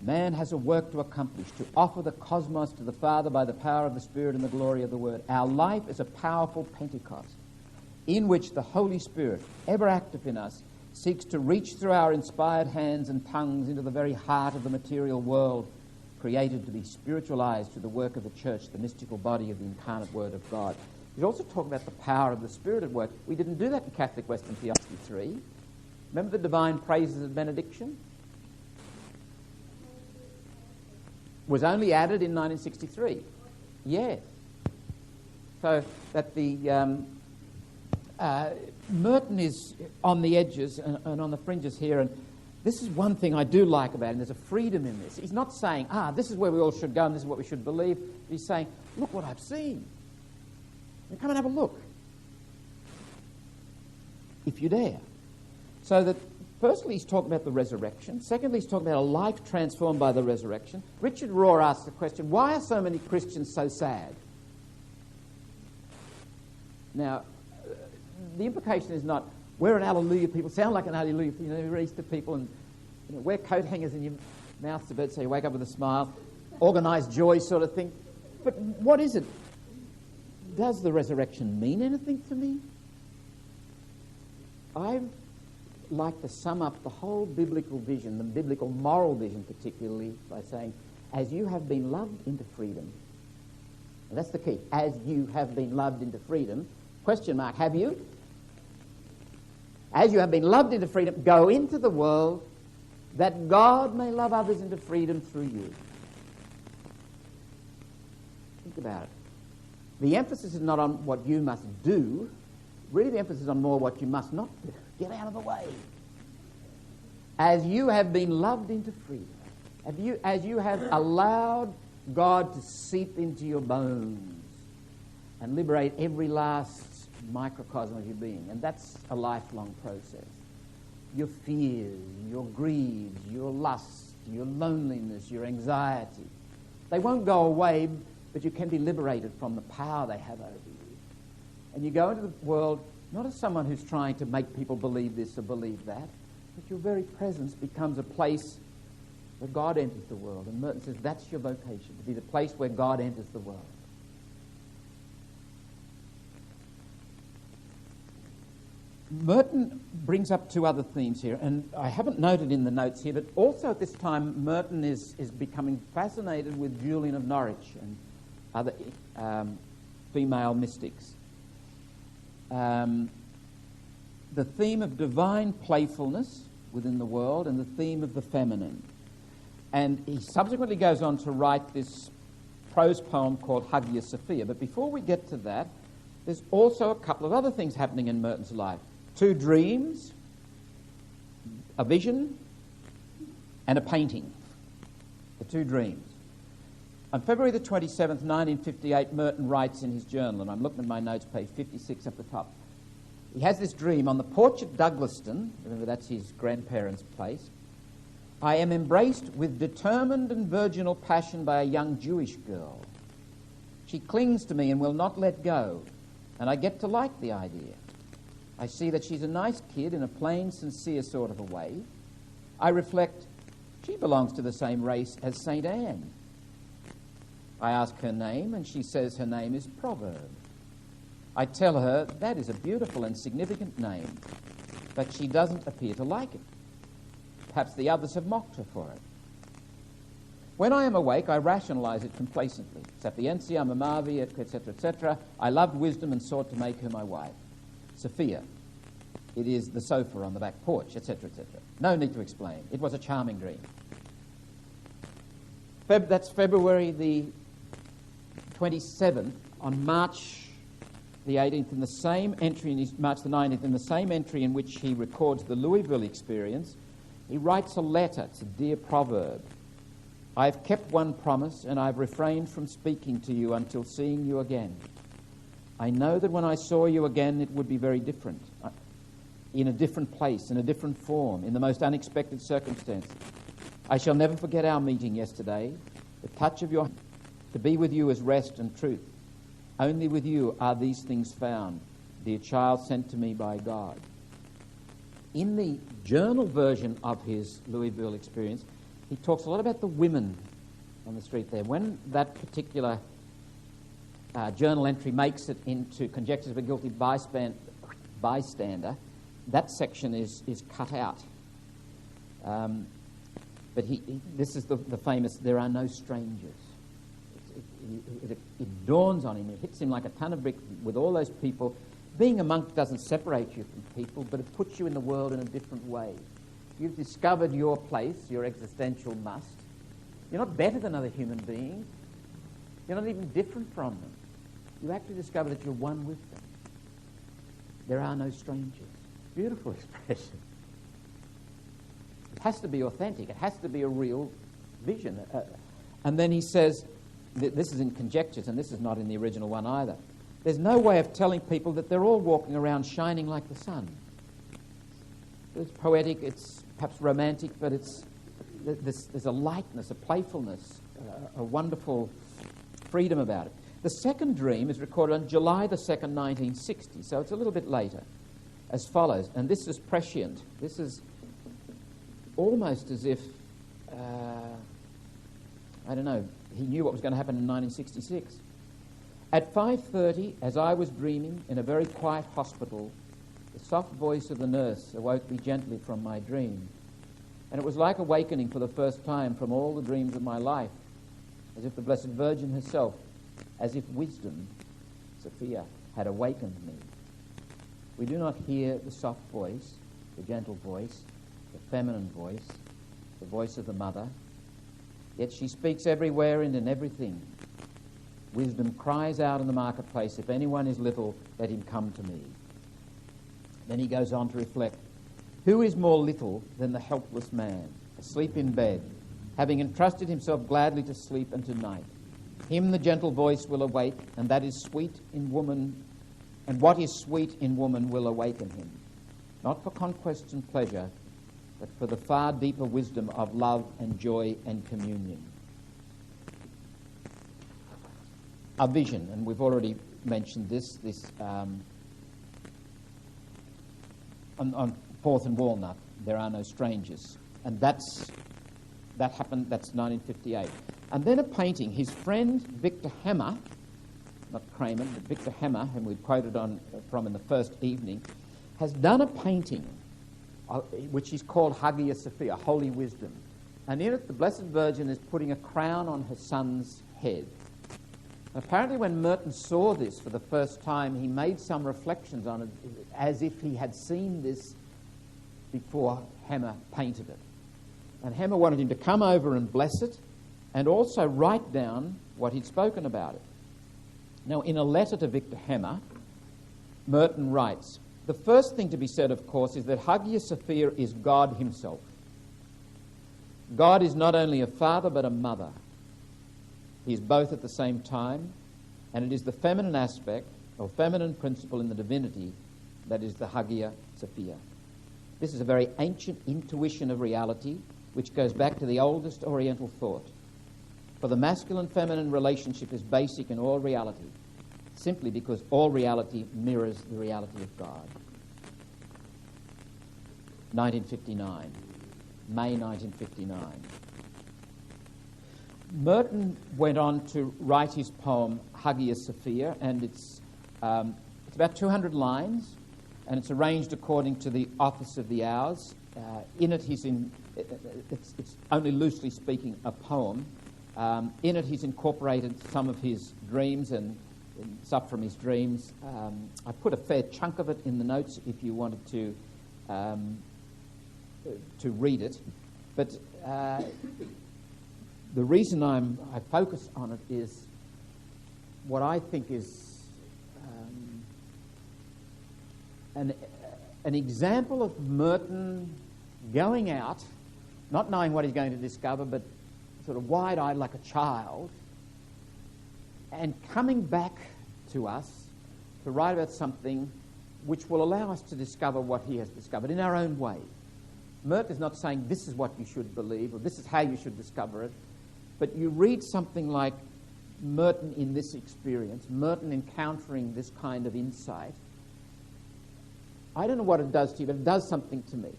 S1: man has a work to accomplish, to offer the cosmos to the Father by the power of the Spirit and the glory of the Word. Our life is a powerful Pentecost, in which the Holy Spirit, ever active in us, seeks to reach through our inspired hands and tongues into the very heart of the material world, created to be spiritualized through the work of the Church, the mystical body of the incarnate Word of God. He's also talking about the power of the Spirit at work. We didn't do that in Catholic Western Theology 3. Remember the divine praises of benediction? Was only added in 1963. Yes. So that the Merton is on the edges and on the fringes here, and this is one thing I do like about him. There's a freedom in this. He's not saying, this is where we all should go and this is what we should believe. He's saying, look what I've seen. And come and have a look, if you dare. So that, firstly, he's talking about the resurrection. Secondly, he's talking about a life transformed by the resurrection. Richard Rohr asks the question, why are so many Christians so sad? Now, the implication is not, we're an hallelujah people, sound like an hallelujah, we're Easter people, and wear coat hangers in your mouth to bed so you wake up with a smile, organised joy sort of thing. But what is it? Does the resurrection mean anything to me? I like to sum up the whole biblical vision, the biblical moral vision particularly, by saying, as you have been loved into freedom, and that's the key, as you have been loved into freedom, question mark, have you? As you have been loved into freedom, go into the world that God may love others into freedom through you. Think about it. The emphasis is not on what you must do. Really, the emphasis is on more what you must not do. Get out of the way. As you have been loved into freedom, as you have allowed God to seep into your bones and liberate every last microcosm of your being, and that's a lifelong process. Your fears, your greeds, your lusts, your loneliness, your anxiety, they won't go away, but you can be liberated from the power they have over you. And you go into the world not as someone who's trying to make people believe this or believe that, but your very presence becomes a place where God enters the world. And Merton says that's your vocation, to be the place where God enters the world. Merton brings up two other themes here, and I haven't noted in the notes here, but also at this time Merton is becoming fascinated with Julian of Norwich and other female mystics. the theme of divine playfulness within the world and the theme of the feminine. And he subsequently goes on to write this prose poem called Hagia Sophia. But before we get to that, there's also a couple of other things happening in Merton's life. 2 dreams, a vision, and a painting. The 2 dreams. On February the 27th, 1958, Merton writes in his journal, and I'm looking at my notes, page 56 up the top. He has this dream on the porch at Douglaston, remember that's his grandparents' place. I am embraced with determined and virginal passion by a young Jewish girl. She clings to me and will not let go, and I get to like the idea. I see that she's a nice kid in a plain, sincere sort of a way. I reflect, she belongs to the same race as St. Anne. I ask her name, and she says her name is Proverb. I tell her that is a beautiful and significant name, but she doesn't appear to like it. Perhaps the others have mocked her for it. When I am awake, I rationalize it complacently. Sapientia, mamavi, etc., etc. I loved wisdom and sought to make her my wife. Sophia. It is the sofa on the back porch, etc., etc. No need to explain. It was a charming dream. That's February the 27th. On March the 18th, in the same entry, March the 19th, in the same entry in which he records the Louisville experience, he writes a letter to Dear Proverb. I have kept one promise, and I have refrained from speaking to you until seeing you again. I know that when I saw you again, it would be very different, in a different place, in a different form, in the most unexpected circumstance. I shall never forget our meeting yesterday, the touch of your hand. To be with you is rest and truth. Only with you are these things found, dear child sent to me by God. In the journal version of his Louisville experience, he talks a lot about the women on the street there. When that particular journal entry makes it into Conjectures of a Guilty Bystander, that section is cut out. But this is the famous, there are no strangers. It dawns on him, it hits him like a ton of bricks with all those people. Being a monk doesn't separate you from people, but it puts you in the world in a different way. You've discovered your place, your existential must. You're not better than other human beings. You're not even different from them. You actually discover that you're one with them. There are no strangers. Beautiful expression. It has to be authentic. It has to be a real vision. And then he says, this is in Conjectures, and this is not in the original one either. There's no way of telling people that they're all walking around shining like the sun. It's poetic, it's perhaps romantic, but there's a lightness, a playfulness, a wonderful freedom about it. The second dream is recorded on July the 2nd, 1960, so it's a little bit later, as follows. And this is prescient. This is almost as if, I don't know, he knew what was going to happen in 1966. At 5:30, as I was dreaming in a very quiet hospital, the soft voice of the nurse awoke me gently from my dream. And it was like awakening for the first time from all the dreams of my life, as if the Blessed Virgin herself, as if wisdom, Sophia, had awakened me. We do not hear the soft voice, the gentle voice, the feminine voice, the voice of the mother, yet she speaks everywhere and in everything. Wisdom cries out in the marketplace, if anyone is little, let him come to me. Then he goes on to reflect, who is more little than the helpless man, asleep in bed, having entrusted himself gladly to sleep and to night? Him the gentle voice will awake, and that is sweet in woman, and what is sweet in woman will awaken him, not for conquest and pleasure, but for the far deeper wisdom of love and joy and communion. A vision, and we've already mentioned this on Fourth and Walnut, there are no strangers. And that happened, that's 1958. And then a painting, his friend Victor Hammer, not Kramer, but Victor Hammer, whom we quoted from in the first evening, has done a painting which is called Hagia Sophia, Holy Wisdom. And in it, the Blessed Virgin is putting a crown on her son's head. Apparently when Merton saw this for the first time, he made some reflections on it as if he had seen this before Hemmer painted it. And Hemmer wanted him to come over and bless it and also write down what he'd spoken about it. Now, in a letter to Victor Hemmer, Merton writes, "The first thing to be said, of course, is that Hagia Sophia is God himself. God is not only a father but a mother. He is both at the same time, and it is the feminine aspect or feminine principle in the divinity that is the Hagia Sophia. This is a very ancient intuition of reality which goes back to the oldest Oriental thought. For the masculine-feminine relationship is basic in all reality, simply because all reality mirrors the reality of God." 1959, May 1959. Merton went on to write his poem Hagia Sophia, and it's about 200 lines, and it's arranged according to the office of the hours. In it, it's only loosely speaking a poem. In it, he's incorporated some of his dreams and stuff from his dreams. I put a fair chunk of it in the notes if you wanted to read it. But the reason I focus on it is what I think is an example of Merton going out, not knowing what he's going to discover, but sort of wide-eyed like a child, and coming back to us to write about something which will allow us to discover what he has discovered in our own way. Merton is not saying this is what you should believe or this is how you should discover it, but you read something like Merton in this experience, Merton encountering this kind of insight. I don't know what it does to you, but it does something to me.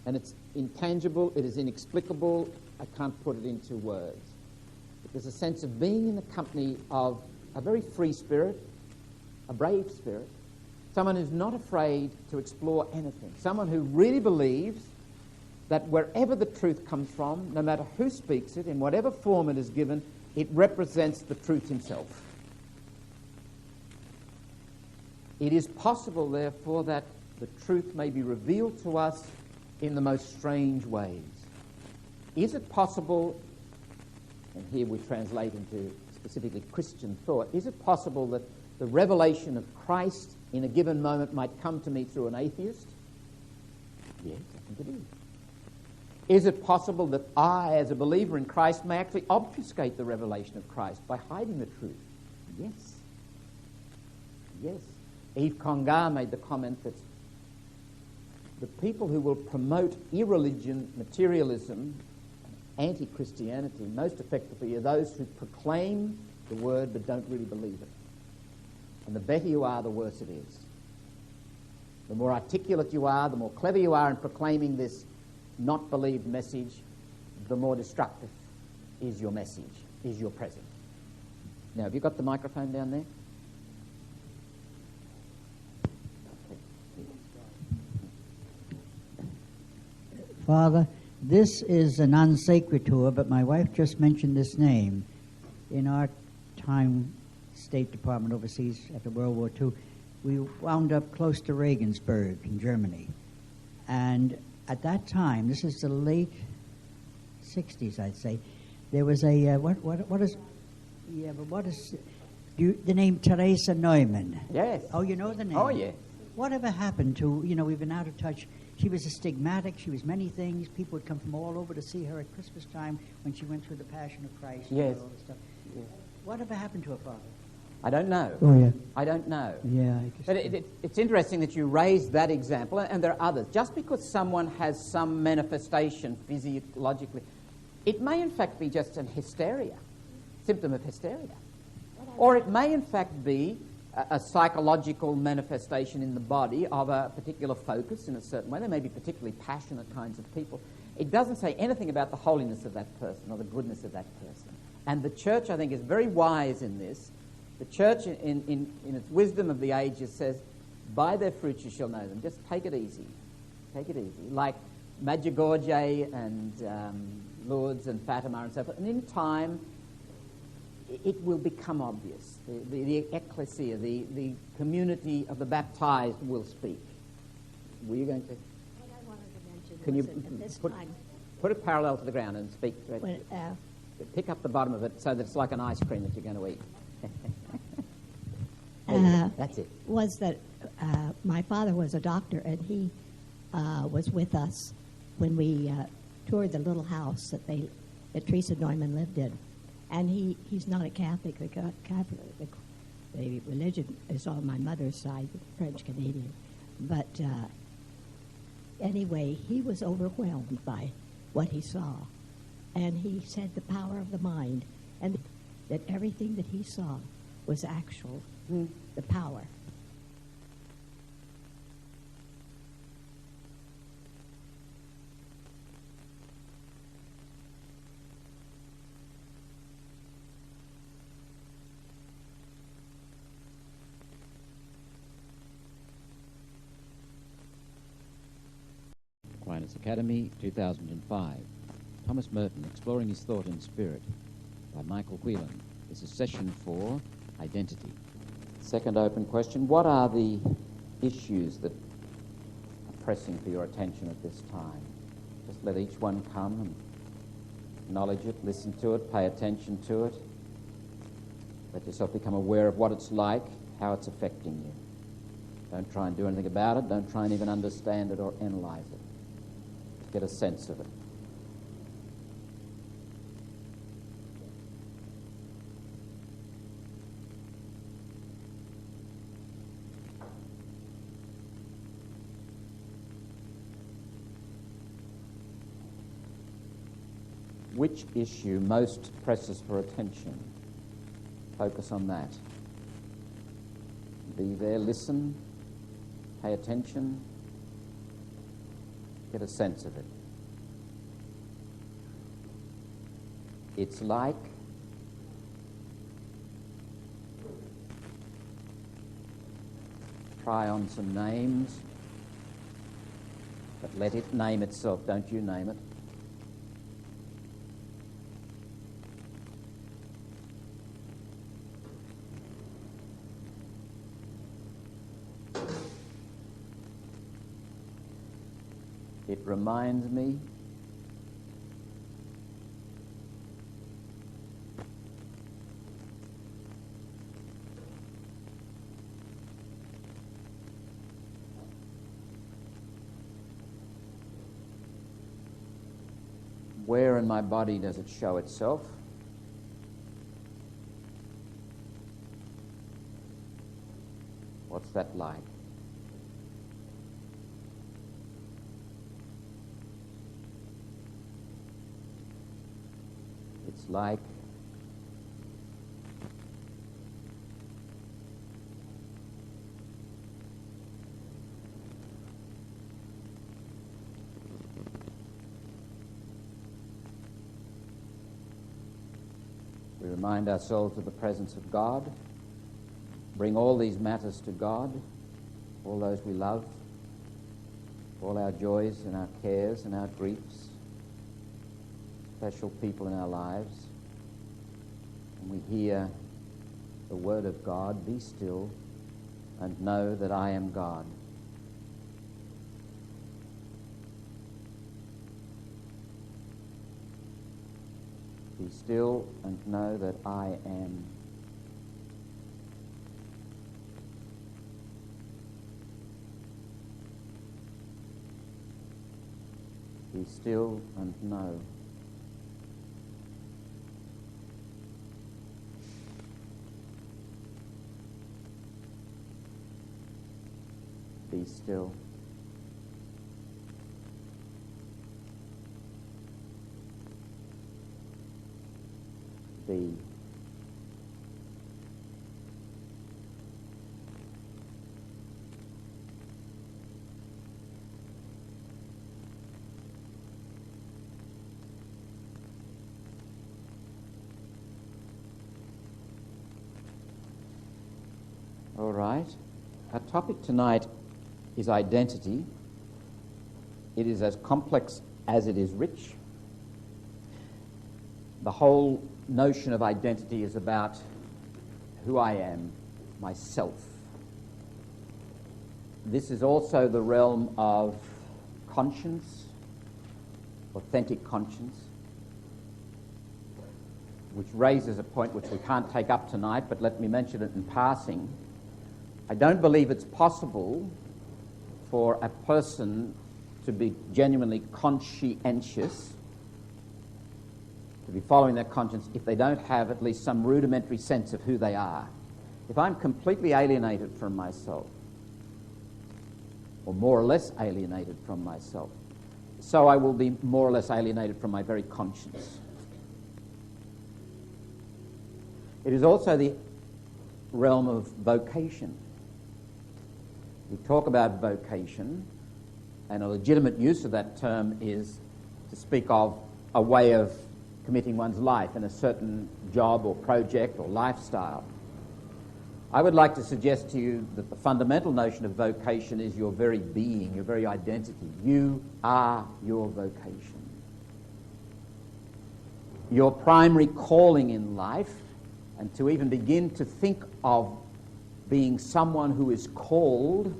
S1: And it's intangible, it is inexplicable, I can't put it into words. But there's a sense of being in the company of a very free spirit, a brave spirit, someone who's not afraid to explore anything, someone who really believes that wherever the truth comes from, no matter who speaks it, in whatever form it is given, it represents the truth himself. It is possible, therefore, that the truth may be revealed to us in the most strange ways. Is it possible, and here we translate into specifically Christian thought, is it possible that the revelation of Christ in a given moment might come to me through an atheist? Yes, I think it is. Is it possible that I, as a believer in Christ, may actually obfuscate the revelation of Christ by hiding the truth? Yes. Yes. Yves Congar made the comment that the people who will promote irreligion, materialism, anti-Christianity most effectively are those who proclaim the word but don't really believe it. And the better you are, the worse it is. The more articulate you are, the more clever you are in proclaiming this not believed message, the more destructive is your message, is your present. Now, have you got the microphone down there?
S2: Father, this is a non sequitur, but my wife just mentioned this name. In our time, State Department overseas after World War II, we wound up close to Regensburg in Germany. And at that time, this is the late 60s, I'd say, there was a, what is the name Teresa Neumann?
S1: Yes.
S2: Oh, you know the name?
S1: Oh, yes.
S2: Whatever happened to, we've been out of touch. She was a stigmatic. She was many things. People would come from all over to see her at Christmas time when she went through the Passion of Christ.
S1: Yes.
S2: And all this stuff.
S1: Yes.
S2: Whatever happened to her, Father?
S1: I don't know.
S2: Oh, yeah.
S1: I don't know.
S2: Yeah.
S1: But it's interesting that you raised that example, and there are others. Just because someone has some manifestation physiologically, it may in fact be just an hysteria, symptom of hysteria. Or it may in fact be a psychological manifestation in the body of a particular focus in a certain way. They may be particularly passionate kinds of people. It doesn't say anything about the holiness of that person or the goodness of that person. And the Church, I think, is very wise in this. The Church, in its wisdom of the ages, says, by their fruits you shall know them. Just take it easy. Take it easy. Like Medjugorje and Lourdes and Fatima and so forth. And in time, it will become obvious. The ecclesia, the community of the baptized will speak. Were you going to?
S14: What I wanted to mention
S1: Can
S14: was
S1: you
S14: that at this
S1: put,
S14: time,
S1: put it parallel to the ground and speak?
S14: when,
S1: Pick up the bottom of it so that it's like an ice cream that you're going to eat. That's it.
S14: was that my father was a doctor, and he was with us when we toured the little house that Teresa Neumann lived in. And he's not a Catholic. The religion is on my mother's side, French Canadian. But anyway, he was overwhelmed by what he saw. And he said the power of the mind, and that everything that he saw was actual, the power.
S1: Aquinas Academy, 2005. Thomas Merton, Exploring His Thought and Spirit, by Michael Whelan. This is session 4, Identity. Second open question. What are the issues that are pressing for your attention at this time? Just let each one come and acknowledge it, listen to it, pay attention to it. Let yourself become aware of what it's like, how it's affecting you. Don't try and do anything about it. Don't try and even understand it or analyze it. Just get a sense of it. Which issue most presses for attention? Focus on that. Be there, listen, pay attention, get a sense of it. It's like try on some names, but let it name itself. Don't you name it. It reminds me where in my body does it show itself? What's that like? It's like we remind ourselves of the presence of God, bring all these matters to God, all those we love, all our joys and our cares and our griefs, special people in our lives, and we hear the word of God, be still and know that I am God. Be still and know that I am. Be still and know. Be still. Be. All right. Our topic tonight is identity. It is as complex as it is rich. the whole notion of identity is about who I am, myself. This is also the realm of conscience, authentic conscience, which raises a point which we can't take up tonight, but let me mention it in passing. I don't believe it's possible for a person to be genuinely conscientious, to be following their conscience, if they don't have at least some rudimentary sense of who they are. If I'm completely alienated from myself, or more or less alienated from myself, so I will be more or less alienated from my very conscience. It is also the realm of vocation. We talk about vocation, and a legitimate use of that term is to speak of a way of committing one's life in a certain job or project or lifestyle. I would like to suggest to you that the fundamental notion of vocation is your very being, your very identity. You are your vocation. Your primary calling in life, and to even begin to think of being someone who is called,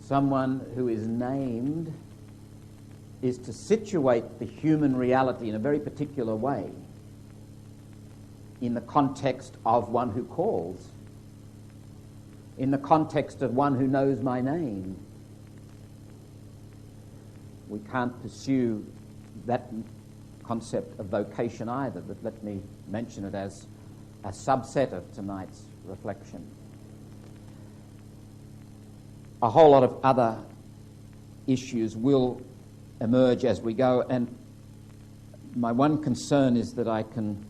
S1: someone who is named, is to situate the human reality in a very particular way in the context of one who calls, in the context of one who knows my name. We can't pursue that concept of vocation either, but let me mention it as a subset of tonight's reflection. A whole lot of other issues will emerge as we go, and my one concern is that I can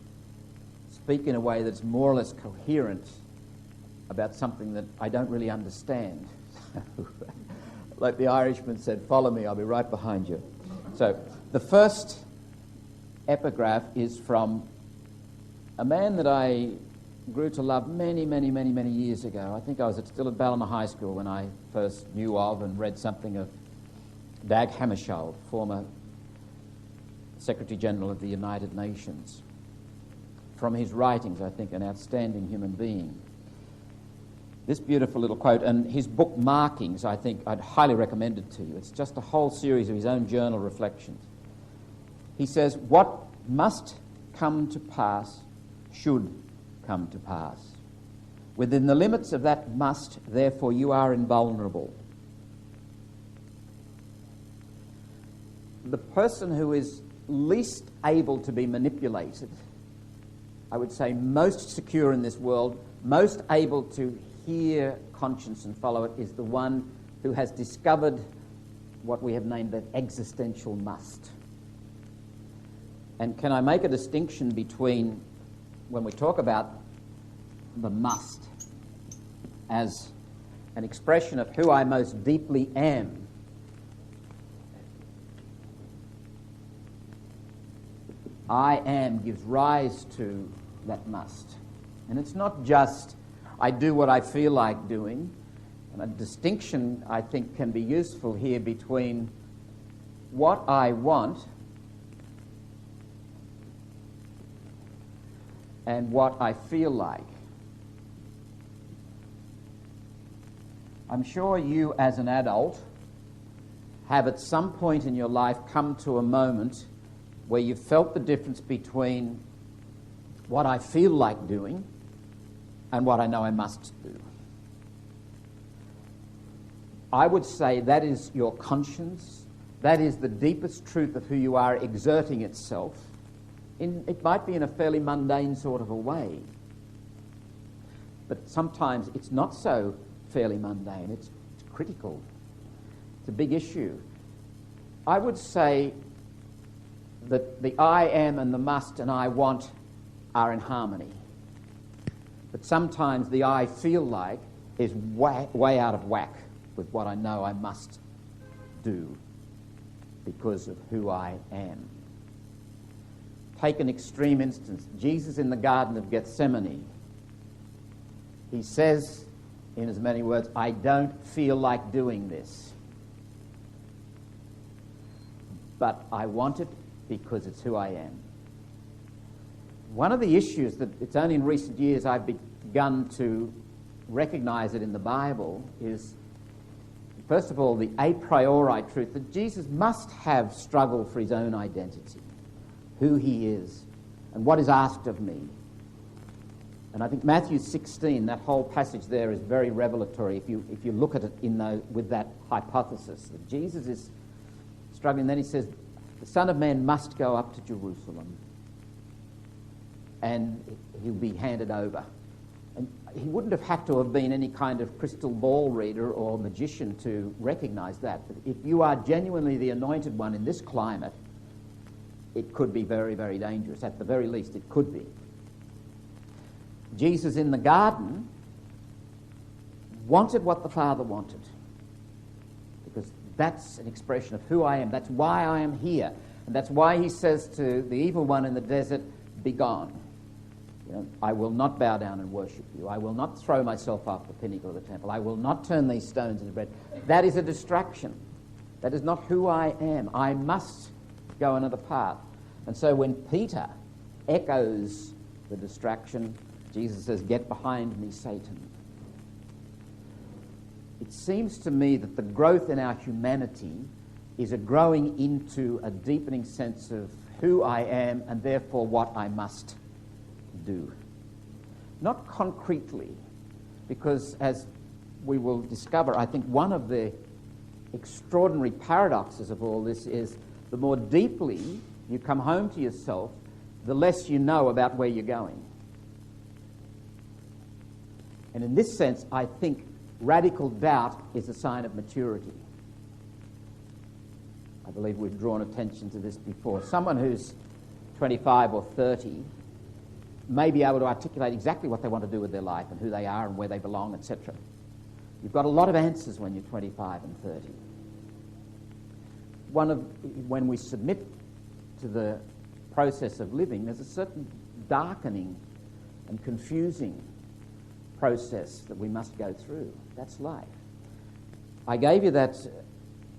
S1: speak in a way that's more or less coherent about something that I don't really understand. Like the Irishman said, "Follow me, I'll be right behind you." So the first epigraph is from a man that I grew to love many, many, many, many years ago. I think I was still at Ballina High School when I first knew of and read something of Dag Hammarskjöld, former Secretary General of the United Nations. From his writings, I think, an outstanding human being. This beautiful little quote, and his book Markings, I think I'd highly recommend it to you. It's just a whole series of his own journal reflections. He says, "What must come to pass should come to pass. Within the limits of that must, therefore, you are invulnerable." The person who is least able to be manipulated, I would say most secure in this world, most able to hear conscience and follow it, is the one who has discovered what we have named that existential must. And can I make a distinction between, when we talk about the must as an expression of who I most deeply am, I am gives rise to that must. And it's not just I do what I feel like doing. And a distinction, I think, can be useful here between what I want and what I feel like. I'm sure you as an adult have at some point in your life come to a moment where you've felt the difference between what I feel like doing and what I know I must do. I would say that is your conscience. That is the deepest truth of who you are exerting itself. It might be in a fairly mundane sort of a way, but sometimes it's not so fairly mundane. It's critical. It's a big issue. I would say that the I am and the must and I want are in harmony. But sometimes the I feel like is way out of whack with what I know I must do because of who I am. Take an extreme instance. Jesus in the Garden of Gethsemane. He says, in as many words, I don't feel like doing this, but I want it because it's who I am. one of the issues that it's only in recent years I've begun to recognize it in the Bible is, first of all, the a priori truth that Jesus must have struggled for his own identity, who he is, and what is asked of me. And I think Matthew 16, that whole passage there is very revelatory if you look at it with that hypothesis, that Jesus is struggling. Then he says, the Son of Man must go up to Jerusalem and he'll be handed over. And he wouldn't have had to have been any kind of crystal ball reader or magician to recognize that. But if you are genuinely the anointed one in this climate, it could be very, very dangerous. At the very least, it could be. Jesus in the garden wanted what the Father wanted, because that's an expression of who I am. That's why I am here. And that's why he says to the evil one in the desert, be gone. You know, I will not bow down and worship you. I will not throw myself off the pinnacle of the temple. I will not turn these stones into bread. That is a distraction. That is not who I am. I must go another path. And so when Peter echoes the distraction, Jesus says, get behind me, Satan. It seems to me that the growth in our humanity is a growing into a deepening sense of who I am and therefore what I must do. Not concretely, because as we will discover, I think one of the extraordinary paradoxes of all this is the more deeply you come home to yourself, the less you know about where you're going. And in this sense, I think radical doubt is a sign of maturity. I believe we've drawn attention to this before. Someone who's 25 or 30 may be able to articulate exactly what they want to do with their life and who they are and where they belong, etc. You've got a lot of answers when you're 25 and 30. When we submit to the process of living, there's a certain darkening and confusing process that we must go through. That's life. I gave you that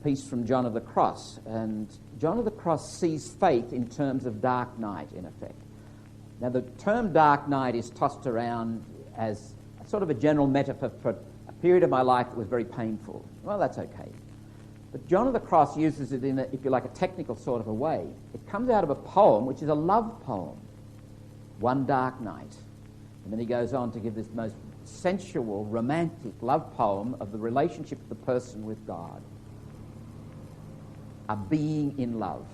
S1: piece from John of the Cross, and John of the Cross sees faith in terms of dark night, in effect. Now, the term dark night is tossed around as sort of a general metaphor for a period of my life that was very painful. Well, that's okay. But John of the Cross uses it in, if you like, a technical sort of a way. It comes out of a poem, which is a love poem, One Dark Night. And then he goes on to give this most sensual, romantic love poem of the relationship of the person with God. A being in love.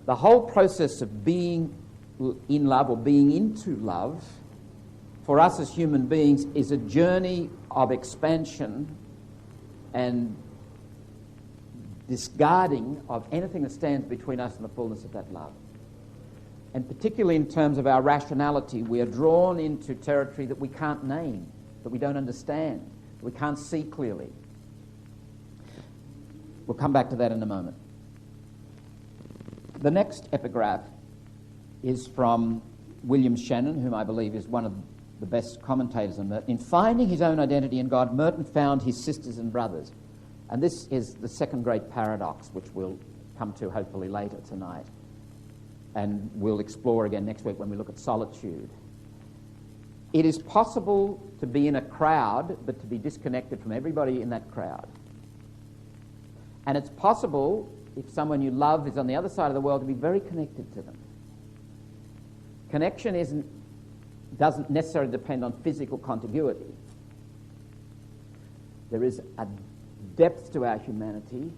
S1: The whole process of being in love or being into love for us as human beings is a journey of expansion and discarding of anything that stands between us and the fullness of that love. And particularly in terms of our rationality, we are drawn into territory that we can't name, that we don't understand, that we can't see clearly. We'll come back to that in a moment. The next epigraph is from William Shannon, whom I believe is one of the best commentators on Merton. In finding his own identity in God, Merton found his sisters and brothers. And this is the second great paradox, which we'll come to hopefully later tonight. And we'll explore again next week when we look at Solitude. It is possible to be in a crowd, but to be disconnected from everybody in that crowd. And it's possible, if someone you love is on the other side of the world, to be very connected to them. Connection doesn't necessarily depend on physical contiguity. There is a depth to our humanity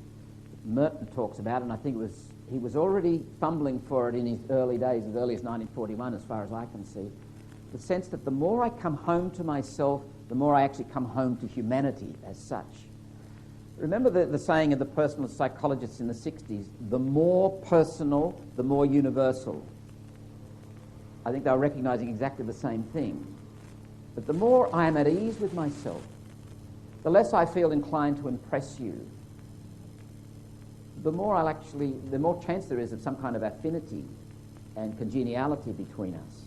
S1: that Merton talks about, and I think he was already fumbling for it in his early days, as early as 1941, as far as I can see. The sense that the more I come home to myself, the more I actually come home to humanity as such. Remember the saying of the personal psychologists in the 60s, the more personal, the more universal. I think they were recognizing exactly the same thing. But the more I am at ease with myself, the less I feel inclined to impress you, the more chance there is of some kind of affinity and congeniality between us.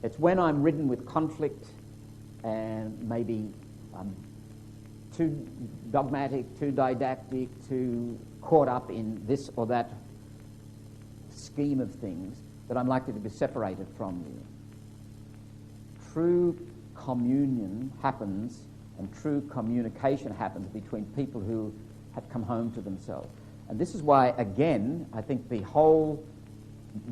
S1: It's when I'm ridden with conflict and maybe I'm too dogmatic, too didactic, too caught up in this or that scheme of things, that I'm likely to be separated from you. True communion happens and true communication happens between people who have come home to themselves. And this is why, again, I think the whole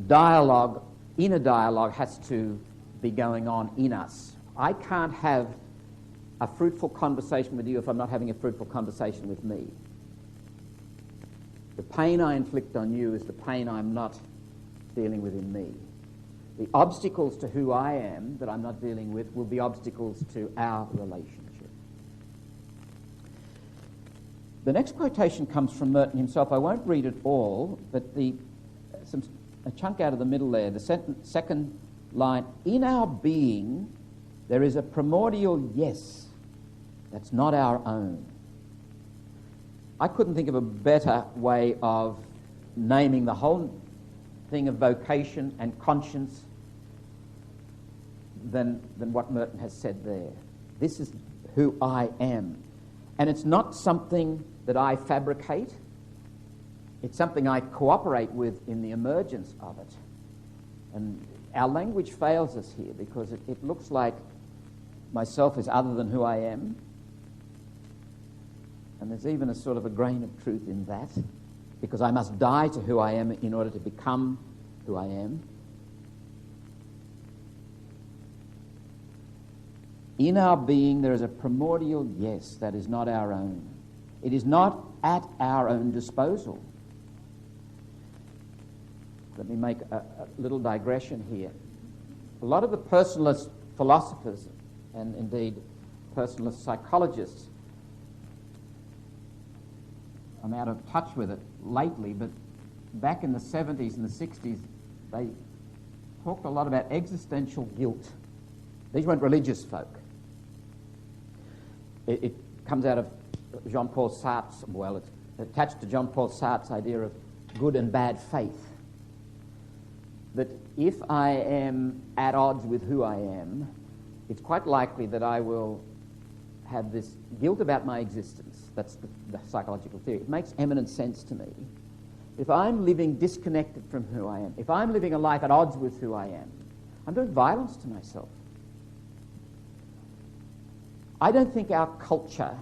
S1: dialogue, inner dialogue, has to be going on in us. I can't have a fruitful conversation with you if I'm not having a fruitful conversation with me. The pain I inflict on you is the pain I'm not dealing with in me. The obstacles to who I am that I'm not dealing with will be obstacles to our relationship. The next quotation comes from Merton himself. I won't read it all, but a chunk out of the middle there, the second line, in our being there is a primordial yes that's not our own. I couldn't think of a better way of naming the whole thing of vocation and conscience than what Merton has said there. This is who I am. And it's not something that I fabricate. It's something I cooperate with in the emergence of it. And our language fails us here because it looks like myself is other than who I am. And there's even a sort of a grain of truth in that, because I must die to who I am in order to become who I am. In our being there is a primordial yes that is not our own. It is not at our own disposal. Let me make a little digression here. A lot of the personalist philosophers, and indeed personalist psychologists, I'm out of touch with it lately, but back in the 70s and the 60s, they talked a lot about existential guilt. These weren't religious folk. It comes out of Jean-Paul Sartre's, well, it's attached to Jean-Paul Sartre's idea of good and bad faith. That if I am at odds with who I am, it's quite likely that I will have this guilt about my existence. That's the psychological theory. It makes eminent sense to me. If I'm living disconnected from who I am, if I'm living a life at odds with who I am, I'm doing violence to myself. I don't think our culture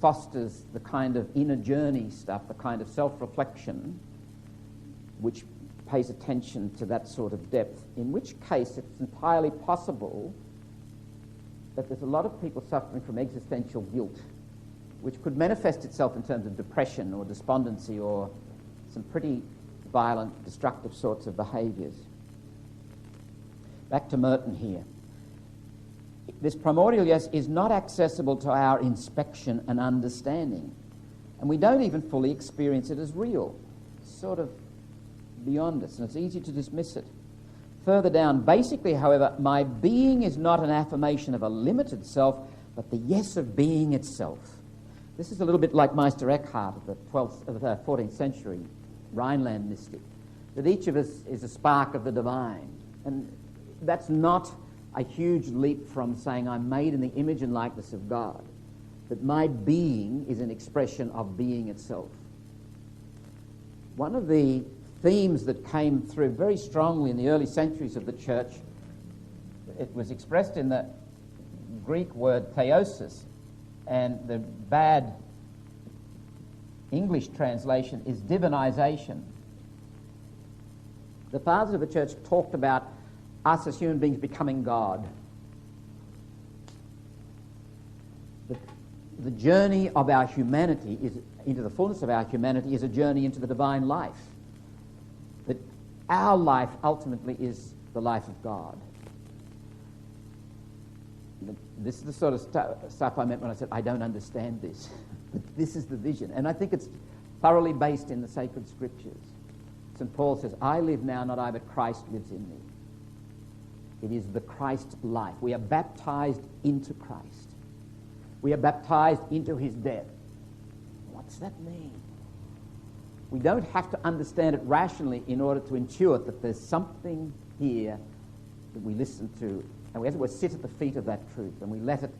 S1: fosters the kind of inner journey stuff, the kind of self-reflection which pays attention to that sort of depth, in which case it's entirely possible that there's a lot of people suffering from existential guilt, which could manifest itself in terms of depression or despondency or some pretty violent, destructive sorts of behaviours. Back to Merton here. This primordial yes is not accessible to our inspection and understanding, and we don't even fully experience it as real. It's sort of beyond us, and it's easy to dismiss it. Further down, basically, however, my being is not an affirmation of a limited self, but the yes of being itself. This is a little bit like Meister Eckhart of the 14th century Rhineland mystic, that each of us is a spark of the divine. And that's not a huge leap from saying I'm made in the image and likeness of God, that my being is an expression of being itself. One of the themes that came through very strongly in the early centuries of the church, it was expressed in the Greek word theosis, and the bad English translation is divinization. The fathers of the church talked about us as human beings becoming God. The journey of our humanity is into the fullness of our humanity is a journey into the divine life. That our life ultimately is the life of God. This is the sort of stuff I meant when I said I don't understand this. But this is the vision. And I think it's thoroughly based in the sacred scriptures. St. Paul says, I live now, not I, but Christ lives in me. It is the Christ life. We are baptized into Christ. We are baptized into his death. What's that mean? We don't have to understand it rationally in order to intuit that there's something here that we listen to, and we, as it were, sit at the feet of that truth, and we let it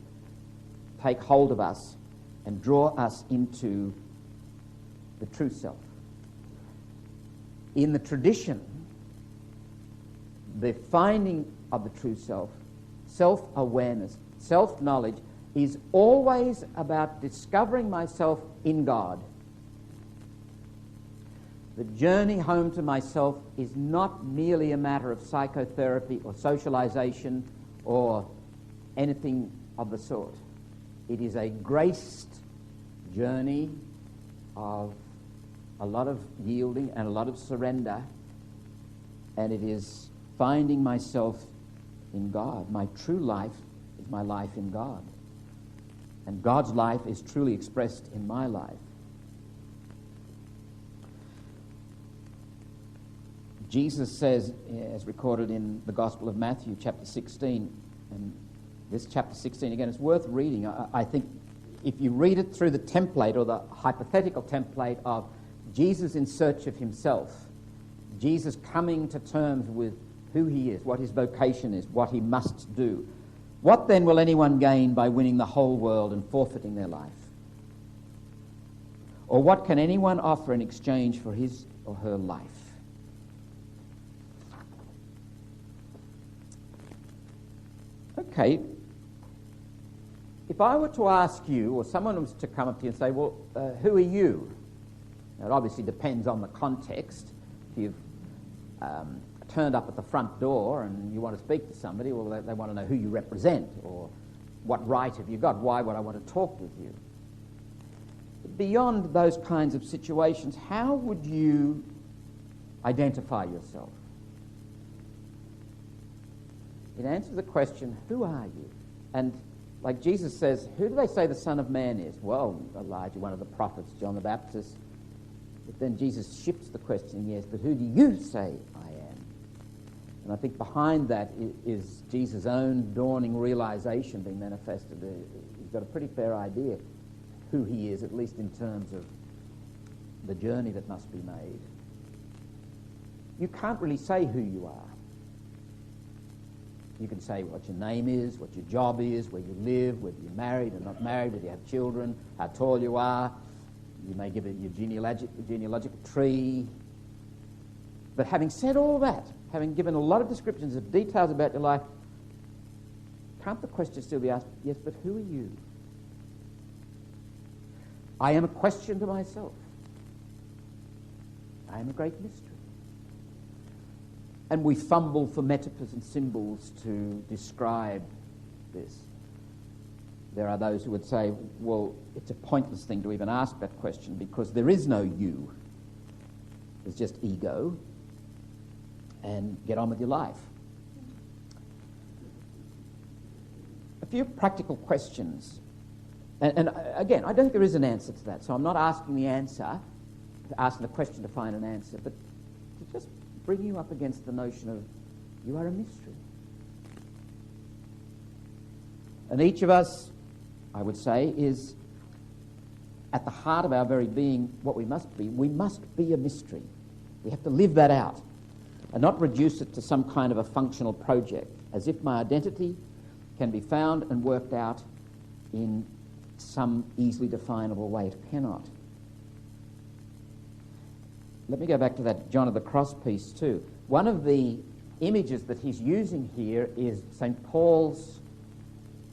S1: take hold of us and draw us into the true self. In the tradition the finding of the true self, self-awareness, self-knowledge, is always about discovering myself in God. The journey home to myself is not merely a matter of psychotherapy or socialization or anything of the sort. It is a graced journey of a lot of yielding and a lot of surrender, and it is finding myself in God. My true life is my life in God, and God's life is truly expressed in my life. Jesus says, as recorded in the Gospel of Matthew, chapter 16, and this chapter 16, again, it's worth reading. I think if you read it through the template or the hypothetical template of Jesus in search of himself, Jesus coming to terms with who he is, what his vocation is, what he must do, what then will anyone gain by winning the whole world and forfeiting their life? Or what can anyone offer in exchange for his or her life? Okay, if I were to ask you, or someone was to come up to you and say, well, who are you? Now, it obviously depends on the context. If you've turned up at the front door and you want to speak to somebody, well, they want to know who you represent, or what right have you got, why would I want to talk with you? Beyond those kinds of situations, how would you identify yourself? It answers the question, who are you? And like Jesus says, who do they say the Son of Man is? Well, Elijah, one of the prophets, John the Baptist. But then Jesus shifts the question, yes, but who do you say I am? And I think behind that is Jesus' own dawning realization being manifested. He's got a pretty fair idea who he is, at least in terms of the journey that must be made. You can't really say who you are. You can say what your name is, what your job is, where you live, whether you're married or not married, whether you have children, how tall you are. You may give it your genealogical tree. But having said all that, having given a lot of descriptions of details about your life, can't the question still be asked, yes, but who are you? I am a question to myself. I am a great mystery. And we fumble for metaphors and symbols to describe this. There are those who would say, well, it's a pointless thing to even ask that question because there is no you. There's just ego. And get on with your life. A few practical questions. And again, I don't think there is an answer to that. So I'm not asking the answer, asking the question to find an answer, but to just bring you up against the notion of you are a mystery. And each of us, I would say, is at the heart of our very being what we must be. We must be a mystery. We have to live that out and not reduce it to some kind of a functional project, as if my identity can be found and worked out in some easily definable way. It cannot. Let me go back to that John of the Cross piece too. One of the images that he's using here is St. Paul's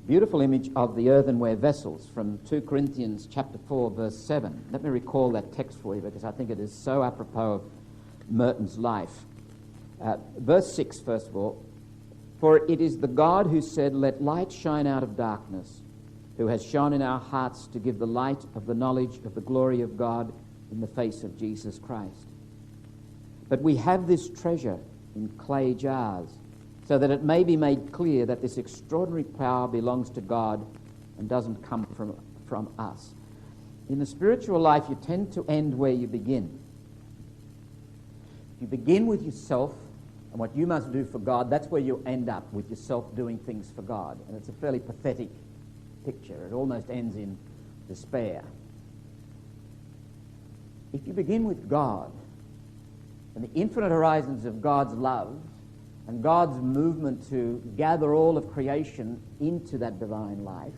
S1: beautiful image of the earthenware vessels from 2 Corinthians chapter 4, verse 7. Let me recall that text for you because I think it is so apropos of Merton's life. Verse 6, first of all. For it is the God who said, let light shine out of darkness, who has shone in our hearts to give the light of the knowledge of the glory of God in the face of Jesus Christ. But we have this treasure in clay jars, so that it may be made clear that this extraordinary power belongs to God and doesn't come from us. In the spiritual life, you tend to end where you begin. If you begin with yourself and what you must do for God, that's where you end up, with yourself doing things for God. And it's a fairly pathetic picture. It almost ends in despair. If you begin with God and the infinite horizons of God's love and God's movement to gather all of creation into that divine life,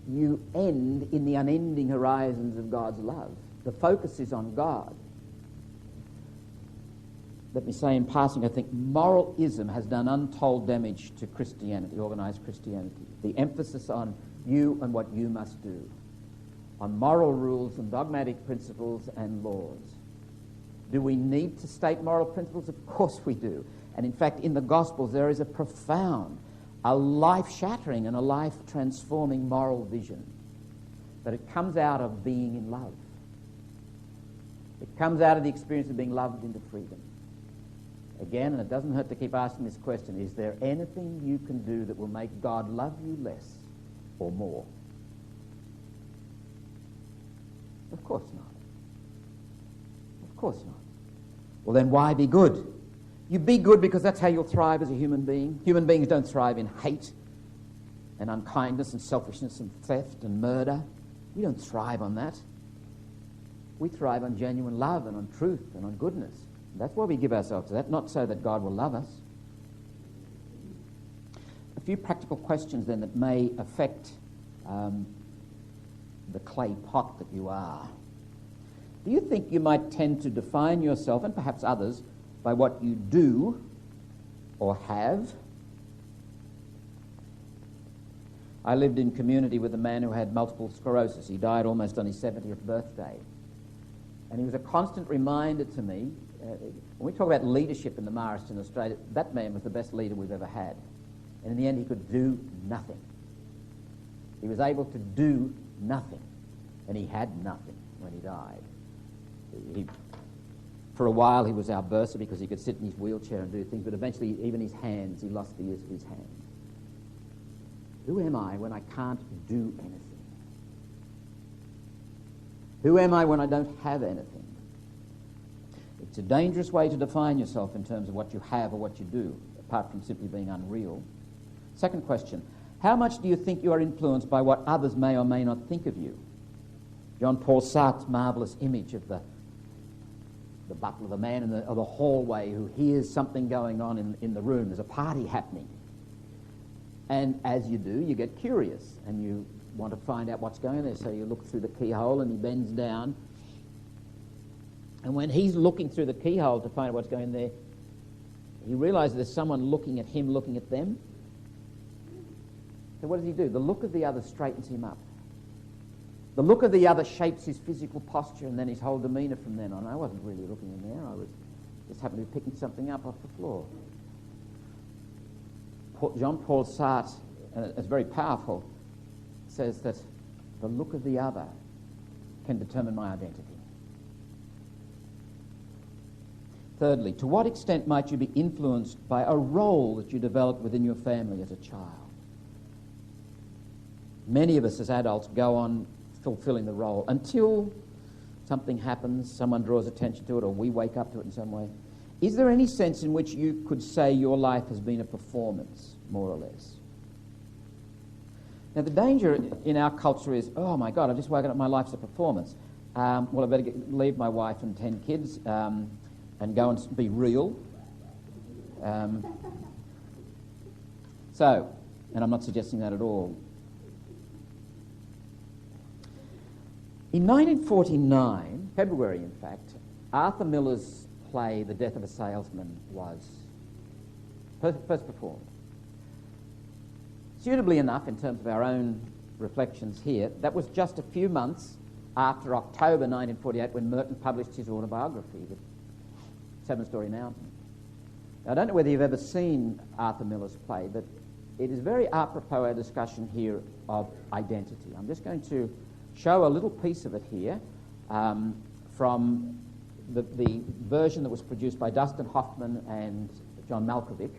S1: you end in the unending horizons of God's love. The focus is on God. let me say in passing, I think moralism has done untold damage to Christianity, organised Christianity. The emphasis on you and what you must do, on moral rules and dogmatic principles and laws. Do we need to state moral principles? Of course we do. And in fact, in the Gospels, there is a profound, a life-shattering and a life-transforming moral vision. But it comes out of being in love. It comes out of the experience of being loved into freedom. Again, and it doesn't hurt to keep asking this question, is there anything you can do that will make God love you less or more? Of course not. Of course not. Well, then why be good? You be good because that's how you'll thrive as a human being. Human beings don't thrive in hate and unkindness and selfishness and theft and murder. We don't thrive on that. We thrive on genuine love and on truth and on goodness. And that's why we give ourselves to that, not so that God will love us. A few practical questions then that may affect the clay pot that you are. Do you think you might tend to define yourself, and perhaps others, by what you do or have? I lived in community with a man who had multiple sclerosis. He died almost on his 70th birthday. And he was a constant reminder to me, when we talk about leadership in the Marist in Australia, that man was the best leader we've ever had. And in the end, he could do nothing. He was able to do nothing. And he had nothing when he died. For a while, he was our bursar because he could sit in his wheelchair and do things, but eventually, even his hands, he lost the use of his hands. Who am I when I can't do anything? Who am I when I don't have anything? It's a dangerous way to define yourself in terms of what you have or what you do, apart from simply being unreal. Second question, how much do you think you are influenced by what others may or may not think of you? Jean-Paul Sartre's marvellous image of the butler, the man in the hallway who hears something going on in the room. There's a party happening. And as you do, you get curious and you want to find out what's going on there. So you look through the keyhole and he bends down. And when he's looking through the keyhole to find out what's going on there, he realizes there's someone looking at him, looking at them. So what does he do? The look of the other straightens him up. The look of the other shapes his physical posture and then his whole demeanour from then on. I wasn't really looking in there. I was just happened to be picking something up off the floor. Jean-Paul Sartre, and it's very powerful, says that the look of the other can determine my identity. Thirdly, to what extent might you be influenced by a role that you developed within your family as a child? Many of us as adults go on fulfilling the role until something happens, someone draws attention to it, or we wake up to it in some way. Is there any sense in which you could say your life has been a performance, more or less? Now, the danger in our culture is, oh my God, I've just woken up, my life's a performance. Well, I better leave my wife and 10 kids and go and be real. So, and I'm not suggesting that at all. In 1949, February in fact, Arthur Miller's play The Death of a Salesman was first performed. Suitably enough, in terms of our own reflections here, that was just a few months after October 1948 when Merton published his autobiography, The Seven-Storey Mountain. Now, I don't know whether you've ever seen Arthur Miller's play, but it is very apropos our discussion here of identity. I'm just going to show a little piece of it here from the version that was produced by Dustin Hoffman and John Malkovich.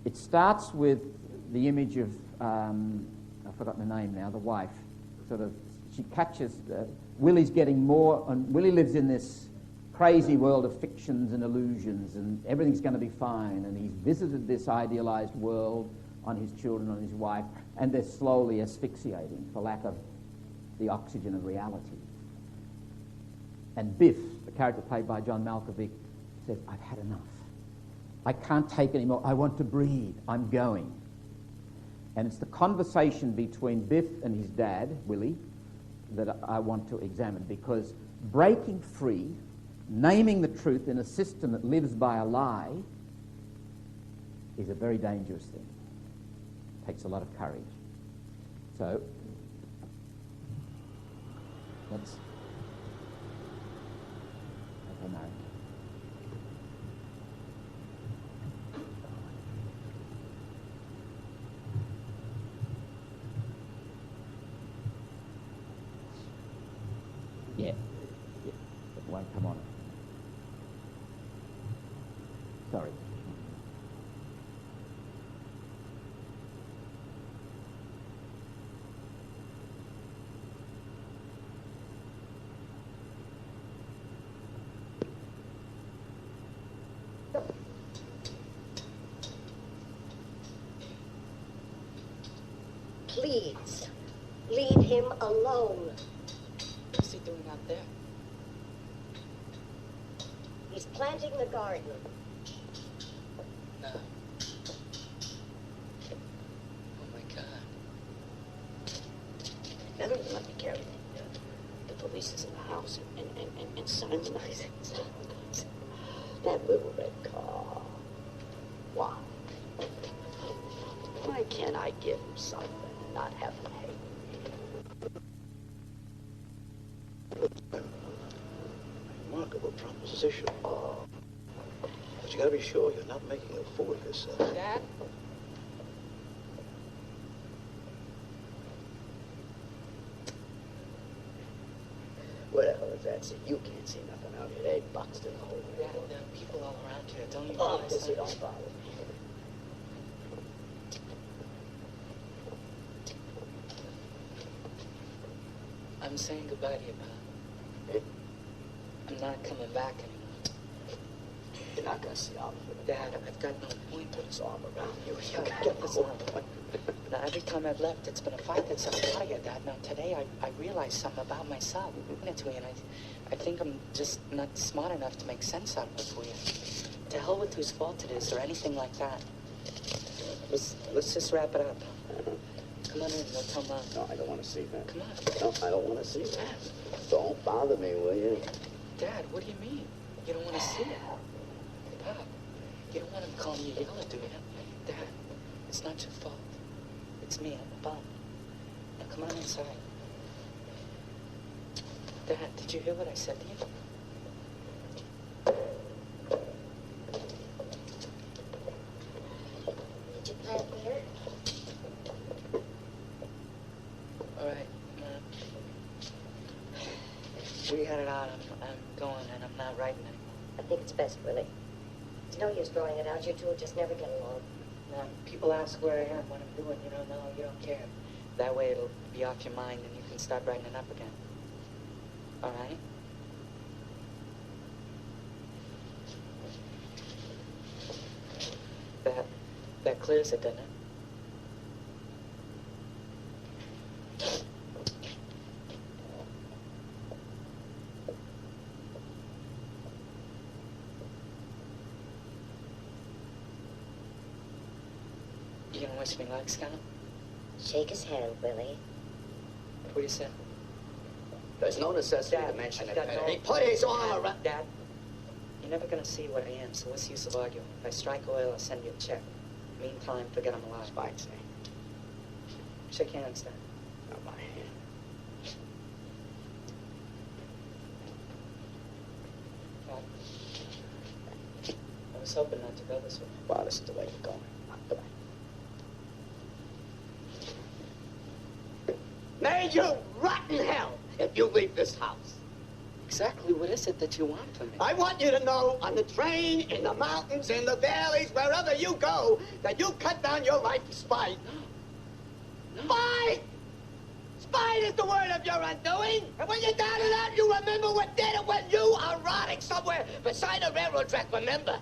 S1: It starts with the image of, I've forgotten the name now, the wife. She catches, Willie's getting more, and Willie lives in this crazy world of fictions and illusions, and everything's going to be fine, and he's visited this idealized world on his children, on his wife, and they're slowly asphyxiating for lack of the oxygen of reality. And Biff, the character played by John Malkovich, says, I've had enough. I can't take any more. I want to breathe. I'm going. And it's the conversation between Biff and his dad, Willie, that I want to examine, because breaking free naming the truth in a system that lives by a lie is a very dangerous thing. It takes a lot of courage. So, let's... Okay, Mary. Yeah. Yeah. It won't come on. Sorry.
S8: Please, leave him alone.
S22: What's he doing out there?
S8: He's planting the garden.
S22: No. Oh my God.
S8: Now don't let me carry the police is in the house and sounds nice. That little red car. Why? Why can't I give him something and not have him hate me?
S23: Remarkable proposition. But you gotta be sure you're not making a fool of yourself.
S22: Dad?
S8: What the hell is that? See, you can't see nothing out here. They boxed in the hole.
S22: Dad, there are people all around here. Don't you
S8: Oh,
S22: realize
S8: this
S22: that?
S8: don't bother me.
S22: I'm saying goodbye to you, pal. I'm not coming back anymore.
S8: You're not gonna see Oliver.
S22: Dad, I've got no point.
S8: Put his arm around you.
S22: You can get this arm. Now, every time I've left, it's been a fight that's up out of you, Dad. Now, today, I realized something about myself. To me, and I think I'm just not smart enough to make sense out of it for you. To hell with whose fault it is, or anything like that. Let's just wrap it up. Come on in, we'll tell Mom.
S8: No, I don't want to see that.
S22: Come on.
S8: No, I don't want to see that. Don't bother me, will you?
S22: Dad, what do you mean? You don't want to see it? Pop, you don't want him calling you yellow, do you? Dad, it's not your fault. It's me, I'm a bum. Now come on inside. Dad, did you hear what I said to you?
S8: Did you plant here?
S22: All right, Mom. We had it out. I'm going, and I'm not writing anymore.
S8: I think it's best, Willie. It's no use throwing it out. You two will just never get along.
S22: Now, people ask where I am, what I'm doing. You don't know, you don't care. That way it'll be off your mind, and you can start writing it up again. All right? That clears it, doesn't it? You gonna wish me luck, Scott?
S8: Shake his hand, Willie.
S22: What do you say?
S8: There's no necessity
S22: Dad,
S8: to mention
S22: I've
S8: it.
S22: got no-
S8: He put his arm around...
S22: Dad, you're never gonna see what I am, so what's the use of arguing? If I strike oil, I'll send you a check. Meantime, forget I'm alive.
S8: Spikes, eh?
S22: Shake hands, Dad.
S8: Not my hand.
S22: Dad, I was hoping not to go this way.
S8: Well, this is the way we're going. Come on. May you rot in hell if you leave this house.
S22: Exactly what is it that you want from me?
S8: I want you to know on the train, in the mountains, in the valleys, wherever you go, that you cut down your life for spite.
S22: No.
S8: Spite! Spite is the word of your undoing. And when you're down and out, you remember what did it when you are rotting somewhere beside a railroad track, remember?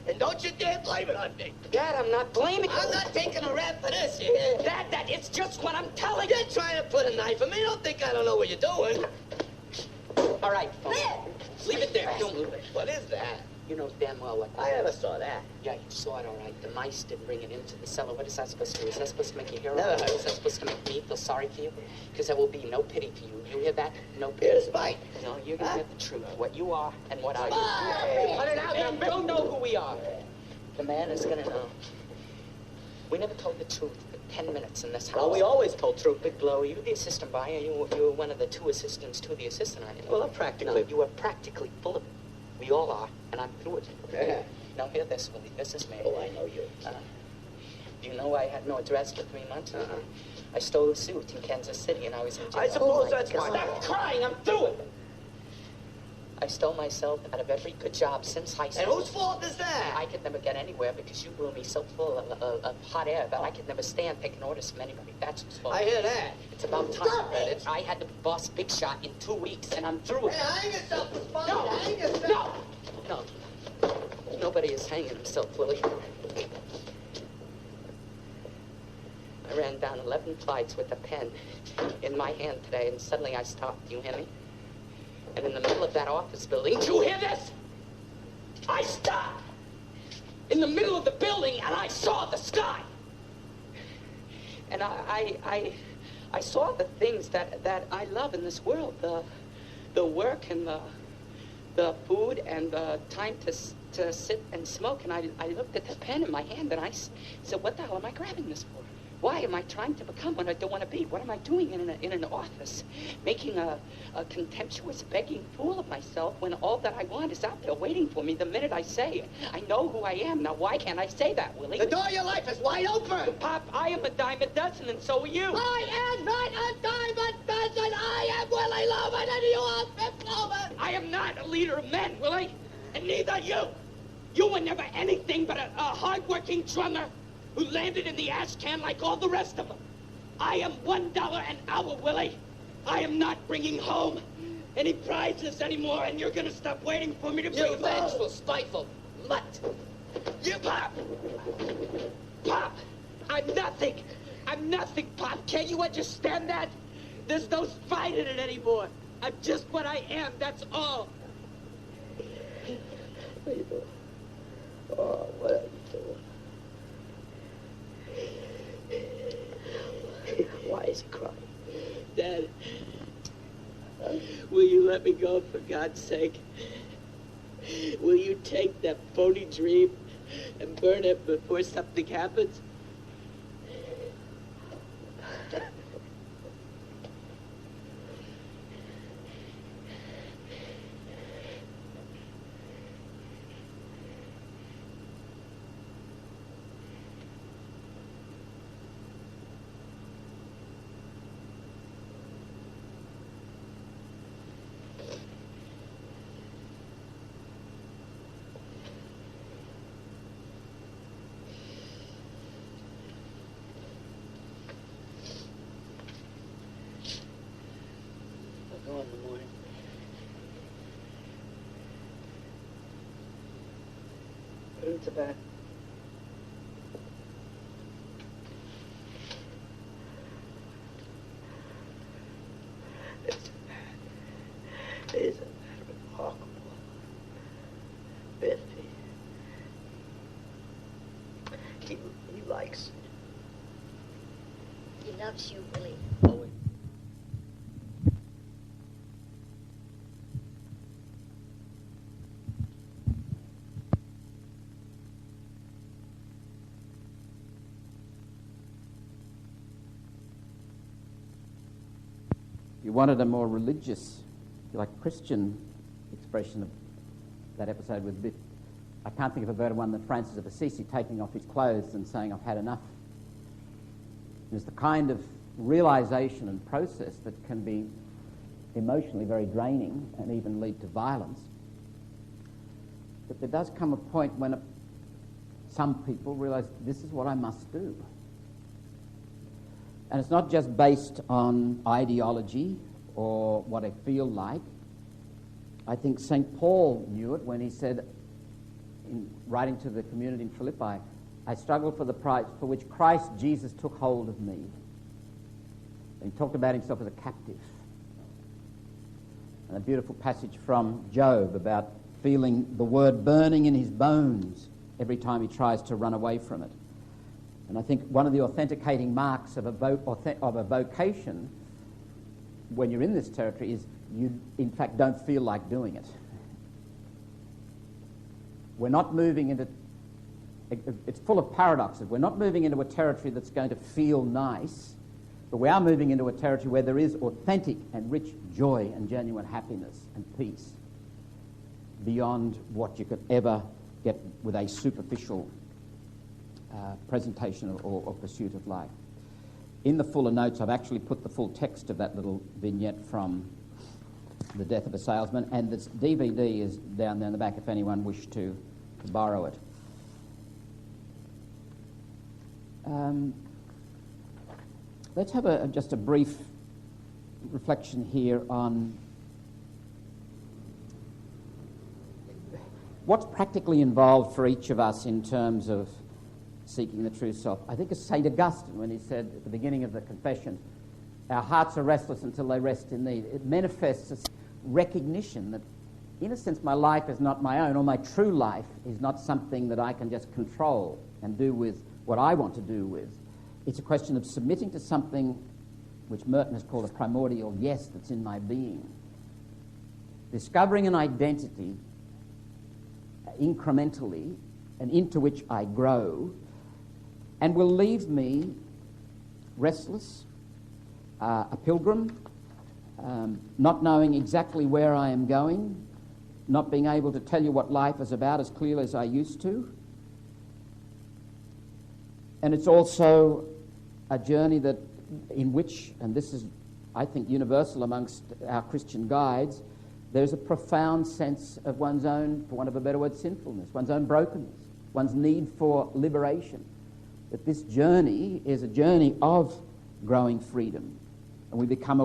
S8: And don't you dare blame it on me.
S22: Dad, I'm not blaming you.
S8: I'm not taking a rap for this, you hear?
S22: Dad, it's just what I'm telling you.
S8: You're trying to put a knife in me. Don't think I don't know what you're doing.
S22: All right, phone.
S8: There!
S22: Leave it there. Don't move it.
S8: What is that?
S22: You know damn well what that
S8: I
S22: is.
S8: never saw that.
S22: Yeah, you saw it all right. The mice didn't bring it into the cellar. What is that supposed to do? Is that supposed to make you hero?
S8: Never heard.
S22: Is that supposed to make me feel sorry for you? Because there will be no pity for you. You hear that? No pity.
S8: Here's Spike.
S22: No, you're going to hear the truth. What you are and what I
S8: Spike!
S22: am. Cut it out. You don't know who we are. The man is going to know. We never told the truth for 10 minutes in this house.
S8: Well, we always told truth.
S22: Big blow. Are you the assistant buyer? You were one of the two assistants to the assistant, aren't you?
S8: Well, I'm practically.
S22: No, you are practically full of it. We all are, and I'm through it.
S8: Yeah.
S22: Now, hear this, Willie. This is me.
S8: Oh, I know you.
S22: Do you know I had no address for 3 months? I stole a suit in Kansas City, and I was in jail.
S8: I suppose that's why. Stop crying. I'm through it.
S22: I stole myself out of every good job since high school.
S8: And whose fault is that?
S22: I could never get anywhere because you blew me so full of hot air that I could never stand taking orders from anybody. That's whose fault.
S8: I hear that.
S22: It's about time. I had to boss Big Shot in 2 weeks, and I'm through it.
S8: Hey, hang yourself, Spike.
S22: No.
S8: Hang yourself.
S22: No. Nobody is hanging himself, Willie. I ran down 11 flights with a pen in my hand today, and suddenly I stopped. You hear me? And in the middle of that office building, did you hear this? I stopped in the middle of the building, and I saw the sky. And I saw the things that I love in this world, the work and the food and the time to sit and smoke. And I looked at the pen in my hand, and I said, what the hell am I grabbing this for? Why am I trying to become what I don't want to be? What am I doing in an office, making a contemptuous, begging fool of myself when all that I want is out there waiting for me the minute I say it? I know who I am. Now, why can't I say that, Willie?
S8: The door of your life is wide open.
S22: Pop, I am a dime a dozen, and so are you.
S8: I am not a dime a dozen. I am Willie Loman, and you are Pip Loman.
S22: I am not a leader of men, Willie, and neither are you. You were never anything but a hard-working drummer who landed in the ash can like all the rest of them. I am $1 an hour, Willie. I am not bringing home any prizes anymore, and you're gonna stop waiting for me to bring
S8: You
S22: them home.
S8: vengeful, spiteful mutt.
S22: You, Pop! Pop! I'm nothing! I'm nothing, Pop! Can't you understand that? There's no spite in it anymore. I'm just what I am, that's all.
S8: What are you doing? Oh, what are you doing? Why is he crying?
S22: Dad, will you let me go for God's sake? Will you take that phony dream and burn it before something happens? I'll go in the morning. Put him to bed.
S8: Isn't that remarkable? Biffy. He likes it.
S13: He loves you, Willie.
S1: You wanted a more religious, if you like, Christian expression of that episode with Biff. I can't think of a better one than Francis of Assisi taking off his clothes and saying, I've had enough. It's the kind of realization and process that can be emotionally very draining and even lead to violence. But there does come a point when some people realize this is what I must do. And it's not just based on ideology or what I feel like. I think St. Paul knew it when he said, in writing to the community in Philippi, I struggle for the prize for which Christ Jesus took hold of me. And he talked about himself as a captive. And a beautiful passage from Job about feeling the word burning in his bones every time he tries to run away from it. And I think one of the authenticating marks of a vocation when you're in this territory is you, in fact, don't feel like doing it. We're not moving into... It's full of paradoxes. We're not moving into a territory that's going to feel nice, but we are moving into a territory where there is authentic and rich joy and genuine happiness and peace beyond what you could ever get with a superficial presentation or pursuit of life. In the fuller notes, I've actually put the full text of that little vignette from The Death of a Salesman, and this DVD is down there in the back if anyone wished to borrow it. Let's have just a brief reflection here on what's practically involved for each of us in terms of seeking the true self. I think it's St. Augustine when he said at the beginning of the Confessions, our hearts are restless until they rest in thee. It manifests this recognition that, in a sense, my life is not my own, or my true life is not something that I can just control and do with what I want to do with. It's a question of submitting to something which Merton has called a primordial yes that's in my being. Discovering an identity incrementally and into which I grow, and will leave me restless, a pilgrim, not knowing exactly where I am going, not being able to tell you what life is about as clearly as I used to. And it's also a journey that in which, and this is, I think, universal amongst our Christian guides, there's a profound sense of one's own, for want of a better word, sinfulness, one's own brokenness, one's need for liberation. That this journey is a journey of growing freedom. And we become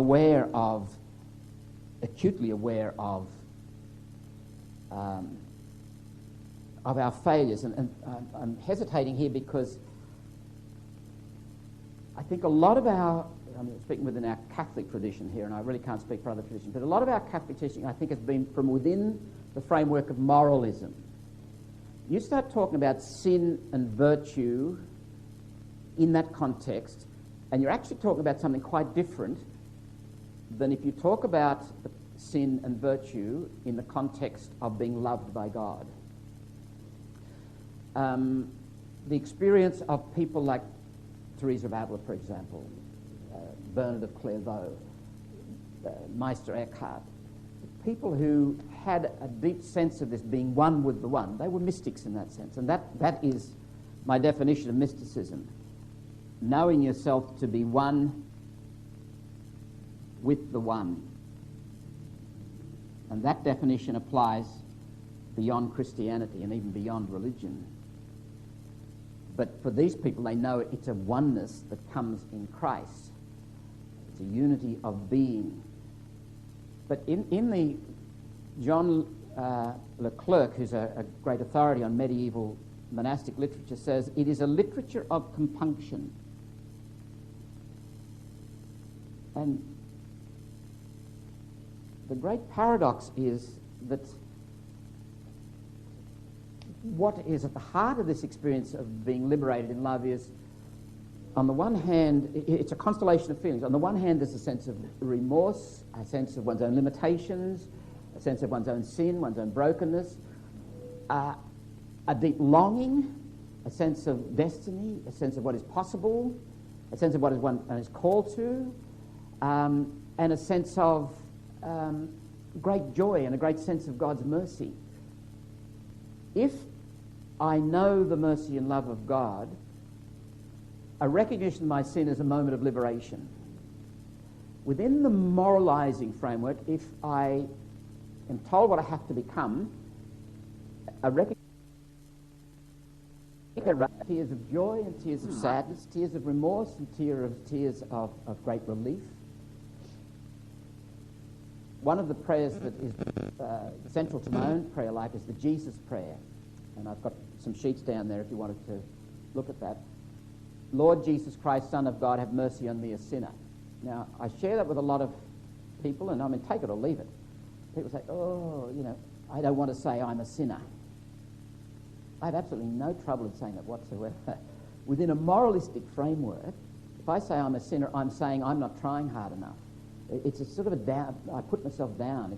S1: acutely aware of our failures. And I'm hesitating here because I think a lot of I'm speaking within our Catholic tradition here, and I really can't speak for other traditions, but a lot of our Catholic teaching, I think, has been from within the framework of moralism. You start talking about sin and virtue in that context, and you're actually talking about something quite different than if you talk about sin and virtue in the context of being loved by God. The experience of people like Teresa of Avila, for example, Bernard of Clairvaux, Meister Eckhart, people who had a deep sense of this being one with the one. They were mystics in that sense, and that is my definition of mysticism. Knowing yourself to be one with the one. And that definition applies beyond Christianity and even beyond religion. But for these people, they know it's a oneness that comes in Christ. It's a unity of being. But in the John Leclerc, who's a great authority on medieval monastic literature, says it is a literature of compunction. And the great paradox is that what is at the heart of this experience of being liberated in love is, on the one hand, it's a constellation of feelings. On the one hand, there's a sense of remorse, a sense of one's own limitations, a sense of one's own sin, one's own brokenness, a deep longing, a sense of destiny, a sense of what is possible, a sense of what one is called to, and a sense of great joy and a great sense of God's mercy. If I know the mercy and love of God, a recognition of my sin is a moment of liberation. Within the moralizing framework, if I am told what I have to become, a recognition of tears of joy and tears of sadness, tears of remorse and tears of great relief. One of the prayers that is central to my own prayer life is the Jesus prayer. And I've got some sheets down there if you wanted to look at that. Lord Jesus Christ, Son of God, have mercy on me, a sinner. Now, I share that with a lot of people, and I mean, take it or leave it. People say, oh, I don't want to say I'm a sinner. I have absolutely no trouble in saying that whatsoever. Within a moralistic framework, if I say I'm a sinner, I'm saying I'm not trying hard enough. It's a sort of a down, I put myself down.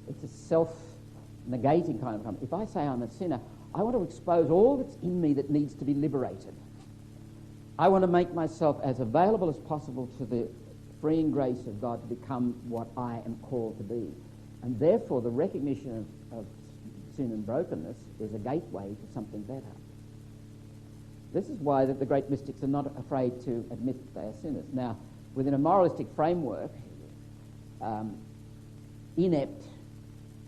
S1: It's a self-negating kind of comment. If I say I'm a sinner, I want to expose all that's in me that needs to be liberated. I want to make myself as available as possible to the freeing grace of God to become what I am called to be. And therefore, the recognition of sin and brokenness is a gateway to something better. This is why the great mystics are not afraid to admit that they are sinners. Now, within a moralistic framework, inept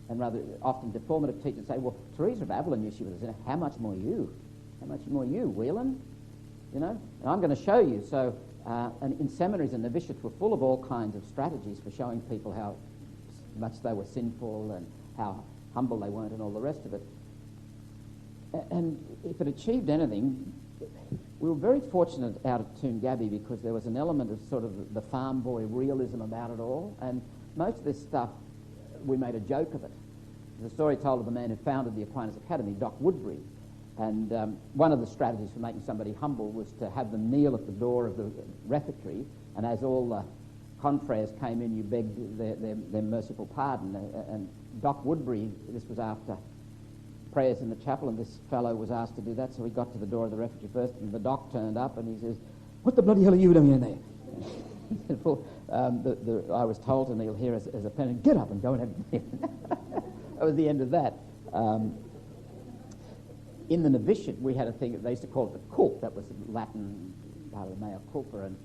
S1: and rather often deformative teachers say, well, Teresa of Avila knew she was a sinner. How much more you? How much more you, Whelan? You know, and I'm going to show you. So, and in seminaries and novitiates were full of all kinds of strategies for showing people how much they were sinful and how humble they weren't and all the rest of it. And if it achieved anything, we were very fortunate out at Toongabbie because there was an element of sort of the farm boy realism about it all, and most of this stuff, we made a joke of it. There's a story told of the man who founded the Aquinas Academy, Doc Woodbury, and one of the strategies for making somebody humble was to have them kneel at the door of the refectory, and as all the confreres came in, you begged their merciful pardon. And Doc Woodbury, this was after prayers in the chapel, and this fellow was asked to do that, so he got to the door of the refectory first, and the doc turned up, and he says, "What the bloody hell are you doing in there?" He said, "Well, I was told to kneel here as a penance. Get up and go and have a meal." That was the end of that. In the novitiate, we had a thing that they used to call it the culp. That was Latin, part of the mea culpa, and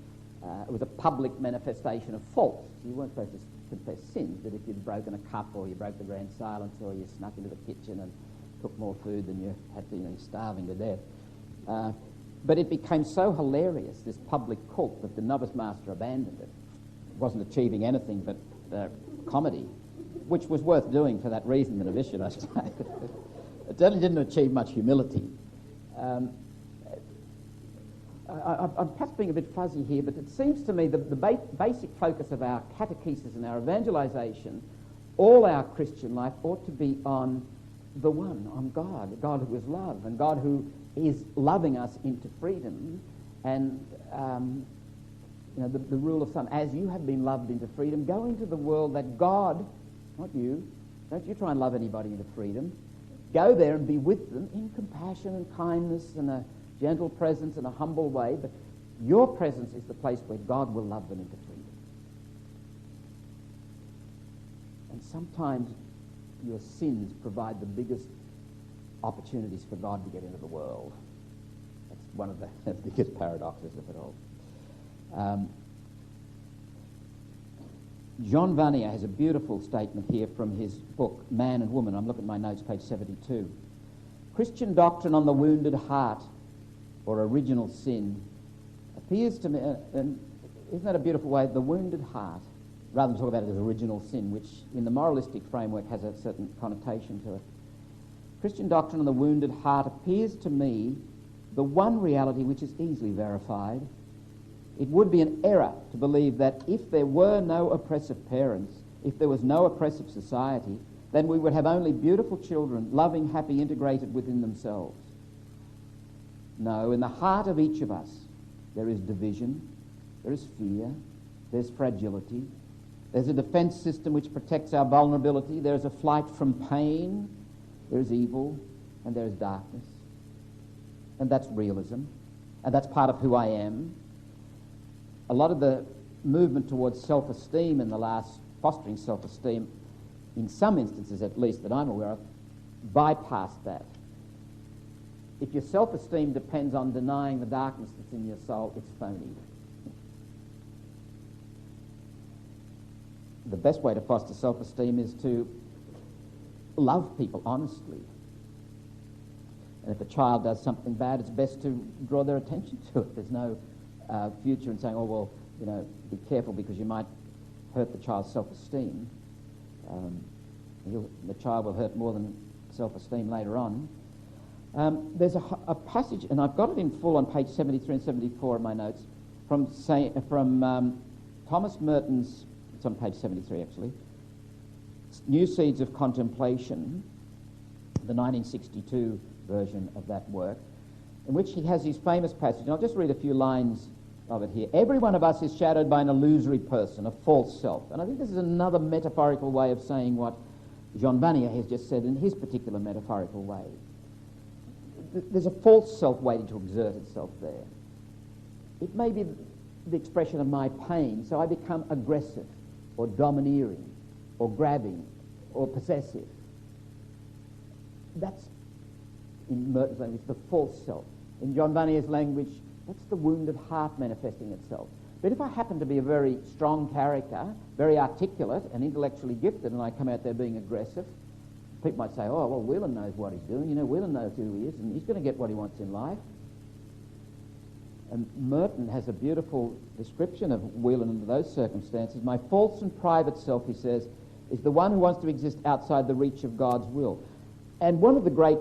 S1: it was a public manifestation of fault. You weren't supposed to confess sins, but if you'd broken a cup or you broke the grand silence or you snuck into the kitchen and took more food than you had to, you're starving to death. But it became so hilarious, this public cult, that the novice master abandoned it. It wasn't achieving anything but comedy, which was worth doing for that reason, the novitiate, I suppose. It certainly didn't achieve much humility. I'm perhaps being a bit fuzzy here, but it seems to me that the basic focus of our catechesis and our evangelization, all our Christian life, ought to be on the one, on God, God who is love, and God who is loving us into freedom. And the rule of thumb, as you have been loved into freedom, go into the world that God, not you, don't you try and love anybody into freedom. Go there and be with them in compassion and kindness and a gentle presence and a humble way, but your presence is the place where God will love them into freedom. And sometimes your sins provide the biggest opportunities for God to get into the world. That's one of the biggest paradoxes of it all. John Vanier has a beautiful statement here from his book, Man and Woman. I'm looking at my notes, page 72. Christian doctrine on the wounded heart, or original sin, appears to me, and isn't that a beautiful way, the wounded heart, rather than talk about it as original sin, which in the moralistic framework has a certain connotation to it. Christian doctrine on the wounded heart appears to me the one reality which is easily verified. It would be an error to believe that if there were no oppressive parents, if there was no oppressive society, then we would have only beautiful children, loving, happy, integrated within themselves. No, in the heart of each of us, there is division, there is fear, there's fragility, there's a defense system which protects our vulnerability, there's a flight from pain, there's evil, and there's darkness. And that's realism, and that's part of who I am. A lot of the movement towards self-esteem in the last, fostering self-esteem, in some instances at least that I'm aware of, bypassed that. If your self-esteem depends on denying the darkness that's in your soul, it's phony. The best way to foster self-esteem is to love people honestly. And if a child does something bad, it's best to draw their attention to it. There's no future in saying, oh, well, be careful because you might hurt the child's self-esteem. The child will hurt more than self-esteem later on. There's a passage, and I've got it in full on page 73 and 74 of my notes, from Thomas Merton's, it's on page 73 actually, New Seeds of Contemplation, the 1962 version of that work, in which he has his famous passage, and I'll just read a few lines of it here. Every one of us is shadowed by an illusory person, a false self. And I think this is another metaphorical way of saying what Jean Vanier has just said in his particular metaphorical way. There's a false self waiting to exert itself there. It may be the expression of my pain, so I become aggressive or domineering or grabbing or possessive. That's, in Merton's language, the false self. In John Vanier's language, that's the wounded heart manifesting itself. But if I happen to be a very strong character, very articulate and intellectually gifted, and I come out there being aggressive, people might say, oh, well, Whelan knows what he's doing. You know, Whelan knows who he is, and he's going to get what he wants in life. And Merton has a beautiful description of Whelan under those circumstances. My false and private self, he says, is the one who wants to exist outside the reach of God's will. And one of the great,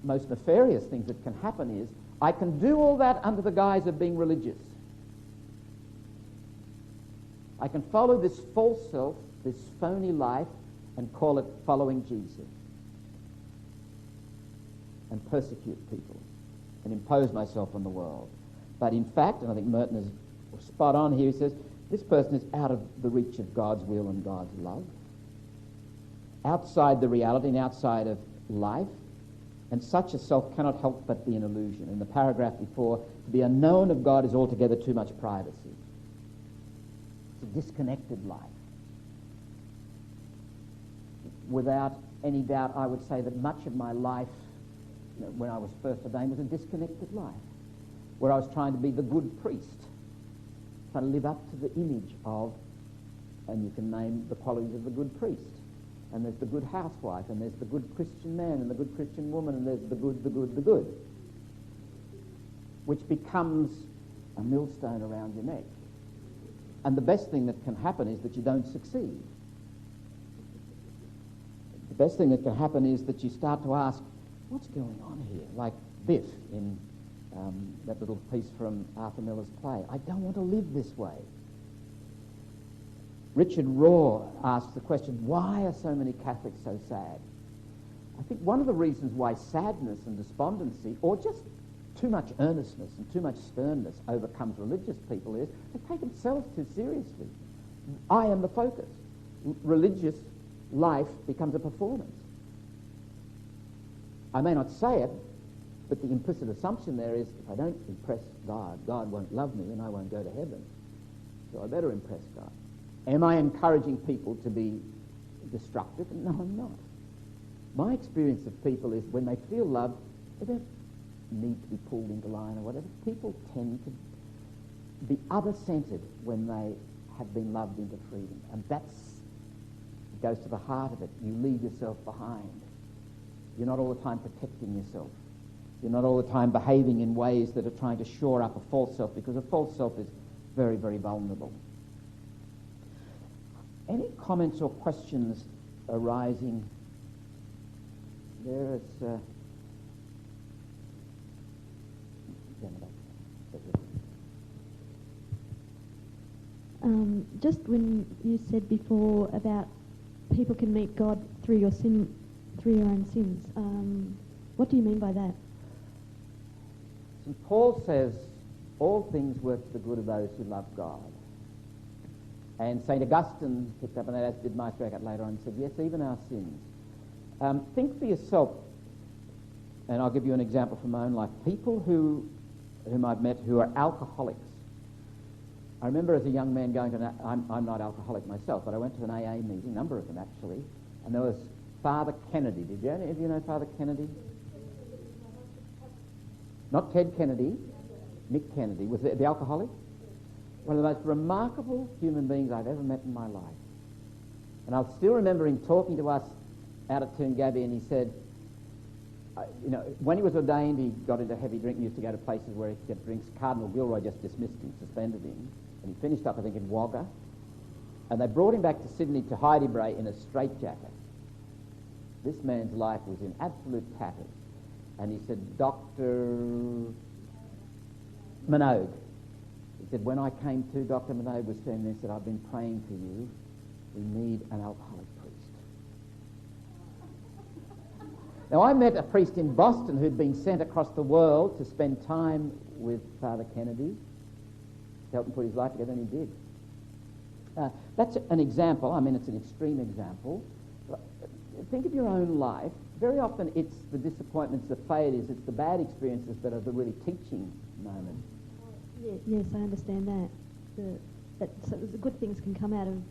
S1: most nefarious things that can happen is I can do all that under the guise of being religious. I can follow this false self, this phony life, and call it following Jesus, and persecute people and impose myself on the world. But in fact, and I think Merton is spot on here, he says, this person is out of the reach of God's will and God's love, outside the reality and outside of life, and such a self cannot help but be an illusion. In the paragraph before, to be unknown of God is altogether too much privacy. It's a disconnected life. Without any doubt, I would say that much of my life, when I was first ordained, was a disconnected life, where I was trying to be the good priest, trying to live up to the image of, and you can name the qualities of the good priest. And there's the good housewife, and there's the good Christian man, and the good Christian woman, and there's the good, which becomes a millstone around your neck. And the best thing that can happen is that you don't succeed. The best thing that can happen is that you start to ask, what's going on here? Like Biff in that little piece from Arthur Miller's play. I don't want to live this way. Richard Rohr asks the question, why are so many Catholics so sad? I think one of the reasons why sadness and despondency, or just too much earnestness and too much sternness overcomes religious people is they take themselves too seriously. I am the focus. Religious life becomes a performance. I may not say it, but the implicit assumption there is if I don't impress God, God won't love me and I won't go to heaven. So I better impress God. Am I encouraging people to be destructive? No, I'm not. My experience of people is when they feel loved, they don't need to be pulled into line or whatever. People tend to be other-centered when they have been loved into freedom. And it goes to the heart of it. You leave yourself behind. You're not all the time protecting yourself. You're not all the time behaving in ways that are trying to shore up a false self, because a false self is very, very vulnerable. Any comments or questions arising? There is...
S4: Just when you said before about people can meet God through your own sins, what do you mean by that?
S1: St. Paul says, all things work for the good of those who love God. And St. Augustine picked up on that, as did Maestro Eckhart later on, and said, yes, even our sins. Think for yourself, and I'll give you an example from my own life. People whom I've met who are alcoholics. I remember as a young man going to I'm not alcoholic myself, but I went to an AA meeting, a number of them actually, and there was Father Kennedy. Did you any of you know Father Kennedy? Not Ted Kennedy, Nick Kennedy. Was the alcoholic? One of the most remarkable human beings I've ever met in my life. And I'll still remember him talking to us out at Toongabbie, and he said, when he was ordained, he got into heavy drinking, used to go to places where he could get drinks. Cardinal Gilroy just dismissed him, suspended him, and he finished up, I think, in Wagga. And they brought him back to Sydney to Heidelberg in a straitjacket. This man's life was in absolute tatters. And he said, Dr. Minogue. He said, when I came to, Dr. Minogue was standing there and said, I've been praying for you. We need an alcoholic priest. Now, I met a priest in Boston who'd been sent across the world to spend time with Father Kennedy, to help him put his life together, and he did. That's an example. I mean, it's an extreme example. Think of your own life. Very often it's the disappointments, the failures, it's the bad experiences that are the really teaching moments.
S4: Yes, I understand that. So the good things can come out of,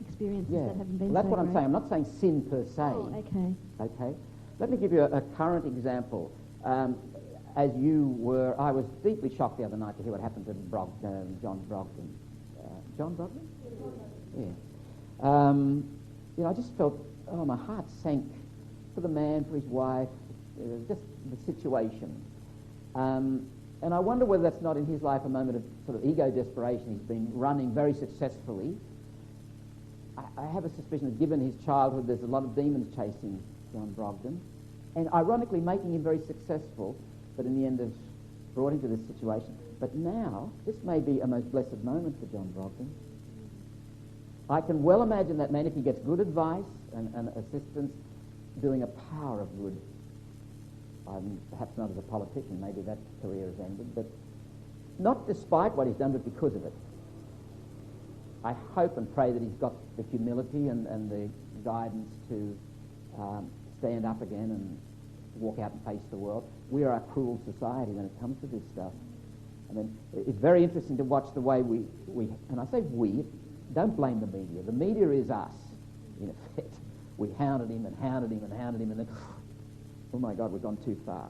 S4: experiences that haven't been.
S1: Well, that's
S4: so
S1: what I'm
S4: great.
S1: saying. I'm not saying sin per se.
S4: Oh, okay.
S1: Okay. Let me give you a current example. As you were, I was deeply shocked the other night to hear what happened to John Brogden. John Brogden? Yeah. I just felt, my heart sank for the man, for his wife, just the situation. And I wonder whether that's not in his life a moment of sort of ego desperation. He's been running very successfully. I have a suspicion that given his childhood, there's a lot of demons chasing John Brogden, and ironically making him very successful, but in the end has brought him to this situation. But now, this may be a most blessed moment for John Brogden. I can well imagine that man, if he gets good advice and assistance, doing a power of good. Perhaps not as a politician, maybe that career has ended, but not despite what he's done, but because of it. I hope and pray that he's got the humility and the guidance to stand up again and walk out and face the world. We are a cruel society when it comes to this stuff. I mean, it's very interesting to watch the way we and I say we, don't blame the media. The media is us, in effect. We hounded him and hounded him and hounded him, and then, oh my God, we've gone too far.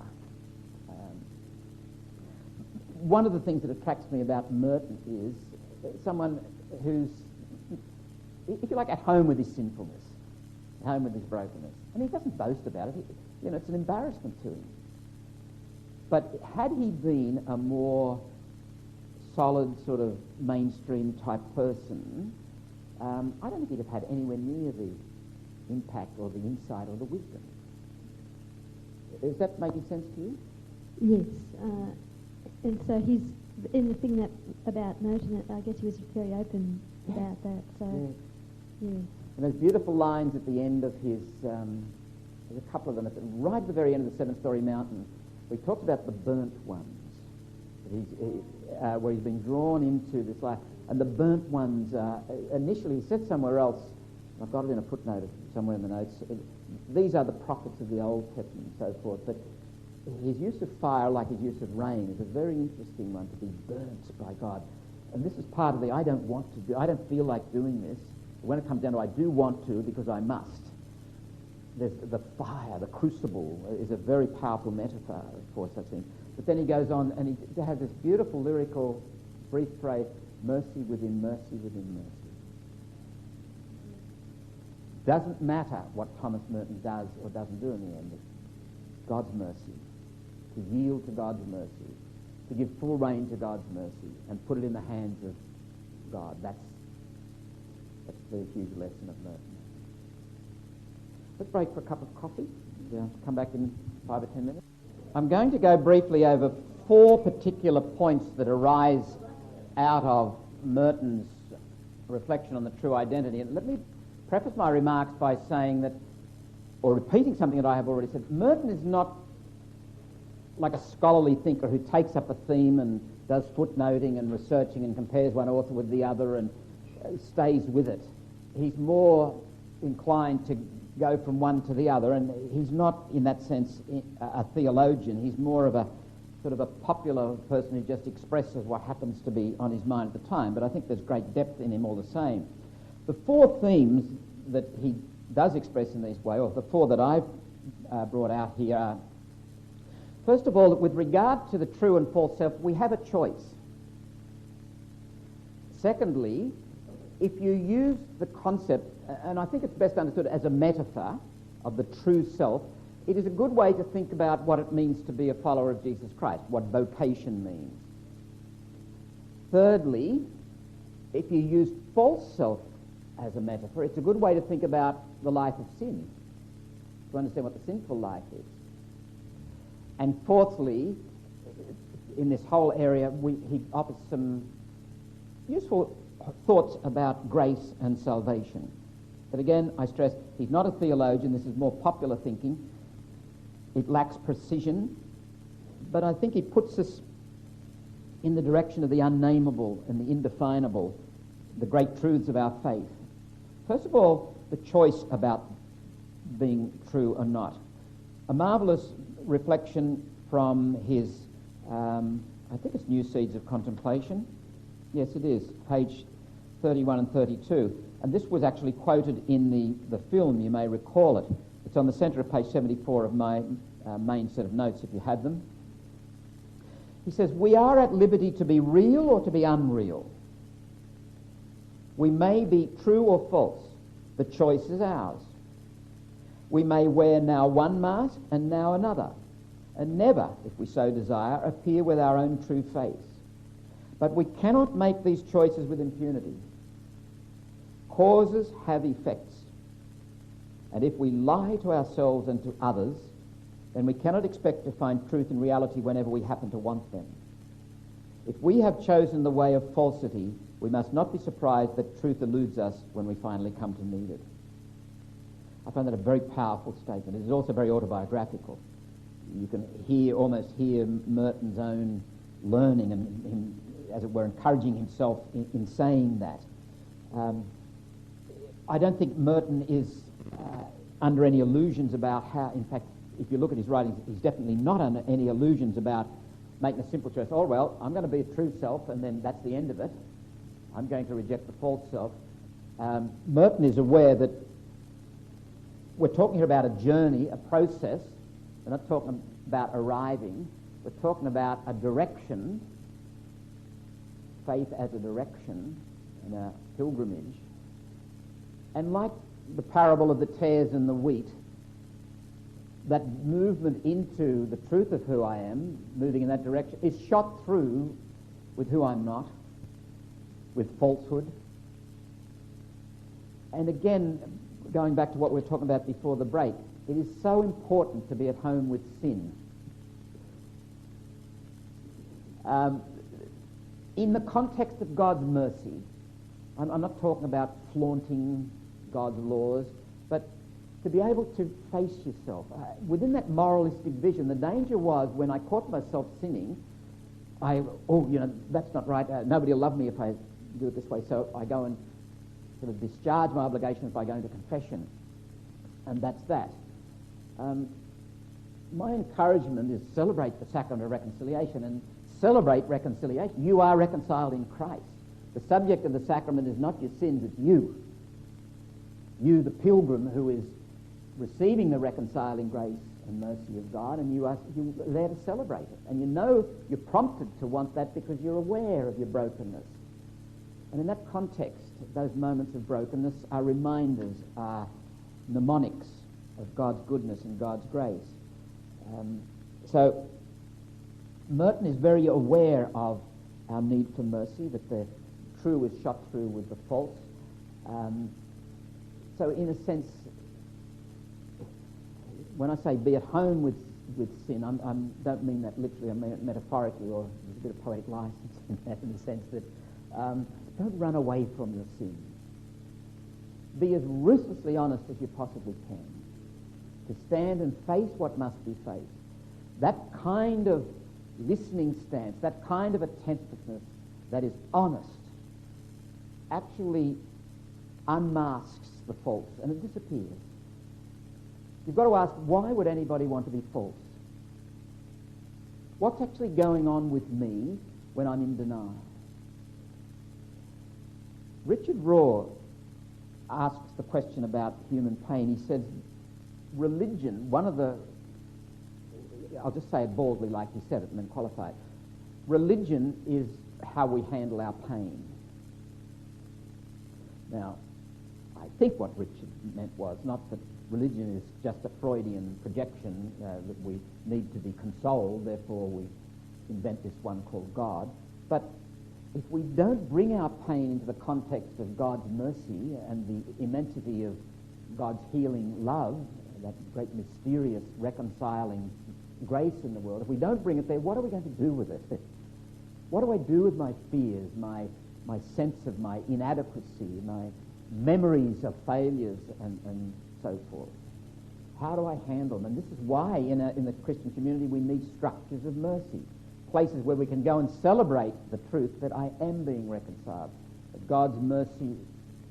S1: One of the things that attracts me about Merton is someone who's, if you like, at home with his sinfulness, at home with his brokenness. And he doesn't boast about it. It's an embarrassment to him. But had he been a more solid, sort of mainstream type person, I don't think he'd have had anywhere near the impact or the insight or the wisdom. Is that making sense to you?
S4: Yes. And so he's, in the thing that about Merton, I guess he was very open about that. So, yeah.
S1: And there's beautiful lines at the end of his, there's a couple of them, right at the very end of the Seven-Storey Mountain. We talked about the burnt ones, where he's been drawn into this life. And the burnt ones, initially he said somewhere else, I've got it in a footnote somewhere in the notes, these are the prophets of the Old Testament and so forth, but his use of fire, like his use of rain, is a very interesting one, to be burnt by God. And this is part of the I don't feel like doing this. When it comes down to I do want to because I must. There's the fire, the crucible, is a very powerful metaphor for such things. But then he goes on and he has this beautiful lyrical brief phrase, mercy within mercy within mercy. Doesn't matter what Thomas Merton does or doesn't do in the end. It's God's mercy. To yield to God's mercy. To give full rein to God's mercy and put it in the hands of God. That's the huge lesson of Merton. Let's break for a cup of coffee. We'll come back in 5 or 10 minutes. I'm going to go briefly over 4 particular points that arise out of Merton's reflection on the true identity. And let me preface my remarks by saying that, or repeating something that I have already said, Merton is not like a scholarly thinker who takes up a theme and does footnoting and researching and compares one author with the other and stays with it. He's more inclined to go from one to the other, and he's not, in that sense, a theologian. He's more of a sort of a popular person who just expresses what happens to be on his mind at the time, but I think there's great depth in him all the same. The 4 themes that he does express in this way, or the 4 that I've brought out here are, first of all, that with regard to the true and false self, we have a choice. Secondly, if you use the concept, and I think it's best understood as a metaphor of the true self, it is a good way to think about what it means to be a follower of Jesus Christ, what vocation means. Thirdly, if you use false self as a metaphor, it's a good way to think about the life of sin, to understand what the sinful life is. And fourthly, in this whole area, he offers some useful thoughts about grace and salvation. But again, I stress, he's not a theologian. This is more popular thinking. It lacks precision, but I think it puts us in the direction of the unnameable and the indefinable, the great truths of our faith. First of all, the choice about being true or not. A marvellous reflection from his, I think it's New Seeds of Contemplation. Yes, it is, page 31 and 32. And this was actually quoted in the film, you may recall it. It's on the centre of page 74 of my main set of notes, if you have them. He says, "We are at liberty to be real or to be unreal. We may be true or false. The choice is ours. We may wear now one mask and now another, and never, if we so desire, appear with our own true face. But we cannot make these choices with impunity. Causes have effects, and if we lie to ourselves and to others, then we cannot expect to find truth and reality whenever we happen to want them. If we have chosen the way of falsity, we must not be surprised that truth eludes us when we finally come to need it." I find that a very powerful statement. It is also very autobiographical. You can almost hear Merton's own learning and him, as it were, encouraging himself in saying that. I don't think Merton is under any illusions about how, in fact, if you look at his writings, he's definitely not under any illusions about making a simple choice. Oh, well, I'm going to be a true self, and then that's the end of it. I'm going to reject the false self. Merton is aware that we're talking here about a journey, a process. We're not talking about arriving. We're talking about a direction, faith as a direction and a pilgrimage. And like the parable of the tares and the wheat, that movement into the truth of who I am, moving in that direction, is shot through with who I'm not, with falsehood. And again, going back to what we were talking about before the break, it is so important to be at home with sin. In the context of God's mercy, I'm not talking about flaunting God's laws, but to be able to face yourself. Within that moralistic vision, the danger was when I caught myself sinning, that's not right, nobody will love me if I do it this way, so I go and sort of discharge my obligations by going to confession, and that's that. My encouragement is celebrate the sacrament of reconciliation and celebrate reconciliation. You are reconciled in Christ. The subject of the sacrament is not your sins, it's you. You, the pilgrim who is receiving the reconciling grace and mercy of God, and you're there to celebrate it. And you know you're prompted to want that because you're aware of your brokenness. And in that context, those moments of brokenness are reminders, are mnemonics of God's goodness and God's grace. So Merton is very aware of our need for mercy, that the true is shot through with the false. So in a sense, when I say be at home with sin, I don't mean that literally, I mean it metaphorically, or there's a bit of poetic license in that, in the sense that don't run away from your sin. Be as ruthlessly honest as you possibly can, to stand and face what must be faced. That kind of listening stance, that kind of attentiveness that is honest, actually unmasks the false, and it disappears. You've got to ask, why would anybody want to be false? What's actually going on with me when I'm in denial? Richard Rohr asks the question about human pain. He says, religion, I'll just say it baldly like he said it and then qualify it. Religion is how we handle our pain. Now, I think what Richard meant was not that religion is just a Freudian projection, that we need to be consoled, therefore we invent this one called God. But if we don't bring our pain into the context of God's mercy and the immensity of God's healing love, that great mysterious reconciling grace in the world, if we don't bring it there, what are we going to do with it? What do I do with my fears, my sense of my inadequacy, my memories of failures and so forth? How do I handle them? And this is why in the Christian community we need structures of mercy, places where we can go and celebrate the truth that I am being reconciled, that God's mercy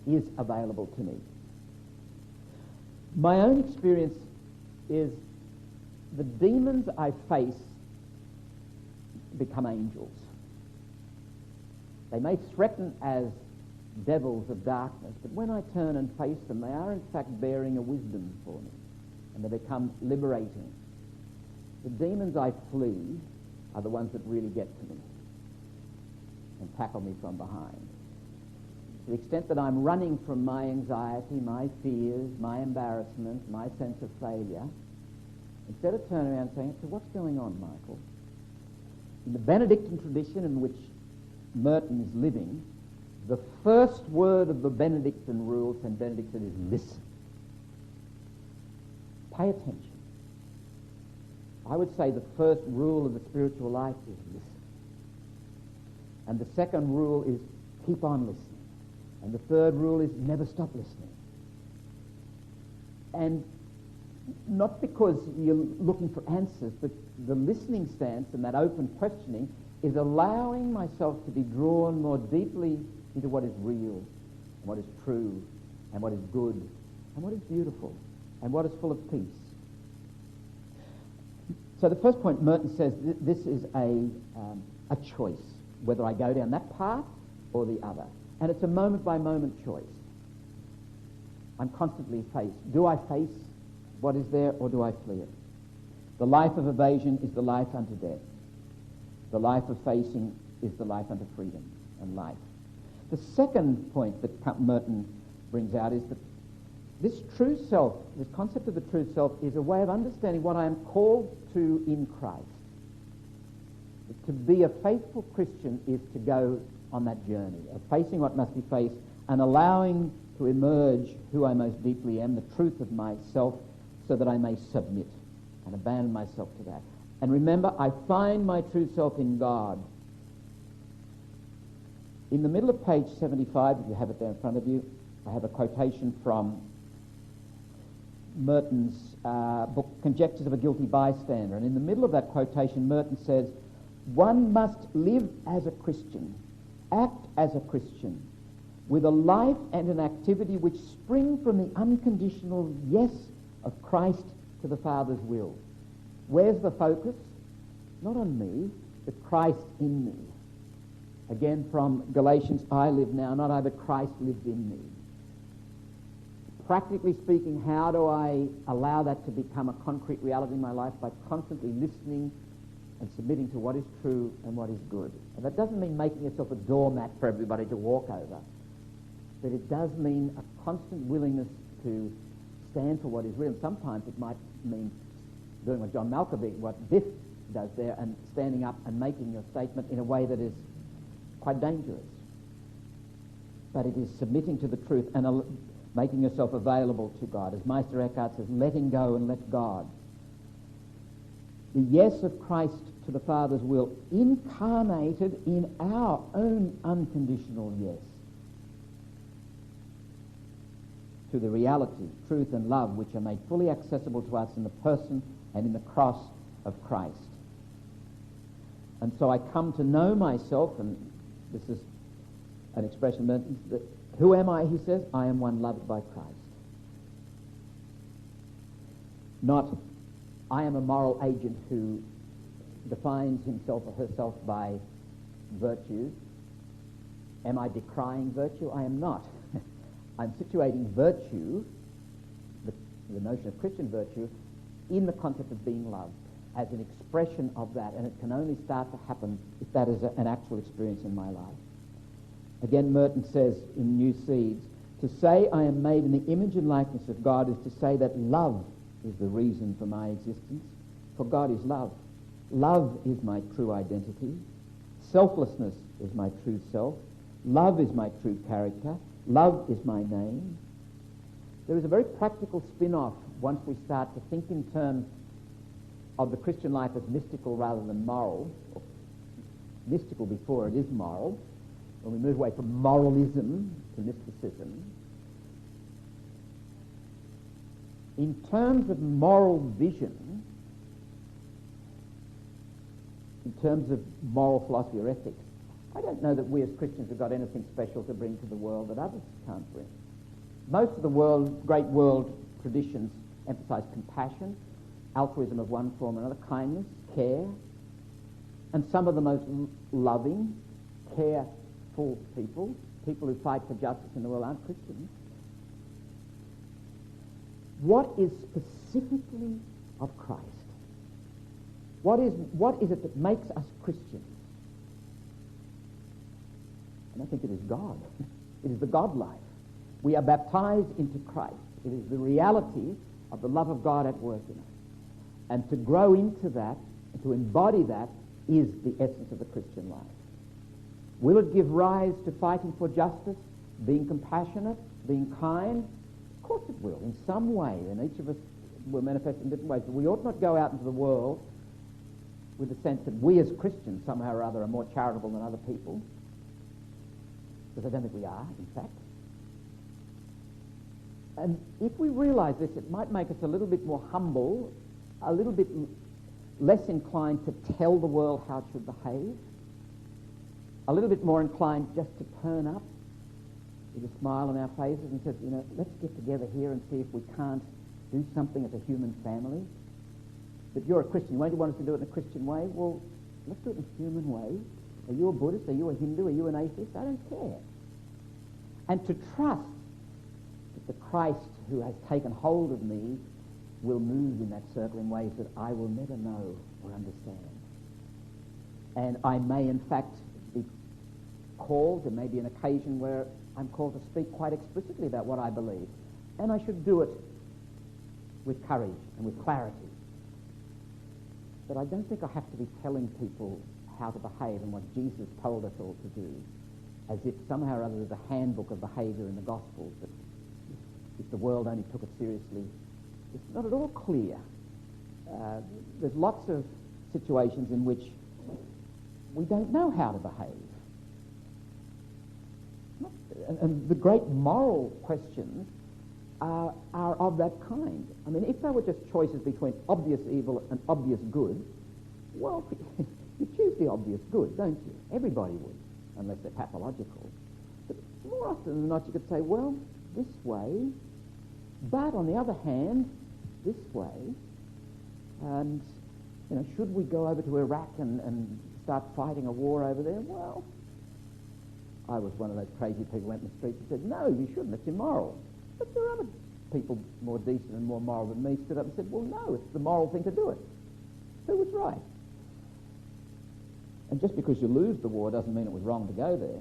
S1: is available to me. My own experience is the demons I face become angels. They may threaten as devils of darkness, but when I turn and face them, they are in fact bearing a wisdom for me, and they become liberating. The demons I flee are the ones that really get to me and tackle me from behind. To the extent that I'm running from my anxiety, my fears, my embarrassment, my sense of failure, instead of turning around and saying, so what's going on, Michael? In the Benedictine tradition in which Merton is living, the first word of the Benedictine rule, St. Benedict said, is listen. Pay attention. I would say the first rule of the spiritual life is listen. And the second rule is keep on listening. And the third rule is never stop listening. And not because you're looking for answers, but the listening stance and that open questioning is allowing myself to be drawn more deeply into what is real, and what is true, and what is good, and what is beautiful, and what is full of peace. So the first point, Merton says, this is a choice, whether I go down that path or the other. And it's a moment-by-moment choice. I'm constantly faced. Do I face what is there, or do I flee it? The life of evasion is the life unto death. The life of facing is the life unto freedom and life. The second point that Merton brings out is that this true self, this concept of the true self, is a way of understanding what I am called to in Christ. To be a faithful Christian is to go on that journey of facing what must be faced and allowing to emerge who I most deeply am, the truth of myself, so that I may submit and abandon myself to that. And remember, I find my true self in God. In the middle of page 75, if you have it there in front of you, I have a quotation from Merton's book, Conjectures of a Guilty Bystander. And in the middle of that quotation, Merton says, one must live as a Christian, act as a Christian, with a life and an activity which spring from the unconditional yes of Christ to the Father's will. Where's the focus? Not on me, but Christ in me. Again from Galatians, I live now, not I, but Christ lives in me. Practically speaking, how do I allow that to become a concrete reality in my life? By constantly listening and submitting to what is true and what is good. And that doesn't mean making yourself a doormat for everybody to walk over, but it does mean a constant willingness to stand for what is real. And sometimes it might mean doing what John Malkovich, what Biff does there, and standing up and making your statement in a way that is quite dangerous. But it is submitting to the truth and making yourself available to God. As Meister Eckhart says, letting go and let God. The yes of Christ to the Father's will incarnated in our own unconditional yes to the reality, truth and love which are made fully accessible to us in the person and in the cross of Christ. And so I come to know myself, and this is an expression that who am I, he says? I am one loved by Christ. Not, I am a moral agent who defines himself or herself by virtue. Am I decrying virtue? I am not. I'm situating virtue, the notion of Christian virtue, in the concept of being loved as an expression of that, and it can only start to happen if that is an actual experience in my life. Again, Merton says in New Seeds, to say I am made in the image and likeness of God is to say that love is the reason for my existence, for God is love. Love is my true identity. Selflessness is my true self. Love is my true character. Love is my name. There is a very practical spin-off once we start to think in terms of the Christian life as mystical rather than moral, or mystical before it is moral. When we move away from moralism to mysticism, in terms of moral vision, in terms of moral philosophy or ethics, I don't know that we as Christians have got anything special to bring to the world that others can't bring. Most of the great world traditions emphasize compassion, altruism of one form or another, kindness, care, and some of the most loving, careful people who fight for justice in the world aren't Christians. What is specifically of Christ? What is it that makes us Christians? And I think it is God. It is the God life. We are baptized into Christ. It is the reality of the love of God at work in us. And to grow into that, and to embody that, is the essence of the Christian life. Will it give rise to fighting for justice, being compassionate, being kind? Of course it will, in some way, and each of us will manifest in different ways. But we ought not go out into the world with the sense that we as Christians somehow or other are more charitable than other people, because I don't think we are, in fact. And if we realize this, it might make us a little bit more humble, a little bit less inclined to tell the world how it should behave, a little bit more inclined just to turn up with a smile on our faces and say, let's get together here and see if we can't do something as a human family. But you're a Christian, won't you want us to do it in a Christian way? Well, let's do it in a human way. Are you a Buddhist? Are you a Hindu? Are you an atheist? I don't care. And to trust that the Christ who has taken hold of me will move in that circle in ways that I will never know or understand. And I may, in fact, be called, there may be an occasion where I'm called to speak quite explicitly about what I believe. And I should do it with courage and with clarity. But I don't think I have to be telling people how to behave and what Jesus told us all to do, as if somehow or other there's a handbook of behaviour in the Gospels that if the world only took it seriously. It's not at all clear. There's lots of situations in which we don't know how to behave. And the great moral questions are of that kind. I mean, if they were just choices between obvious evil and obvious good, well, you choose the obvious good, don't you? Everybody would, unless they're pathological. But more often than not, you could say, well, this way, but on the other hand, this way, and, should we go over to Iraq and start fighting a war over there? Well, I was one of those crazy people who went in the streets and said, no, you shouldn't, it's immoral. But there are other people more decent and more moral than me stood up and said, well, no, it's the moral thing to do it. Who was right? And just because you lose the war doesn't mean it was wrong to go there.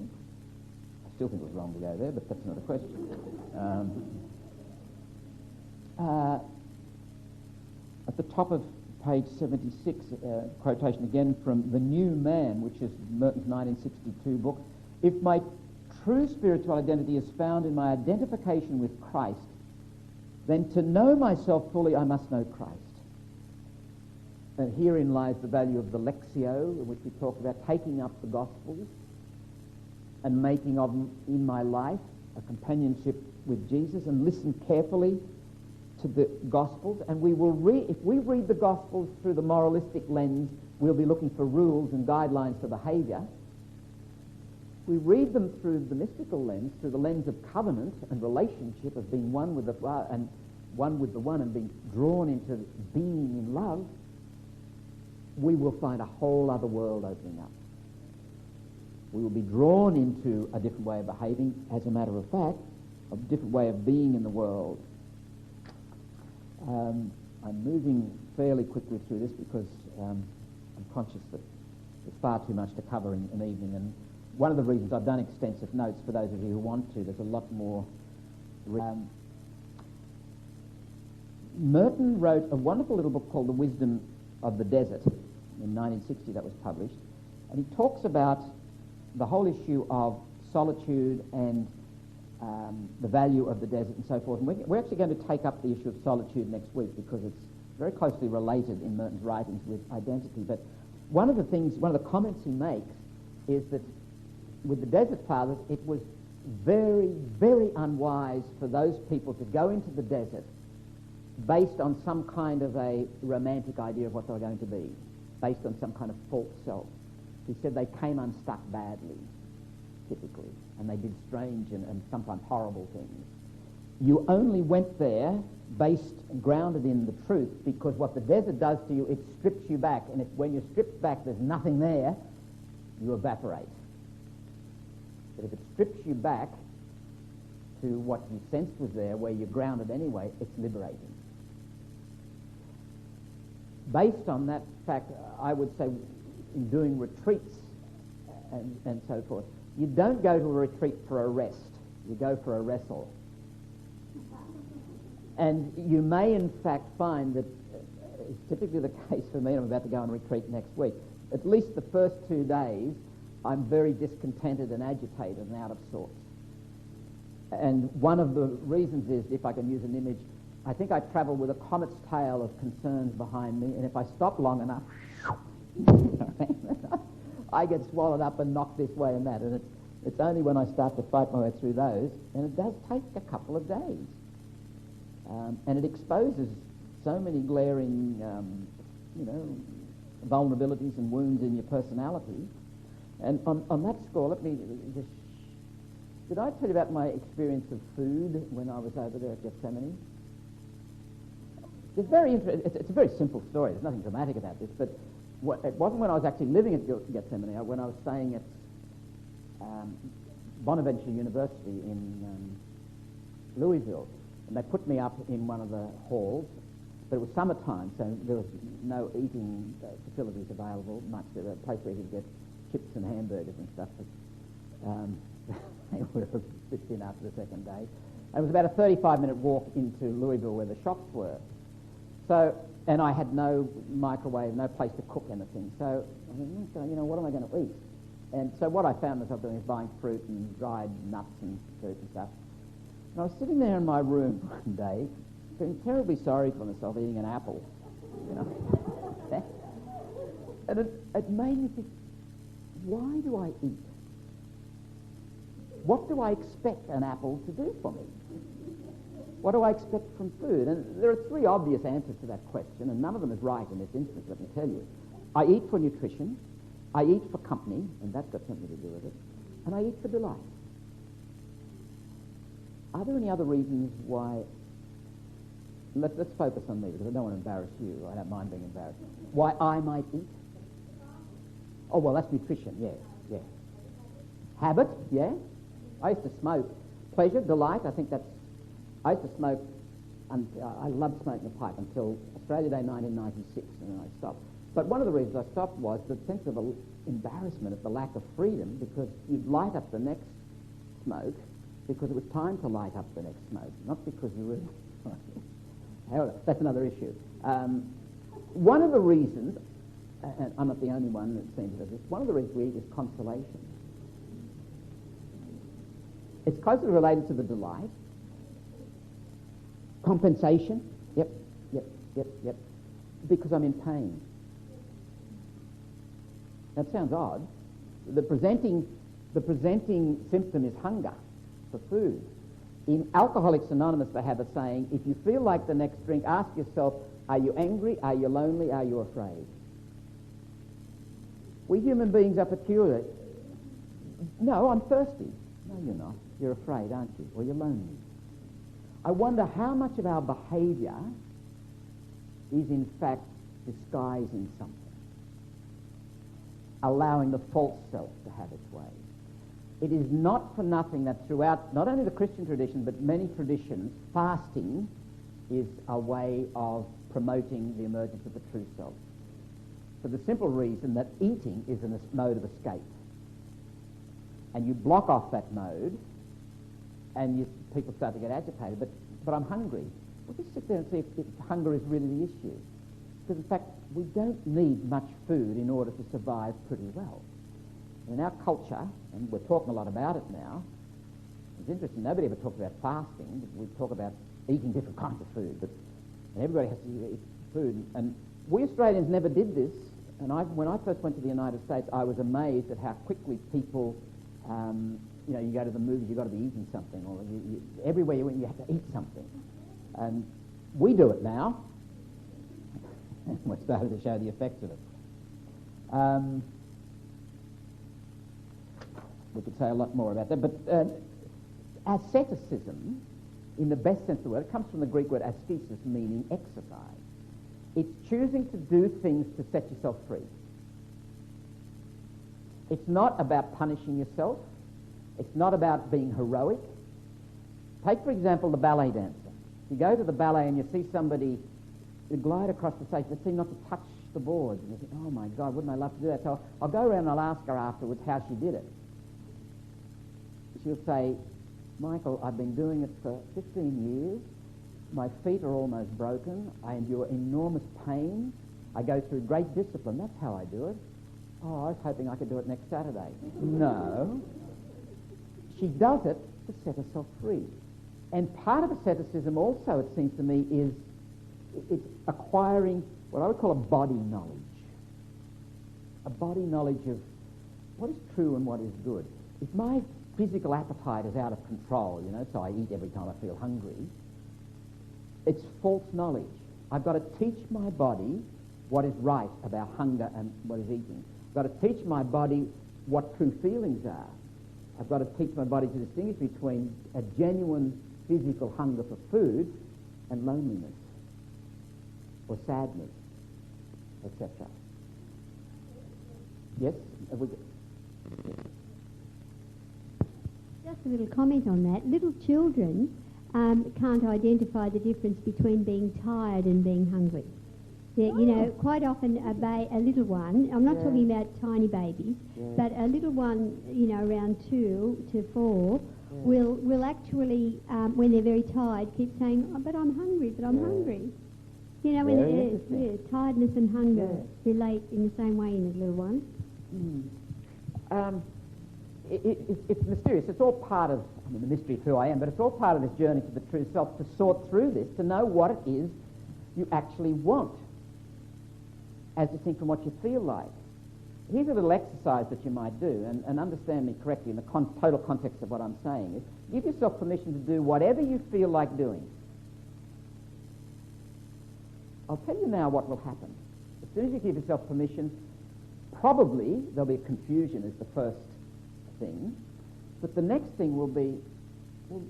S1: I still think it was wrong to go there, but that's not a question. At the top of page 76, quotation again from The New Man, which is Merton's 1962 book. If my true spiritual identity is found in my identification with Christ, then to know myself fully, I must know Christ. And herein lies the value of the Lectio, in which we talk about taking up the Gospels and making of them in my life a companionship with Jesus, and listen carefully to the Gospels. And we will if we read the Gospels through the moralistic lens, we'll be looking for rules and guidelines for behaviour. We read them through the mystical lens, through the lens of covenant and relationship, of being one with the one and being drawn into being in love. We will find a whole other world opening up. We will be drawn into a different way of behaving, as a matter of fact, a different way of being in the world. I'm moving fairly quickly through this because I'm conscious that there's far too much to cover in an evening, and one of the reasons I've done extensive notes, for those of you who want to, there's a lot more. Merton wrote a wonderful little book called The Wisdom of the Desert. In 1960 that was published, and he talks about the whole issue of solitude and the value of the desert and so forth. And we're actually going to take up the issue of solitude next week, because it's very closely related in Merton's writings with identity. But one of the comments he makes is that with the Desert Fathers, it was very, very unwise for those people to go into the desert based on some kind of a romantic idea of what they were going to be, based on some kind of false self. He said they came unstuck badly, typically, and they did strange and sometimes horrible things. You only went there grounded in the truth, because what the desert does to you, it strips you back, and when you're stripped back, there's nothing there, you evaporate. But if it strips you back to what you sensed was there, where you're grounded anyway, it's liberating. Based on that fact, I would say in doing retreats and so forth, you don't go to a retreat for a rest, you go for a wrestle. And you may in fact find that it's typically the case for me, and I'm about to go on a retreat next week, at least the first 2 days I'm very discontented and agitated and out of sorts. And one of the reasons is, if I can use an image, I think I travel with a comet's tail of concerns behind me, and if I stop long enough, I get swallowed up and knocked this way and that. And it's only when I start to fight my way through those, and it does take a couple of days. And it exposes so many glaring, vulnerabilities and wounds in your personality. And on that score, let me just... Did I tell you about my experience of food when I was over there at Gethsemane? It's very it's a very simple story. There's nothing dramatic about this, but it wasn't when I was actually living at Gethsemane. When I was staying at Bonaventure University in Louisville, and they put me up in one of the halls, but it was summertime, so there was no eating facilities available much. There was a place where you could get chips and hamburgers and stuff, but they were a bit thin after the second day. And it was about a 35-minute walk into Louisville where the shops were. So, and I had no microwave, no place to cook anything. So, I mean, what am I going to eat? And so what I found myself doing is buying fruit and dried nuts and fruit and stuff. And I was sitting there in my room one day, feeling terribly sorry for myself, eating an apple, And it made me think, why do I eat? What do I expect an apple to do for me? What do I expect from food? And there are 3 obvious answers to that question, and none of them is right in this instance, let me tell you. I eat for nutrition, I eat for company, and that's got something to do with it, and I eat for delight. Are there any other reasons why... Let's focus on me, because I don't want to embarrass you. I don't mind being embarrassed. Why I might eat? Oh, well, that's nutrition, yeah. Habit, yeah. I used to smoke. Pleasure, delight, I think that's... I used to smoke, and I loved smoking a pipe until Australia Day 1996, and then I stopped. But one of the reasons I stopped was the sense of embarrassment at the lack of freedom, because you'd light up the next smoke because it was time to light up the next smoke, not because you really... However, that's another issue. One of the reasons, and I'm not the only one that seems to do this, one of the reasons we eat is consolation. It's closely related to the delight. Compensation, yep. Because I'm in pain. That sounds odd. The presenting symptom is hunger for food. In Alcoholics Anonymous, they have a saying, if you feel like the next drink, ask yourself, are you angry, are you lonely, are you afraid? We human beings are peculiar. No, I'm thirsty. No, you're not. You're afraid, aren't you? Or you're lonely. I wonder how much of our behaviour is in fact disguising something, allowing the false self to have its way. It is not for nothing that throughout not only the Christian tradition but many traditions, fasting is a way of promoting the emergence of the true self. For the simple reason that eating is a mode of escape. And you block off that mode and people start to get agitated, but I'm hungry. Well, just sit there and see if hunger is really the issue. Because in fact, we don't need much food in order to survive pretty well. In our culture, and we're talking a lot about it now, it's interesting, nobody ever talks about fasting. We talk about eating different kinds of food, but everybody has to eat food. And we Australians never did this, and when I first went to the United States, I was amazed at how quickly people, you go to the movies, you've got to be eating something, or everywhere you went, you have to eat something. And We do it now. We're starting to show the effects of it. We could say a lot more about that, but asceticism, in the best sense of the word, it comes from the Greek word ascesis, meaning exercise. It's choosing to do things to set yourself free. It's not about punishing yourself. It's not about being heroic. Take, for example, the ballet dancer. You go to the ballet and you see somebody glide across the stage, they seem not to touch the boards. And you think, oh my God, wouldn't I love to do that? So I'll go around and I'll ask her afterwards how she did it. She'll say, Michael, I've been doing it for 15 years. My feet are almost broken. I endure enormous pain. I go through great discipline. That's how I do it. Oh, I was hoping I could do it next Saturday. No. She does it to set herself free. And part of asceticism also, it seems to me, is it's acquiring what I would call a body knowledge. A body knowledge of what is true and what is good. If my physical appetite is out of control, so I eat every time I feel hungry, it's false knowledge. I've got to teach my body what is right about hunger and what is eating. I've got to teach my body what true feelings are. I've got to teach my body to distinguish between a genuine physical hunger for food and loneliness or sadness, etc. Yes?
S20: Just a little comment on that. Little children can't identify the difference between being tired and being hungry. Quite often a little one, I'm not talking about tiny babies, but a little one, around 2 to 4, will actually, when they're very tired, keep saying, oh, but I'm hungry, but I'm hungry. Tiredness and hunger relate in the same way in a little one.
S1: It's mysterious. It's all part of, the mystery of who I am, but it's all part of this journey to the true self, to sort through this, to know what it is you actually want, as distinct from what you feel like. Here's a little exercise that you might do, and understand me correctly in the total context of what I'm saying. Is give yourself permission to do whatever you feel like doing. I'll tell you now what will happen. As soon as you give yourself permission, probably there'll be confusion as the first thing, but the next thing will be, well,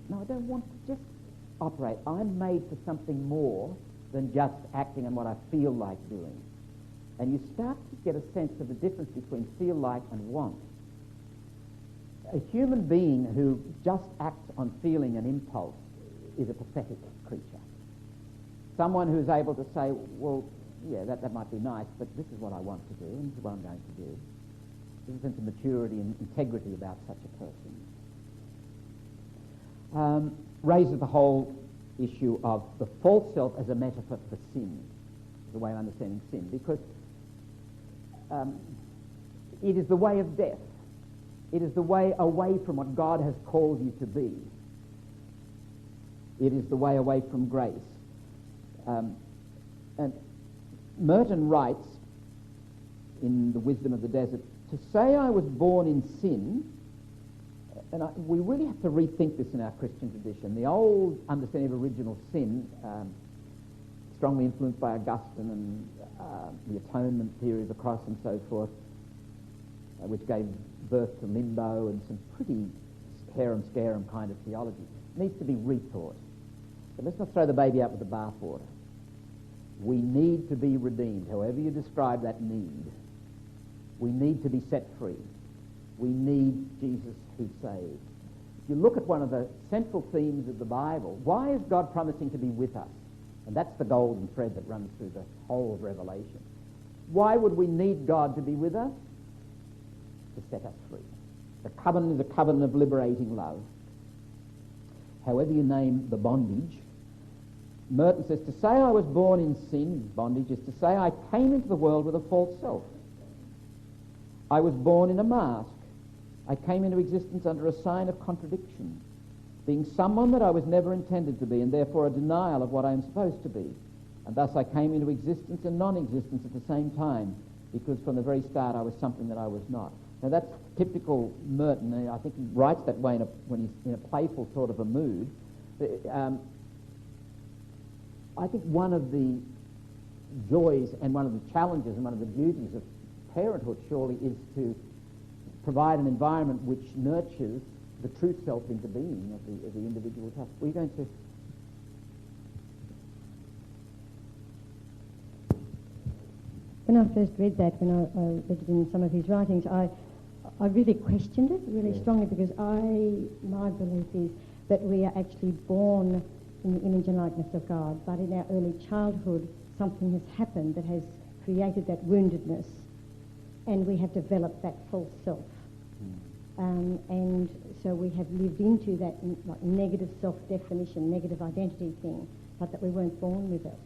S1: no, I don't want to just operate. I'm made for something more than just acting on what I feel like doing. And you start to get a sense of the difference between feel like and want. A human being who just acts on feeling and impulse is a pathetic creature. Someone who's able to say, well, yeah, that might be nice, but this is what I want to do, and this is what I'm going to do. There's a sense of maturity and integrity about such a person. Raises the whole issue of the false self as a metaphor for sin, the way of understanding sin, because it is the way of death. It is the way away from what God has called you to be. It is the way away from grace. And Merton writes in The Wisdom of the Desert, to say I was born in sin, and we really have to rethink this in our Christian tradition. The old understanding of original sin, strongly influenced by Augustine and the atonement theory of the cross and so forth, which gave birth to limbo and some pretty harem-scarum kind of theology, needs to be rethought. But let's not throw the baby out with the bathwater. We need to be redeemed, however you describe that need. We need to be set free. We need Jesus who saves. If you look at one of the central themes of the Bible, why is God promising to be with us? And that's the golden thread that runs through the whole of Revelation. Why would we need God to be with us? To set us free. The covenant is a covenant of liberating love. However you name the bondage, Merton says, to say I was born in sin, bondage, is to say I came into the world with a false self. I was born in a mask. I came into existence under a sign of contradiction, being someone that I was never intended to be, and therefore a denial of what I am supposed to be. And thus I came into existence and non-existence at the same time, because from the very start I was something that I was not. Now that's typical Merton, and I think he writes that way when he's in a playful sort of a mood. I think one of the joys and one of the challenges and one of the duties of parenthood surely is to provide an environment which nurtures the true self into being of the individual child. Were you going to?
S3: When I first read that, when I read it in some of his writings, I really questioned it really strongly, because my belief is that we are actually born in the image and likeness of God, but in our early childhood something has happened that has created that woundedness, and we have developed that false self. And so we have lived into that like negative self-definition, negative identity thing, but that we weren't born with it.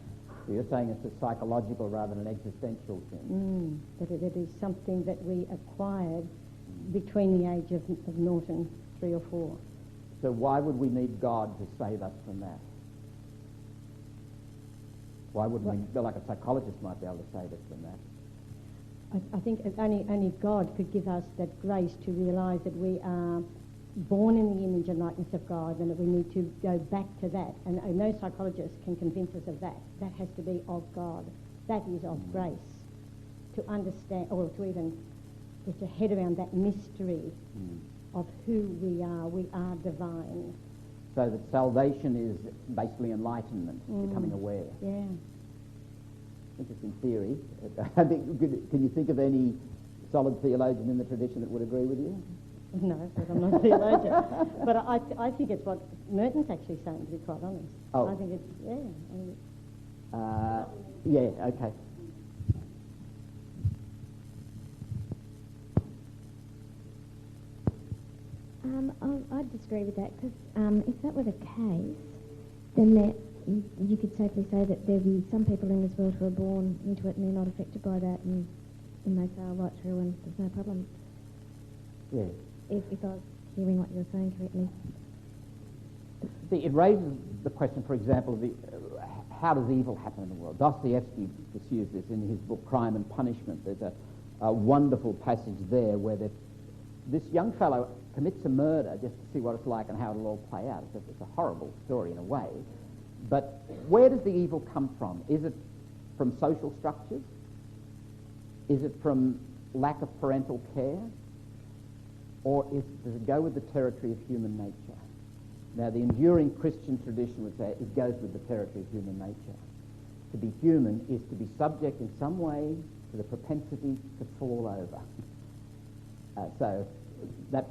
S1: So you're saying it's a psychological rather than an existential thing?
S3: That it is something that we acquired between the age of 0 and 3 or 4.
S1: So why would we need God to save us from that? Why wouldn't we, like a psychologist might be able to save us from that?
S3: I think only God could give us that grace to realise that we are born in the image and likeness of God, and that we need to go back to that. And no psychologist can convince us of that. That has to be of God. That is of grace. To understand, or to even get your head around that mystery of who we are divine.
S1: So that salvation is basically enlightenment, becoming aware.
S3: Yeah.
S1: Interesting theory. I think, can you think of any solid theologian in the tradition that would agree with you?
S3: No, because I'm not a theologian. But I think it's what Merton's actually saying, to be quite honest.
S1: Oh.
S3: I think it's,
S1: yeah, okay.
S12: I'd disagree with that, because if that were the case, then you could safely say that there'd be some people in this world who are born into it and they're not affected by that, and they sail right through and there's no problem.
S1: Yeah.
S12: If I was hearing what you were saying correctly.
S1: See, it raises the question, for example, of how does evil happen in the world? Dostoevsky pursues this in his book Crime and Punishment. There's a wonderful passage there where this young fellow commits a murder just to see what it's like and how it'll all play out. It's a horrible story in a way. But where does the evil come from? Is it from social structures? Is it from lack of parental care? Or does it go with the territory of human nature? Now, the enduring Christian tradition would say it goes with the territory of human nature. To be human is to be subject in some way to the propensity to fall over. So that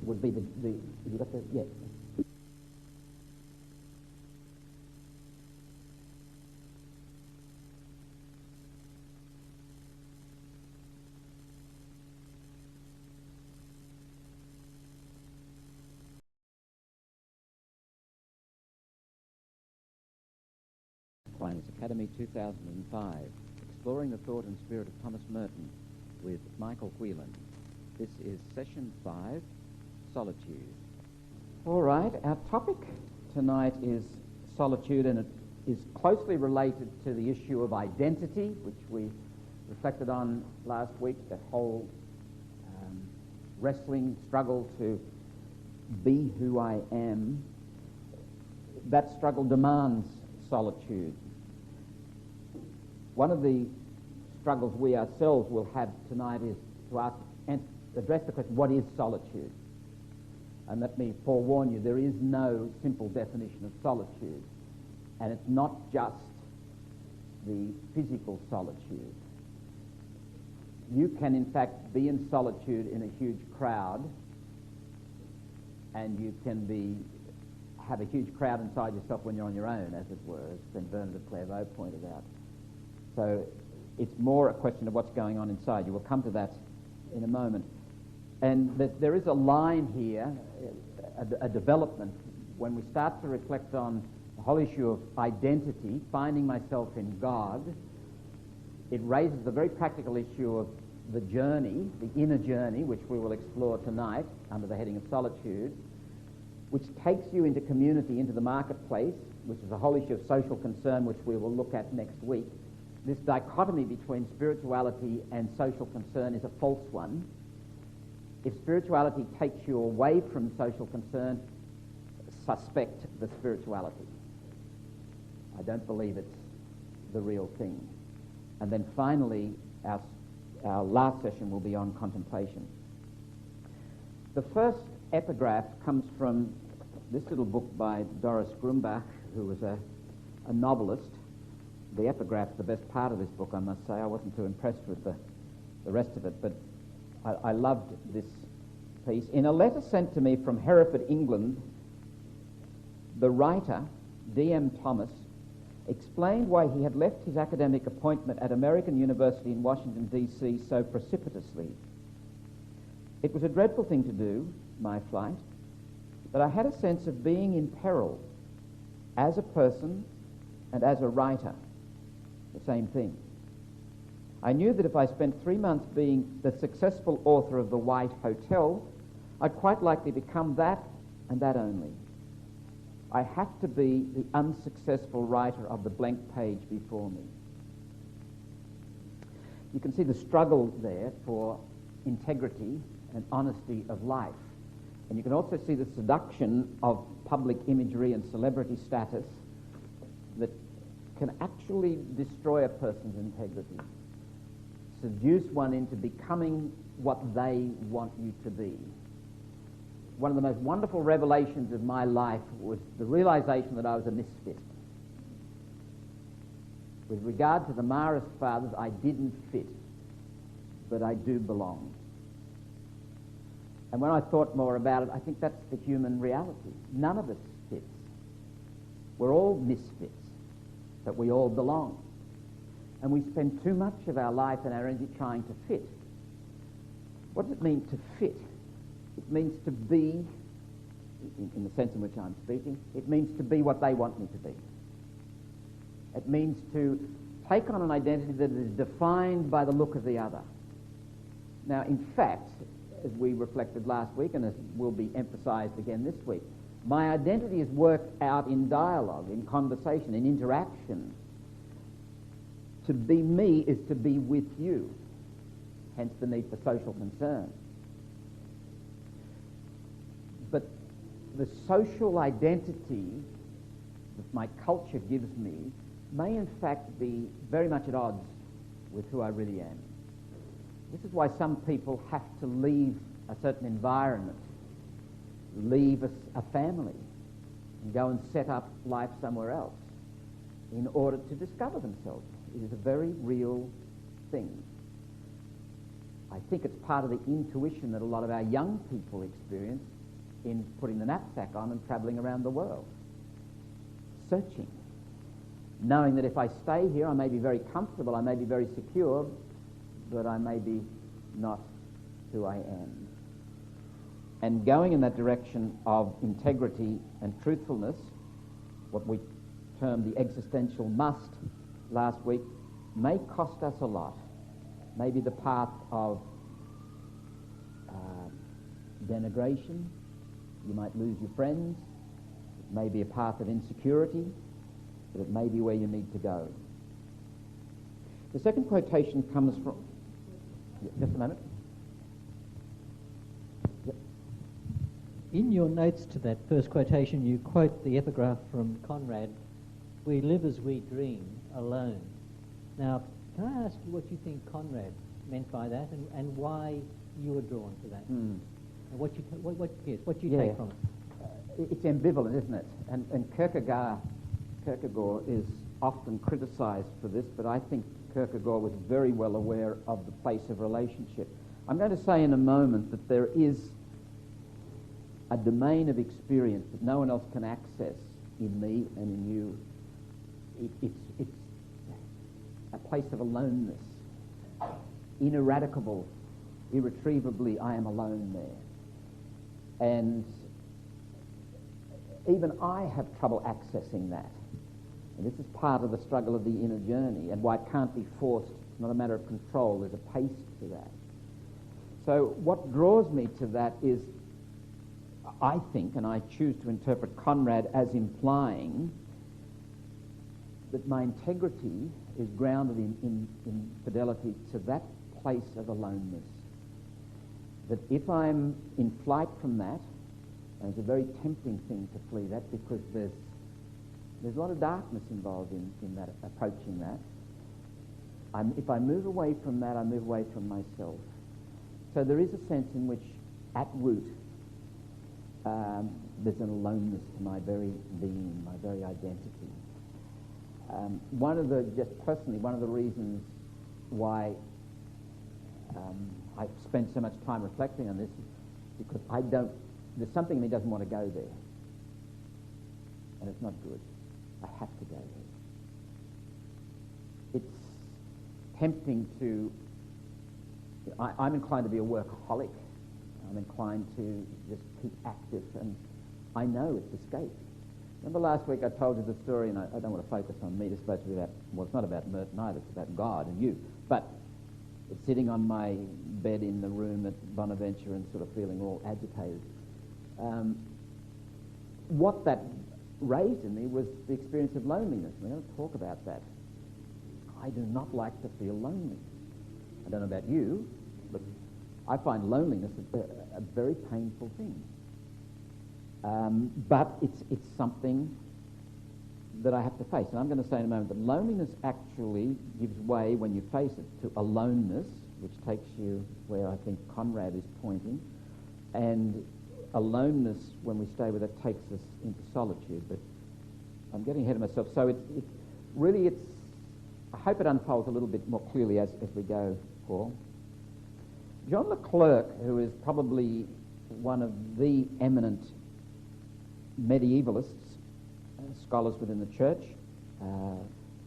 S1: would be you got the, yeah. Aquinas Academy 2005, Exploring the Thought and Spirit of Thomas Merton with Michael Whelan. This is Session 5, Solitude. All right, our topic tonight is solitude, and it is closely related to the issue of identity, which we reflected on last week, that whole wrestling struggle to be who I am. That struggle demands solitude. One of the struggles we ourselves will have tonight is to ask and address the question, what is solitude? And let me forewarn you, there is no simple definition of solitude. And it's not just the physical solitude. You can, in fact, be in solitude in a huge crowd, and you can have a huge crowd inside yourself when you're on your own, as it were, as St. Bernard of Clairvaux pointed out. So it's more a question of what's going on inside you. We'll come to that in a moment. And there is a line here, a development, when we start to reflect on the whole issue of identity, finding myself in God. It raises the very practical issue of the journey, the inner journey, which we will explore tonight under the heading of solitude, which takes you into community, into the marketplace, which is the whole issue of social concern, which we will look at next week. This dichotomy between spirituality and social concern is a false one. If spirituality takes you away from social concern, suspect the spirituality. I don't believe it's the real thing. And then finally, our last session will be on contemplation. The first epigraph comes from this little book by Doris Grumbach, who was a novelist. The epigraph's the best part of this book, I must say. I wasn't too impressed with the rest of it, but I loved this piece. In a letter sent to me from Hereford, England, the writer, D.M. Thomas, explained why he had left his academic appointment at American University in Washington, D.C. so precipitously. It was a dreadful thing to do, my flight, but I had a sense of being in peril as a person and as a writer, the same thing. I knew that if I spent 3 months being the successful author of The White Hotel, I'd quite likely become that and that only. I had to be the unsuccessful writer of the blank page before me. You can see the struggle there for integrity and honesty of life. And you can also see the seduction of public imagery and celebrity status that can actually destroy a person's integrity, seduce one into becoming what they want you to be. One of the most wonderful revelations of my life was the realization that I was a misfit. With regard to the Marist fathers, I didn't fit, but I do belong. And when I thought more about it, I think that's the human reality. None of us fits. We're all misfits, but we all belong. And we spend too much of our life and our energy trying to fit. What does it mean to fit? It means to be, in the sense in which I'm speaking, it means to be what they want me to be. It means to take on an identity that is defined by the look of the other. Now, in fact, as we reflected last week, and as will be emphasised again this week, my identity is worked out in dialogue, in conversation, in interaction. To be me is to be with you, hence the need for social concern. But the social identity that my culture gives me may in fact be very much at odds with who I really am. This is why some people have to leave a certain environment, leave a family, and go and set up life somewhere else in order to discover themselves. It is a very real thing. I think it's part of the intuition that a lot of our young people experience in putting the knapsack on and travelling around the world, searching, knowing that if I stay here, I may be very comfortable, I may be very secure, but I may be not who I am. And going in that direction of integrity and truthfulness, what we termed the existential must last week, may cost us a lot. Maybe the path of denigration. You might lose your friends. It may be a path of insecurity, but it may be where you need to go. The second quotation comes from... Just a moment. Yep.
S15: In your notes to that first quotation, you quote the epigraph from Conrad, "We live as we dream, alone." Now, can I ask you what you think Conrad meant by that, and why you were drawn to that? And what do you take from it?
S1: It's ambivalent, isn't it? And Kierkegaard is often criticised for this, but I think Kierkegaard was very well aware of the place of relationship. I'm going to say in a moment that there is a domain of experience that no one else can access in me and in you. It's a place of aloneness. Ineradicable, irretrievably, I am alone there. And even I have trouble accessing that. And this is part of the struggle of the inner journey and why it can't be forced. It's not a matter of control. There's a pace to that. So what draws me to that is, I think, and I choose to interpret Conrad as implying that my integrity is grounded in fidelity to that place of aloneness. That if I'm in flight from that, and it's a very tempting thing to flee that because there's There's a lot of darkness involved in that, approaching that. If I move away from that, I move away from myself. So there is a sense in which, at root, there's an aloneness to my very being, my very identity. One of the reasons why I've spent so much time reflecting on this is because there's something in me doesn't want to go there. And it's not good. I have to go there. It's tempting to... I'm inclined to be a workaholic. I'm inclined to just keep active, and I know it's escape. Remember last week I told you the story, and I don't want to focus on me. It's supposed to be about, well, it's not about Merton either, it's about God and you. But it's sitting on my bed in the room at Bonaventure and sort of feeling all agitated. What that raised in me was the experience of loneliness. We're going to talk about that. I do not like to feel lonely. I don't know about you, but I find loneliness a very painful thing. But it's something that I have to face. And I'm going to say in a moment that loneliness actually gives way, when you face it, to aloneness, which takes you where I think Conrad is pointing, and aloneness, when we stay with it, takes us into solitude. But I'm getting ahead of myself. So I hope it unfolds a little bit more clearly as we go, Paul. John Leclerc, who is probably one of the eminent medievalists, scholars within the church, I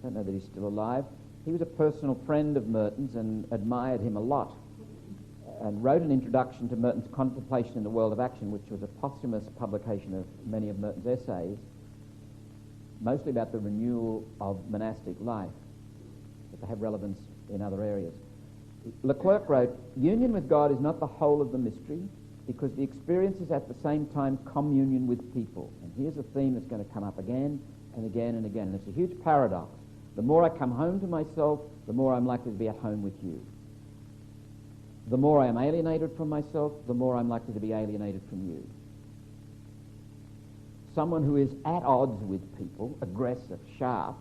S1: don't know that he's still alive. He was a personal friend of Merton's and admired him a lot, and wrote an introduction to Merton's Contemplation in the World of Action, which was a posthumous publication of many of Merton's essays, mostly about the renewal of monastic life, but they have relevance in other areas. Leclerc wrote, "Union with God is not the whole of the mystery, because the experience is at the same time communion with people." And here's a theme that's going to come up again and again and again, and it's a huge paradox. The more I come home to myself, the more I'm likely to be at home with you. The more I am alienated from myself, the more I'm likely to be alienated from you. Someone who is at odds with people, aggressive, sharp,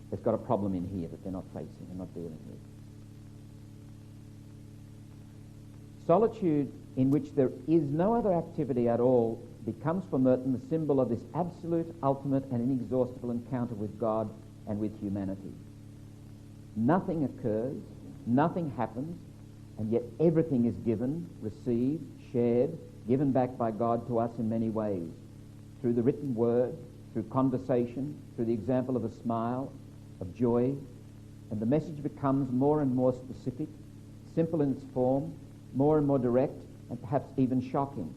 S1: has got a problem in here that they're not facing and not dealing with. Solitude, in which there is no other activity at all, becomes for Merton the symbol of this absolute, ultimate and inexhaustible encounter with God and with humanity. Nothing occurs, nothing happens, and yet everything is given, received, shared, given back by God to us in many ways, through the written word, through conversation, through the example of a smile, of joy, and the message becomes more and more specific, simple in its form, more and more direct, and perhaps even shocking,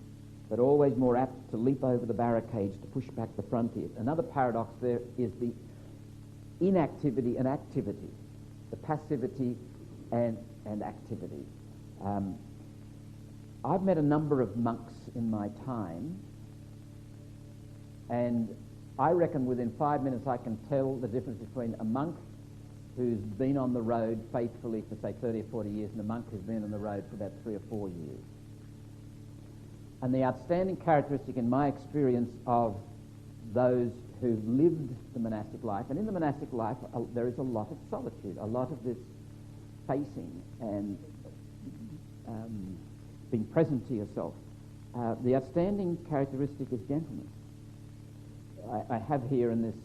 S1: but always more apt to leap over the barricades to push back the frontiers. Another paradox there is the inactivity and activity, the passivity and activity. I've met a number of monks in my time, and I reckon within 5 minutes I can tell the difference between a monk who's been on the road faithfully for, say, 30 or 40 years and a monk who's been on the road for about 3 or 4 years. And the outstanding characteristic in my experience of those who've lived the monastic life, and in the monastic life there is a lot of solitude, a lot of this facing and being present to yourself. The outstanding characteristic is gentleness. I have here in this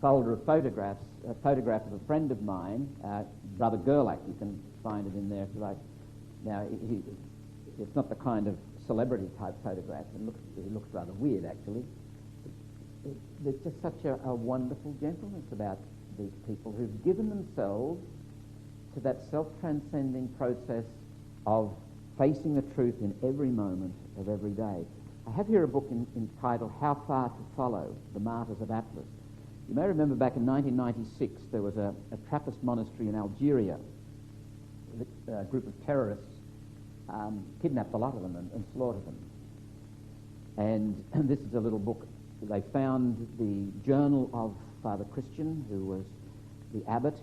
S1: folder of photographs a photograph of a friend of mine, Brother Gerlach. You can find it in there if you like. Now, it's not the kind of celebrity type photograph. It looks rather weird, actually. There's just such a wonderful gentleness about these people who've given themselves to that self-transcending process of facing the truth in every moment of every day. I have here a book entitled How Far to Follow, The Martyrs of Atlas. You may remember back in 1996 there was a Trappist monastery in Algeria. A group of terrorists kidnapped a lot of them and slaughtered them. And this is a little book. They found the journal of Father Christian, who was the abbot,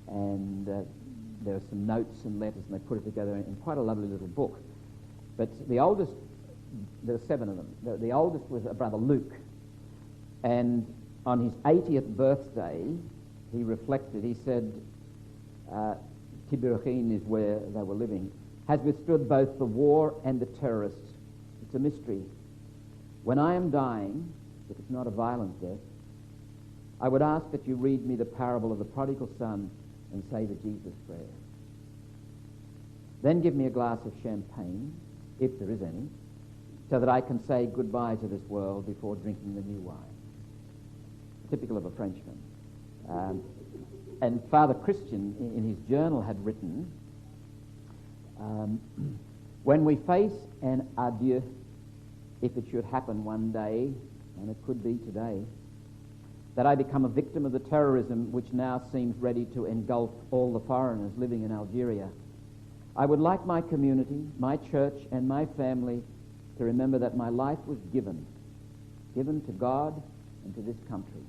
S1: and there were some notes and letters, and they put it together in quite a lovely little book. But the oldest, there were 7 of them. The oldest was a Brother Luke, and on his 80th birthday, he reflected, he said, Tiburghine is where they were living, has withstood both the war and the terrorists. It's a mystery. When I am dying, if it's not a violent death, I would ask that you read me the parable of the prodigal son and say the Jesus prayer. Then give me a glass of champagne, if there is any, so that I can say goodbye to this world before drinking the new wine. Typical of a Frenchman. And Father Christian, in his journal, had written, when we face an adieu, if it should happen one day, and it could be today, that I become a victim of the terrorism which now seems ready to engulf all the foreigners living in Algeria, I would like my community, my church, and my family to remember that my life was given to God and to this country.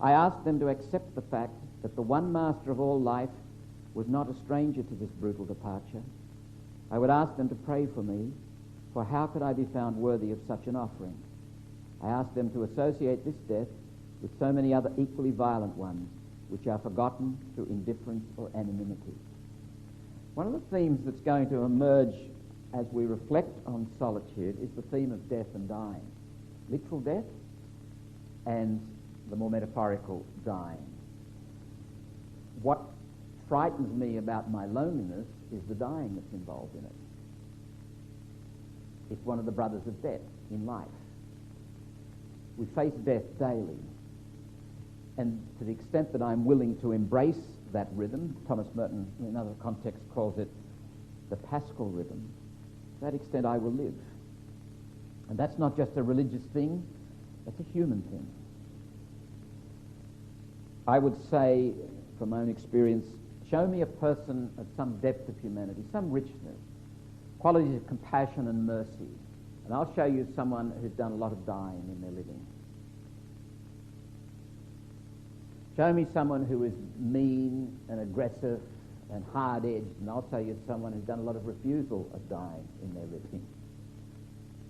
S1: I ask them to accept the fact that the one master of all life was not a stranger to this brutal departure. I would ask them to pray for me, for how could I be found worthy of such an offering? I ask them to associate this death with so many other equally violent ones, which are forgotten through indifference or anonymity. One of the themes that's going to emerge as we reflect on solitude is the theme of death and dying. Literal death and the more metaphorical dying. What frightens me about my loneliness is the dying that's involved in it. It's one of the brothers of death in life. We face death daily. And to the extent that I'm willing to embrace that rhythm, Thomas Merton in another context calls it the Paschal rhythm, to that extent I will live. And that's not just a religious thing, that's a human thing. I would say, from my own experience, show me a person of some depth of humanity, some richness, qualities of compassion and mercy, and I'll show you someone who's done a lot of dying in their living. Show me someone who is mean and aggressive and hard-edged, and I'll show you someone who's done a lot of refusal of dying in their living.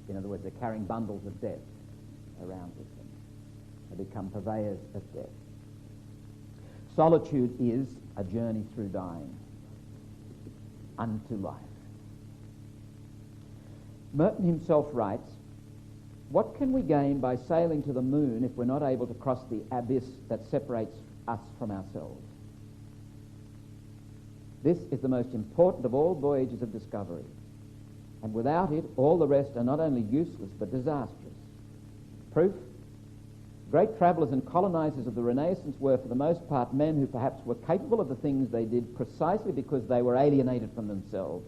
S1: In other words, they're carrying bundles of death around with them. They become purveyors of death. Solitude is a journey through dying unto life. Merton himself writes, what can we gain by sailing to the moon if we're not able to cross the abyss that separates us from ourselves? This is the most important of all voyages of discovery, and without it, all the rest are not only useless but disastrous. Proof? Great travellers and colonisers of the Renaissance were, for the most part, men who perhaps were capable of the things they did precisely because they were alienated from themselves.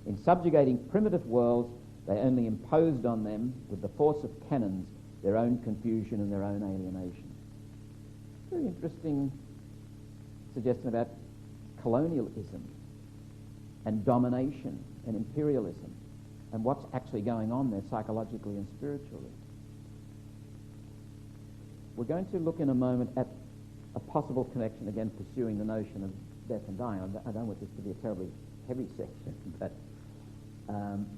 S1: In subjugating primitive worlds, they only imposed on them, with the force of cannons, their own confusion and their own alienation. Very interesting suggestion about colonialism and domination and imperialism and what's actually going on there psychologically and spiritually. We're going to look in a moment at a possible connection, again pursuing the notion of death and dying. I don't want this to be a terribly heavy section, but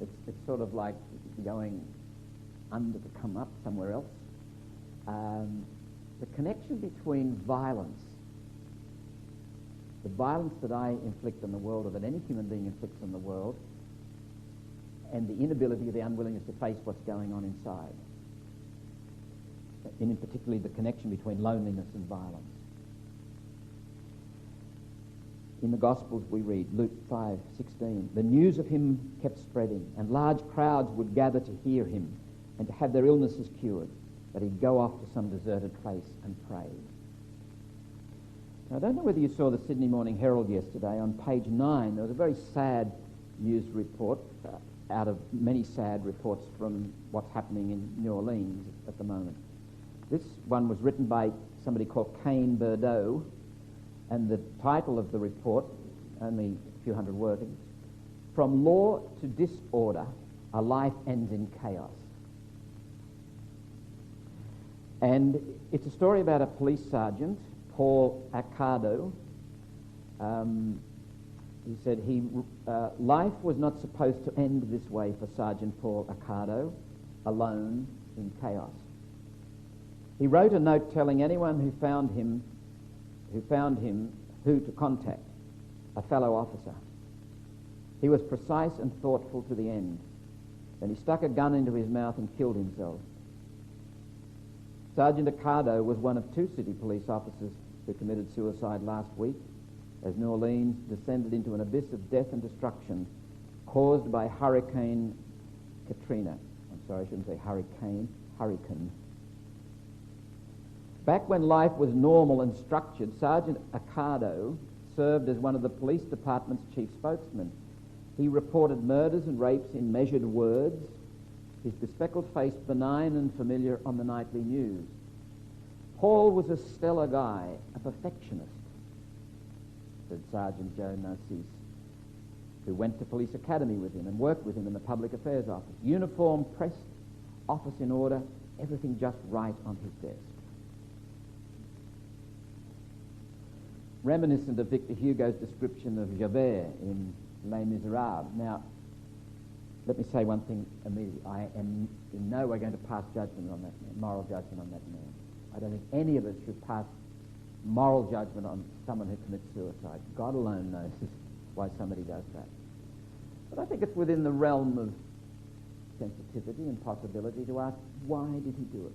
S1: it's sort of like going under to come up somewhere else. The connection between violence, the violence that I inflict on the world or that any human being inflicts on the world, and the inability or the unwillingness to face what's going on inside. And in particularly the connection between loneliness and violence. In the Gospels we read, Luke 5:16, the news of him kept spreading, and large crowds would gather to hear him and to have their illnesses cured, that he'd go off to some deserted place and pray. Now, I don't know whether you saw the Sydney Morning Herald yesterday. On page 9, there was a very sad news report out of many sad reports from what's happening in New Orleans at the moment. This one was written by somebody called Cain Bordeaux, and the title of the report, only a few hundred words, From Law to Disorder, a Life Ends in Chaos. And it's a story about a police sergeant, Paul Accardo. He said life was not supposed to end this way for Sergeant Paul Accardo, alone in chaos. He wrote a note telling anyone who found him who to contact, a fellow officer. He was precise and thoughtful to the end. Then he stuck a gun into his mouth and killed himself. Sergeant Accardo was one of 2 city police officers who committed suicide last week as New Orleans descended into an abyss of death and destruction caused by Hurricane Katrina. I'm sorry, I shouldn't say hurricane. Back when life was normal and structured, Sergeant Accardo served as one of the police department's chief spokesmen. He reported murders and rapes in measured words, his bespectacled face benign and familiar on the nightly news. Paul was a stellar guy, a perfectionist, said Sergeant Joe Narcisse, who went to police academy with him and worked with him in the public affairs office. Uniform pressed, office in order, everything just right on his desk. Reminiscent of Victor Hugo's description of Javert in Les Miserables. Now, let me say one thing immediately. I am in no way going to pass judgment on that man, moral judgment on that man. I don't think any of us should pass moral judgment on someone who commits suicide. God alone knows why somebody does that. But I think it's within the realm of sensitivity and possibility to ask, why did he do it?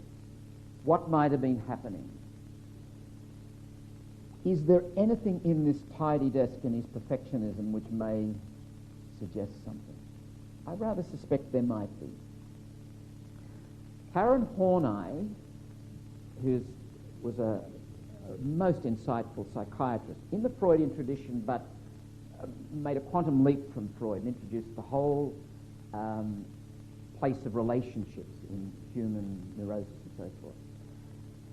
S1: What might have been happening? Is there anything in this tidy desk and his perfectionism which may suggest something? I rather suspect there might be. Karen Horney, who was a most insightful psychiatrist in the Freudian tradition, but made a quantum leap from Freud and introduced the whole place of relationships in human neurosis and so forth.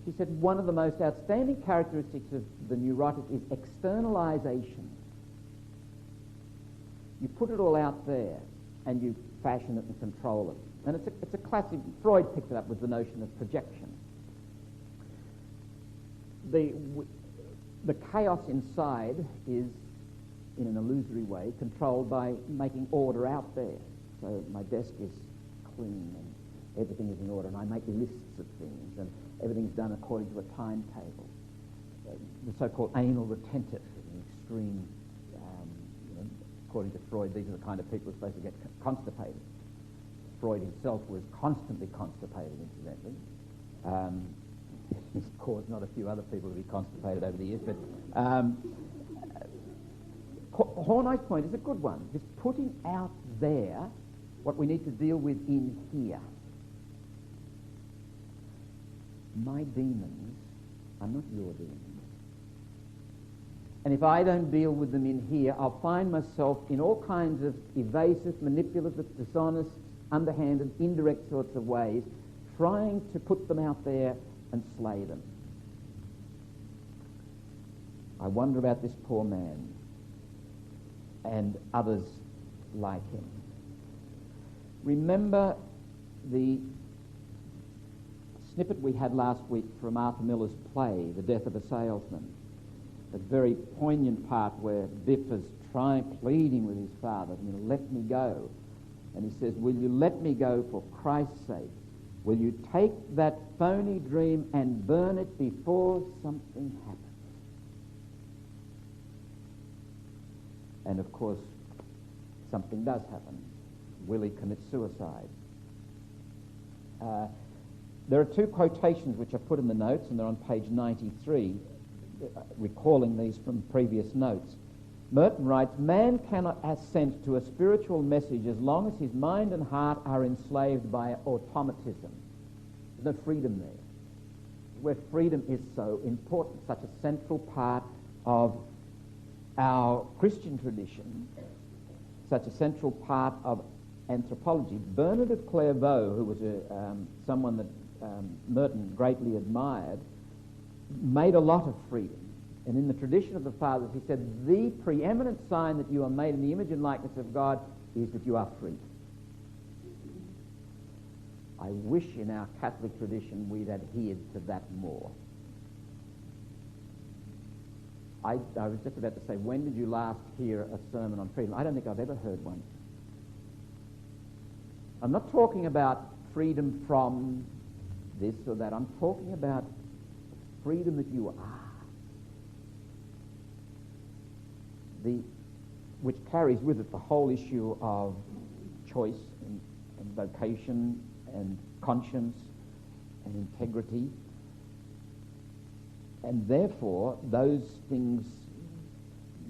S1: She said one of the most outstanding characteristics of the neurotic is externalization. You put it all out there and you fashion it and control it. And it's a classic, Freud picked it up with the notion of projection. The chaos inside is, in an illusory way, controlled by making order out there. So my desk is clean and everything is in order, and I make lists of things, and everything's done according to a timetable. The so-called anal retentive, an extreme, according to Freud, these are the kind of people who are supposed to get constipated. Freud himself was constantly constipated, incidentally. He's caused not a few other people to be constipated over the years, but Horney's point is a good one. Just putting out there what we need to deal with in here. My demons are not your demons. And if I don't deal with them in here, I'll find myself in all kinds of evasive, manipulative, dishonest, underhanded, indirect sorts of ways, trying to put them out there and slay them. I wonder about this poor man and others like him. Remember the snippet we had last week from Arthur Miller's play, The Death of a Salesman, a very poignant part where Biff is pleading with his father, let me go. And he says, will you let me go for Christ's sake? Will you take that phony dream and burn it before something happens? And of course, something does happen. Willie commits suicide. There are 2 quotations which are put in the notes, and they're on page 93, recalling these from previous notes. Merton writes, man cannot assent to a spiritual message as long as his mind and heart are enslaved by automatism. There's no freedom there. Where freedom is so important, such a central part of our Christian tradition, such a central part of anthropology. Bernard of Clairvaux, who was someone that Merton greatly admired, made a lot of freedom. And in the tradition of the fathers, he said, the preeminent sign that you are made in the image and likeness of God is that you are free. I wish in our Catholic tradition we'd adhered to that more. I was just about to say, when did you last hear a sermon on freedom? I don't think I've ever heard one. I'm not talking about freedom from this or that. I'm talking about freedom that you are. Which carries with it the whole issue of choice and vocation and conscience and integrity. And therefore, those things,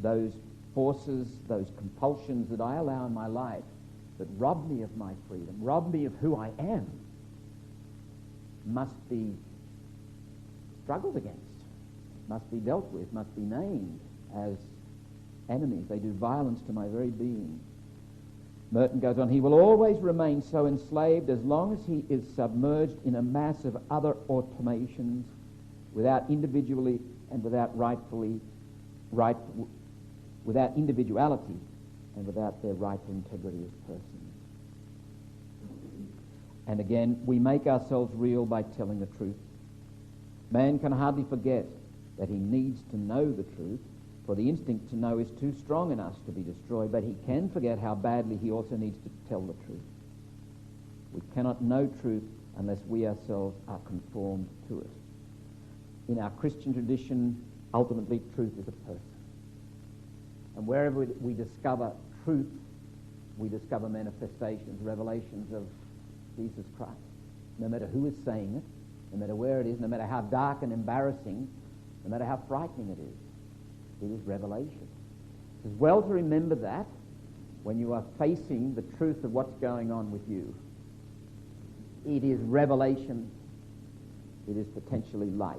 S1: those forces, those compulsions that I allow in my life that rob me of my freedom, rob me of who I am, must be struggled against, must be dealt with, must be named as enemies. They do violence to my very being. Merton goes on, he will always remain so enslaved as long as he is submerged in a mass of other automations without individually and without without individuality and without their rightful integrity as persons. And again, we make ourselves real by telling the truth. Man can hardly forget that he needs to know the truth, for the instinct to know is too strong in us to be destroyed, but he can forget how badly he also needs to tell the truth. We cannot know truth unless we ourselves are conformed to it. In our Christian tradition, ultimately truth is a person. And wherever we discover truth, we discover manifestations, revelations of Jesus Christ. No matter who is saying it, no matter where it is, no matter how dark and embarrassing, no matter how frightening it is revelation. It's well to remember that when you are facing the truth of what's going on with you. It is revelation. It is potentially light.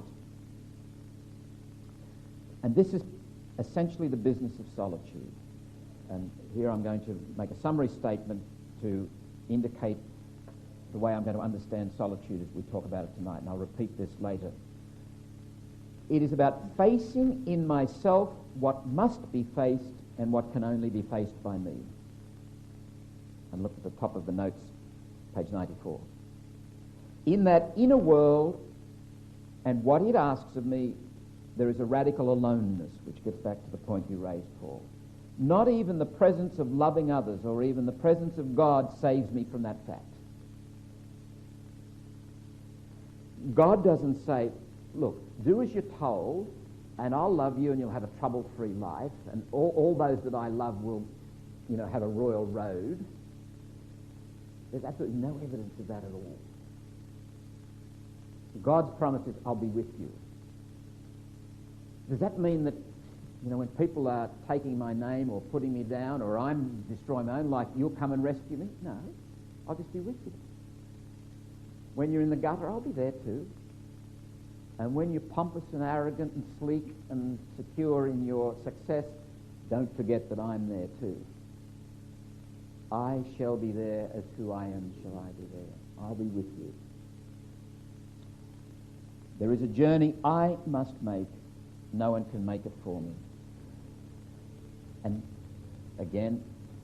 S1: And this is essentially the business of solitude. And here I'm going to make a summary statement to indicate the way I'm going to understand solitude as we talk about it tonight, and I'll repeat this later. It is about facing in myself what must be faced and what can only be faced by me. And look at the top of the notes, page 94. In that inner world and what it asks of me, there is a radical aloneness, which gets back to the point you raised, Paul. Not even the presence of loving others or even the presence of God saves me from that fact. God doesn't say, look, do as you're told, and I'll love you and you'll have a trouble-free life, and all those that I love will, have a royal road. There's absolutely no evidence of that at all. God's promise is, I'll be with you. Does that mean that, when people are taking my name or putting me down or I'm destroying my own life, you'll come and rescue me? No, I'll just be with you. When you're in the gutter, I'll be there too. And when you're pompous and arrogant and sleek and secure in your success, don't forget that I'm there too. I shall be there as who I am, shall I be there. I'll be with you. There is a journey I must make. No one can make it for me. And again,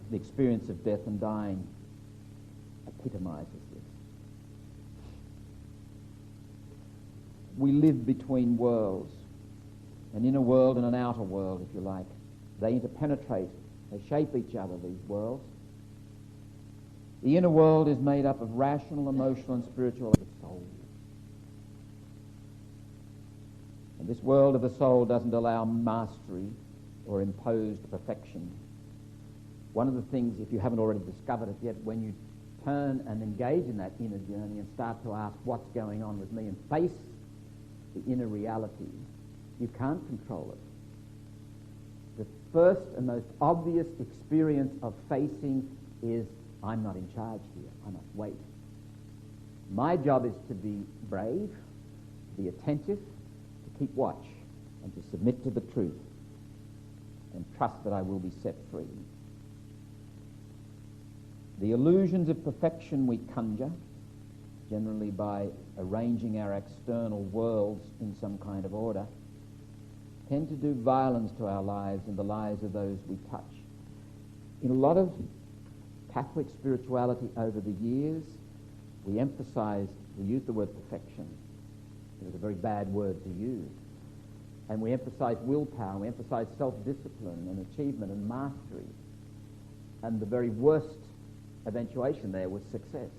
S1: the experience of death and dying epitomizes this. We live between worlds, an inner world and an outer world, if you like. They interpenetrate, they shape each other, these worlds. The inner world is made up of rational, emotional, and spiritual soul. And this world of the soul doesn't allow mastery or imposed perfection. One of the things, if you haven't already discovered it yet, when you turn and engage in that inner journey and start to ask what's going on with me and face the inner reality, you can't control it. The first and most obvious experience of facing is, I'm not in charge here. I must wait. My job is to be brave, to be attentive, to keep watch, and to submit to the truth and trust that I will be set free. The illusions of perfection we conjure, generally by arranging our external worlds in some kind of order, tend to do violence to our lives and the lives of those we touch. In a lot of Catholic spirituality over the years, we use the word perfection. It was a very bad word to use. And we emphasize willpower, we emphasize self-discipline and achievement and mastery. And the very worst eventuation there was success.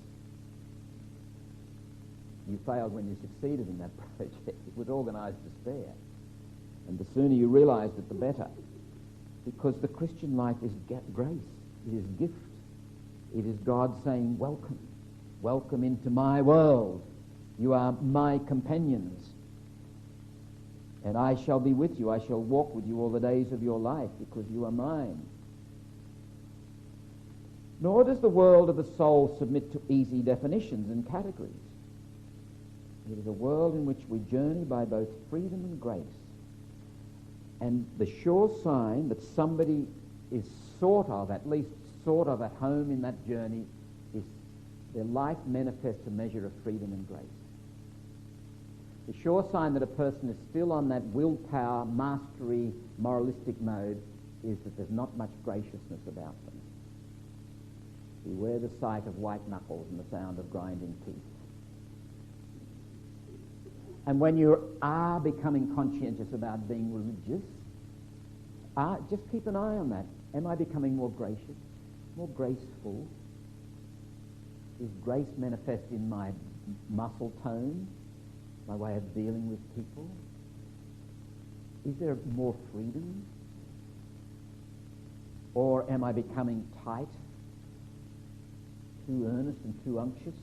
S1: you failed when you succeeded in that project. It was organised despair. And the sooner you realise it, the better. Because the Christian life is grace. It is gift. It is God saying, welcome. Welcome into my world. You are my companions. And I shall be with you. I shall walk with you all the days of your life because you are mine. Nor does the world of the soul submit to easy definitions and categories. It is a world in which we journey by both freedom and grace. And the sure sign that somebody is sort of, at least sort of at home in that journey, is their life manifests a measure of freedom and grace. The sure sign that a person is still on that willpower, mastery, moralistic mode is that there's not much graciousness about them. Beware the sight of white knuckles and the sound of grinding teeth. And when you are becoming conscientious about being religious, just keep an eye on that. Am I becoming more gracious, more graceful? Is grace manifest in my muscle tone, my way of dealing with people? Is there more freedom? Or am I becoming tight, too earnest and too unctuous,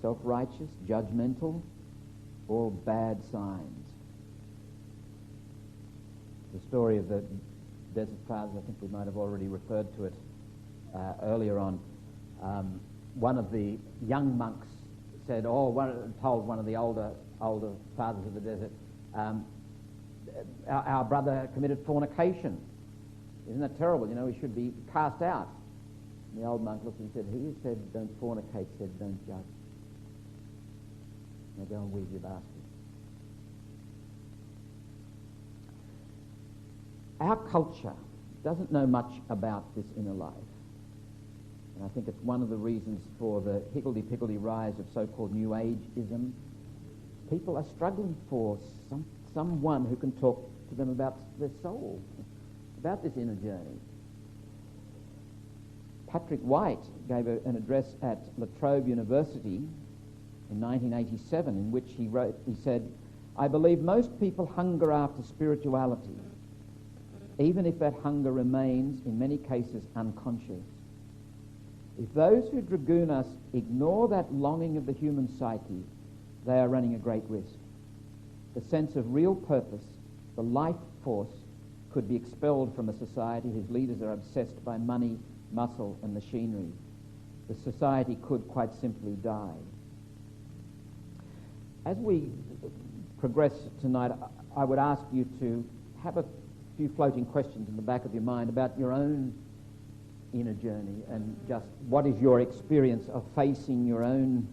S1: self-righteous, judgmental, all bad signs? The story of the Desert Fathers, I think we might have already referred to it earlier on. One of the young monks said, told one of the older fathers of the desert, our brother committed fornication. Isn't that terrible? You know, he should be cast out. And the old monk looked and said, he who said don't fornicate said don't judge. Now go and weave your basket. Our culture doesn't know much about this inner life. And I think it's one of the reasons for the higgledy-piggledy rise of so-called New Age-ism. People are struggling for someone who can talk to them about their soul, about this inner journey. Patrick White gave an address at La Trobe University in 1987 in which he said, I believe most people hunger after spirituality, even if that hunger remains, in many cases, unconscious. If those who dragoon us ignore that longing of the human psyche, they are running a great risk. The sense of real purpose, the life force, could be expelled from a society whose leaders are obsessed by money, muscle and machinery. The society could quite simply die. As we progress tonight, I would ask you to have a few floating questions in the back of your mind about your own inner journey and just what is your experience of facing your own,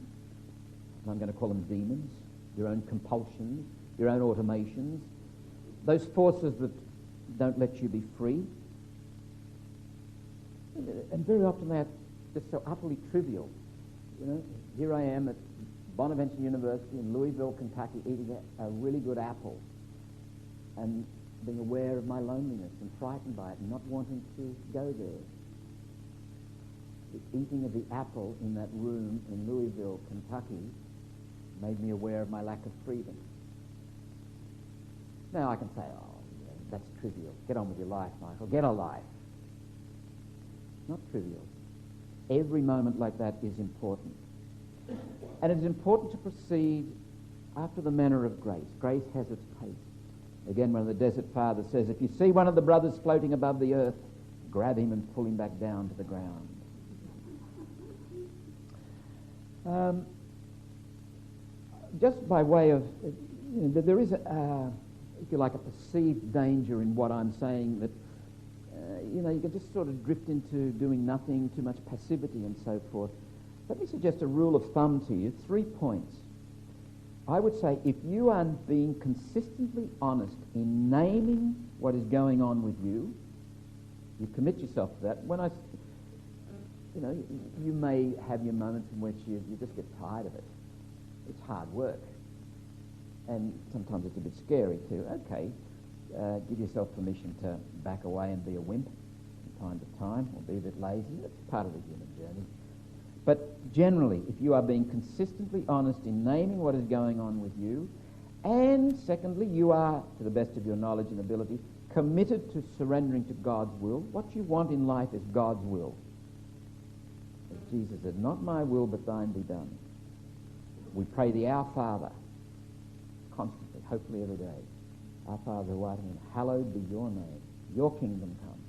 S1: I'm going to call them demons, your own compulsions, your own automations, those forces that don't let you be free. And very often they're just so utterly trivial. You know, here I am at Bonaventure University in Louisville, Kentucky, eating a really good apple and being aware of my loneliness and frightened by it and not wanting to go there. The eating of the apple in that room in Louisville, Kentucky made me aware of my lack of freedom. Now I can say, oh, yeah, that's trivial. Get on with your life, Michael. Get a life. Not trivial. Every moment like that is important. And it is important to proceed after the manner of grace. Grace has its pace. Again, one of the Desert Fathers says, if you see one of the brothers floating above the earth, grab him and pull him back down to the ground. Just by way of, there is, if you like, a perceived danger in what I'm saying that, you can just sort of drift into doing nothing, too much passivity and so forth. Let me suggest a rule of thumb to you, 3 points. I would say if you are being consistently honest in naming what is going on with you, you commit yourself to that. When you may have your moments in which you just get tired of it. It's hard work. And sometimes it's a bit scary too. Okay, give yourself permission to back away and be a wimp from time to time, or be a bit lazy. That's part of the human journey. But generally, if you are being consistently honest in naming what is going on with you, and secondly, you are, to the best of your knowledge and ability, committed to surrendering to God's will, what you want in life is God's will. As Jesus said, not my will, but thine be done. We pray the Our Father constantly, hopefully every day. Our Father who art in heaven, hallowed be your name. Your kingdom come.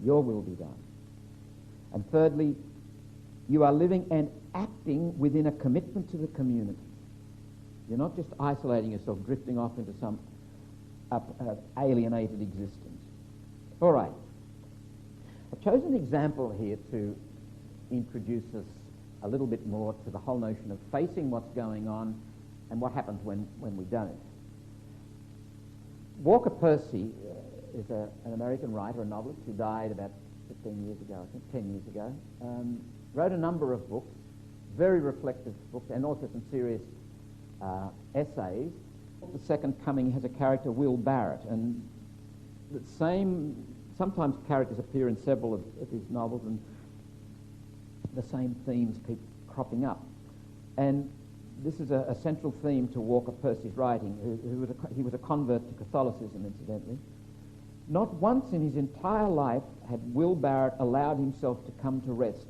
S1: Your will be done. And thirdly, you are living and acting within a commitment to the community. You're not just isolating yourself, drifting off into some alienated existence. All right. I've chosen an example here to introduce us a little bit more to the whole notion of facing what's going on and what happens when we don't. Walker Percy is an American writer, a novelist who died about 15 years ago, I think 10 years ago. Wrote a number of books, very reflective books, and also some serious essays. The Second Coming has a character, Will Barrett, and sometimes characters appear in several of his novels, and the same themes keep cropping up. And this is a central theme to Walker Percy's writing. He was a convert to Catholicism, incidentally. Not once in his entire life had Will Barrett allowed himself to come to rest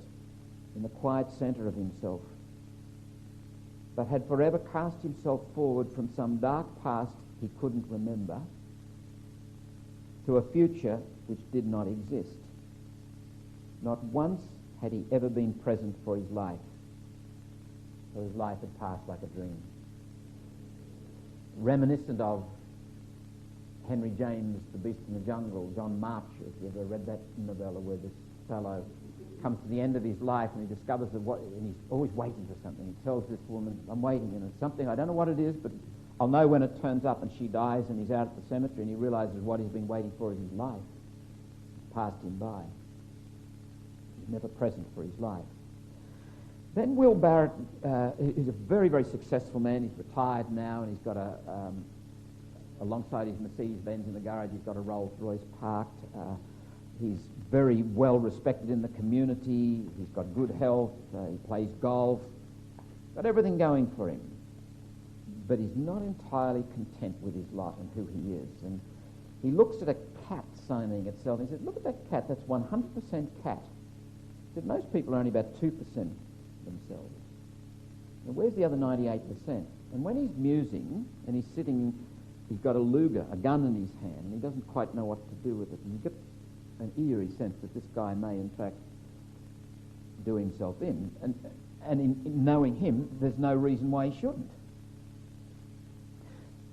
S1: in the quiet centre of himself, but had forever cast himself forward from some dark past he couldn't remember to a future which did not exist. Not once had he ever been present for his life, for his life had passed like a dream. Reminiscent of Henry James' The Beast in the Jungle, John March, if you ever read that novella where this fellow comes to the end of his life and he discovers that and he's always waiting for something. He tells this woman, I'm waiting, and it's something, I don't know what it is, but I'll know when it turns up, and she dies, and he's out at the cemetery and he realizes what he's been waiting for is his life. It's passed him by. He's never present for his life. Then Will Barrett is a very, very successful man. He's retired now, and he's got alongside his Mercedes-Benz in the garage, he's got a Rolls-Royce parked. He's very well respected in the community. He's got good health. He plays golf. Got everything going for him. But he's not entirely content with his lot and who he is. And he looks at a cat sunning itself and he says, look at that cat, that's 100% cat. He said, most people are only about 2% themselves. And where's the other 98%? And when he's musing and he's sitting, he's got a Luger, a gun in his hand, and he doesn't quite know what to do with it. And you get an eerie sense that this guy may, in fact, do himself in. And in knowing him, there's no reason why he shouldn't.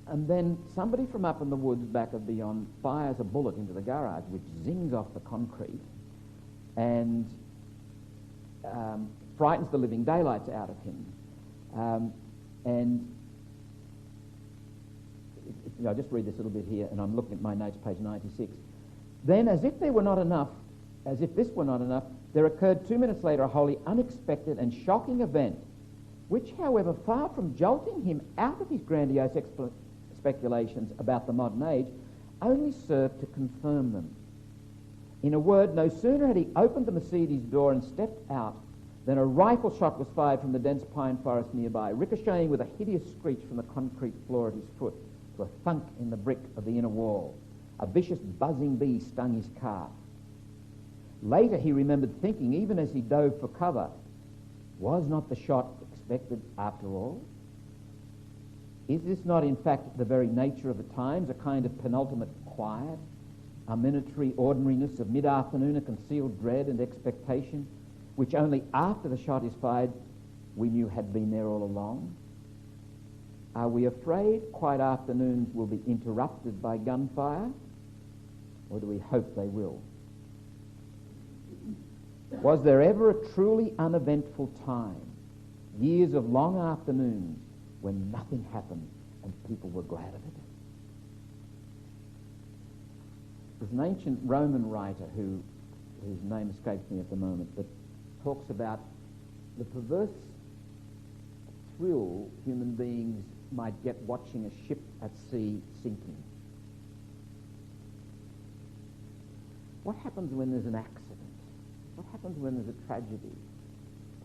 S1: And then somebody from up in the woods back of beyond fires a bullet into the garage, which zings off the concrete and frightens the living daylights out of him. I'll just read this a little bit here, and I'm looking at my notes, page 96. Then, as if this were not enough, there occurred 2 minutes later a wholly unexpected and shocking event, which, however, far from jolting him out of his grandiose speculations about the modern age, only served to confirm them. In a word, no sooner had he opened the Mercedes door and stepped out than a rifle shot was fired from the dense pine forest nearby, ricocheting with a hideous screech from the concrete floor at his foot to a thunk in the brick of the inner wall. A vicious buzzing bee stung his calf. Later he remembered thinking, even as he dove for cover, was not the shot expected after all? Is this not in fact the very nature of the times, a kind of penultimate quiet, a minatory ordinariness of mid-afternoon, a concealed dread and expectation, which only after the shot is fired we knew had been there all along? Are we afraid quiet afternoons will be interrupted by gunfire? Or do we hope they will? Was there ever a truly uneventful time, years of long afternoons, when nothing happened and people were glad of it? There's an ancient Roman writer whose name escapes me at the moment, but talks about the perverse thrill human beings might get watching a ship at sea sinking. What happens when there's an accident? What happens when there's a tragedy?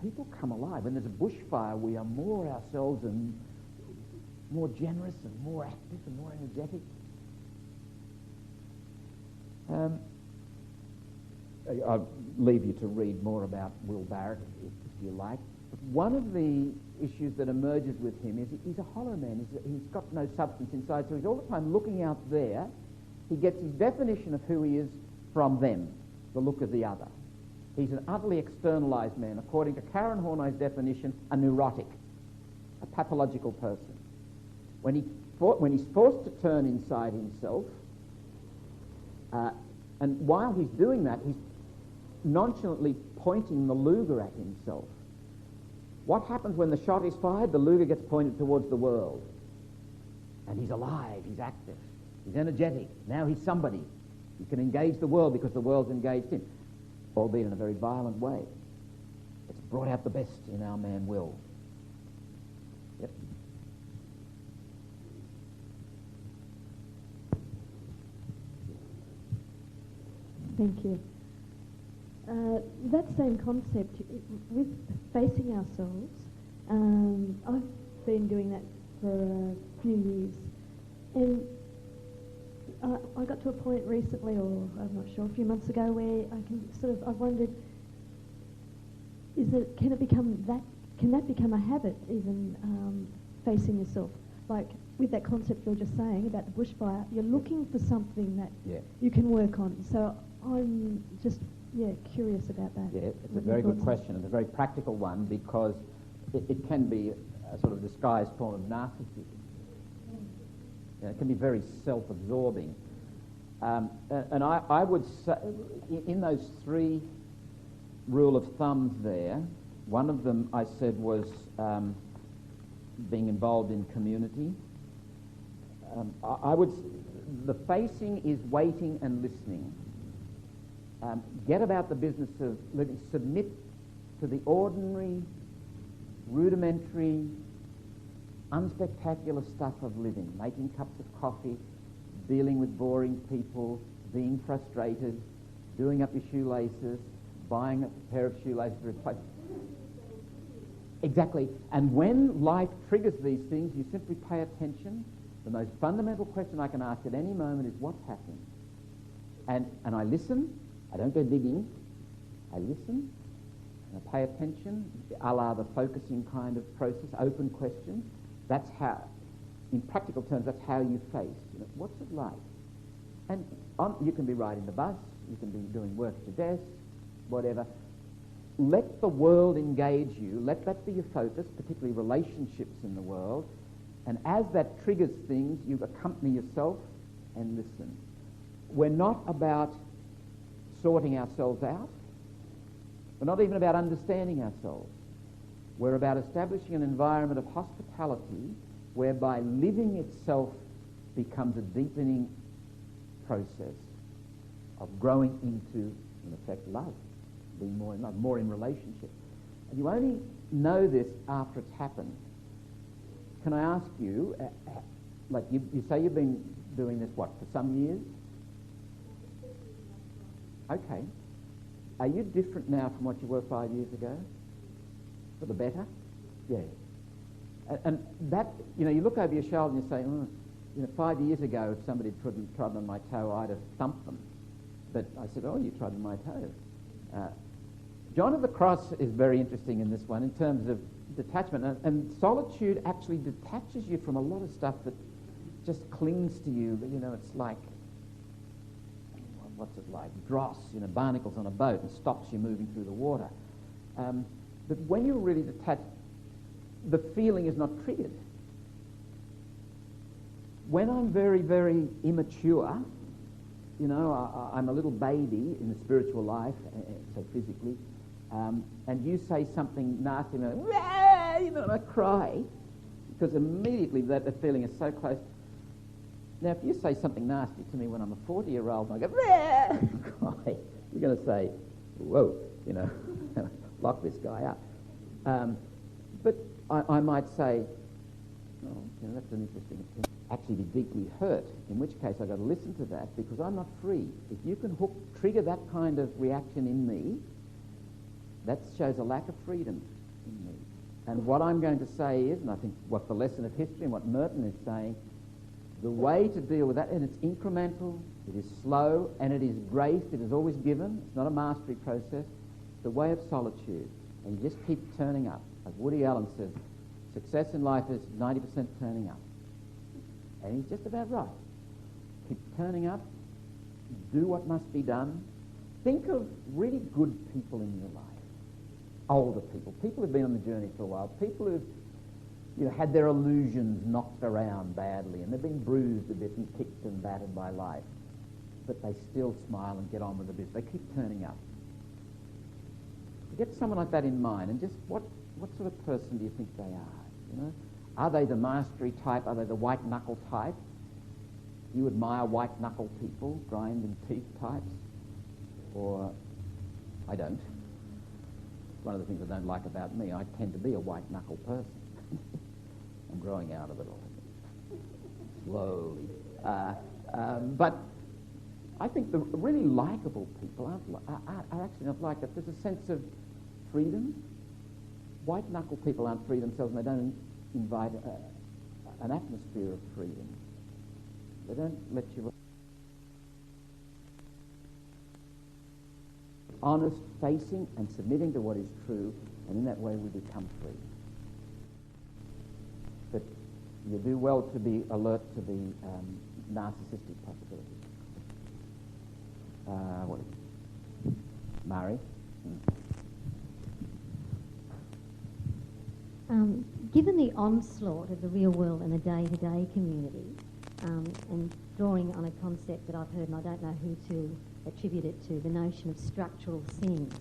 S1: people come alive. When there's a bushfire, we are more ourselves and more generous and more active and more energetic. I'll leave you to read more about Will Barrett if you like. But one of the issues that emerges with him is he's a hollow man. He's got no substance inside, so he's all the time looking out there. He gets his definition of who he is from them, the look of the other. He's an utterly externalized man. According to Karen Horney's definition, a neurotic, a pathological person. When he's forced to turn inside himself, and while he's doing that, he's nonchalantly pointing the Luger at himself. What happens when the shot is fired? The Luger gets pointed towards the world. And he's alive, he's active, he's energetic. Now he's somebody. He can engage the world because the world's engaged him, albeit in a very violent way. It's brought out the best in our man Will. Yep.
S4: Thank you. That same concept with facing ourselves, I've been doing that for a few years, and I got to a point recently, or I'm not sure, a few months ago, where I've wondered, can that become a habit, even facing yourself? Like with that concept you're just saying about the bushfire, you're looking for something that you can work on. So I'm just curious about that.
S1: Yeah, it's a very good question, and a very practical one, because it can be a sort of disguised form of narcissism. It can be very self-absorbing. And I would say, in those three rule of thumbs there, one of them I said was being involved in community. The facing is waiting and listening. Get about the business of living. Submit to the ordinary, rudimentary, unspectacular stuff of living. Making cups of coffee, dealing with boring people, being frustrated, doing up your shoelaces, buying a pair of shoelaces to replace. Exactly. And when life triggers these things, you simply pay attention. The most fundamental question I can ask at any moment is, what's happening? And I listen. I don't go digging. I listen, and I pay attention, a la the focusing kind of process, open questions. That's how, in practical terms, that's how you face. What's it like? And you can be riding the bus, you can be doing work at your desk, whatever. Let the world engage you. Let that be your focus, particularly relationships in the world. And as that triggers things, you accompany yourself and listen. We're not about sorting ourselves out. We're not even about understanding ourselves. We're about establishing an environment of hospitality whereby living itself becomes a deepening process of growing into, in effect, love, being more in love, more in relationship. And you only know this after it's happened. Can I ask you, like you say you've been doing this, for some years? Okay. Are you different now from what you were 5 years ago? For the better? Yeah. And that, you look over your shoulder and you say, 5 years ago, if somebody had trodden on my toe, I'd have thumped them. But I said, you trod on my toe. John of the Cross is very interesting in this one in terms of detachment. And solitude actually detaches you from a lot of stuff that just clings to you. It's like, what's it like? Dross, barnacles on a boat, and stops you moving through the water. But when you're really detached, the feeling is not triggered. When I'm very, very immature, I'm a little baby in the spiritual life, so physically, and you say something nasty, and I cry, because immediately that feeling is so close. Now, if you say something nasty to me when I'm a 40-year-old and I go, cry, you're going to say, whoa, lock this guy up. But I might say, that's an interesting thing. Actually be deeply hurt, in which case I've got to listen to that because I'm not free. If you can trigger that kind of reaction in me, that shows a lack of freedom. in me. And what I'm going to say is, and I think what the lesson of history and what Merton is saying, the way to deal with that, and it's incremental, it is slow, and it is graced, it is always given, it's not a mastery process, the way of solitude. And you just keep turning up. As Woody Allen says, success in life is 90% turning up. And he's just about right. Keep turning up, do what must be done. Think of really good people in your life. Older people, people who've been on the journey for a while, people who've had their illusions knocked around badly and they've been bruised a bit and kicked and battered by life, but they still smile and get on with the business. They keep turning up. Get someone like that in mind, and just what sort of person do you think they are? Are they the mastery type? Are they the white knuckle type? Do you admire white knuckle people, grinding teeth types? Or I don't. One of the things I don't like about me, I tend to be a white knuckle person. I'm growing out of it all. Slowly. But I think the really likable people are actually not like that. There's a sense of freedom. White knuckle people aren't free themselves, and they don't invite an atmosphere of freedom. They don't let you... honest, facing and submitting to what is true, and in that way we become free. But you do well to be alert to the narcissistic possibilities. Mari?
S13: Given the onslaught of the real world and the day-to-day community, and drawing on a concept that I've heard, and I don't know who to attribute it to, the notion of structural sins,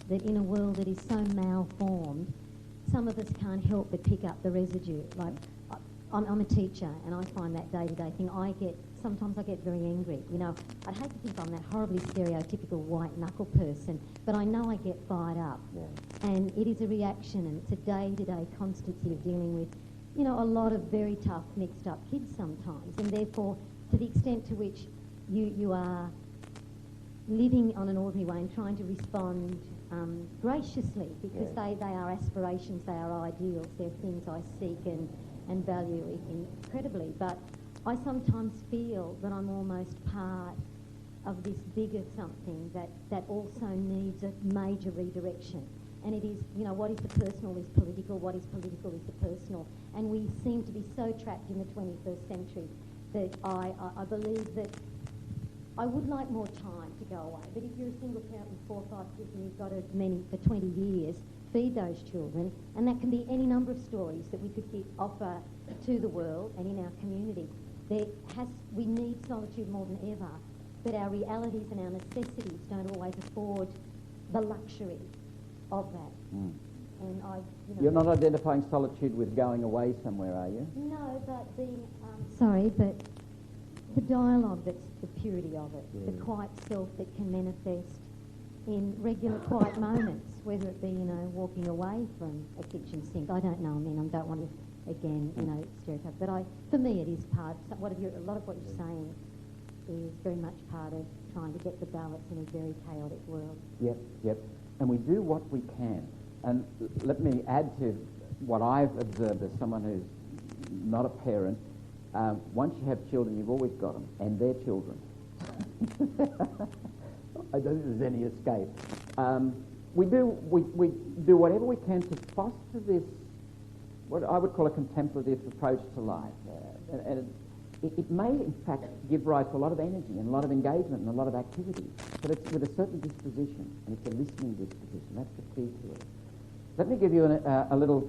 S13: that in a world that is so malformed, some of us can't help but pick up the residue. Like, I'm a teacher, and I find that day-to-day thing, sometimes I get very angry. I'd hate to think I'm that horribly stereotypical white knuckle person, but I know I get fired up. Yeah. And it is a reaction, and it's a day-to-day constancy of dealing with, a lot of very tough, mixed-up kids sometimes, and therefore, to the extent to which you are living on an ordinary way and trying to respond graciously, because they are aspirations, they are ideals, they're things I seek and value incredibly. But I sometimes feel that I'm almost part of this bigger something that also needs a major redirection. And it is, what is the personal is political, what is political is the personal. And we seem to be so trapped in the 21st century that I believe that I would like more time to go away. But if you're a single parent with 4 or 5 kids and you've got as many for 20 years, feed those children. And that can be any number of stories that we could offer to the world and in our community. We need solitude more than ever, but our realities and our necessities don't always afford the luxury of that.
S1: Mm.
S13: And
S1: You're not identifying solitude with going away somewhere, are you?
S13: No, but being... but the dialogue, that's the purity of it, the quiet self that can manifest in regular quiet moments, whether it be, walking away from a kitchen sink. I don't know, I don't want to, again, stereotype, but for me it is part, a lot of what you're saying is very much part of trying to get the balance in a very chaotic world.
S1: Yep. And we do what we can. And let me add to what I've observed as someone who's not a parent. Once you have children, you've always got them, and they're children. I don't think there's any escape. We do whatever we can to foster this, what I would call a contemplative approach to life. And it may, in fact, give rise to a lot of energy and a lot of engagement and a lot of activity, but it's with a certain disposition, and it's a listening disposition. That's the key to it. Let me give you a little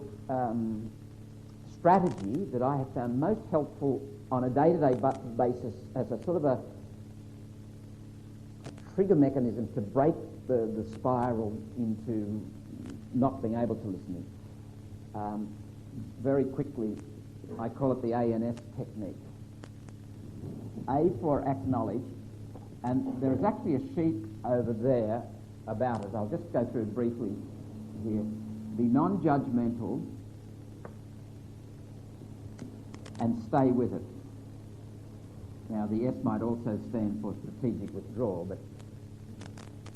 S1: strategy that I have found most helpful on a day-to-day basis as a sort of a trigger mechanism to break the spiral into not being able to listen. Very quickly, I call it the ANS technique. A for acknowledge, and there is actually a sheet over there about it. I'll just go through it briefly here. Be non-judgmental and stay with it. Now, the S might also stand for strategic withdrawal, but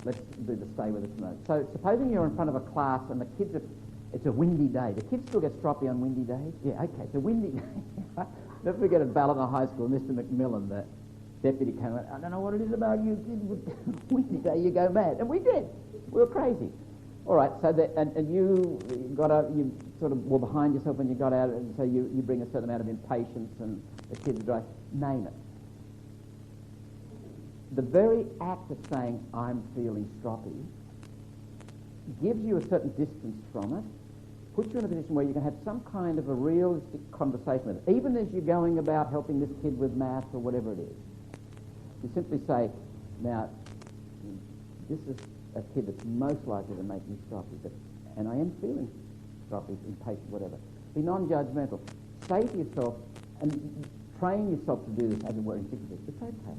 S1: let's do the stay with it tonight. So, supposing you're in front of a class and the kids are It's a windy day. The kids still get stroppy on windy days? Yeah, okay, it's a windy day. Never forget at Ballina High School, Mr. McMillan, the deputy, came out, I don't know what it is about you kids, with windy day you go mad. And we did. We were crazy. All right, so and you got out, you sort of were behind yourself when you got out, and so you bring a certain amount of impatience, and the kids are dry. Name it. The very act of saying, I'm feeling stroppy, gives you a certain distance from it, puts you in a position where you can have some kind of a realistic conversation with it, even as you're going about helping this kid with maths or whatever it is. You simply say, now, this is a kid that's most likely to make me stroppy, and I am feeling stroppy, impatient, whatever. Be non-judgmental. Say to yourself, and train yourself to do this as it were in difficulty. It's okay.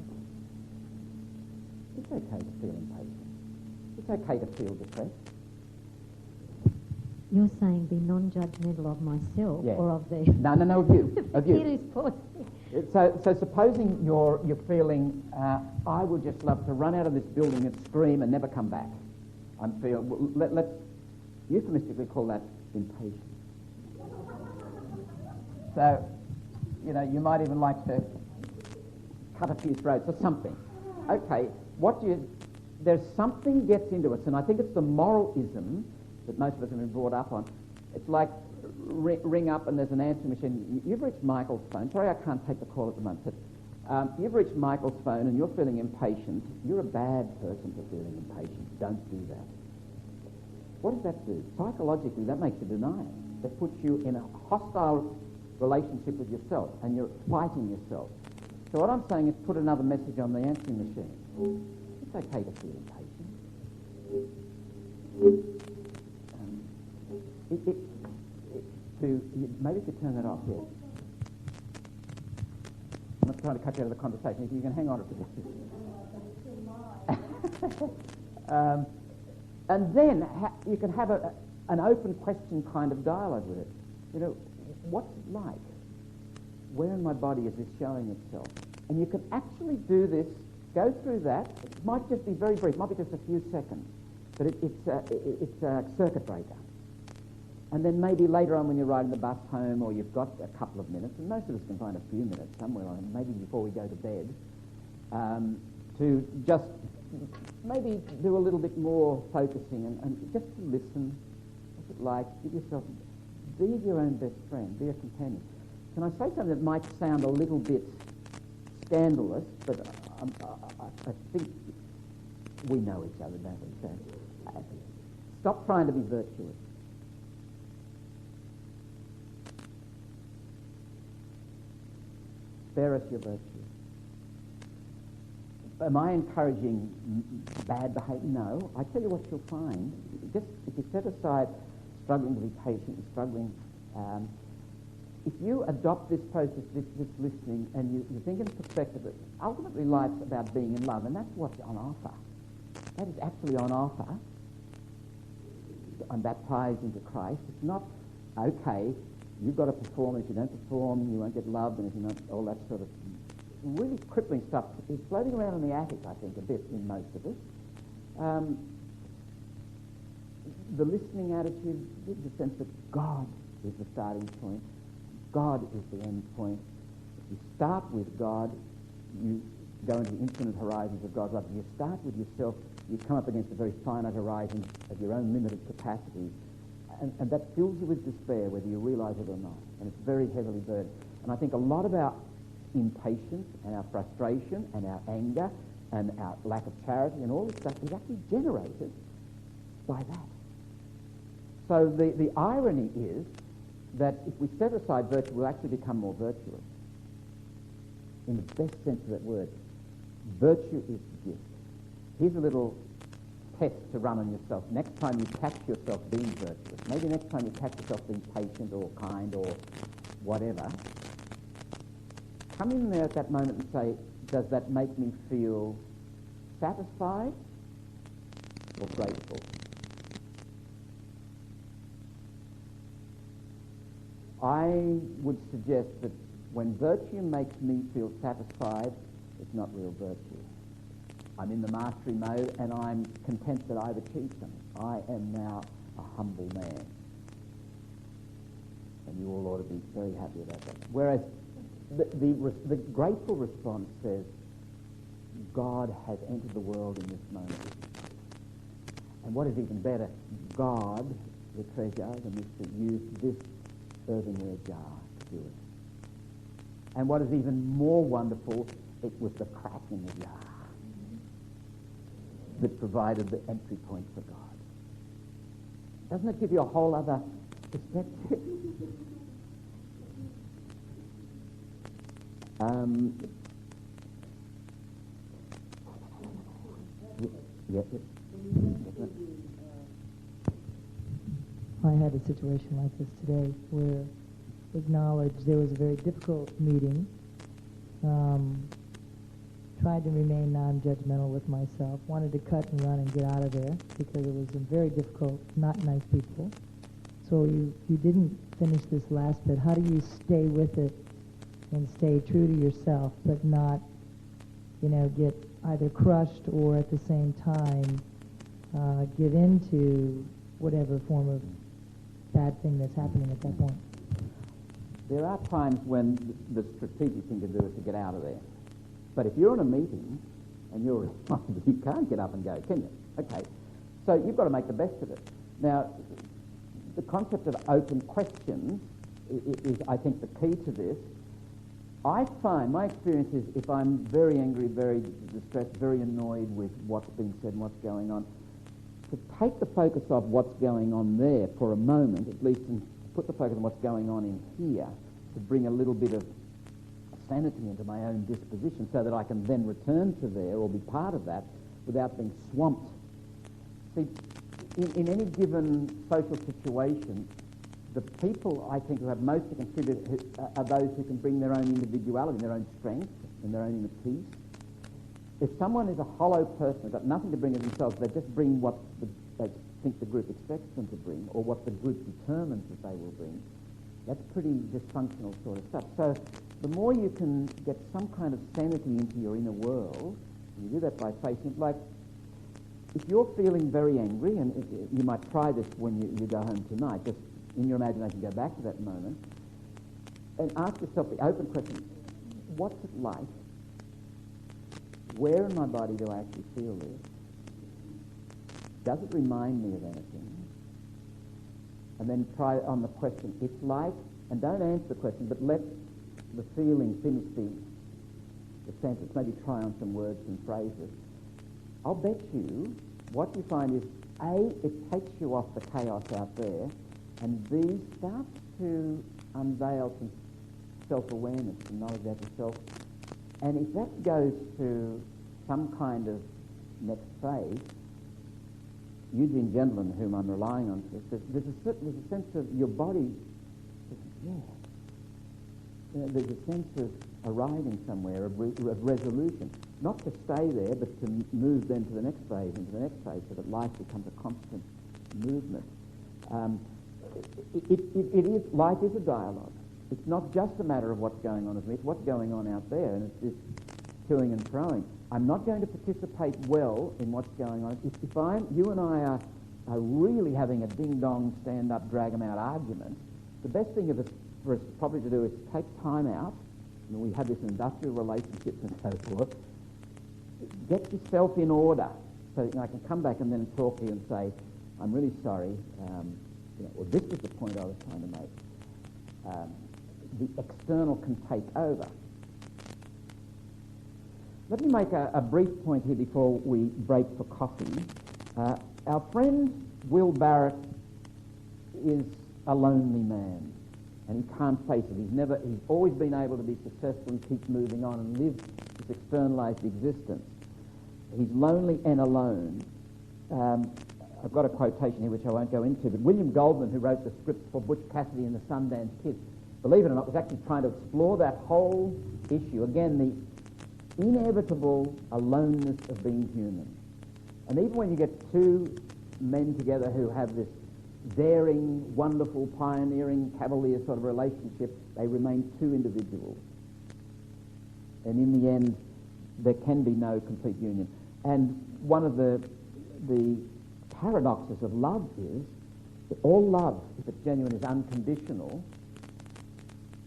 S1: It's okay to feel impatient. It's okay to feel depressed.
S13: You're saying be non-judgmental of myself or of the...
S1: No, of you. Of you.
S13: Kid is poor.
S1: So supposing you're feeling, I would just love to run out of this building and scream and never come back. Let's euphemistically call that impatient. So, you might even like to cut a few throats or something. Okay, there's something gets into us, and I think it's the moralism that most of us have been brought up on. It's like ring up and there's an answering machine. You've reached Michael's phone. Sorry, I can't take the call at the moment. But, you've reached Michael's phone and you're feeling impatient. You're a bad person for feeling impatient. Don't do that. What does that do? Psychologically, that makes you deny it. That puts you in a hostile relationship with yourself, and you're fighting yourself. So what I'm saying is put another message on the answering machine. It's okay to feel impatient. Maybe if you turn that off, yes. I'm not trying to cut you out of the conversation. If you can hang on a bit. And then you can have an open question kind of dialogue with it. What's it like? Where in my body is this showing itself? And you can actually do this, go through that. It might just be very brief, it might be just a few seconds, but it's a circuit breaker. And then maybe later on when you're riding the bus home, or you've got a couple of minutes, and most of us can find a few minutes somewhere on, maybe before we go to bed, to just maybe do a little bit more focusing and just to listen. What's it like? Give yourself, be your own best friend, be a companion. Can I say something that might sound a little bit scandalous, but I think we know each other, don't we? So, stop trying to be virtuous. Spare us your virtue. Am I encouraging bad behaviour? No. I tell you what you'll find. Just if you set aside struggling to be patient, struggling, if you adopt this process, this listening, and you think in perspective that ultimately life's about being in love, and that's what's on offer. That is actually on offer. I'm baptized into Christ. It's not, okay, you've got to perform. If you don't perform, you won't get loved, and if you're not, all that sort of really crippling stuff is floating around in the attic, I think, a bit in most of us. The listening attitude, the sense that God is the starting point, God is the end point. If you start with God, you go into the infinite horizons of God's love. If you start with yourself, you come up against a very finite horizon of your own limited capacity, and that fills you with despair, whether you realise it or not, and it's very heavily burdened. And I think a lot of our impatience and our frustration and our anger and our lack of charity and all this stuff is actually generated by that. So the irony is that if we set aside virtue, we'll actually become more virtuous. In the best sense of that word, virtue is the gift. Here's a little test to run on yourself. Next time you catch yourself being virtuous, maybe next time you catch yourself being patient or kind or whatever, come in there at that moment and say, does that make me feel satisfied or grateful? I would suggest that when virtue makes me feel satisfied, it's not real virtue. I'm in the mastery mode and I'm content that I've achieved something. I am now a humble man. And you all ought to be very happy about that. Whereas the grateful response says, God has entered the world in this moment. And what is even better, God, the treasure, the mystery, used this earthenware jar to do it. And what is even more wonderful, it was the crack in the jar that provided the entry point for God. Doesn't it give you a whole other perspective?
S11: I had a situation like this today where acknowledged there was a very difficult meeting, tried to remain non-judgmental with myself, wanted to cut and run and get out of there because it was a very difficult, not nice people. So you didn't finish this last bit. How do you stay with it and stay true to yourself but not, get either crushed or at the same time give into whatever form of bad thing that's happening at that point?
S1: There are times when the strategic thing to do is to get out of there. But if you're in a meeting and you're responsible, you can't get up and go, can you? Okay. So you've got to make the best of it. Now, the concept of open questions is, I think, the key to this. I find, my experience is, if I'm very angry, very distressed, very annoyed with what's being said and what's going on, to take the focus off what's going on there for a moment, at least, and put the focus on what's going on in here, to bring a little bit of sanity into my own disposition so that I can then return to there or be part of that without being swamped. See, in any given social situation, the people, I think, who have most to contribute are those who can bring their own individuality, their own strength, and their own inner peace. If someone is a hollow person, they've got nothing to bring of themselves, they just bring what they think the group expects them to bring, or what the group determines that they will bring, that's pretty dysfunctional sort of stuff. So the more you can get some kind of sanity into your inner world, and you do that by facing it, like if you're feeling very angry, and you might try this when you go home tonight, just in your imagination go back to that moment, and ask yourself the open question, what's it like? Where in my body do I actually feel this? Does it remind me of anything? And then try on the question, it's like, and don't answer the question, but let the feeling finish the sentence. Maybe try on some words and phrases. I'll bet you what you find is, A, it takes you off the chaos out there, and B, starts to unveil some self-awareness and knowledge about yourself. And if that goes to some kind of next phase, Eugene Gendlin, whom I'm relying on, says there's a sense of your body, there's a sense of arriving somewhere, of resolution. Not to stay there, but to move then to the next phase and to the next phase, so that life becomes a constant movement. Life is a dialogue. It's not just a matter of what's going on with me, it's what's going on out there, and it's this toing and froing. I'm not going to participate well in what's going on. If you and I are really having a ding-dong, stand-up, drag-em-out argument, the best thing for us probably to do is take time out, and we have this industrial relationships and so forth. Get yourself in order so that I can come back and then talk to you and say, I'm really sorry, or this was the point I was trying to make. The external can take over. Let me make a brief point here before we break for coffee. Our friend Will Barrett is a lonely man, and he can't face it. He's always been able to be successful and keep moving on and live this externalized existence. He's lonely and alone. I've got a quotation here which I won't go into, but William Goldman, who wrote the script for Butch Cassidy and the Sundance Kid, believe it or not, was actually trying to explore that whole issue. Again, the inevitable aloneness of being human. And even when you get two men together who have this daring, wonderful, pioneering, cavalier sort of relationship, they remain two individuals. And in the end, there can be no complete union. And one of the paradoxes of love is that all love, if it's genuine, is unconditional,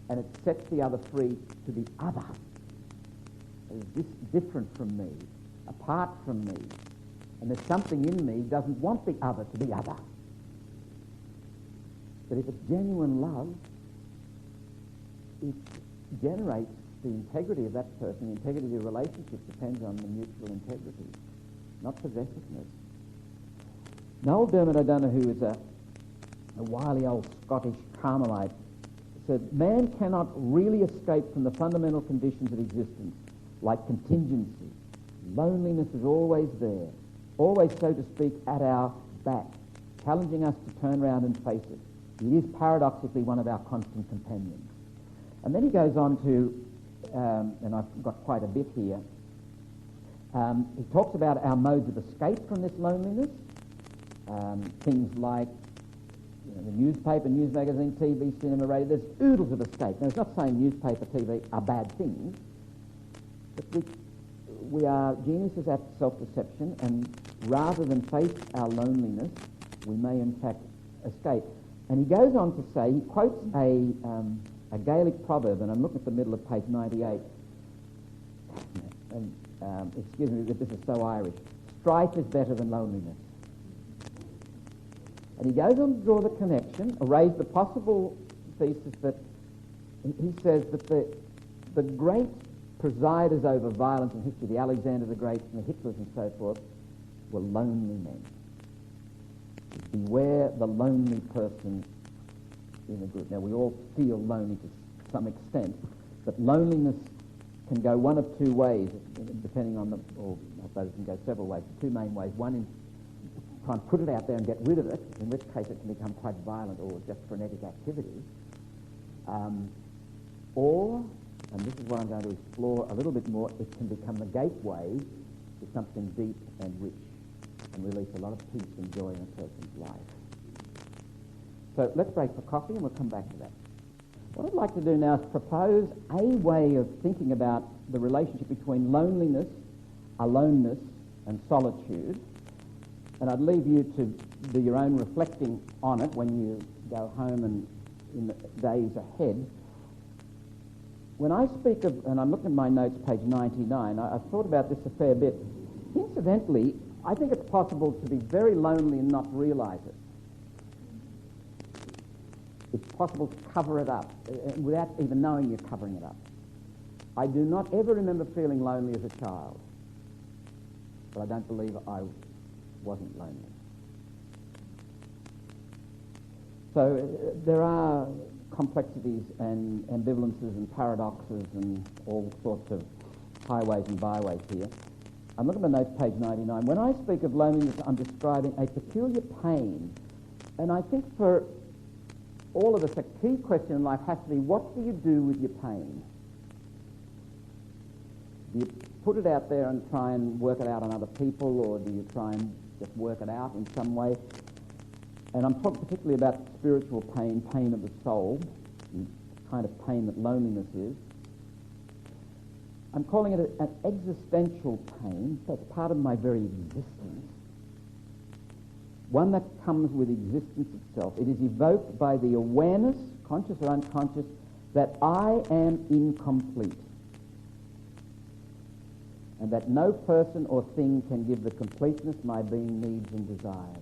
S1: and it sets the other free to be other, as different from me, apart from me, and there's something in me doesn't want the other to be other. But if it's genuine love, it generates the integrity of that person. The integrity of the relationship depends on the mutual integrity, not possessiveness. Noel Dermot, I don't know who, is a wily old Scottish Carmelite, said, man cannot really escape from the fundamental conditions of existence, like contingency. Loneliness is always there, always, so to speak, at our back, challenging us to turn around and face it. It is paradoxically one of our constant companions. And then he goes on to, and I've got quite a bit here, he talks about our modes of escape from this loneliness, things like the newspaper, news magazine, TV, cinema, radio. There's oodles of escape. Now, it's not saying newspaper, TV are bad things, but we are geniuses at self-deception, and rather than face our loneliness, we may in fact escape. And he goes on to say, he quotes a Gaelic proverb, and I'm looking at the middle of page 98, and excuse me, but this is so Irish. Strife is better than loneliness. And he goes on to draw the connection, or raise the possible thesis that he says that the great presiders over violence in history, the Alexander the Great and the Hitlers and so forth, were lonely men. Beware the lonely person in a group. Now, we all feel lonely to some extent, but loneliness can go one of two ways, depending on or I suppose it can go several ways, two main ways. One is try and put it out there and get rid of it, in which case it can become quite violent or just frenetic activity. Or, and this is what I'm going to explore a little bit more, it can become the gateway to something deep and rich and release a lot of peace and joy in a person's life. So let's break for coffee and we'll come back to that. What I'd like to do now is propose a way of thinking about the relationship between loneliness, aloneness, and solitude. And I'd leave you to do your own reflecting on it when you go home and in the days ahead. When I speak of, and I'm looking at my notes, page 99, I've thought about this a fair bit. Incidentally, I think it's possible to be very lonely and not realize it. It's possible to cover it up without even knowing you're covering it up. I do not ever remember feeling lonely as a child, but I don't believe I wasn't lonely. So there are complexities and ambivalences and paradoxes and all sorts of highways and byways here. I'm looking at my notes, page 99. When I speak of loneliness, I'm describing a peculiar pain, and I think for all of us, a key question in life has to be, what do you do with your pain? Do you put it out there and try and work it out on other people, or do you try and just work it out in some way? And I'm talking particularly about spiritual pain, pain of the soul, the kind of pain that loneliness is. I'm calling it an existential pain. That's part of my very existence. One that comes with existence itself. It is evoked by the awareness, conscious or unconscious, that I am incomplete, and that no person or thing can give the completeness my being needs and desires.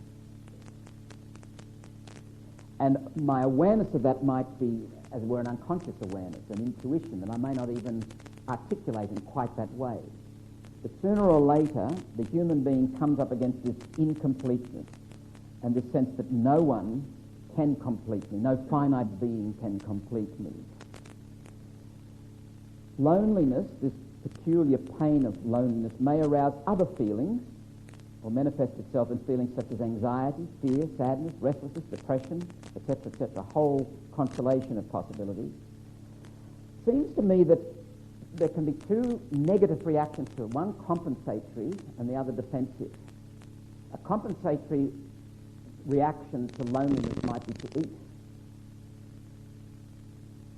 S1: And my awareness of that might be, as it were, an unconscious awareness, an intuition that I may not even articulate in quite that way. But sooner or later, the human being comes up against this incompleteness and this sense that no one can complete me, no finite being can complete me. Loneliness, this peculiar pain of loneliness, may arouse other feelings or manifest itself in feelings such as anxiety, fear, sadness, restlessness, depression, etc., etc., a whole constellation of possibilities. Seems to me that there can be two negative reactions to it, one compensatory and the other defensive. A compensatory reaction to loneliness might be to eat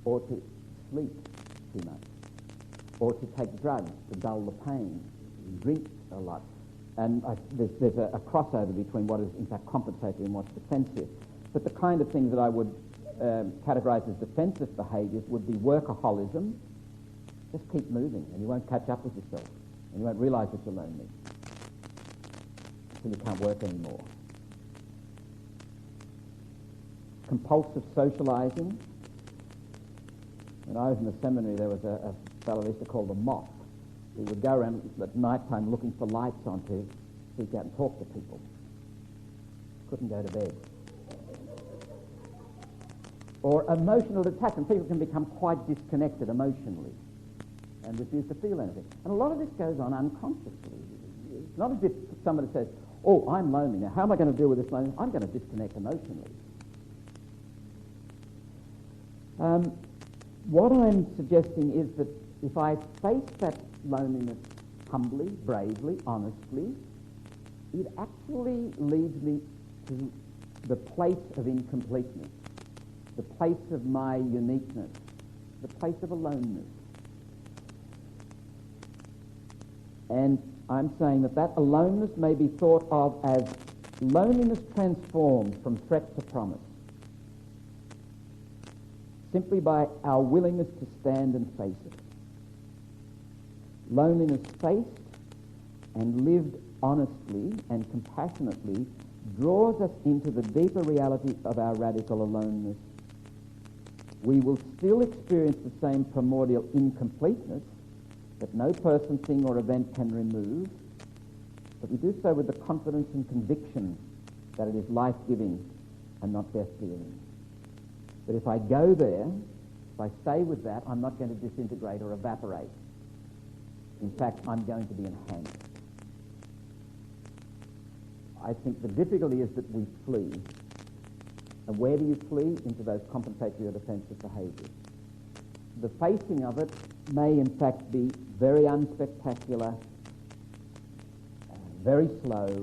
S1: or to sleep too much or to take drugs to dull the pain, drink a lot. And there's a crossover between what is in fact compensatory and what's defensive. But the kind of things that I would categorised as defensive behaviours would be workaholism. Just keep moving and you won't catch up with yourself and you won't realise that you're lonely until you can't work anymore. Compulsive socialising. When I was in the seminary, there was a fellow they used to call the moth. He would go around at night time looking for lights on to seek out and talk to people. Couldn't go to bed. Or emotional detachment. People can become quite disconnected emotionally and refuse to feel anything. And a lot of this goes on unconsciously. It's not as if somebody says, oh, I'm lonely now. How am I going to deal with this loneliness? I'm going to disconnect emotionally. What I'm suggesting is that if I face that loneliness humbly, bravely, honestly, it actually leads me to the place of incompleteness, the place of my uniqueness, the place of aloneness. And I'm saying that that aloneness may be thought of as loneliness transformed from threat to promise, simply by our willingness to stand and face it. Loneliness faced and lived honestly and compassionately draws us into the deeper reality of our radical aloneness. We will still experience the same primordial incompleteness that no person, thing or event can remove, but we do so with the confidence and conviction that it is life-giving and not death-dealing. But if I go there, if I stay with that, I'm not going to disintegrate or evaporate. In fact, I'm going to be enhanced. I think the difficulty is that we flee. And where do you flee? Into those compensatory or defensive behaviours. The facing of it may in fact be very unspectacular, very slow,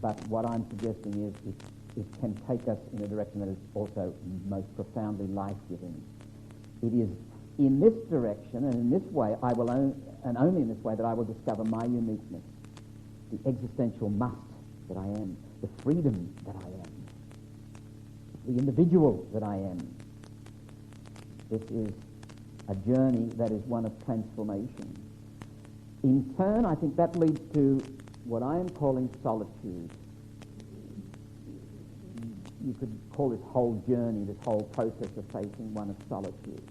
S1: but what I'm suggesting is it can take us in a direction that is also most profoundly life-giving. It is in this direction and in this way I will and only in this way that I will discover my uniqueness, the existential must that I am, the freedom that I am, the individual that I am. This is a journey that is one of transformation. In turn, I think that leads to what I am calling solitude. You could call this whole journey, this whole process of facing, one of solitude.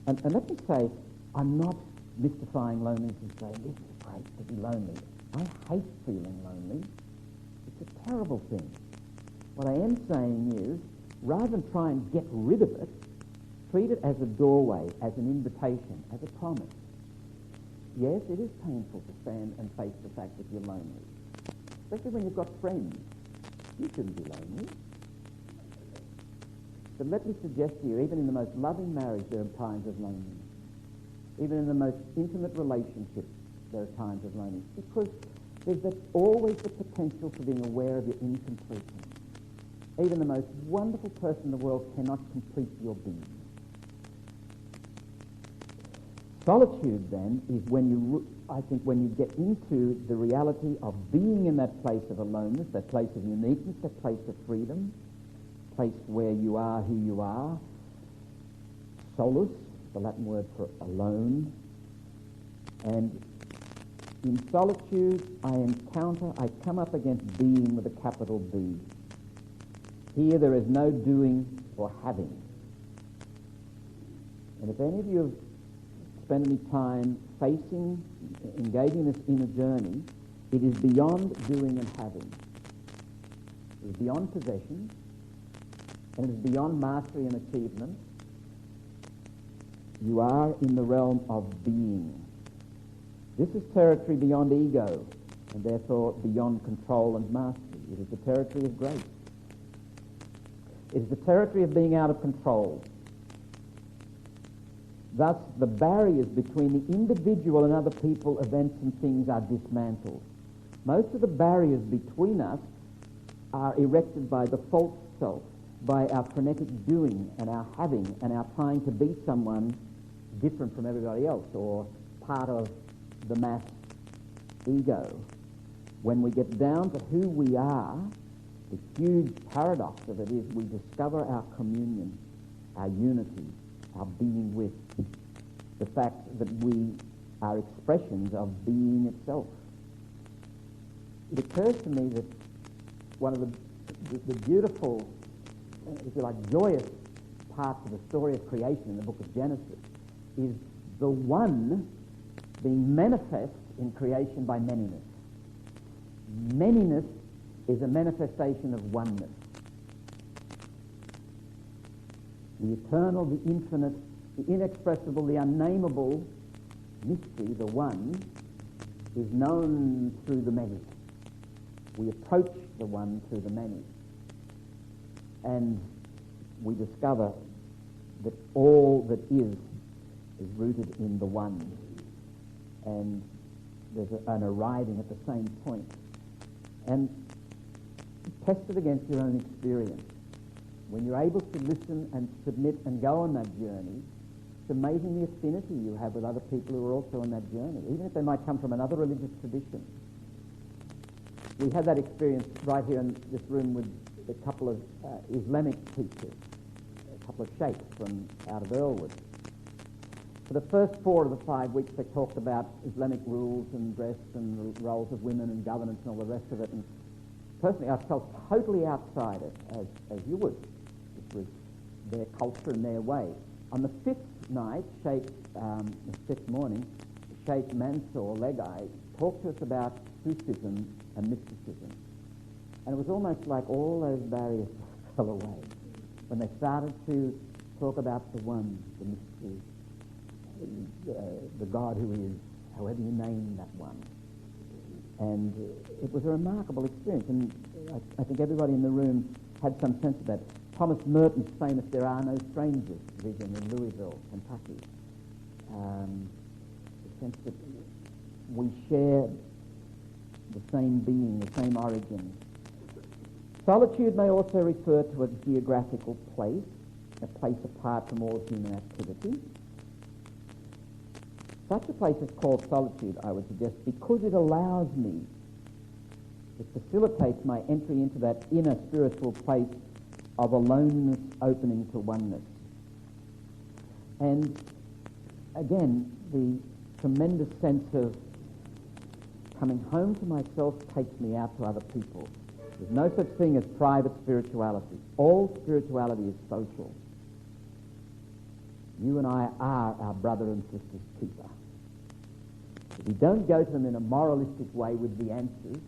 S1: And let me say, I'm not mystifying loneliness and saying, isn't it great to be lonely? I hate feeling lonely. It's a terrible thing. What I am saying is, rather than try and get rid of it, treat it as a doorway, as an invitation, as a promise. Yes, it is painful to stand and face the fact that you're lonely, especially when you've got friends. You shouldn't be lonely. But let me suggest to you, even in the most loving marriage, there are times of loneliness. Even in the most intimate relationships, there are times of loneliness, because there's always the potential for being aware of your incompleteness. Even the most wonderful person in the world cannot complete your being. Solitude, then, is when you get into the reality of being in that place of aloneness, that place of uniqueness, that place of freedom, place where you are who you are. Solus, the Latin word for alone. And in solitude, I come up against being with a capital B. Here there is no doing or having. And if any of you have spent any time engaging this inner journey, it is beyond doing and having. It is beyond possession, and it is beyond mastery and achievement. You are in the realm of being. This is territory beyond ego, and therefore beyond control and mastery. It is the territory of grace. It is the territory of being out of control. Thus, the barriers between the individual and other people, events and things are dismantled. Most of the barriers between us are erected by the false self, by our frenetic doing and our having and our trying to be someone different from everybody else or part of the mass ego. When we get down to who we are, The huge paradox of it is we discover our communion, our unity, our being with, the fact that we are expressions of being itself. It occurs to me that one of the beautiful, if you like, joyous parts of the story of creation in the book of Genesis is the one being manifest in creation by manyness. Manyness is a manifestation of oneness. The eternal, the infinite, the inexpressible, the unnameable mystery, the one, is known through the many. We approach the one through the many. And we discover that all that is rooted in the one. And there's an arriving at the same point. And test it against your own experience. When you're able to listen and submit and go on that journey, it's amazing the affinity you have with other people who are also on that journey, even if they might come from another religious tradition. We had that experience right here in this room with a couple of Islamic teachers, a couple of sheikhs from out of Earlwood. For the first 4 of the 5 weeks, they talked about Islamic rules and dress and the roles of women and governance and all the rest of it. And personally, I felt totally outside it, as you would. It was their culture and their way. On the 5th night, the 5th morning, Sheikh Mansour Legai talked to us about Sufism and mysticism. And it was almost like all those barriers fell away when they started to talk about the one, the mystery, the God who is, however you name that one. And it was a remarkable experience, and I think everybody in the room had some sense of that. Thomas Merton's famous "There Are No Strangers" vision in Louisville, Kentucky. The sense that we share the same being, the same origin. Solitude may also refer to a geographical place, a place apart from all human activity. Such a place is called solitude, I would suggest, because it allows me, it facilitates my entry into that inner spiritual place of aloneness opening to oneness. And again, the tremendous sense of coming home to myself takes me out to other people. There's no such thing as private spirituality. All spirituality is social. You and I are our brother and sister's keeper. If we don't go to them in a moralistic way with the answers,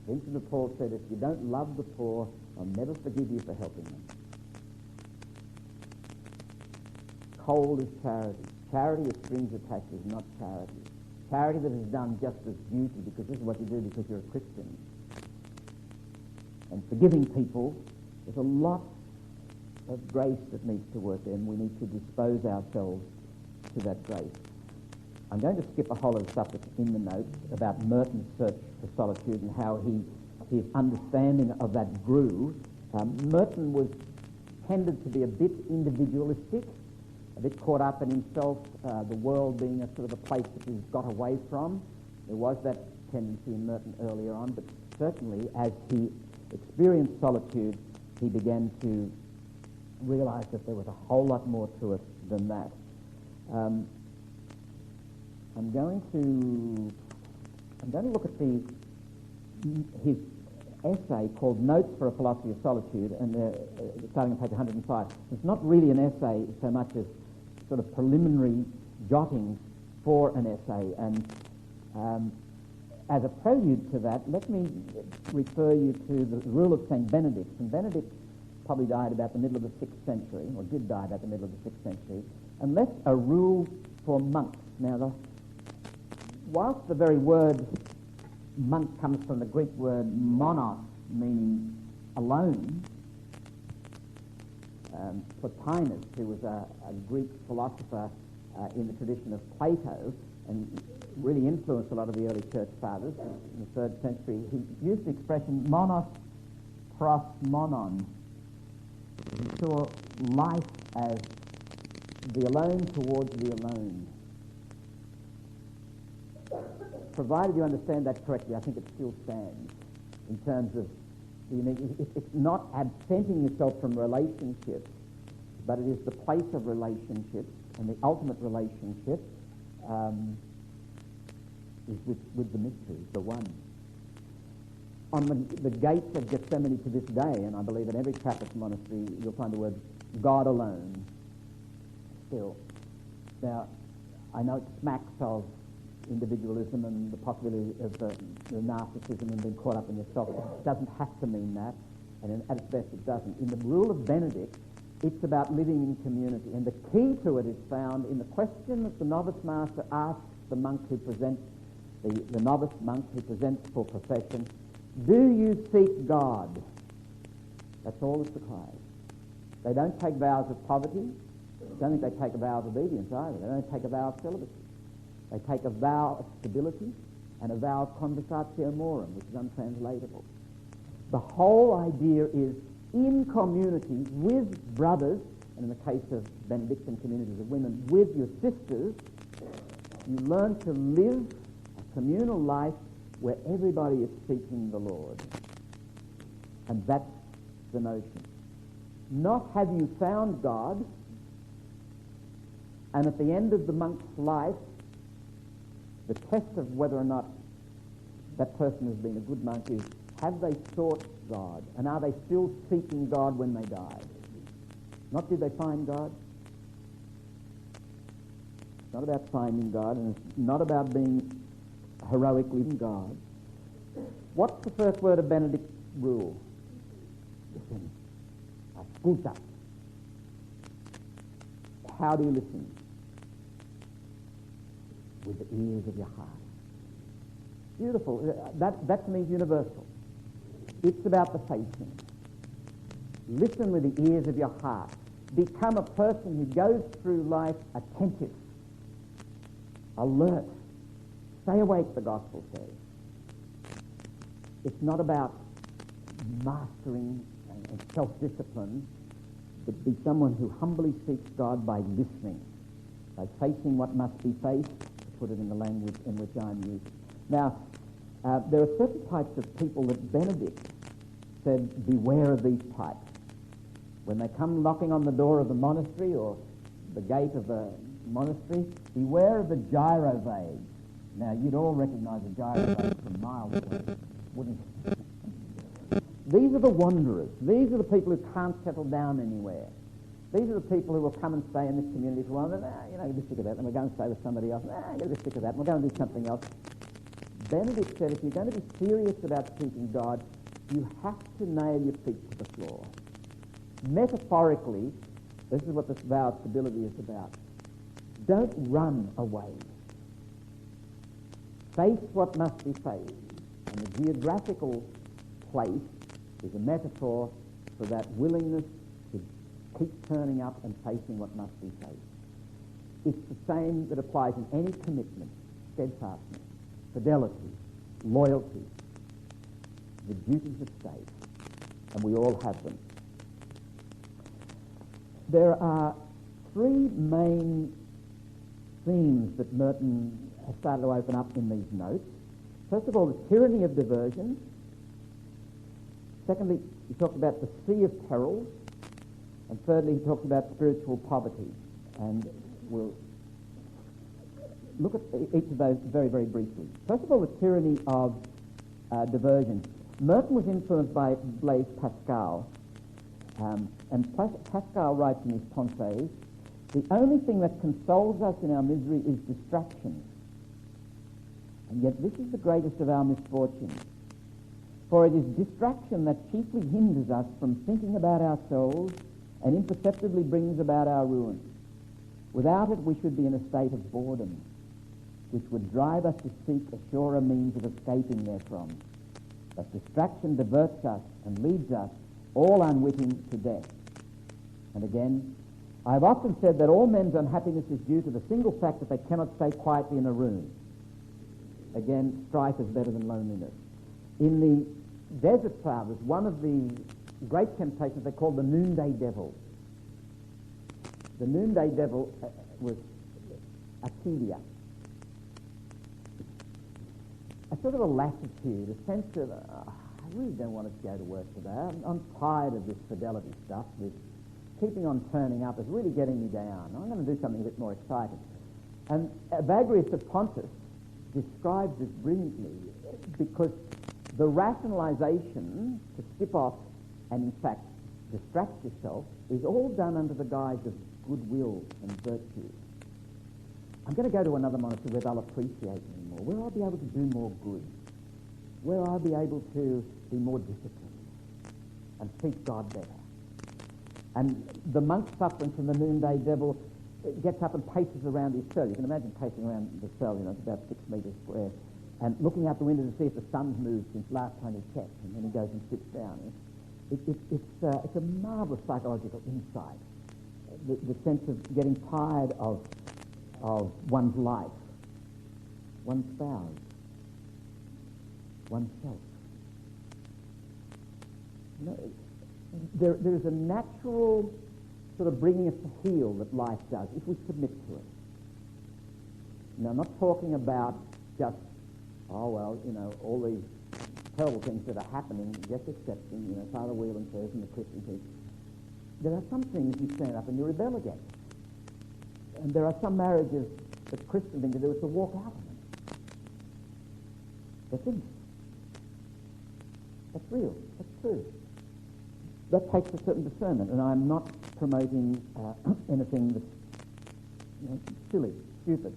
S1: Vincent de Paul said, if you don't love the poor, I'll never forgive you for helping them. Cold is charity. Charity with strings attached is not charity. Charity that is done just as duty, because this is what you do because you're a Christian. And forgiving people, there's a lot of grace that needs to work there, and we need to dispose ourselves to that grace. I'm going to skip a whole lot of stuff that's in the notes about Merton's search for solitude and how his understanding of that grew. Merton tended to be a bit individualistic, a bit caught up in himself, the world being a sort of a place that he's got away from. There was that tendency in Merton earlier on, but certainly as he experienced solitude, he began to realize that there was a whole lot more to it than that. I'm going to look at his essay called Notes for a Philosophy of Solitude, and starting on page 105. It's not really an essay so much as sort of preliminary jottings for an essay, and as a prelude to that, let me refer you to the rule of St. Benedict. St. Benedict probably died about the middle of the 6th century, or did die about the middle of the 6th century, and left a rule for monks. Now, whilst the very word monk comes from the Greek word monos, meaning alone, Plotinus, who was a Greek philosopher in the tradition of Plato, and really influenced a lot of the early church fathers in the 3rd century, he used the expression monos pros monon. He saw life as the alone towards the alone. Provided you understand that correctly, I think it still stands in terms of It's not absenting yourself from relationships, but it is the place of relationships, and the ultimate relationship is with the mystery, the one. On the gates of Gethsemane to this day, and I believe in every Trappist monastery, you'll find the word God alone still. Now, I know it smacks of individualism and the possibility of the narcissism and being caught up in yourself. It doesn't have to mean that, and at its best it doesn't. In the rule of Benedict, it's about living in community, and the key to it is found in the question that the novice master asks the monk who presents, the novice monk who presents for profession, do you seek God? That's all that's required. They don't take vows of poverty. I don't think they take a vow of obedience either. They don't take a vow of celibacy. They take a vow of stability and a vow of conversatio morum, which is untranslatable. The whole idea is in community with brothers, and in the case of Benedictine communities of women, with your sisters, you learn to live a communal life where everybody is seeking the Lord. And that's the notion. Not have you found God, and at the end of the monk's life, the test of whether or not that person has been a good monk is, have they sought God? And are they still seeking God when they die? Not did they find God? It's not about finding God, and it's not about being heroically in God. What's the first word of Benedict's rule? Listen. Ascolta. How do you listen? With the ears of your heart. Beautiful. That means universal. It's about the facing. Listen with the ears of your heart. Become a person who goes through life attentive, alert. Stay awake, the gospel says. It's not about mastering and self-discipline, but be someone who humbly seeks God by listening, by facing what must be faced, to put it in the language in which I'm using. Now, there are certain types of people that Benedict said, beware of these types. When they come knocking on the door of the monastery or the gate of the monastery, beware of the gyrovades. Now, you'd all recognize a gyrovade from miles away, wouldn't you? These are the wanderers. These are the people who can't settle down anywhere. These are the people who will come and stay in this community for a while, and get sick of that, and we're going to stay with somebody else, get a bit sick of that, and we're going to do something else. Benedict said, if you're going to be serious about seeking God, you have to nail your feet to the floor. Metaphorically, this is what this vow of stability is about. Don't run away. Face what must be faced. And the geographical place is a metaphor for that willingness to keep turning up and facing what must be faced. It's the same that applies in any commitment: steadfastness, fidelity, loyalty, the duties of state, and we all have them. There are three main themes that Merton has started to open up in these notes. First of all, the tyranny of diversion. Secondly, he talked about the sea of perils. And thirdly, he talked about spiritual poverty. And we'll look at each of those very, very briefly. First of all, the tyranny of diversion. Merton was influenced by Blaise Pascal. And Pascal writes in his Pensées, the only thing that consoles us in our misery is distraction. And yet this is the greatest of our misfortunes. For it is distraction that chiefly hinders us from thinking about ourselves and imperceptibly brings about our ruin. Without it, we should be in a state of boredom, which would drive us to seek a surer means of escaping therefrom. But distraction diverts us and leads us, all unwitting, to death. And again, I have often said that all men's unhappiness is due to the single fact that they cannot stay quietly in a room. Again, strife is better than loneliness. In the Desert Fathers, one of the great temptations they called the noonday devil. The noonday devil was acedia. A sort of a lassitude, a sense of, really don't want to go to work today. I'm tired of this fidelity stuff. This keeping on turning up is really getting me down. I'm going to do something a bit more exciting. And Evagrius of Pontus describes this brilliantly because the rationalization to skip off and in fact distract yourself is all done under the guise of goodwill and virtue. I'm going to go to another monastery where they'll appreciate me more, where I'll be able to do more good, where I'll be able to be more disciplined and seek God better. And the monk suffering from the noonday devil gets up and paces around his cell. You can imagine pacing around the cell, it's about 6 metres square, and looking out the window to see if the sun's moved since last time he checked, and then he goes and sits down. It's a marvellous psychological insight, the sense of getting tired of one's life, one's spouse, oneself. There is a natural sort of bringing us to heel that life does if we submit to it. Now, I'm not talking about just, all these terrible things that are happening, just accepting, Father Whelan says in the Christian teaching. There are some things you stand up and you rebel against. And there are some marriages that the Christian thing to do is to walk out of them. They're finished. That's real. That's true. That takes a certain discernment, and I'm not promoting anything that's silly, stupid,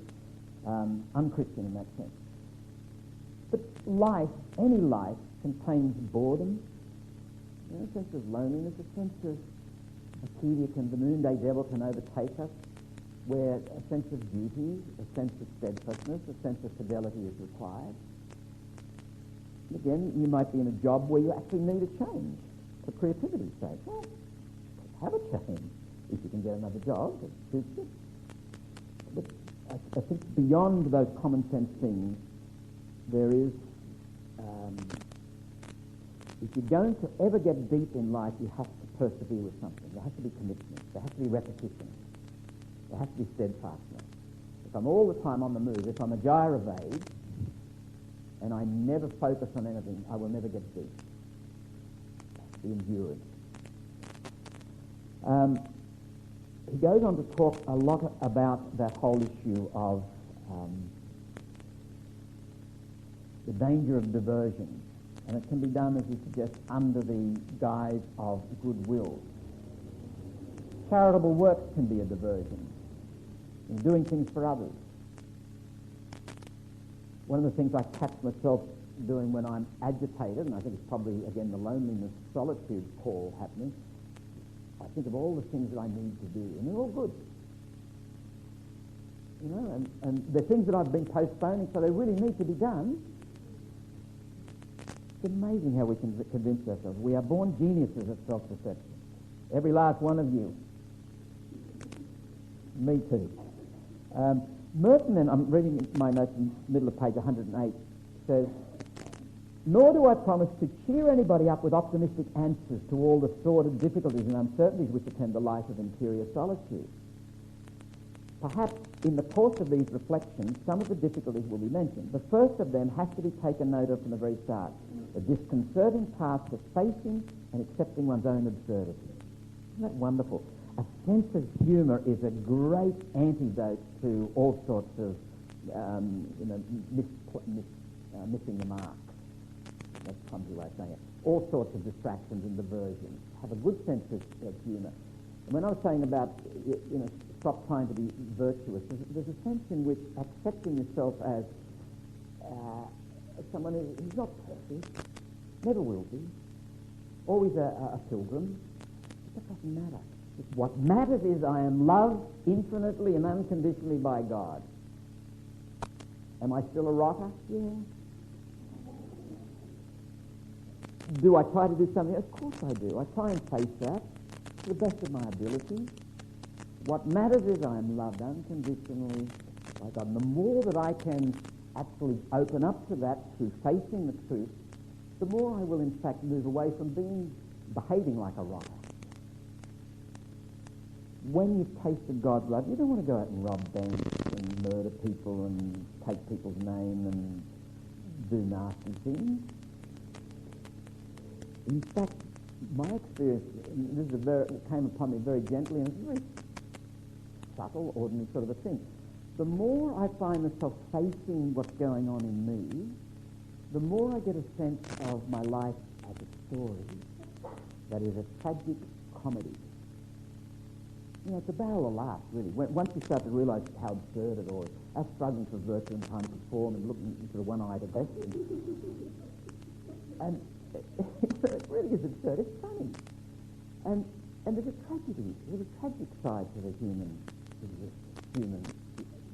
S1: unchristian in that sense. But life, any life, contains boredom, a sense of loneliness, a sense of the noonday devil can overtake us, where a sense of duty, a sense of steadfastness, a sense of fidelity is required. And again, you might be in a job where you actually need a change for creativity's sake. Well, have a change if you can get another job that suits you. But I think beyond those common sense things, there is, if you're going to ever get deep in life, you have to persevere with something. There has to be commitment. There has to be repetition. There has to be steadfastness. If I'm all the time on the move, if I'm a gyrivade, and I never focus on anything, I will never get deep. The endurance. He goes on to talk a lot about that whole issue of the danger of diversion, and it can be done, as he suggests, under the guise of goodwill. Charitable works can be a diversion, in doing things for others. One of the things I catch myself doing when I'm agitated, and I think it's probably, again, the loneliness, solitude call happening, I think of all the things that I need to do, and they're all good. And they're things that I've been postponing, so they really need to be done. It's amazing how we can convince ourselves. We are born geniuses at self-deception. Every last one of you. Me too. Merton, and I'm reading my notes in the middle of page 108, says, "Nor do I promise to cheer anybody up with optimistic answers to all the sordid difficulties and uncertainties which attend the life of interior solitude. Perhaps in the course of these reflections, some of the difficulties will be mentioned. The first of them has to be taken note of from the very start, the disconcerting task of facing and accepting one's own absurdity." Isn't that wonderful? A sense of humour is a great antidote to all sorts of, missing the mark. That's a clumsy way of saying it. All sorts of distractions and diversions. Have a good sense of humour. And when I was saying about, stop trying to be virtuous, there's a sense in which accepting yourself as someone who's not perfect, never will be, always a pilgrim, that doesn't matter. What matters is I am loved infinitely and unconditionally by God. Am I still a rotter? Yeah. Do I try to do something? Of course I do. I try and face that to the best of my ability. What matters is I am loved unconditionally by God. And the more that I can actually open up to that through facing the truth, the more I will in fact move away from behaving like a rotter. When you've tasted God's love, you don't want to go out and rob banks and murder people and take people's name and do nasty things. In fact, my experience, and this is came upon me very gently, and it's a very subtle, ordinary sort of a thing. The more I find myself facing what's going on in me, the more I get a sense of my life as a story that is a tragic comedy. You know, it's a barrel of laughs, really. Once you start to realise how absurd it all is, our struggling for virtue and trying to perform and looking into the one eye to best. And it really is absurd. It's funny. And there's a tragedy. There's a tragic side to the human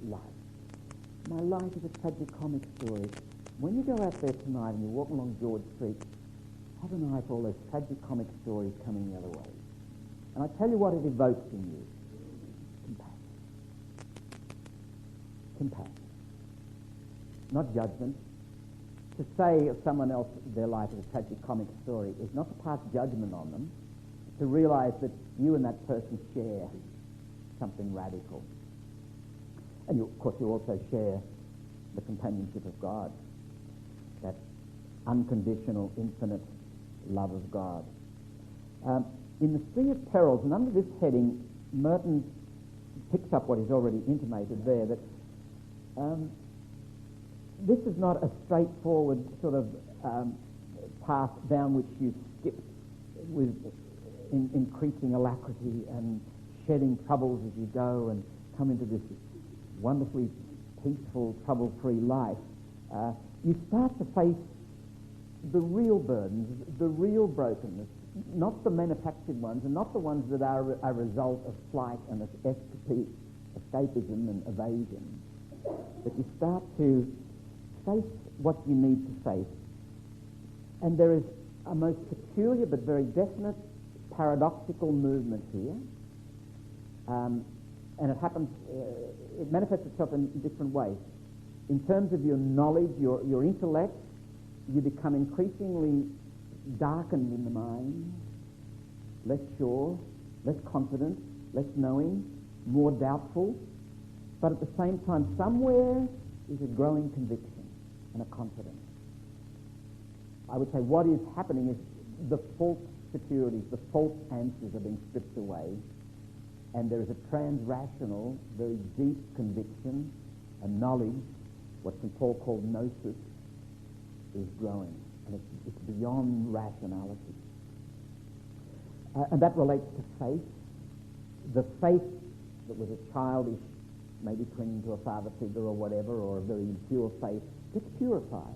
S1: life. My life is a tragic comic story. When you go out there tonight and you walk along George Street, have an eye for all those tragic comic stories coming the other way. And I tell you what it evokes in you. Compassion. Compassion. Not judgment. To say of someone else their life is a tragic comic story is not to pass judgment on them, to realise that you and that person share something radical. And of course you also share the companionship of God, that unconditional, infinite love of God. In the Sea of Perils, and under this heading, Merton picks up what he's already intimated there, that this is not a straightforward sort of path down which you skip with increasing alacrity and shedding troubles as you go and come into this wonderfully peaceful, trouble-free life. You start to face the real burdens, the real brokenness, not the manufactured ones, and not the ones that are a result of flight and escapism and evasion. But you start to face what you need to face. And there is a most peculiar but very definite paradoxical movement here. And it happens, it manifests itself in different ways. In terms of your knowledge, your intellect, you become increasingly darkened in the mind, less sure, less confident, less knowing, more doubtful. But at the same time, somewhere is a growing conviction and a confidence. I would say what is happening is the false securities, the false answers are being stripped away, and there is a trans-rational, very deep conviction, a knowledge, what St. Paul called gnosis, is growing, and it's beyond rationality. And that relates to faith. The faith that was a childish, maybe clinging to a father figure or whatever, or a very impure faith, gets purified.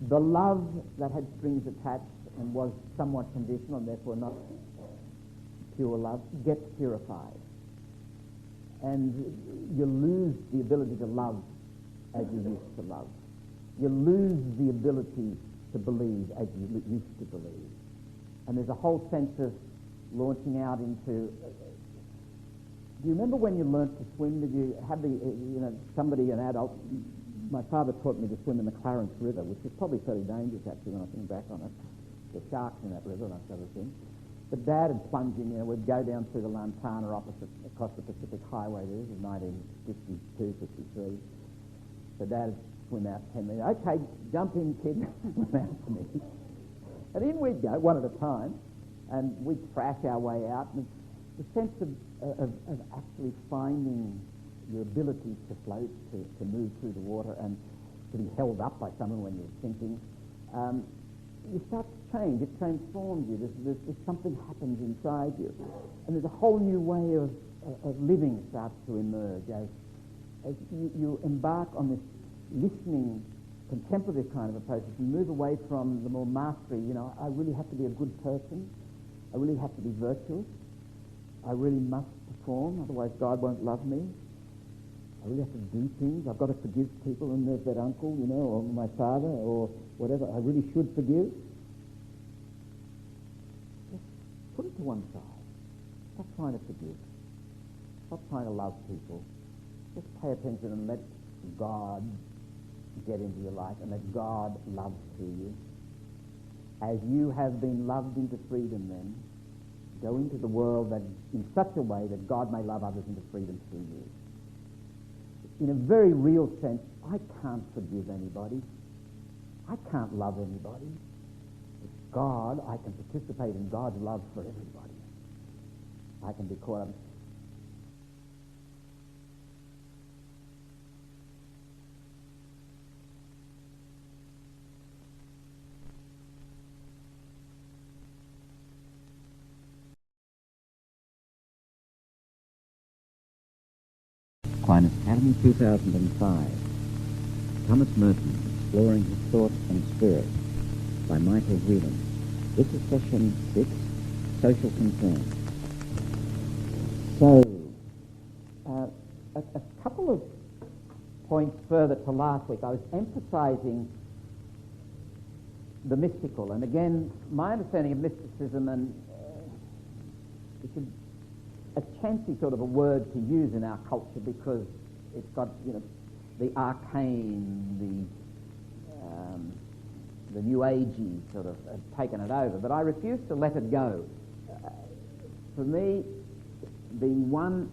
S1: The love that had strings attached and was somewhat conditional and therefore not pure love gets purified. And you lose the ability to love as you used to love. You lose the ability to believe as you used to believe. And there's a whole sense of launching out into... Do you remember when you learnt to swim? Did you have somebody, an adult... My father taught me to swim in the Clarence River, which is probably fairly dangerous, actually, when I think back on it. There's sharks in that river and that sort of thing. But Dad would plunge in, we'd go down through the Lantana opposite, across the Pacific Highway. This is 1952, 53. So Dad would swim out 10 minutes. Okay, jump in, kid. Swim out to me. And in we'd go, one at a time, and we'd thrash our way out. And the sense of actually finding your ability to float, to move through the water and to be held up by someone when you're sinking, you start to change. It transforms you. There's something happens inside you. And there's a whole new way of living starts to emerge as you embark on this listening, contemplative kind of approach. You move away from the more mastery, I really have to be a good person. I really have to be virtuous. I really must perform, otherwise God won't love me. I really have to do things. I've got to forgive people, and there's that uncle, or my father, or whatever. I really should forgive. Just put it to one side. Stop trying to forgive. Stop trying to love people. Just pay attention and let God get into your life, and let God love through you. As you have been loved into freedom, then go into the world that in such a way that God may love others into freedom through you. In a very real sense, I can't forgive anybody. I can't love anybody. It's God, I can participate in God's love for everybody. I can be caught up. Aquinas Academy 2005. Thomas Merton, Exploring His Thought and Spirit, by Michael Whelan. This is session 6, Social Concern. So, a couple of points further to last week. I was emphasizing the mystical, and again, my understanding of mysticism, and it's a chancy sort of a word to use in our culture because it's got, the arcane, the new agey sort of taken it over, but I refuse to let it go. For me, being one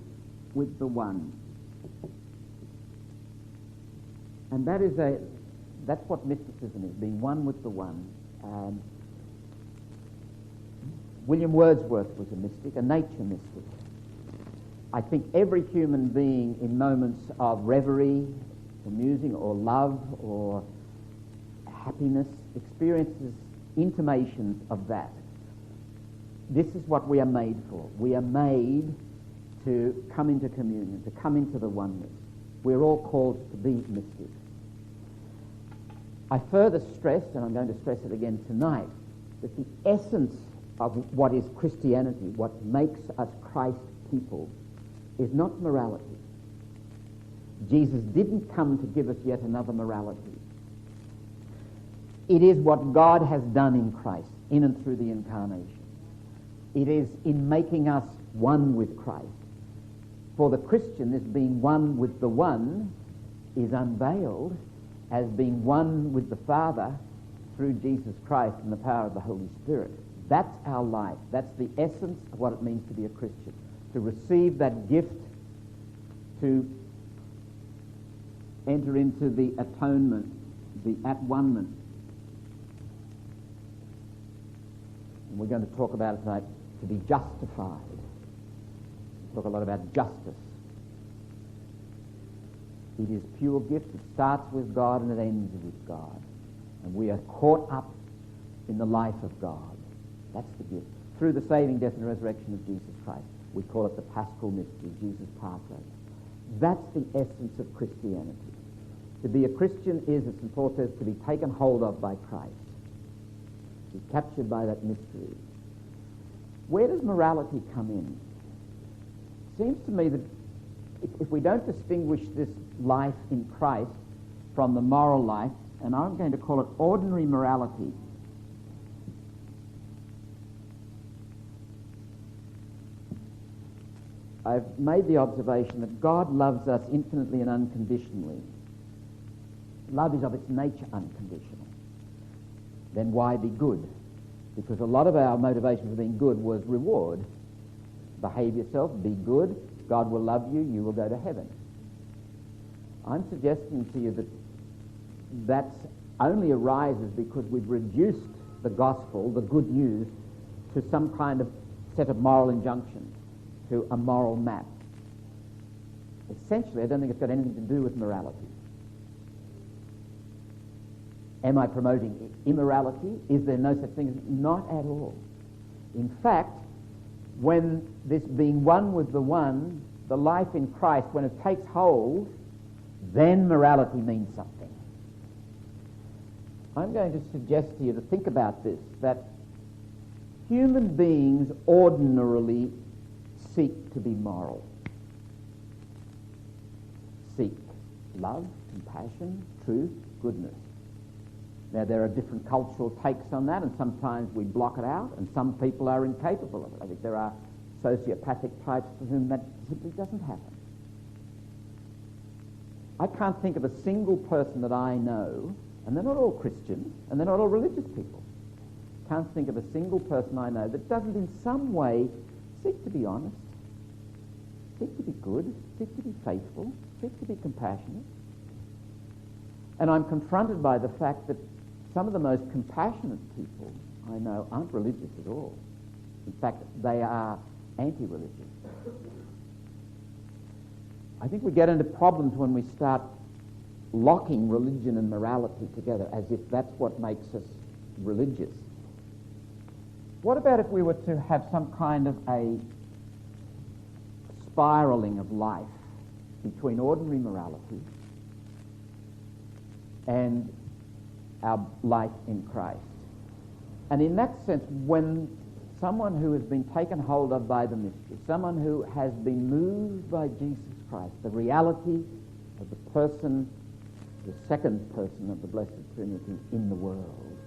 S1: with the one, and that's what mysticism is, being one with the one. William Wordsworth was a mystic, a nature mystic. I think every human being in moments of reverie, or musing, or love, or happiness, experiences intimations of that. This is what we are made for. We are made to come into communion, to come into the oneness. We're all called to be mystics. I further stress, and I'm going to stress it again tonight, that the essence of what is Christianity, what makes us Christ people, is not morality. Jesus didn't come to give us yet another morality. It is what God has done in Christ, in and through the incarnation. It is in making us one with Christ. For the Christian, this being one with the one is unveiled as being one with the Father through Jesus Christ and the power of the Holy Spirit. That's our life. That's the essence of what it means to be a Christian. To receive that gift, to enter into the atonement, the at-one-ment. And we're going to talk about it tonight, to be justified. Talk a lot about justice. It is pure gift. It starts with God and it ends with God. And we are caught up in the life of God. That's the gift. Through the saving death and resurrection of Jesus Christ. We call it the Paschal Mystery, Jesus' Passover. That's the essence of Christianity. To be a Christian is, as St. Paul says, to be taken hold of by Christ. To be captured by that mystery. Where does morality come in? It seems to me that if we don't distinguish this life in Christ from the moral life, and I'm going to call it ordinary morality, I've made the observation that God loves us infinitely and unconditionally. Love is of its nature unconditional. Then why be good? Because a lot of our motivation for being good was reward. Behave yourself, be good, God will love you, you will go to heaven. I'm suggesting to you that that only arises because we've reduced the gospel, the good news, to some kind of set of moral injunctions, to a moral map. Essentially, I don't think it's got anything to do with morality. Am I promoting immorality? Is there no such thing as... Not at all. In fact, when this being one with the one, the life in Christ, when it takes hold, then morality means something. I'm going to suggest to you to think about this, that human beings ordinarily seek to be moral. Seek love, compassion, truth, goodness. Now, there are different cultural takes on that, and sometimes we block it out, and some people are incapable of it. I think there are sociopathic types for whom that simply doesn't happen. I can't think of a single person that I know, and they're not all Christians, and they're not all religious people. Can't think of a single person I know that doesn't in some way seek to be honest, seek to be good, seek to be faithful, seek to be compassionate. And I'm confronted by the fact that some of the most compassionate people I know aren't religious at all. In fact, they are anti-religious. I think we get into problems when we start locking religion and morality together as if that's what makes us religious. What about if we were to have some kind of a spiraling of life between ordinary morality and our life in Christ? And in that sense, when someone who has been taken hold of by the mystery, someone who has been moved by Jesus Christ, the reality of the person, the second person of the Blessed Trinity in the world,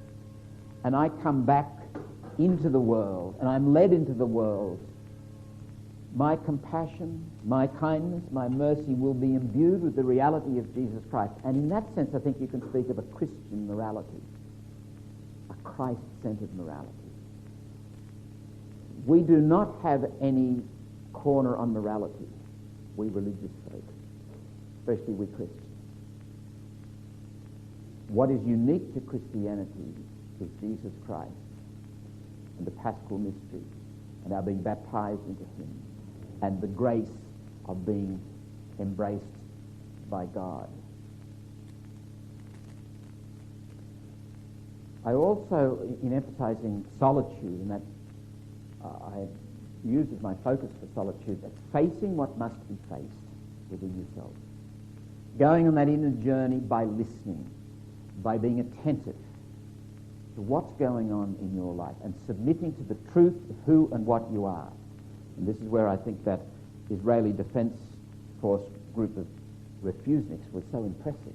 S1: and I come back into the world, and I'm led into the world, my compassion, my kindness, my mercy will be imbued with the reality of Jesus Christ. And in that sense, I think you can speak of a Christian morality, a Christ-centered morality. We do not have any corner on morality, we religious folk, especially we Christians. What is unique to Christianity is Jesus Christ and the Paschal mystery and our being baptized into him and the grace of being embraced by God. I also, in emphasizing solitude, and that I use as my focus for solitude, that facing what must be faced within yourself. Going on that inner journey by listening, by being attentive to what's going on in your life and submitting to the truth of who and what you are. And this is where I think that Israeli Defense Force group of refuseniks was so impressive.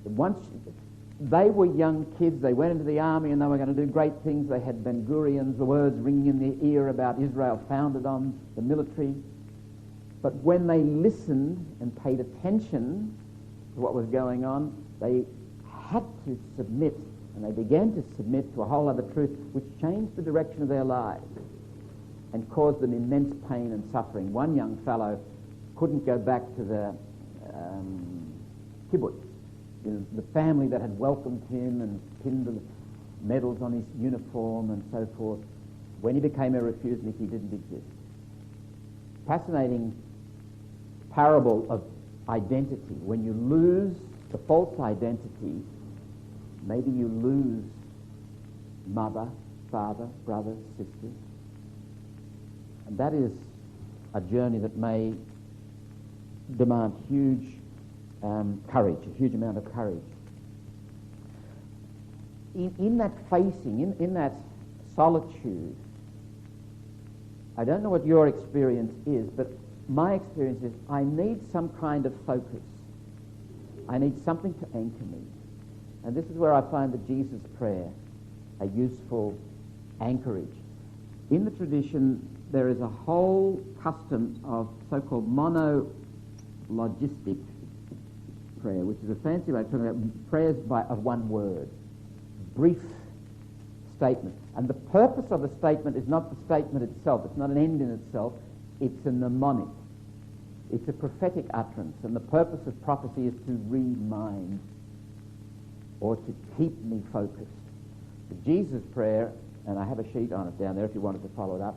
S1: Once they were young kids, they went into the army and they were going to do great things. They had Ben Gurion's words ringing in their ear about Israel founded on the military. But when they listened and paid attention to what was going on, they had to submit, and they began to submit to a whole other truth which changed the direction of their lives and caused them immense pain and suffering. One young fellow couldn't go back to the kibbutz, the family that had welcomed him and pinned the medals on his uniform and so forth. When he became a refusenik, he didn't exist. Fascinating parable of identity. When you lose the false identity, maybe you lose mother, father, brother, sister. And that is a journey that may demand huge courage, a huge amount of courage. In that facing, in that solitude, I don't know what your experience is, but my experience is I need some kind of focus. I need something to anchor me. And this is where I find the Jesus prayer a useful anchorage. In the tradition, there is a whole custom of so-called monologistic prayer, which is a fancy way of talking about prayers of one word, brief statement. And the purpose of the statement is not the statement itself. It's not an end in itself. It's a mnemonic. It's a prophetic utterance. And the purpose of prophecy is to remind or to keep me focused. The Jesus prayer, and I have a sheet on it down there if you wanted to follow it up.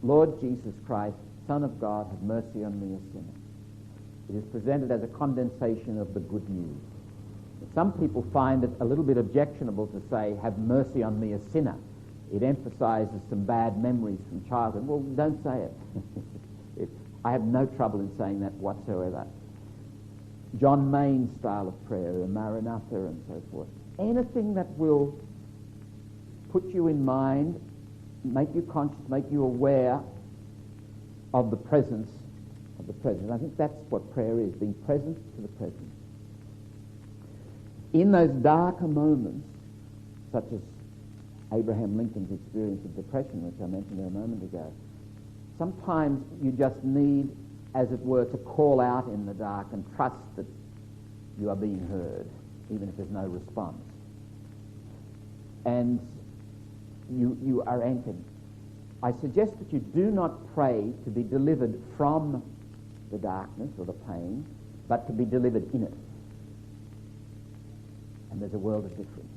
S1: Lord Jesus Christ, Son of God, have mercy on me, a sinner. It is presented as a condensation of the good news. Some people find it a little bit objectionable to say, have mercy on me, a sinner. It emphasizes some bad memories from childhood. Well, don't say it. I have no trouble in saying that whatsoever. John Mayne's style of prayer, Maranatha and so forth. Anything that will put you in mind, make you conscious, make you aware of the presence of the present. I think that's what prayer is, being present to the present. In those darker moments, such as Abraham Lincoln's experience of depression, which I mentioned a moment ago, sometimes you just need, as it were, to call out in the dark and trust that you are being heard, even if there's no response. And you are anchored. I suggest that you do not pray to be delivered from the darkness or the pain, but to be delivered in it. And there's a world of difference.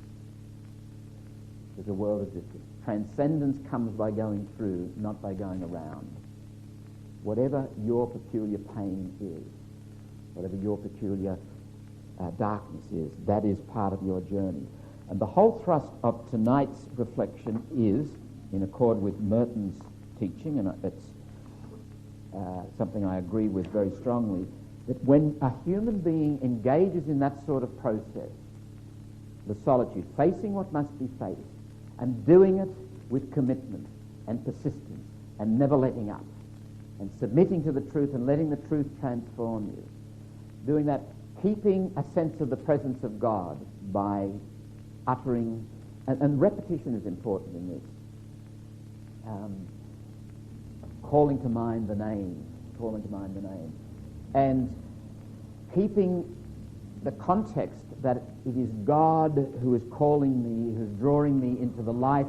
S1: There's a world of existence. Transcendence comes by going through, not by going around. Whatever your peculiar pain is, whatever your peculiar darkness is, that is part of your journey. And the whole thrust of tonight's reflection is, in accord with Merton's teaching, and it's something I agree with very strongly, that when a human being engages in that sort of process, the solitude, facing what must be faced, and doing it with commitment and persistence and never letting up, and submitting to the truth and letting the truth transform you, doing that, keeping a sense of the presence of God by uttering, and repetition is important in this, calling to mind the name, and keeping the context that it is God who is calling me, who's drawing me into the life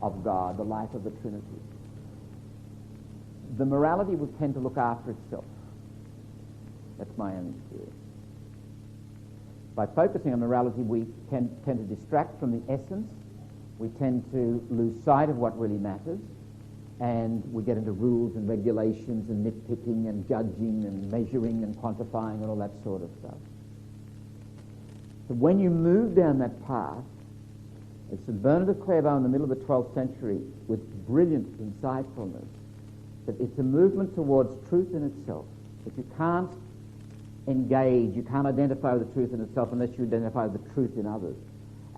S1: of God, the life of the Trinity. The morality will tend to look after itself. That's my own experience. By focusing on morality, we tend to distract from the essence. We tend to lose sight of what really matters, and we get into rules and regulations and nitpicking and judging and measuring and quantifying and all that sort of stuff. So when you move down that path, as St. Bernard of Clairvaux in the middle of the 12th century, with brilliant insightfulness, that it's a movement towards truth in itself, that you can't engage, you can't identify with the truth in itself unless you identify with the truth in others.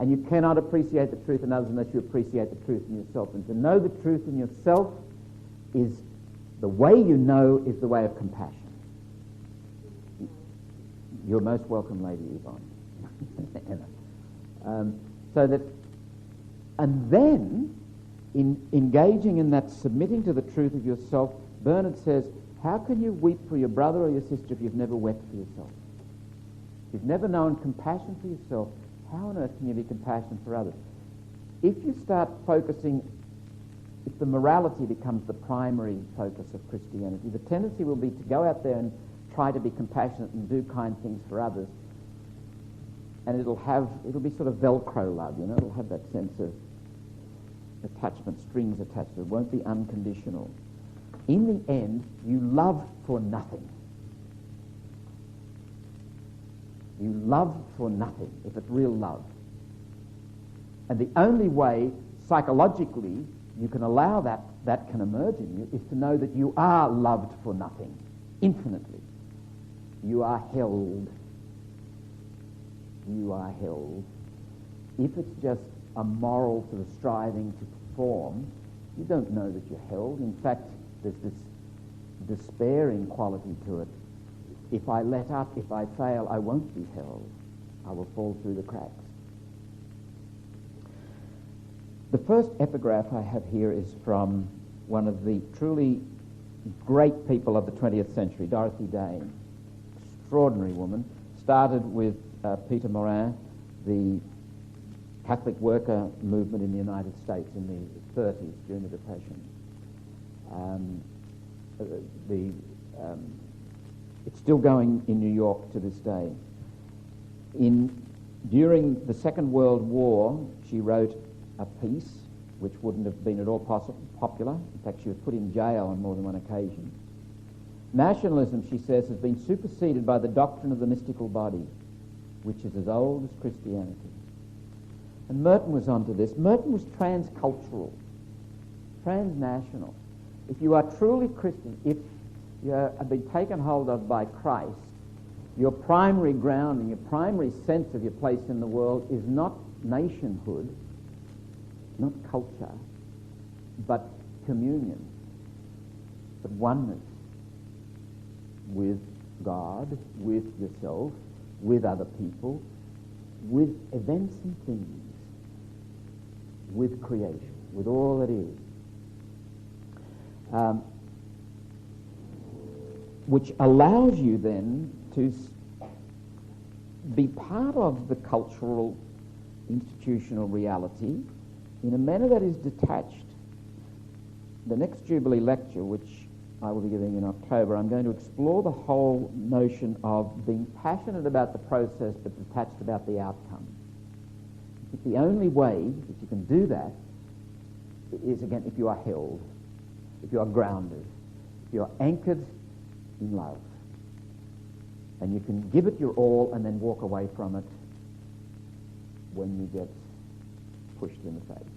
S1: And you cannot appreciate the truth in others unless you appreciate the truth in yourself. And to know the truth in yourself is the way you know is the way of compassion. You're most welcome, Lady Yvonne. So that, and then in engaging in that submitting to the truth of yourself, Bernard says, how can you weep for your brother or your sister if you've never wept for yourself? If you've never known compassion for yourself, how on earth can you be compassionate for others? If you start focusing, if the morality becomes the primary focus of Christianity, the tendency will be to go out there and try to be compassionate and do kind things for others, and it'll be sort of Velcro love, you know, it'll have that sense of attachment, strings attached to it. It won't be unconditional. In the end, you love for nothing. You love for nothing, if it's real love. And the only way, psychologically, you can allow that can emerge in you is to know that you are loved for nothing, infinitely. You are held. You are held. If it's just a moral sort of striving to perform, you don't know that you're held. In fact, there's this despairing quality to it. If I let up, if I fail, I won't be held. I will fall through the cracks. The first epigraph I have here is from one of the truly great people of the 20th century, Dorothy Day. Extraordinary woman. Started with Peter Morin, the Catholic worker movement in the United States in the 30s during the Depression. It's still going in New York to this day. During the Second World War, she wrote a piece which wouldn't have been at all popular. In fact, she was put in jail on more than one occasion. Nationalism, she says, has been superseded by the doctrine of the mystical body, which is as old as Christianity. And Merton was onto this. Merton was transcultural, transnational. If you are truly Christian, if you have been taken hold of by Christ, your primary grounding, your primary sense of your place in the world is not nationhood, not culture, but communion, but oneness with God, with yourself, with other people, with events and things, with creation, with all that is. Which allows you then to be part of the cultural, institutional reality in a manner that is detached. The next Jubilee lecture, which I will be giving in October, I'm going to explore the whole notion of being passionate about the process but detached about the outcome. the only way that you can do that is, again, if you are held, if you are grounded, if you are anchored in love, and you can give it your all and then walk away from it when you get pushed in the face.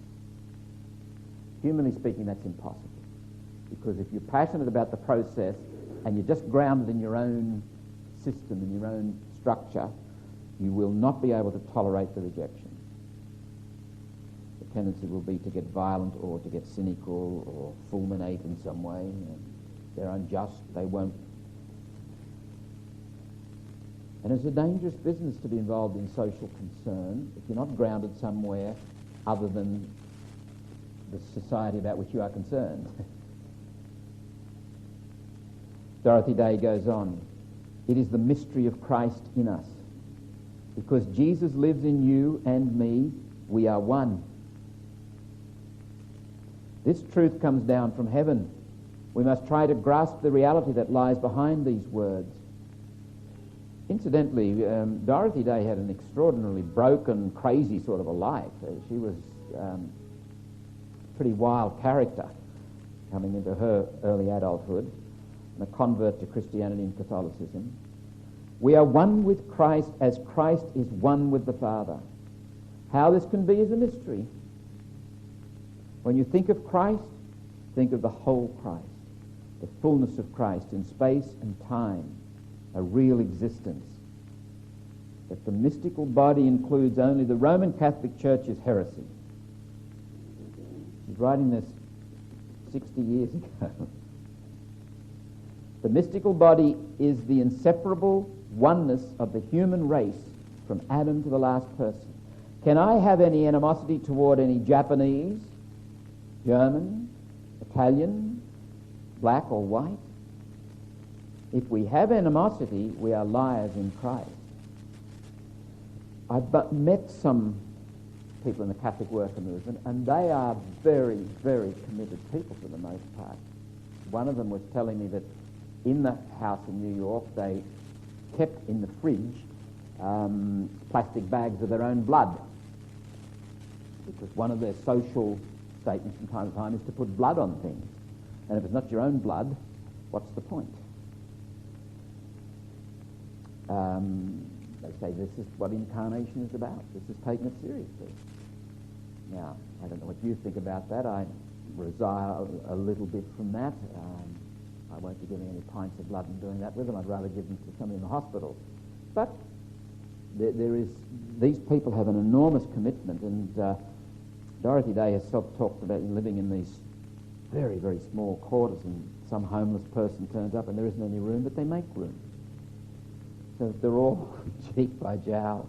S1: Humanly speaking, that's impossible, because if you're passionate about the process and you're just grounded in your own system, in your own structure, you will not be able to tolerate the rejection. The tendency will be to get violent or to get cynical or fulminate in some way. They're unjust, they won't. And it's a dangerous business to be involved in social concern if you're not grounded somewhere other than the society about which you are concerned. Dorothy Day goes on, "It is the mystery of Christ in us. Because Jesus lives in you and me, we are one. This truth comes down from heaven. We must try to grasp the reality that lies behind these words." Incidentally, Dorothy Day had an extraordinarily broken, crazy sort of a life. She was a pretty wild character coming into her early adulthood, and a convert to Christianity and Catholicism. "We are one with Christ as Christ is one with the Father. How this can be is a mystery. When you think of Christ, think of the whole Christ, the fullness of Christ in space and time, a real existence. That the mystical body includes only the Roman Catholic Church is heresy." He's writing this 60 years ago. "The mystical body is the inseparable oneness of the human race from Adam to the last person. Can I have any animosity toward any Japanese, German, Italian, black or white? If we have animosity, we are liars in Christ." I've met some people in the Catholic worker movement, and they are very, very committed people for the most part. One of them was telling me that in the house in New York, they kept in the fridge plastic bags of their own blood, because one of their social statements from time to time is to put blood on things. And if it's not your own blood, what's the point? They say this is what incarnation is about. This is taking it seriously. Now, I don't know what you think about that. I resile a little bit from that. I won't be giving any pints of blood and doing that with them. I'd rather give them to somebody in the hospital. But these people have an enormous commitment, and Dorothy Day herself talked about living in these very, very small quarters, and some homeless person turns up and there isn't any room, but they make room. So they're all cheek by jowl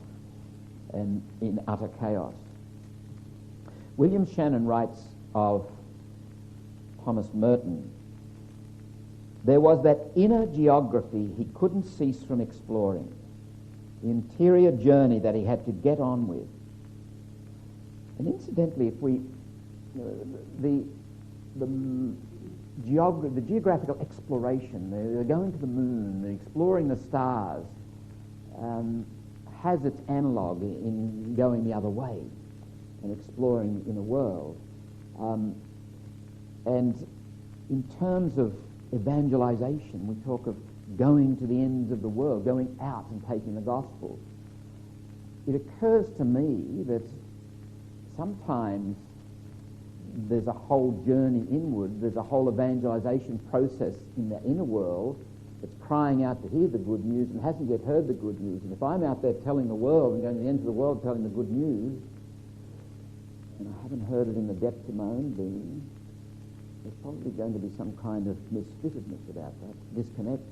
S1: and in utter chaos. William Shannon writes of Thomas Merton, "There was that inner geography he couldn't cease from exploring, the interior journey that he had to get on with." And incidentally, if we, the geographical exploration, they're going to the moon, they're exploring the stars, has its analogue in going the other way and exploring in the world. And in terms of evangelization, we talk of going to the ends of the world, going out and taking the gospel. It occurs to me that sometimes there's a whole journey inward, there's a whole evangelization process in the inner world that's crying out to hear the good news and hasn't yet heard the good news. And if I'm out there telling the world and going to the ends of the world telling the good news, and I haven't heard it in the depths of my own being, there's probably going to be some kind of misfittedness about that, disconnect.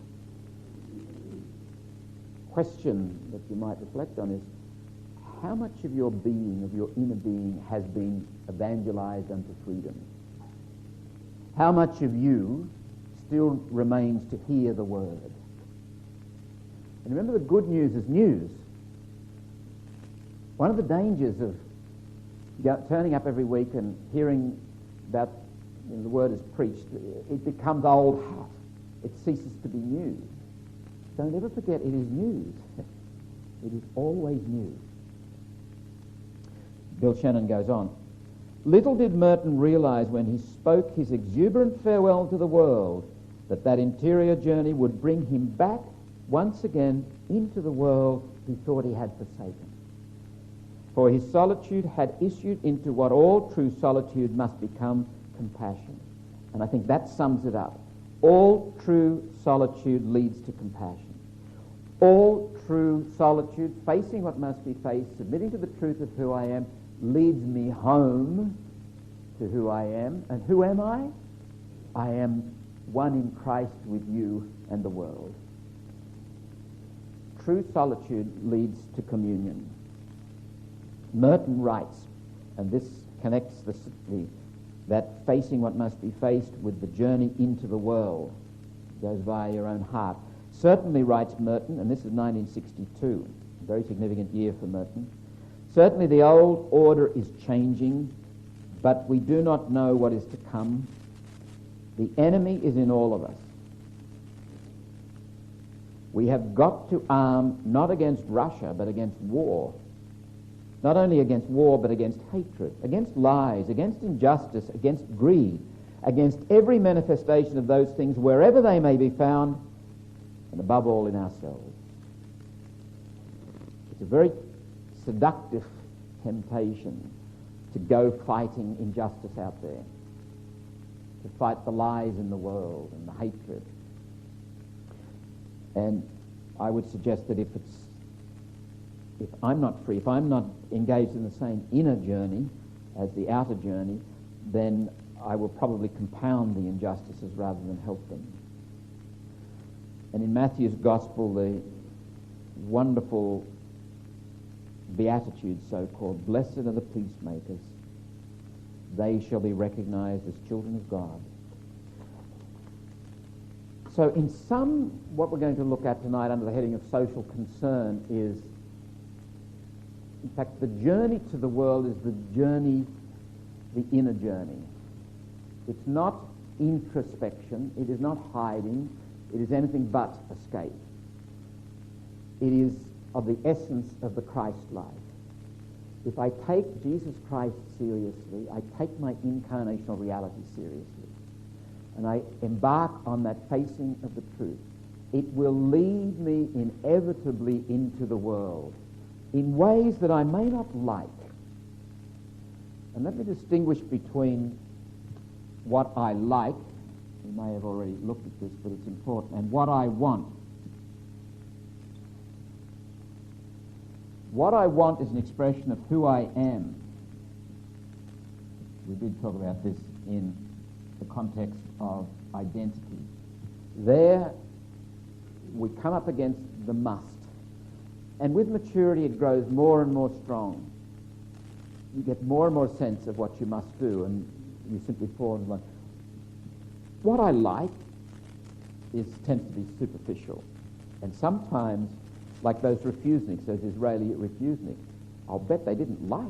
S1: Question that you might reflect on is, how much of your being, of your inner being, has been evangelized unto freedom? How much of you still remains to hear the word? And remember, the good news is news. One of the dangers of turning up every week and hearing about the word is preached, it becomes old hat. It ceases to be news. Don't ever forget, it is news. It is always news. Bill Shannon goes on, little did Merton realise when he spoke his exuberant farewell to the world that interior journey would bring him back once again into the world he thought he had forsaken. For his solitude had issued into what all true solitude must become, compassion. And I think that sums it up. All true solitude leads to compassion. All true solitude, facing what must be faced, submitting to the truth of who I am, leads me home to who I am. And who am I? I am one in Christ with you and the world. True solitude leads to communion. Merton writes, and this connects that facing what must be faced with the journey into the world. It goes via your own heart. Certainly, writes Merton, and this is 1962, a very significant year for Merton, certainly the old order is changing, but we do not know what is to come. The enemy is in all of us. We have got to arm not against Russia, but against war. Not only against war, but against hatred, against lies, against injustice, against greed, against every manifestation of those things wherever they may be found, and above all in ourselves. It's a very seductive temptation to go fighting injustice out there, to fight the lies in the world and the hatred. And I would suggest that if I'm not free, if I'm not engaged in the same inner journey as the outer journey, then I will probably compound the injustices rather than help them. And in Matthew's Gospel, the wonderful Beatitudes, so-called, blessed are the peacemakers, they shall be recognized as children of God. So in sum, what we're going to look at tonight under the heading of social concern is, in fact, the journey to the world is the journey, the inner journey. It's not introspection, it is not hiding, it is anything but escape. It is of the essence of the Christ life. If I take Jesus Christ seriously, I take my incarnational reality seriously, and I embark on that facing of the truth, it will lead me inevitably into the world in ways that I may not like. And let me distinguish between what I like, you may have already looked at this, but it's important, and what I want. What I want is an expression of who I am. We did talk about this in the context of identity. There, we come up against the must. And with maturity, it grows more and more strong. You get more and more sense of what you must do, and you simply fall in line. What I like tends to be superficial. And sometimes, like those refuseniks, those Israeli refuseniks, I'll bet they didn't like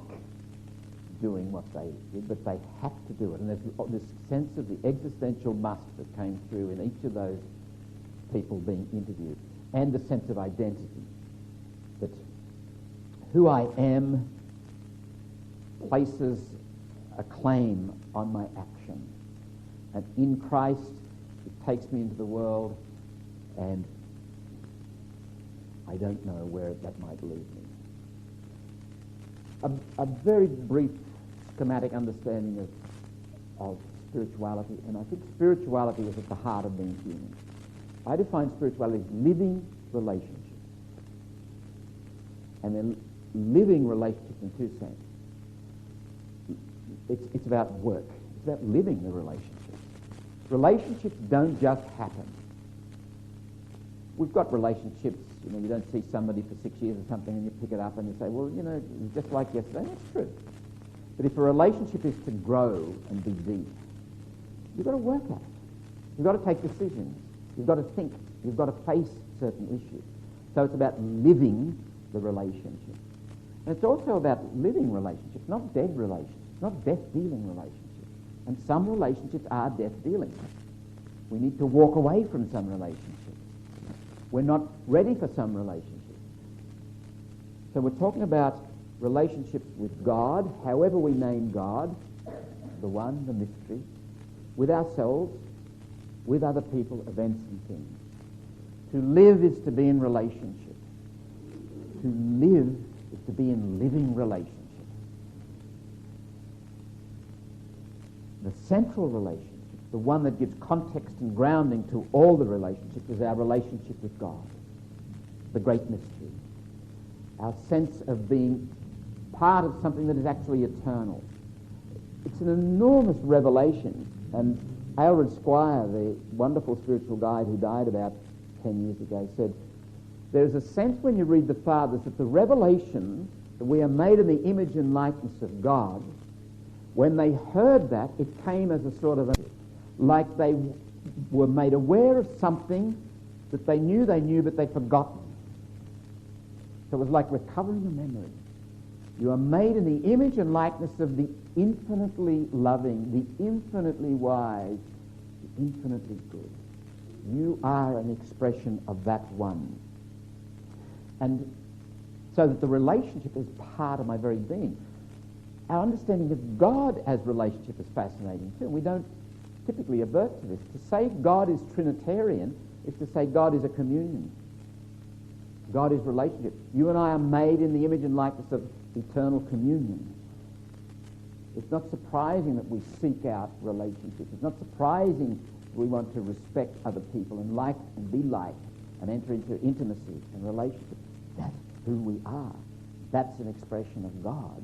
S1: doing what they did, but they had to do it. And there's this sense of the existential must that came through in each of those people being interviewed, and the sense of identity, that who I am places a claim on my action. And in Christ, it takes me into the world, and I don't know where that might lead me. A very brief schematic understanding of spirituality, and I think spirituality is at the heart of being human. I define spirituality as living relationships. And then living relationships in two senses. It's about work. It's about living the relationships. Relationships don't just happen. We've got relationships, you don't see somebody for 6 years or something and you pick it up and you say, well, just like yesterday. That's true. But if a relationship is to grow and be deep, you've got to work at it. You've got to take decisions. You've got to think. You've got to face certain issues. So it's about living the relationship. And it's also about living relationships, not dead relationships, not death-dealing relationships. And some relationships are death-dealing. We need to walk away from some relationships. We're not ready for some relationships. So we're talking about relationships with God, however we name God, the one, the mystery, with ourselves, with other people, events and things. To live is to be in relationship. To live is to be in living relationship. The central relationship, the one that gives context and grounding to all the relationships, is our relationship with God, the great mystery. Our sense of being part of something that is actually eternal. It's an enormous revelation, and Aylred Squire, the wonderful spiritual guide who died about 10 years ago, said, there's a sense when you read the Fathers that the revelation that we are made in the image and likeness of God, when they heard that, it came as a sort of like they were made aware of something that they knew, but they'd forgotten. So it was like recovering a memory. You are made in the image and likeness of the infinitely loving, the infinitely wise, the infinitely good. You are an expression of that one. And so that the relationship is part of my very being. Our understanding of God as relationship is fascinating too. We don't typically avert to this. To say God is Trinitarian is to say God is a communion. God is relationship. You and I are made in the image and likeness of eternal communion. It's not surprising that we seek out relationships. It's not surprising that we want to respect other people and like and be liked and enter into intimacy and relationship. That's who we are. That's an expression of God.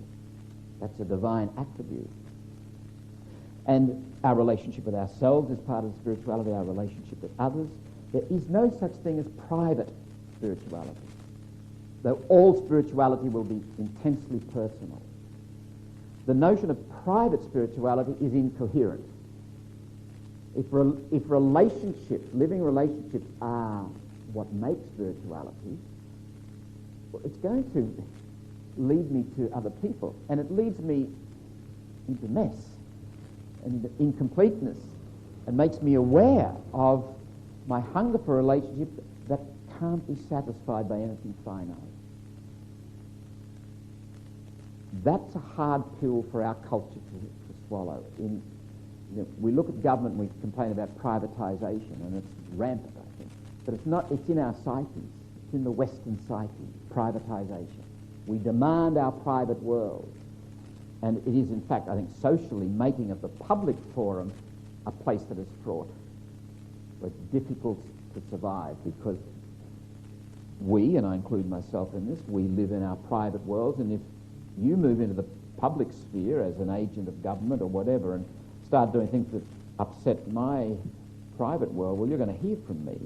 S1: That's a divine attribute. And our relationship with ourselves is part of spirituality, our relationship with others. There is no such thing as private spirituality, though all spirituality will be intensely personal. The notion of private spirituality is incoherent. If relationships, living relationships, are what makes spirituality, well, it's going to lead me to other people, and it leads me into mess and incompleteness, and makes me aware of my hunger for a relationship that can't be satisfied by anything finite. That's a hard pill for our culture to swallow. We look at government and we complain about privatisation, and it's rampant, I think. But it's not. It's in our psyche. It's in the Western psyche, privatisation. We demand our private world. And it is, in fact, I think, socially making of the public forum a place that is fraught, where it's difficult to survive, because we, and I include myself in this, we live in our private worlds, and if you move into the public sphere as an agent of government or whatever and start doing things that upset my private world, well, you're going to hear from me.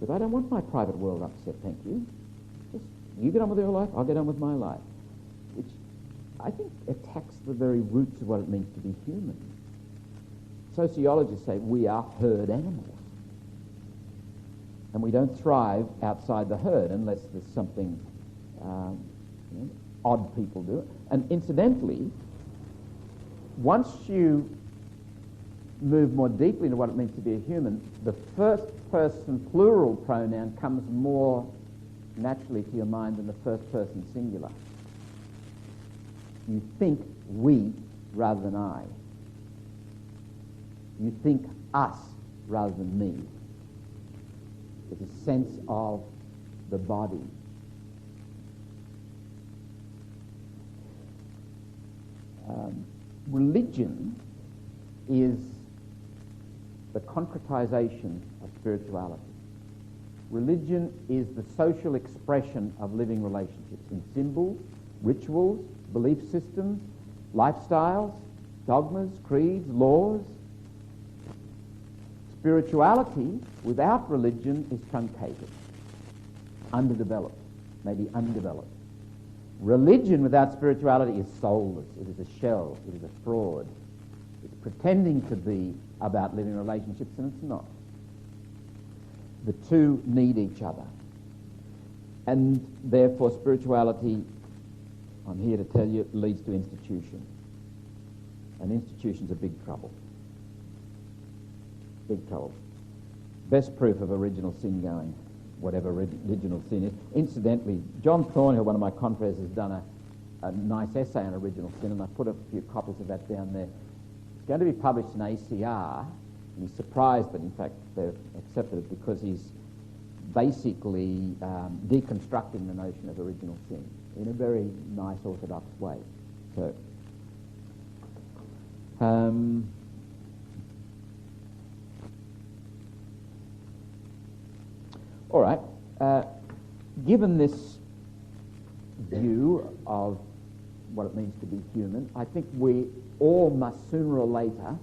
S1: But I don't want my private world upset, thank you. Just you get on with your life, I'll get on with my life. Which I think attacks the very roots of what it means to be human. Sociologists say we are herd animals. And we don't thrive outside the herd unless there's something odd people do. And incidentally, once you move more deeply into what it means to be a human, the first person plural pronoun comes more naturally to your mind than the first person singular. You think we rather than I. You think us rather than me. There's a sense of the body. Religion is the concretization of spirituality. Religion is the social expression of living relationships in symbols, rituals, belief systems, lifestyles, dogmas, creeds, laws. Spirituality without religion is truncated, underdeveloped, maybe undeveloped. Religion without spirituality is soulless. It is a shell. It is a fraud. It's pretending to be about living relationships, and it's not. The two need each other. And therefore spirituality, I'm here to tell you, leads to institution. And institutions are big trouble. Big trouble. Best proof of original sin going, whatever original sin is. Incidentally, John Thornhill, one of my confreres, has done a nice essay on original sin, and I put a few copies of that down there. It's going to be published in ACR, and he's surprised that, in fact, they've accepted it because he's basically deconstructing the notion of original sin in a very nice orthodox way. So, all right. Given this view of what it means to be human, I think we all must sooner or later,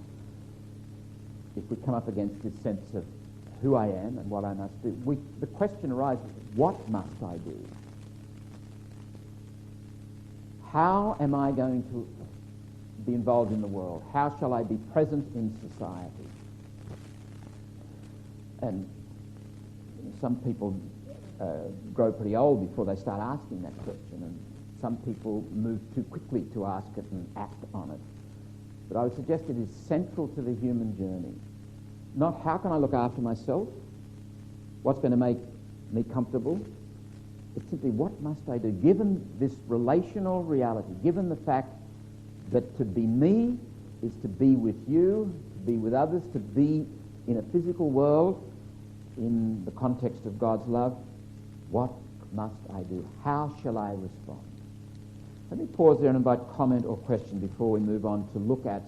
S1: if we come up against this sense of who I am and what I must do, the question arises, what must I do? How am I going to be involved in the world? How shall I be present in society? And some people grow pretty old before they start asking that question, and some people move too quickly to ask it and act on it. But I would suggest it is central to the human journey. Not how can I look after myself, what's going to make me comfortable. It's simply what must I do, given this relational reality, given the fact that to be me is to be with you, to be with others, to be in a physical world in the context of God's love. What must I do? How shall I respond? Let me pause there and invite comment or question before we move on to look at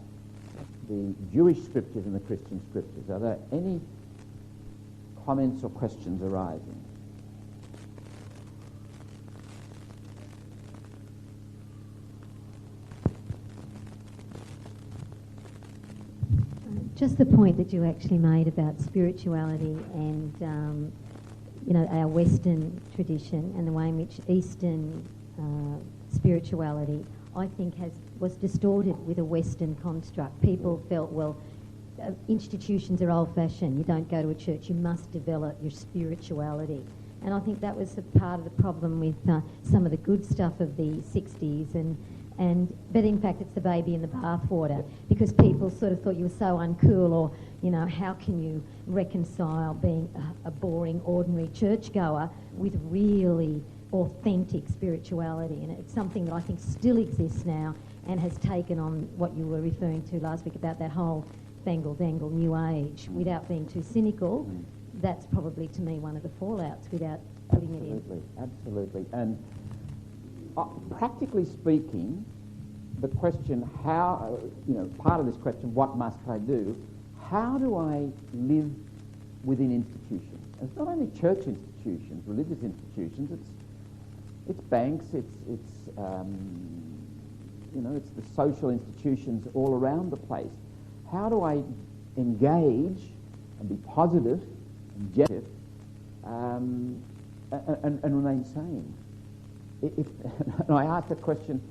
S1: the Jewish scriptures and the Christian scriptures. Are there any comments or questions arising?
S13: Just the point that you actually made about spirituality and, our Western tradition and the way in which Eastern spirituality, I think, was distorted with a Western construct. People felt, well, institutions are old-fashioned. You don't go to a church. You must develop your spirituality. And I think that was a part of the problem with some of the good stuff of the 60s but in fact it's the baby in the bathwater, because people sort of thought you were so uncool, or how can you reconcile being a boring ordinary churchgoer with really authentic spirituality. And it's something that I think still exists now and has taken on what you were referring to last week about that whole fangle-dangle new age. Without being too cynical, that's probably to me one of the fallouts without putting it in.
S1: Absolutely. And practically speaking, the question how, part of this question, what must I do? How do I live within institutions? And it's not only church institutions, religious institutions. It's banks. It's the social institutions all around the place. How do I engage and be positive and generative and remain sane? And I asked that question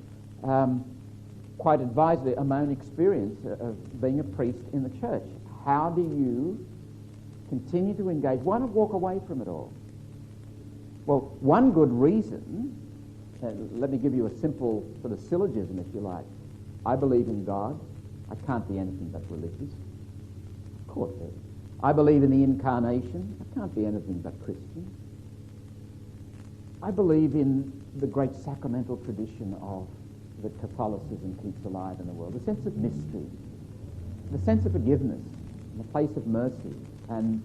S1: quite advisedly on my own experience of being a priest in the church. How do you continue to engage? Why not walk away from it all? Well, one good reason, let me give you a simple sort of syllogism, if you like. I believe in God. I can't be anything but religious. Of course. I believe in the incarnation. I can't be anything but Christian. I believe in the great sacramental tradition of that Catholicism keeps alive in the world, the sense of mystery, the sense of forgiveness, the place of mercy, and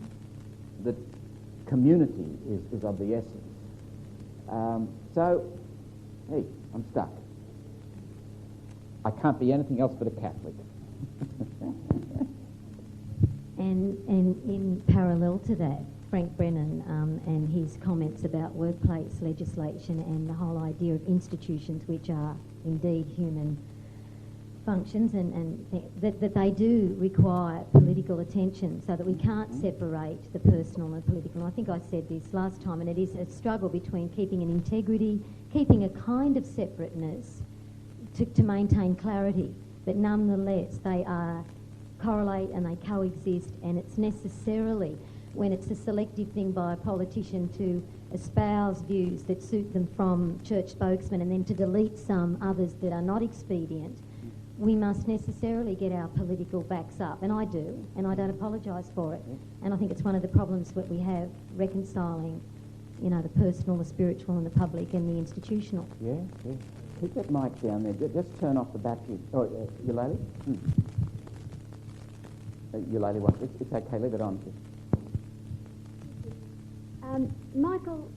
S1: that community is of the essence. So, hey, I'm stuck. I can't be anything else but a Catholic.
S13: And in parallel to that, Frank Brennan and his comments about workplace legislation and the whole idea of institutions, which are indeed human functions, and that they do require political attention, so that we can't separate the personal and political. And I think I said this last time, and it is a struggle between keeping an integrity, keeping a kind of separateness to maintain clarity, but nonetheless they correlate and they coexist, and it's necessarily, when it's a selective thing by a politician to espouse views that suit them from church spokesmen and then to delete some others that are not expedient, we must necessarily get our political backs up, and I do, and I don't apologise for it. And I think it's one of the problems that we have reconciling, the personal, the spiritual and the public and the institutional.
S1: Yeah. Keep that mic down there. Just turn off the battery. Oh, Eulalie? Eulalie, what? It's okay. Leave it on.
S10: Michael,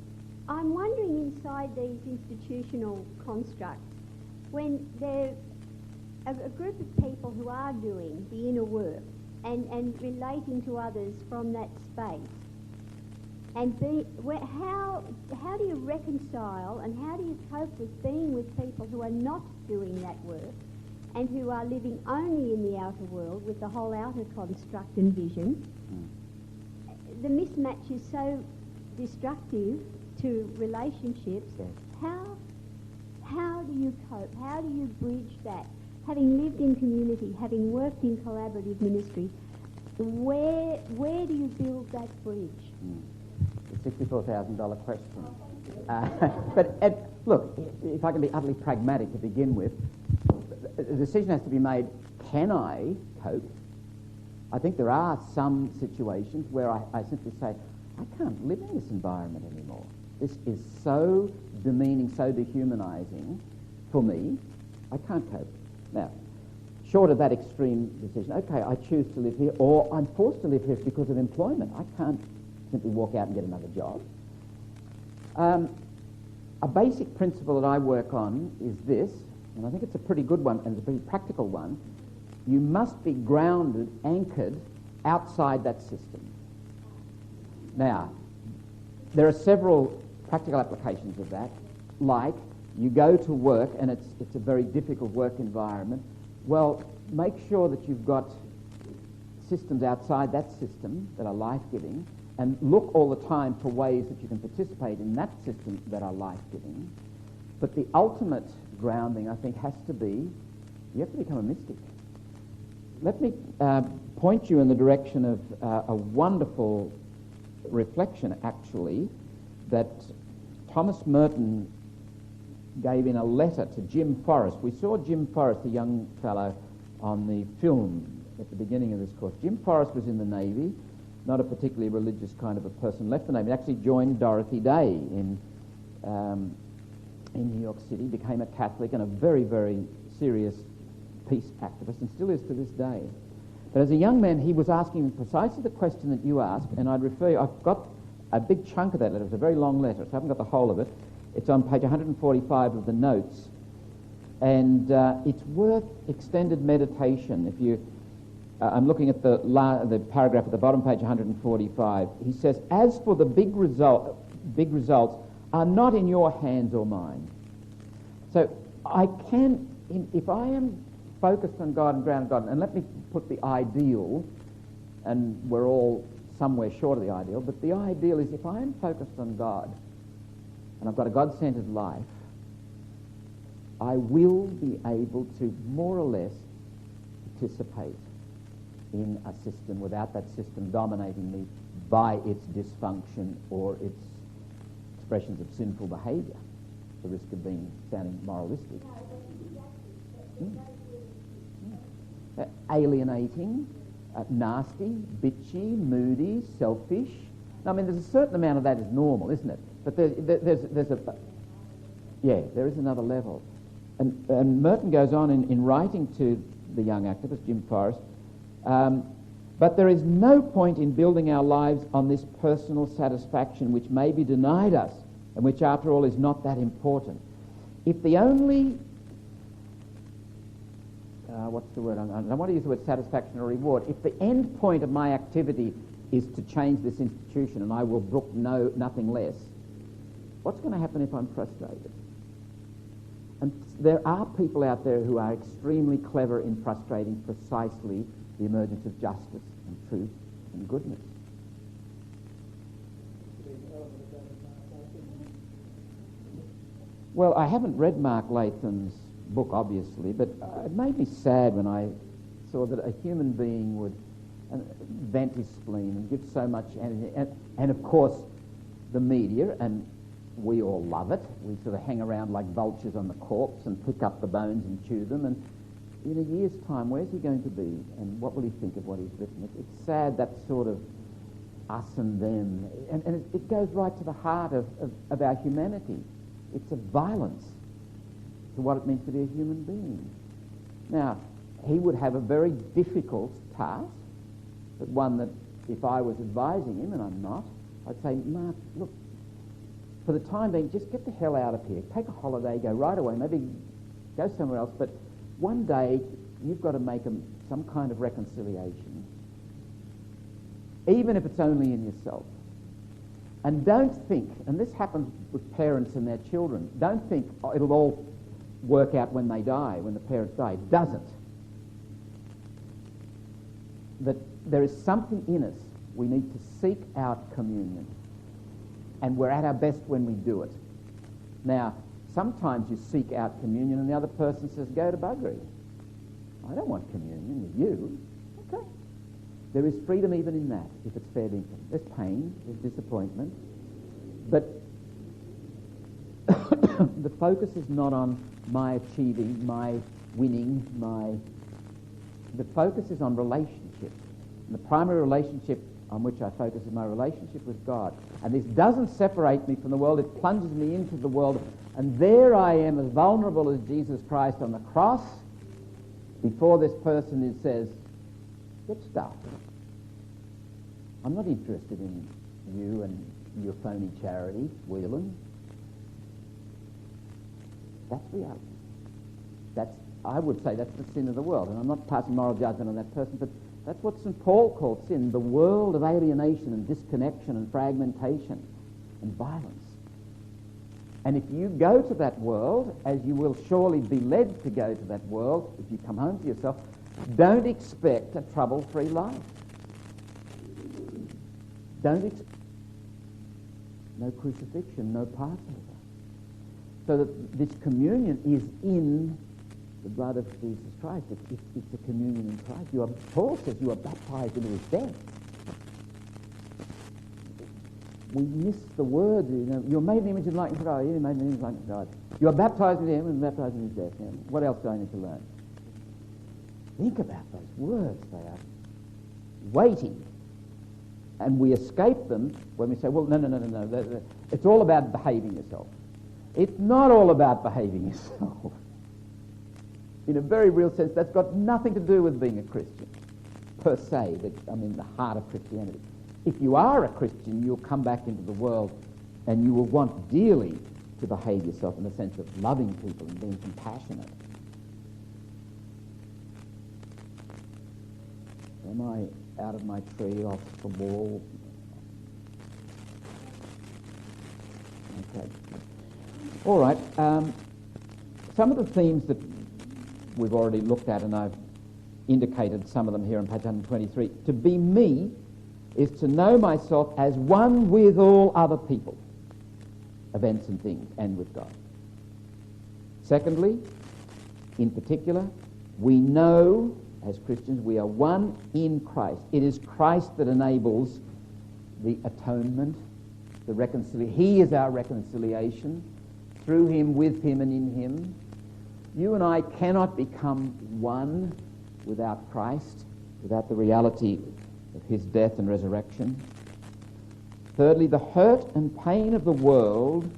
S10: I'm wondering inside these institutional constructs, when there's a group of people who are doing the inner work and relating to others from that space, and how do you reconcile and how do you cope with being with people who are not doing that work and who are living only in the outer world with the whole outer construct and vision? The mismatch is so destructive to relationships.
S1: Yes.
S10: How do you cope? How do you bridge that? Having lived in community, having worked in collaborative ministry, where do you build that bridge?
S1: The $64,000 question. But Ed, look, if I can be utterly pragmatic to begin with, the decision has to be made, can I cope? I think there are some situations where I simply say, I can't live in this environment anymore. This is so demeaning, so dehumanizing for me, I can't cope. Now, short of that extreme decision, okay, I choose to live here, or I'm forced to live here because of employment. I can't simply walk out and get another job. A basic principle that I work on is this, and I think it's a pretty good one and it's a pretty practical one. You must be grounded, anchored outside that system. Now, there are several practical applications of that, like you go to work and it's a very difficult work environment. Well, make sure that you've got systems outside that system that are life-giving, and look all the time for ways that you can participate in that system that are life-giving. But the ultimate grounding, I think, has to be, you have to become a mystic. Let me point you in the direction of a wonderful reflection, actually, that Thomas Merton gave in a letter to Jim Forrest. We saw Jim Forrest, the young fellow, on the film at the beginning of this course. Jim Forrest was in the Navy, not a particularly religious kind of a person, left the Navy, actually joined Dorothy Day in New York City, became a Catholic and a very, very serious peace activist, and still is to this day. But as a young man, he was asking precisely the question that you asked, and I'd refer you, I've got a big chunk of that letter. It's a very long letter, so I haven't got the whole of it. It's on page 145 of the notes, and it's worth extended meditation. If you, I'm looking at the paragraph at the bottom, page 145. He says, "As for the big results are not in your hands or mine." So I can, if I am focused on God and grounded on God, and let me put the ideal, and we're all somewhere short of the ideal, but the ideal is if I am focused on God and I've got a God-centered life, I will be able to more or less participate in a system without that system dominating me by its dysfunction or its expressions of sinful behaviour, the risk of sounding moralistic. Alienating, nasty, bitchy, moody, selfish. Now, I mean, there's a certain amount of that is normal, isn't it? But there is another level. And Merton goes on in writing to the young activist, Jim Forrest, but there is no point in building our lives on this personal satisfaction which may be denied us and which, after all, is not that important. If the only what's the word? I don't want to use the word satisfaction or reward. If the end point of my activity is to change this institution and I will brook nothing less, what's going to happen if I'm frustrated? And there are people out there who are extremely clever in frustrating precisely the emergence of justice and truth and goodness. Well, I haven't read Mark Latham's book, obviously, but it made me sad when I saw that a human being would vent his spleen and give so much energy. And of course, the media, and we all love it. We sort of hang around like vultures on the corpse and pick up the bones and chew them. And in a year's time, where's he going to be? And what will he think of what he's written? It's sad, that sort of us and them. And it goes right to the heart of our humanity. It's a violence. to what it means to be a human being. Now, he would have a very difficult task, but one that if I was advising him, and I'm not, I'd say, Mark, look, for the time being, just get the hell out of here. Take a holiday, go right away, maybe go somewhere else, but one day you've got to make some kind of reconciliation, even if it's only in yourself. And don't think, and this happens with parents and their children, don't think it'll all work out when they die, when the parents die. It doesn't. That there is something in us. We need to seek out communion. And we're at our best when we do it. Now, sometimes you seek out communion and the other person says, go to buggery. I don't want communion with you. Okay. There is freedom even in that, if it's fair dinkum. There's pain, there's disappointment. But the focus is not on my achieving, my winning, the focus is on relationship. And the primary relationship on which I focus is my relationship with God. And this doesn't separate me from the world, it plunges me into the world. And there I am, as vulnerable as Jesus Christ on the cross, before this person who says, get stuffed. I'm not interested in you and your phony charity, Whelan. That's reality. I would say that's the sin of the world. And I'm not passing moral judgment on that person, but that's what St. Paul called sin, the world of alienation and disconnection and fragmentation and violence. And if you go to that world, as you will surely be led to go to that world if you come home to yourself, don't expect a trouble-free life. Don't expect no crucifixion, no Passover. So that this communion is in the blood of Jesus Christ. It's a communion in Christ. Paul says you are baptized into his death. We miss the words. You're made in the image and likeness of God. You're made in the image and likeness of God. You are baptized in him and baptized in his death. What else do I need to learn? Think about those words. They are weighty. And we escape them when we say, well, no. It's all about behaving yourself. It's not all about behaving yourself. In a very real sense, that's got nothing to do with being a Christian, per se, the heart of Christianity. If you are a Christian, you'll come back into the world and you will want dearly to behave yourself in the sense of loving people and being compassionate. Am I out of my tree, off the wall? Okay. All right. Some of the themes that we've already looked at, and I've indicated some of them here on page 123. To be me is to know myself as one with all other people, events and things, and with God. Secondly, in particular, we know as Christians we are one in Christ. It is Christ that enables the atonement, the reconciliation. He is our reconciliation, through him, with him, and in him. You and I cannot become one without Christ, without the reality of his death and resurrection. Thirdly, the hurt and pain of the world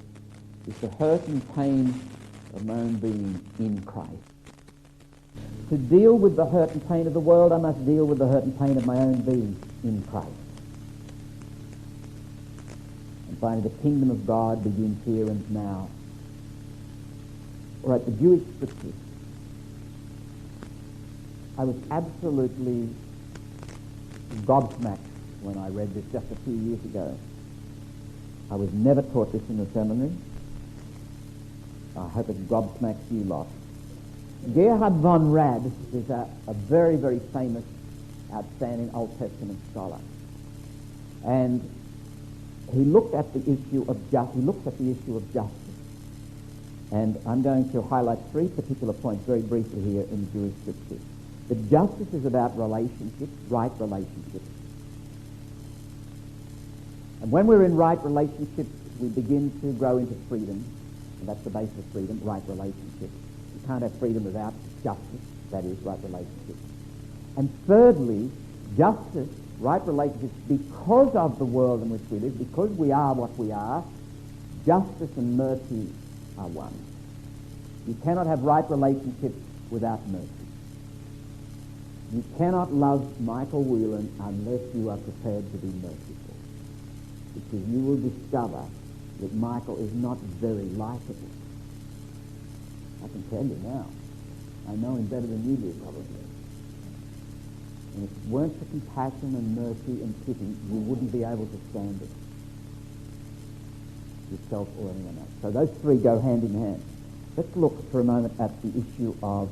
S1: is the hurt and pain of my own being in Christ. To deal with the hurt and pain of the world, I must deal with the hurt and pain of my own being in Christ. And finally, the kingdom of God begins here and now. All right, the Jewish scriptures. I was absolutely gobsmacked when I read this just a few years ago. I was never taught this in the seminary. I hope it gobsmacks you lot. Gerhard von Rad is a very, very famous, outstanding Old Testament scholar. And he looked at the issue of justice. And I'm going to highlight three particular points very briefly here in the Jewish scriptures. That justice is about relationships, right relationships. And when we're in right relationships, we begin to grow into freedom. And that's the basis of freedom, right relationships. You can't have freedom without justice, that is, right relationships. And thirdly, justice, right relationships, because of the world in which we live, because we are what we are, justice and mercy are one. You cannot have right relationships without mercy. You cannot love Michael Whelan unless you are prepared to be merciful, because you will discover that Michael is not very likable. I can tell you now. I know him better than you do, probably. And if it weren't for compassion and mercy and pity, you wouldn't be able to stand it, yourself or anyone else. So those three go hand in hand. Let's look for a moment at the issue of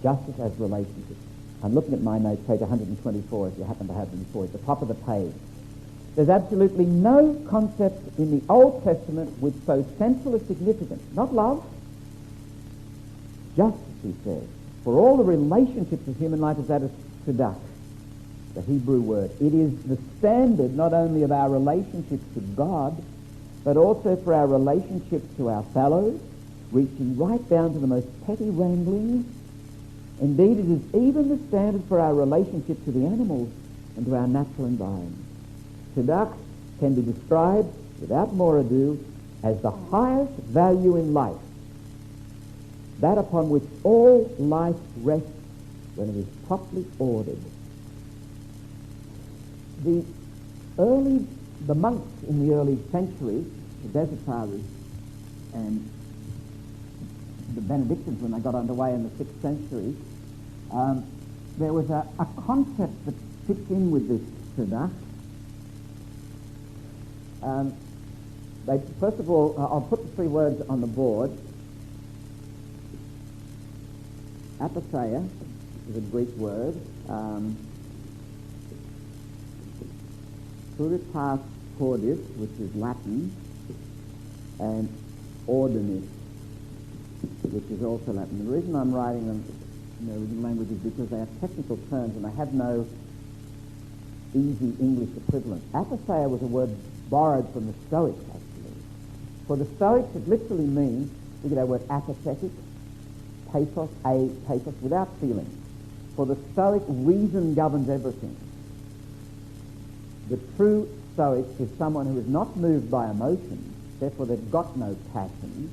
S1: justice as relationships. I'm looking at my notes, page 124, if you happen to have them before, at the top of the page. There's absolutely no concept in the Old Testament with so central a significance. Not love, justice, he says. For all the relationships of human life is that of tzedakah, the Hebrew word. It is the standard not only of our relationships to God, but also for our relationships to our fellows, reaching right down to the most petty wranglings. Indeed, it is even the standard for our relationship to the animals and to our natural environment. Tzedakah can be described, without more ado, as the highest value in life, that upon which all life rests when it is properly ordered. The monks in the early centuries, the Desert Fathers and the Benedictines when they got underway in the 6th century, there was a concept that fits in with this tzedakah. First of all, I'll put the three words on the board. Apatheia is a Greek word. Puritas cordis, which is Latin, and ordinis, which is also Latin. The reason I'm writing them in the original language is because they are technical terms and they have no easy English equivalent. Apatheia was a word borrowed from the Stoics, actually. For the Stoics, it literally means, we get our word apathetic, pathos, pathos, without feeling. For the Stoic, reason governs everything. The true Stoic is someone who is not moved by emotion, therefore they've got no passion.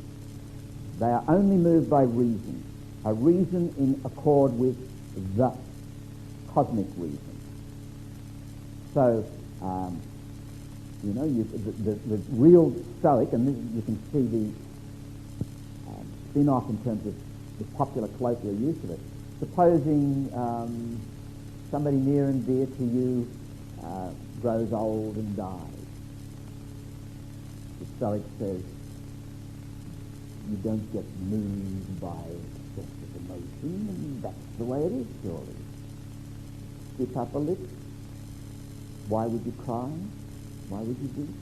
S1: They are only moved by reason, a reason in accord with the cosmic reason. So, the real Stoic, and this, you can see the spin-off in terms of the popular colloquial use of it. Supposing somebody near and dear to you grows old and dies. The Stoic says, you don't get moved by excessive emotion, and that's the way it is, surely. Stiff upper lip. Why would you cry? Why would you weep?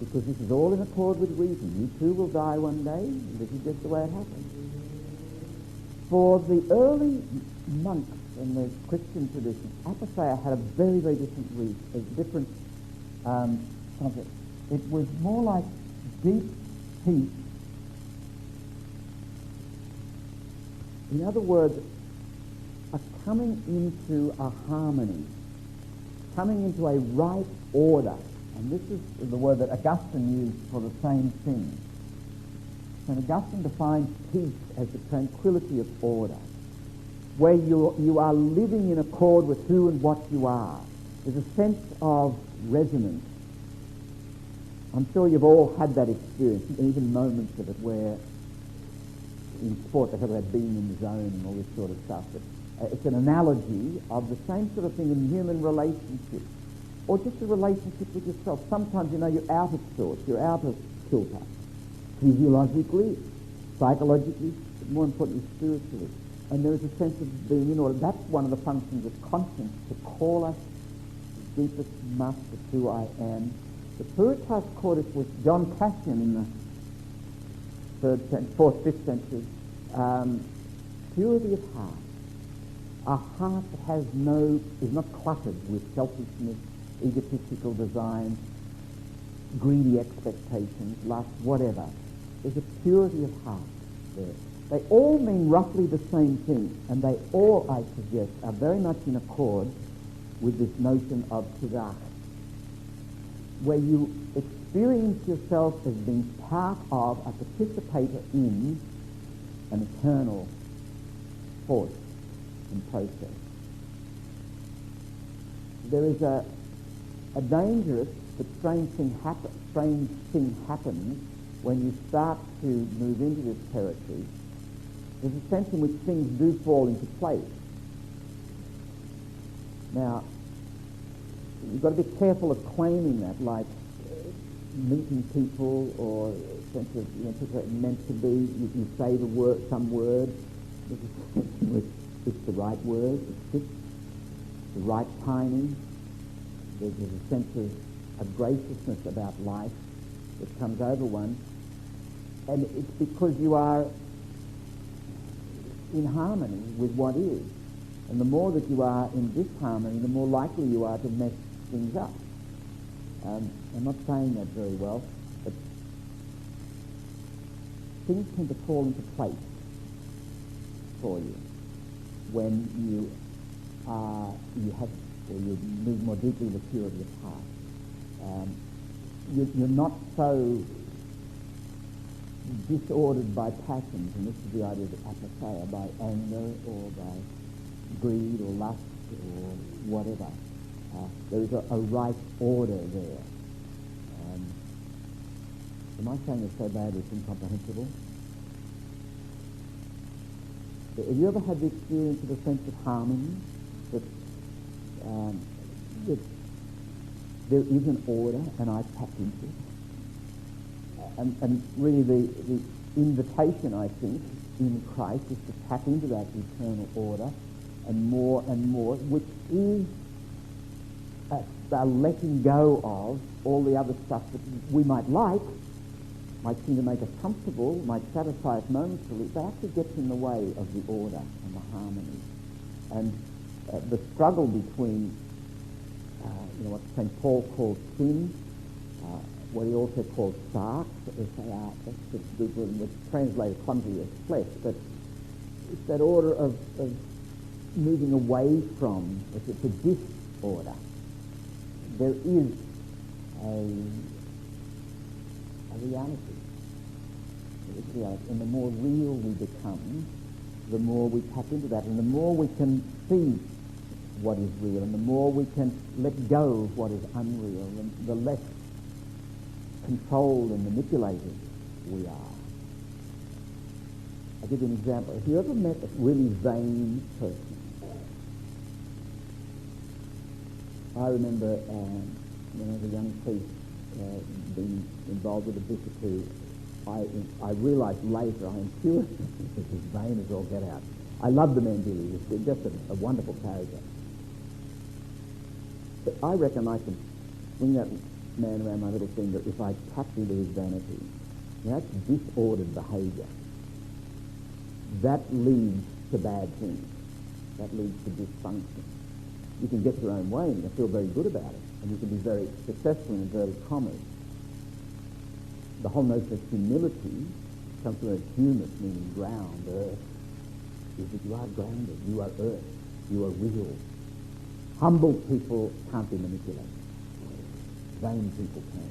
S1: Because this is all in accord with reason. You too will die one day, and this is just the way it happens. For the early monks in the Christian tradition, apatheia had a very, very different concept. It was more like deep peace. In other words, a coming into a harmony, coming into a right order. And this is the word that Augustine used for the same thing. And Augustine defines peace as the tranquility of order, where you are living in accord with who and what you are. There's a sense of resonance. I'm sure you've all had that experience, even moments of it where in sport they have that being in the zone and all this sort of stuff. But it's an analogy of the same sort of thing in human relationships, or just a relationship with yourself. Sometimes, you're out of sorts, you're out of kilter, physiologically, psychologically, but more importantly, spiritually. And there is a sense of being in order. That's one of the functions of conscience, to call us the deepest must of who I am. The Puritas Cordis was John Cassian in the 4th, 5th century. Purity of heart. A heart that is not cluttered with selfishness, egotistical designs, greedy expectations, lust, whatever. There's a purity of heart there. They all mean roughly the same thing, and they all, I suggest, are very much in accord with this notion of tzedakah, where you experience yourself as being part of, a participator in an eternal force and process. There is a dangerous but strange thing happens when you start to move into this territory. There's a sense in which things do fall into place. Now, you've got to be careful of claiming that, like meeting people or a sense of, people are meant to be. You say some word. There's a sense in which it's the right word. It fits the right timing. There's a sense of a graciousness about life that comes over one, and it's because you are in harmony with what is. And the more that you are in disharmony, the more likely you are to mess things up. I'm not saying that very well, but things tend to fall into place for you when you move more deeply in the purity of heart. You're not so disordered by passions, and this is the idea of apatheia, by anger or by greed or lust or whatever. There is a right order there. Am I saying it's so bad it's incomprehensible? Have you ever had the experience of a sense of harmony? That there is an order, and I tap into it. And really the invitation, I think, in Christ is to tap into that eternal order and more, which is a letting go of all the other stuff that we might seem to make us comfortable, might satisfy us momentarily, but actually gets in the way of the order and the harmony. And the struggle between what St. Paul calls sin, what he also calls sarx, it's translated clumsily as flesh, but it's that order of moving away from, it's a disorder. There is a reality. There is reality. And the more real we become, the more we tap into that, and the more we can see what is real, and the more we can let go of what is unreal, and the less controlled and manipulated we are. I'll give you an example. Have you ever met a really vain person? I remember when I was a young priest being involved with a bishop who I realised later I intuited was as vain as all get out. I loved the man dearly. He was just a wonderful character. But I reckon I could swing that man around my little finger if I tapped into his vanity. Now, that's disordered behaviour. That leads to bad things. That leads to dysfunction. You can get your own way and you can feel very good about it, and you can be very successful in inverted commas. The whole notion of humility comes from a humus, meaning ground, earth, is that you are grounded, you are earth, you are real. Humble people can't be manipulated. Vain people can.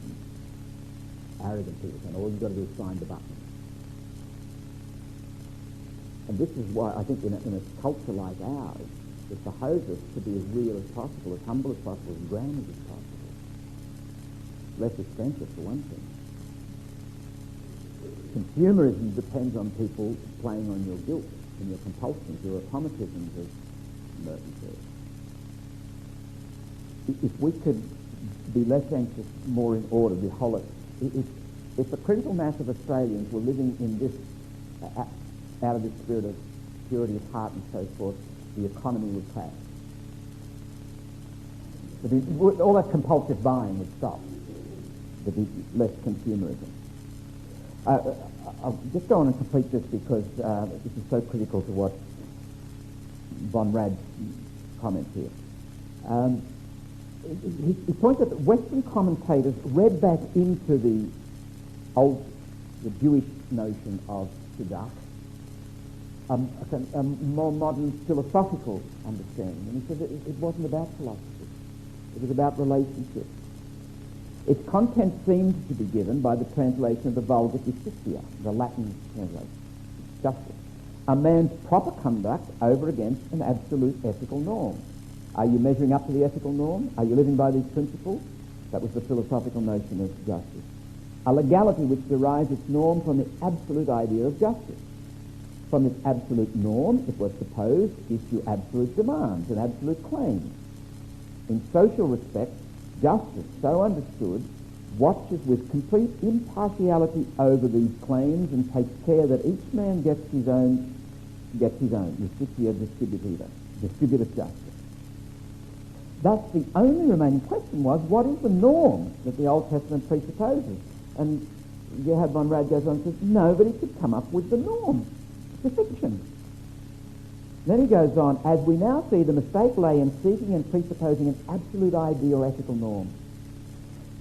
S1: Arrogant people can. All you've got to do is find the button. And this is why I think in a culture like ours, it behoves us to be as real as possible, as humble as possible, as grounded as possible. Less expensive, for one thing. Consumerism depends on people playing on your guilt and your compulsions, your automatisms, as Merton says. If we could be less anxious, more in order, the whole... If the critical mass of Australians were living in this, out of this spirit of purity of heart and so forth, the economy would crash. All that compulsive buying would stop. There'd be less consumerism. I'll just go on and complete this because this is so critical to what Von Rad's comments here. He points out that Western commentators read back into the Jewish notion of tzedakah a more modern philosophical understanding. And he said that it wasn't about philosophy. It was about relationship. Its content seems to be given by the translation of the vulgar justitia, the Latin translation, justice. A man's proper conduct over against an absolute ethical norm. Are you measuring up to the ethical norm? Are you living by these principles? That was the philosophical notion of justice. A legality which derives its norm from the absolute idea of justice. From its absolute norm, it was supposed to issue absolute demands and absolute claims. In social respect, justice, so understood, watches with complete impartiality over these claims and takes care that each man gets his own, justitia distributiva, distributive justice. Thus, the only remaining question was, what is the norm that the Old Testament presupposes? And Gerhard von Rad goes on and says, nobody could come up with the norm. It's a fiction. Then he goes on, as we now see, the mistake lay in seeking and presupposing an absolute ideal ethical norm.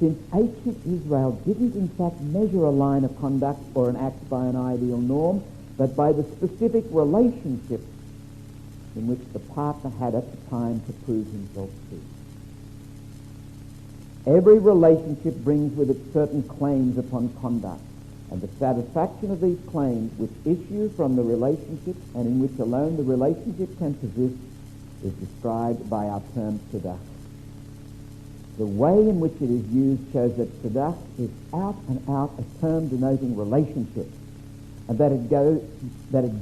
S1: Since ancient Israel didn't in fact measure a line of conduct or an act by an ideal norm, but by the specific relationship in which the partner had at the time to prove himself true. Every relationship brings with it certain claims upon conduct, and the satisfaction of these claims, which issue from the relationship and in which alone the relationship can persist, is described by our term tzedakah. The way in which it is used shows that tzedakah is out and out a term denoting relationship, and that it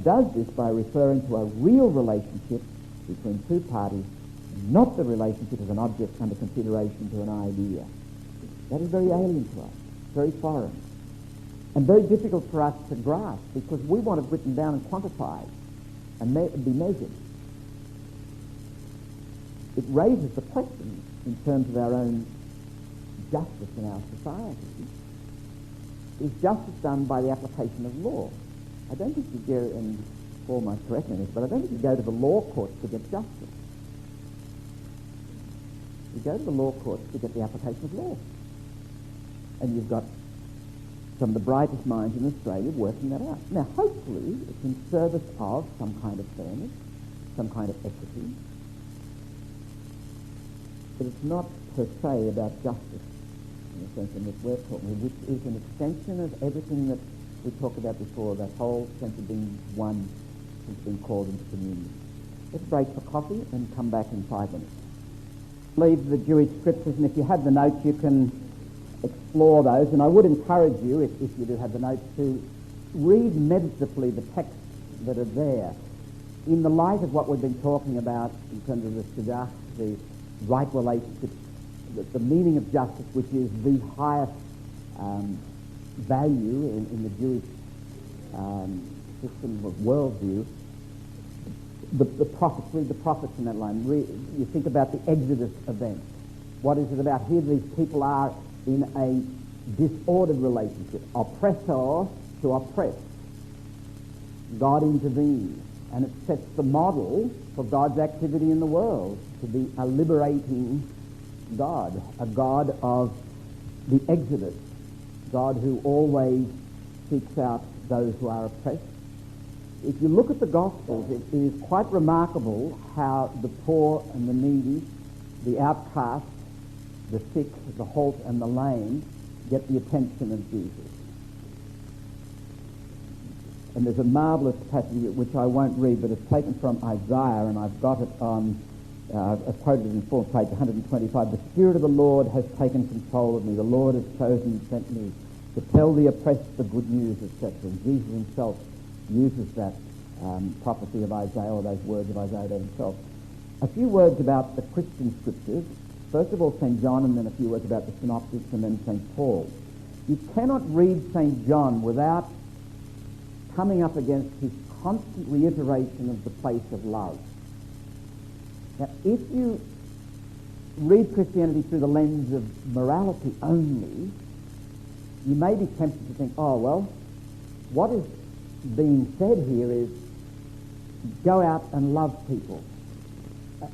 S1: does this by referring to a real relationship between two parties, not the relationship as an object under consideration to an idea. That is very alien to us, very foreign, and very difficult for us to grasp because we want it written down and quantified and be measured. It raises the question in terms of our own justice in our society. Is justice done by the application of law? I don't think you go, and Paul might correct me on this, but I don't think you go to the law courts to get justice. You go to the law courts to get the application of law. And you've got some of the brightest minds in Australia working that out. Now, hopefully, it's in service of some kind of fairness, some kind of equity, but it's not per se about justice in the sense in which we're talking, which is an extension of everything that we talked about before, that whole sense of being one has been called into communion. Let's break for coffee and come back in 5 minutes. Leave the Jewish scriptures, and if you have the notes, you can explore those. And I would encourage you, if you do have the notes, to read meditatively the texts that are there in the light of what we've been talking about in terms of the tzedakah, the right relationship, the meaning of justice, which is the highest value in the Jewish system of worldview. The prophets, read the prophets in that line. You think about the Exodus event. What is it about? Here these people are in a disordered relationship, oppressor to oppressed. God intervenes, and it sets the model for God's activity in the world, to be a liberating God, a God of the Exodus, God who always seeks out those who are oppressed. If you look at the Gospels, it is quite remarkable how the poor and the needy, the outcast, the sick, the halt and the lame get the attention of Jesus. And there's a marvellous passage which I won't read, but it's taken from Isaiah, and I've got it on, I've quoted it in full, page 125. The Spirit of the Lord has taken control of me. The Lord has chosen and sent me to tell the oppressed the good news, etc. And Jesus himself uses that prophecy of Isaiah, or those words of Isaiah himself. A few words about the Christian scriptures. First of all, St. John, and then a few words about the Synoptics, and then St. Paul. You cannot read St. John without coming up against his constant reiteration of the place of love. Now, if you read Christianity through the lens of morality only, you may be tempted to think, oh, well, what is being said here is go out and love people.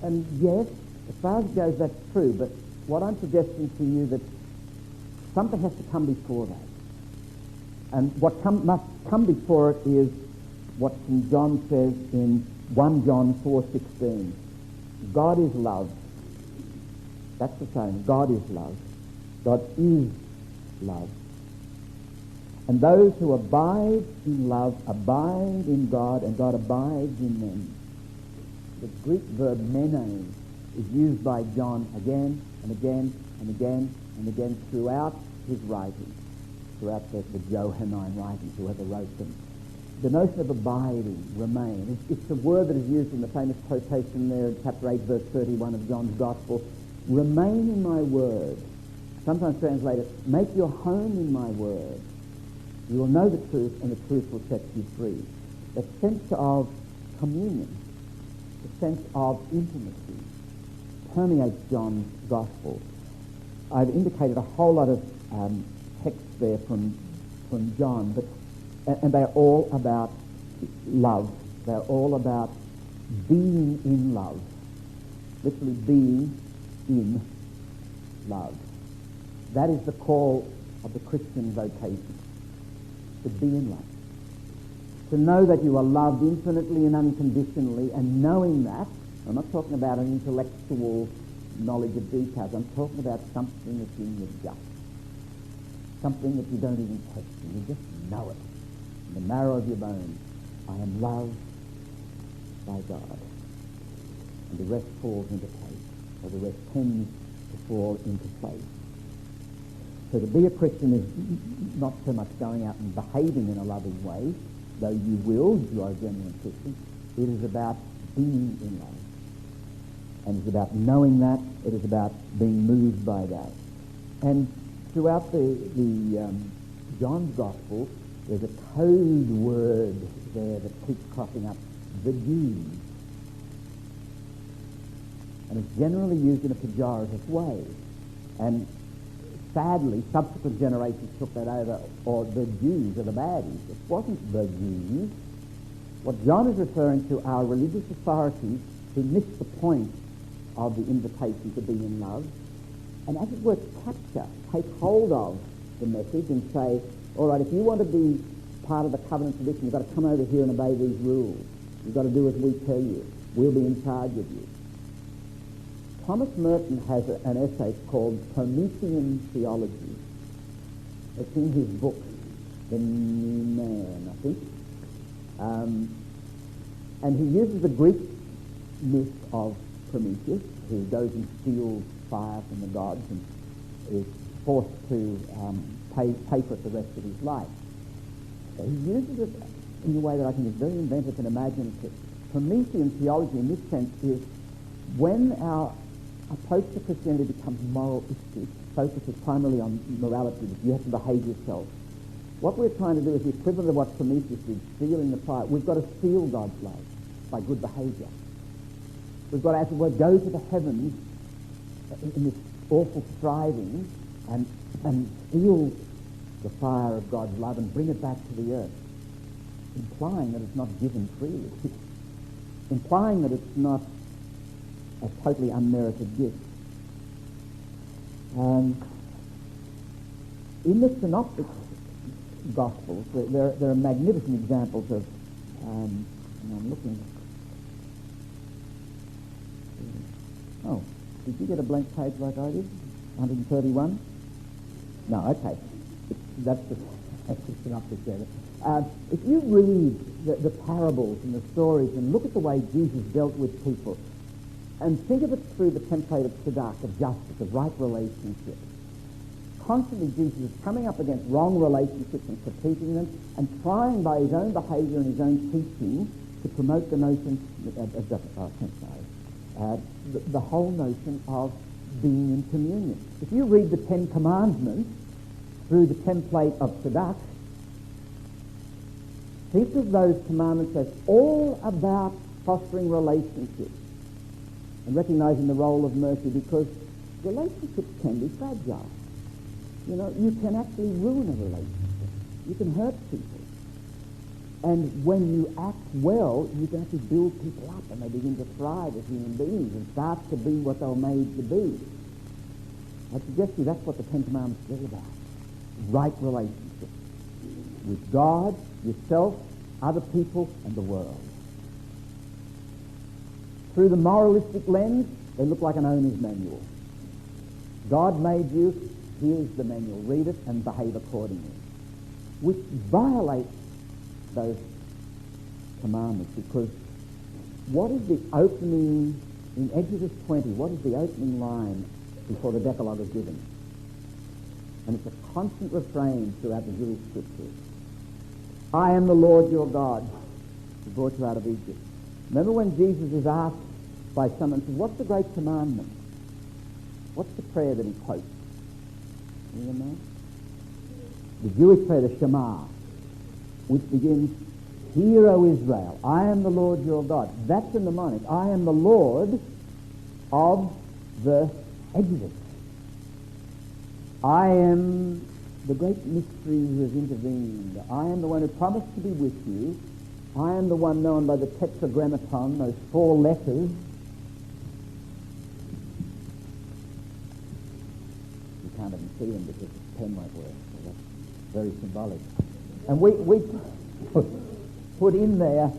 S1: And yes, as far as it goes, that's true, but what I'm suggesting to you that something has to come before that. And what must come before it is what St. John says in 1 John 4:16. God is love. That's the saying. God is love. God is love. And those who abide in love abide in God, and God abides in them. The Greek verb mene is used by John again and again and again and again throughout his writings, throughout the Johannine writings, whoever wrote them. The notion of abiding, remain, it's a word that is used in the famous quotation there in chapter 8, verse 31 of John's Gospel. Remain in my word. Sometimes translated, make your home in my word. You will know the truth, and the truth will set you free. The sense of communion, the sense of intimacy permeates John's Gospel. I've indicated a whole lot of text there from John, and they're all about love. They're all about being in love, literally being in love. That is the call of the Christian vocation, to be in love. To know that you are loved infinitely and unconditionally, and knowing that, I'm not talking about an intellectual knowledge of details, I'm talking about something that's in your gut. Something that you don't even question, you just know it. In the marrow of your bones, I am loved by God. And the rest falls into place, or the rest tends to fall into place. So to be a Christian is not so much going out and behaving in a loving way, though you will if you are a genuine Christian. It is about being in love. And it's about knowing that. It is about being moved by that. And throughout the John's Gospel, there's a code word there that keeps cropping up, the Jews. And it's generally used in a pejorative way. And sadly, subsequent generations took that over, or the Jews are the baddies. It wasn't the Jews. What John is referring to are religious authorities who missed the point of the invitation to be in love, and as it were, capture, take hold of the message and say, all right, if you want to be part of the covenant tradition, you've got to come over here and obey these rules. You've got to do as we tell you. We'll be in charge of you. Thomas Merton has an essay called Promethean Theology. It's in his book, The New Man, I think. And he uses the Greek myth of Prometheus, who goes and steals fire from the gods and is forced to pay for it the rest of his life. So he uses it in a way that I think is very inventive and imaginative. Promethean theology in this sense is when our approach to Christianity becomes moralistic, focuses primarily on morality, that you have to behave yourself. What we're trying to do is the equivalent of what Prometheus did, stealing the fire. We've got to steal God's love by good behavior. We've got to, as it were, go to the heavens in this awful striving and steal the fire of God's love and bring it back to the earth, implying that it's not given freely, implying that it's not a totally unmerited gift. In the Synoptic Gospels, there are magnificent examples of, and I'm looking. Oh, did you get a blank page like I did? 131? No, okay. That's the Synoptic there. If you read the parables and the stories and look at the way Jesus dealt with people, and think of it through the template of tzedakah, of justice, of right relationships. Constantly Jesus is coming up against wrong relationships and critiquing them and trying by his own behaviour and his own teaching to promote the notion the whole notion of being in communion. If you read the Ten Commandments through the template of tzedakah, think of those commandments as all about fostering relationships and recognizing the role of mercy, because relationships can be fragile. You know, you can actually ruin a relationship. You can hurt people. And when you act well, you can actually build people up and they begin to thrive as human beings and start to be what they were made to be. I suggest to you that's what the Ten Commandments is all about. Right relationships with God, yourself, other people, and the world. Through the moralistic lens, they look like an owner's manual. God made you, here's the manual, read it and behave accordingly, which violates those commandments, because what is the opening, in Exodus 20, what is the opening line before the Decalogue is given? And it's a constant refrain throughout the Jewish scriptures. I am the Lord your God, who brought you out of Egypt. Remember when Jesus is asked by someone, what's the great commandment? What's the prayer that he quotes? You know? The Jewish prayer, the Shema, which begins, Hear, O Israel, I am the Lord your God. That's in the mnemonic. I am the Lord of the Exodus. I am the great mystery who has intervened. I am the one who promised to be with you. I am the one known by the tetragrammaton, those 4 letters. You can't even see them because the pen won't work. So that's very symbolic. And we put in there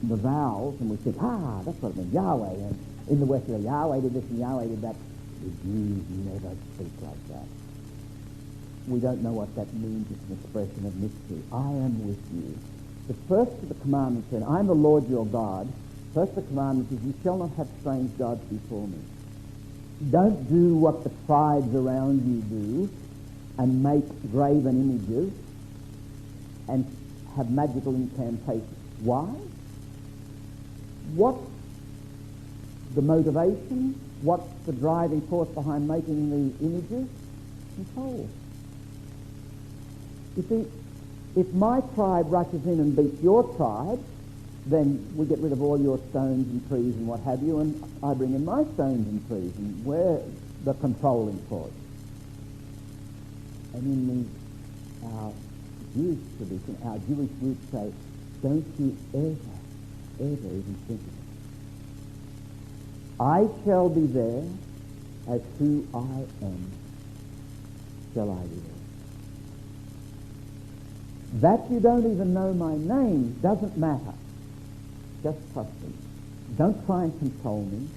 S1: the vowels, and we said, that's what it means, Yahweh. And in the West, Yahweh did this and Yahweh did that. The Jews never speak like that. We don't know what that means. It's an expression of mystery. I am with you. The first of the commandments said, I am the Lord your God. First of the commandment is, you shall not have strange gods before me. Don't do what the tribes around you do and make graven images and have magical incantations. Why? What's the motivation? What's the driving force behind making the images? Control. You see, if my tribe rushes in and beats your tribe, then we get rid of all your stones and trees and what have you, and I bring in my stones and trees, and we're the controlling force. And in our Jewish tradition, our Jewish roots say, don't you ever even think of it. I shall be there as who I am, shall I be there. That you don't even know my name doesn't matter. Just trust me. Don't try and control me.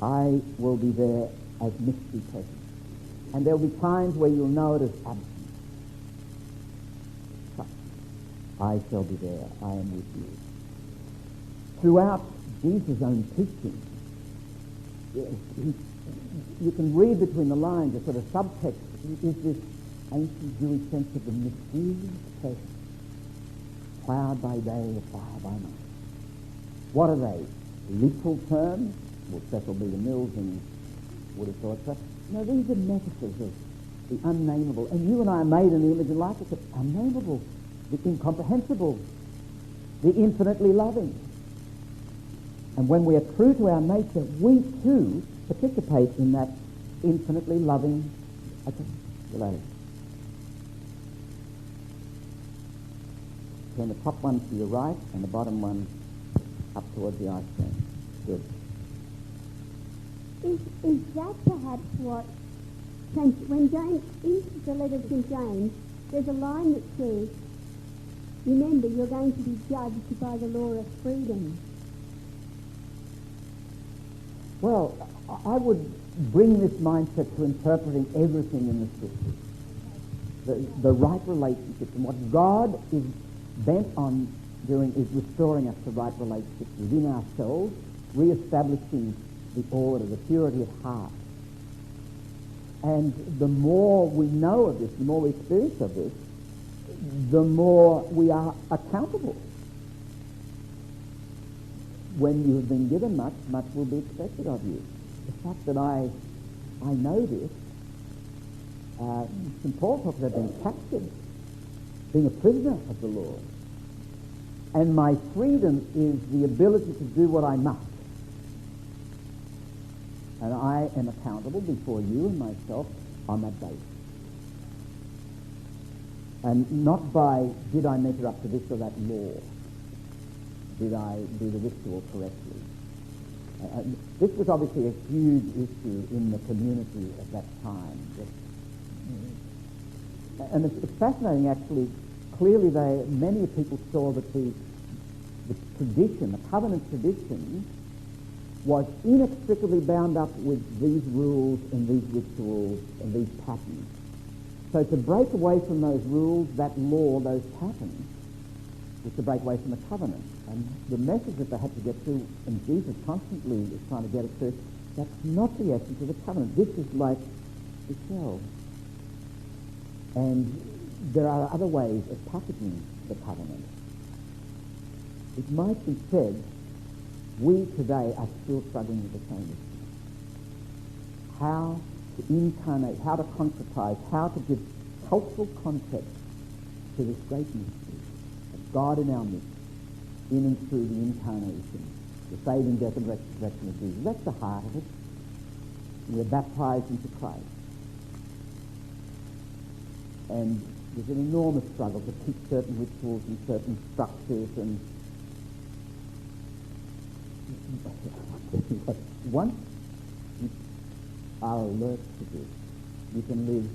S1: I will be there as mystery presence. And there'll be times where you'll know it as absent. Trust me. I shall be there. I am with you. Throughout Jesus' own teaching, you can read between the lines, a sort of subtext is this ancient Jewish sense of the mysterious presence. Cloud by day, fire by night. What are they? Literal terms? Well, Cecil B. DeMille would have thought so. No, these are metaphors of the unnamable. And you and I are made in the image and likeness of the unnamable, the incomprehensible, the infinitely loving. And when we are true to our nature, we too participate in that infinitely loving. Okay, related. Turn the top one to your right and the bottom one up towards the ice cream. Good.
S10: Is that perhaps what when James, in the letter of St. James, there's a line that says, remember, you're going to be judged by the law of freedom.
S1: Well, I would bring this mindset to interpreting everything in the Scriptures. The right relationships, and what God is bent on doing is restoring us to right relationships within ourselves, re-establishing the order, the purity of heart. And the more we know of this, the more we experience of this, the more we are accountable. When you have been given much, much will be expected of you. The fact that I know this, St. Paul talks about being captured, being a prisoner of the Lord. And my freedom is the ability to do what I must. And I am accountable before you and myself on that basis. And not by, did I measure up to this or that law? Did I do the ritual correctly? This was obviously a huge issue in the community at that time. And it's fascinating, actually. Clearly, many people saw that the tradition, the covenant tradition, was inextricably bound up with these rules and these rituals and these patterns. So to break away from those rules, that law, those patterns, was to break away from the covenant. And the message that they had to get to, and Jesus constantly is trying to get it to, that's not the essence of the covenant. This is like the shell. And there are other ways of packaging the covenant. It might be said, we today are still struggling with the same issue. How to incarnate, how to concretize, how to give cultural context to this great mystery of God in our midst, in and through the incarnation, the saving death and resurrection of Jesus. That's the heart of it. We're baptized into Christ. And there's an enormous struggle to keep certain rituals and certain structures, and once you are alert to this, you can live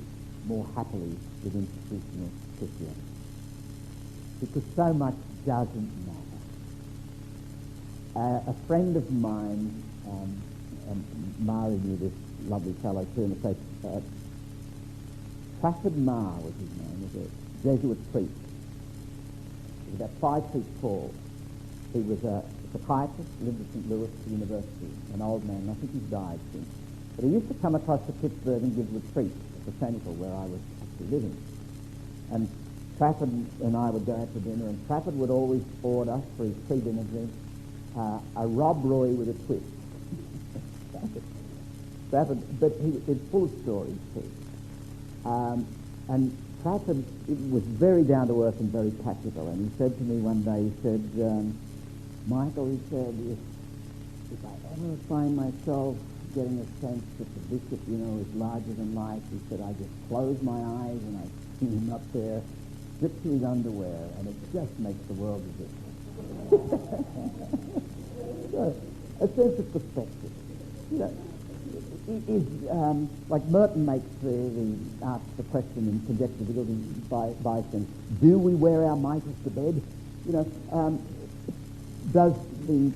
S1: more happily with institutional Christianity. Because so much doesn't matter. A friend of mine, and Mari knew this lovely fellow too, and it's Trafford Marr was his name, was a Jesuit priest. He was about 5 feet tall. He was a psychiatrist, lived at St. Louis University, an old man, I think he's died since. But he used to come across to Pittsburgh and give retreats at the Senecal where I was actually living. And Trafford and I would go out for dinner, and Trafford would always order for his pre-dinner drink a Rob Roy with a twist. Trafford, but it's full of stories too. And Trafford was very down to earth and very practical. And he said to me one day, he said, Michael, he said, if I ever find myself getting a sense that the bishop, is larger than life, he said, I just close my eyes and I see him up there, strip to his underwear, and it just makes the world a difference. So, a sense of perspective. Like Merton makes asks the question in Conjecture by saying, do we wear our mitres to bed? Does the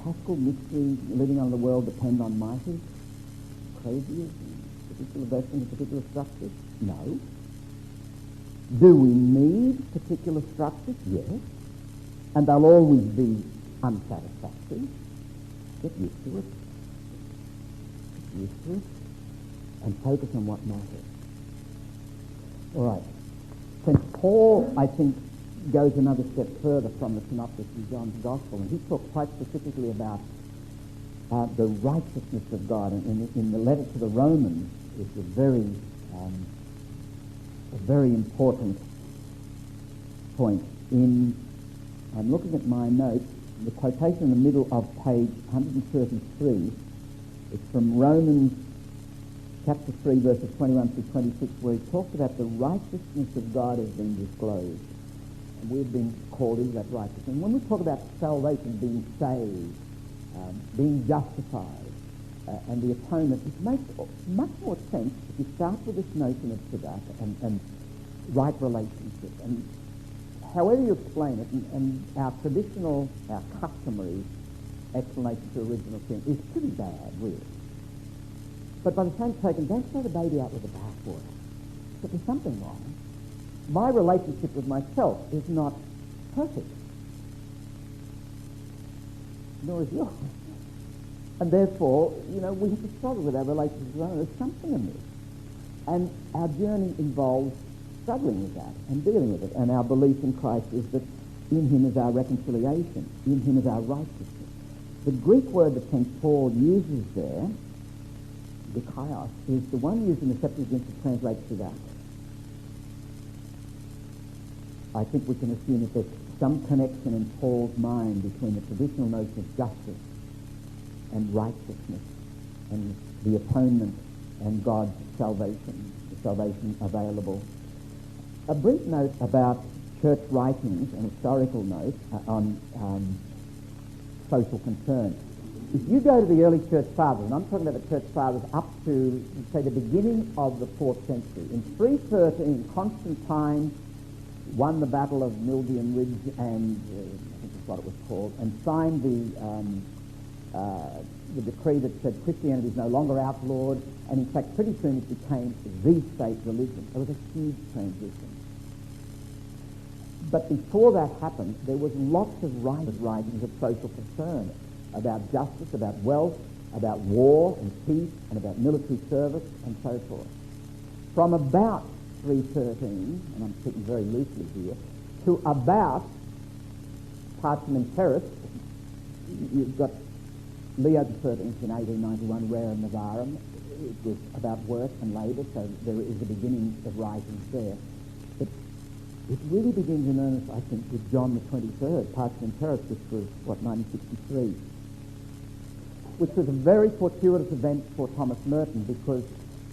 S1: Paschal mystery, living on the world, depend on mitres? Crazy, particular vestments, particular structures? No. Do we need particular structures? Yes. And they'll always be unsatisfactory. Get used to it. Used to it, and focus on what matters. All right. St. Paul, I think, goes another step further from the synopsis in John's Gospel, and he talks quite specifically about the righteousness of God. And in the letter to the Romans is a very important point. I'm looking at my notes, the quotation in the middle of page 133. It's from Romans chapter 3, verses 21 through 26, where he talks about the righteousness of God has been disclosed. And we've been called into that righteousness. And when we talk about salvation, being saved, being justified, and the atonement, it makes much more sense if you start with this notion of tzedakah and right relationship. And however you explain it, and our traditional, our customary explanation to original sin is pretty bad, really. But by the same token, don't throw the baby out with the bathwater. But there's something wrong. My relationship with myself is not perfect, nor is yours. And therefore, we have to struggle with our relationship with others. There's something amiss. And our journey involves struggling with that and dealing with it. And our belief in Christ is that in him is our reconciliation, in him is our righteousness. The Greek word that St. Paul uses there, dikaios, is the one used in the Septuagint to translate tzedakah. I think we can assume that there's some connection in Paul's mind between the traditional notion of justice and righteousness and the atonement and God's salvation, the salvation available. A brief note about church writings, an historical note on social concern. If you go to the early church fathers, and I'm talking about the church fathers up to, say, the beginning of the 4th century, in 313, Constantine won the Battle of Milvian Ridge, and I think that's what it was called, and signed the decree that said Christianity is no longer outlawed, and in fact pretty soon it became the state religion. It was a huge transition. But before that happened, there was lots of writings of social concern about justice, about wealth, about war and peace, and about military service, and so forth. From about 313, and I'm speaking very loosely here, to about Parchment Terrace, you've got Leo XIII in 1891, Rare and Navarum. It was about work and labour, so there is the beginning of writings there. But it really begins in earnest, I think, with John the 23rd, Parchment Terrace, which was, 1963, which was a very fortuitous event for Thomas Merton, because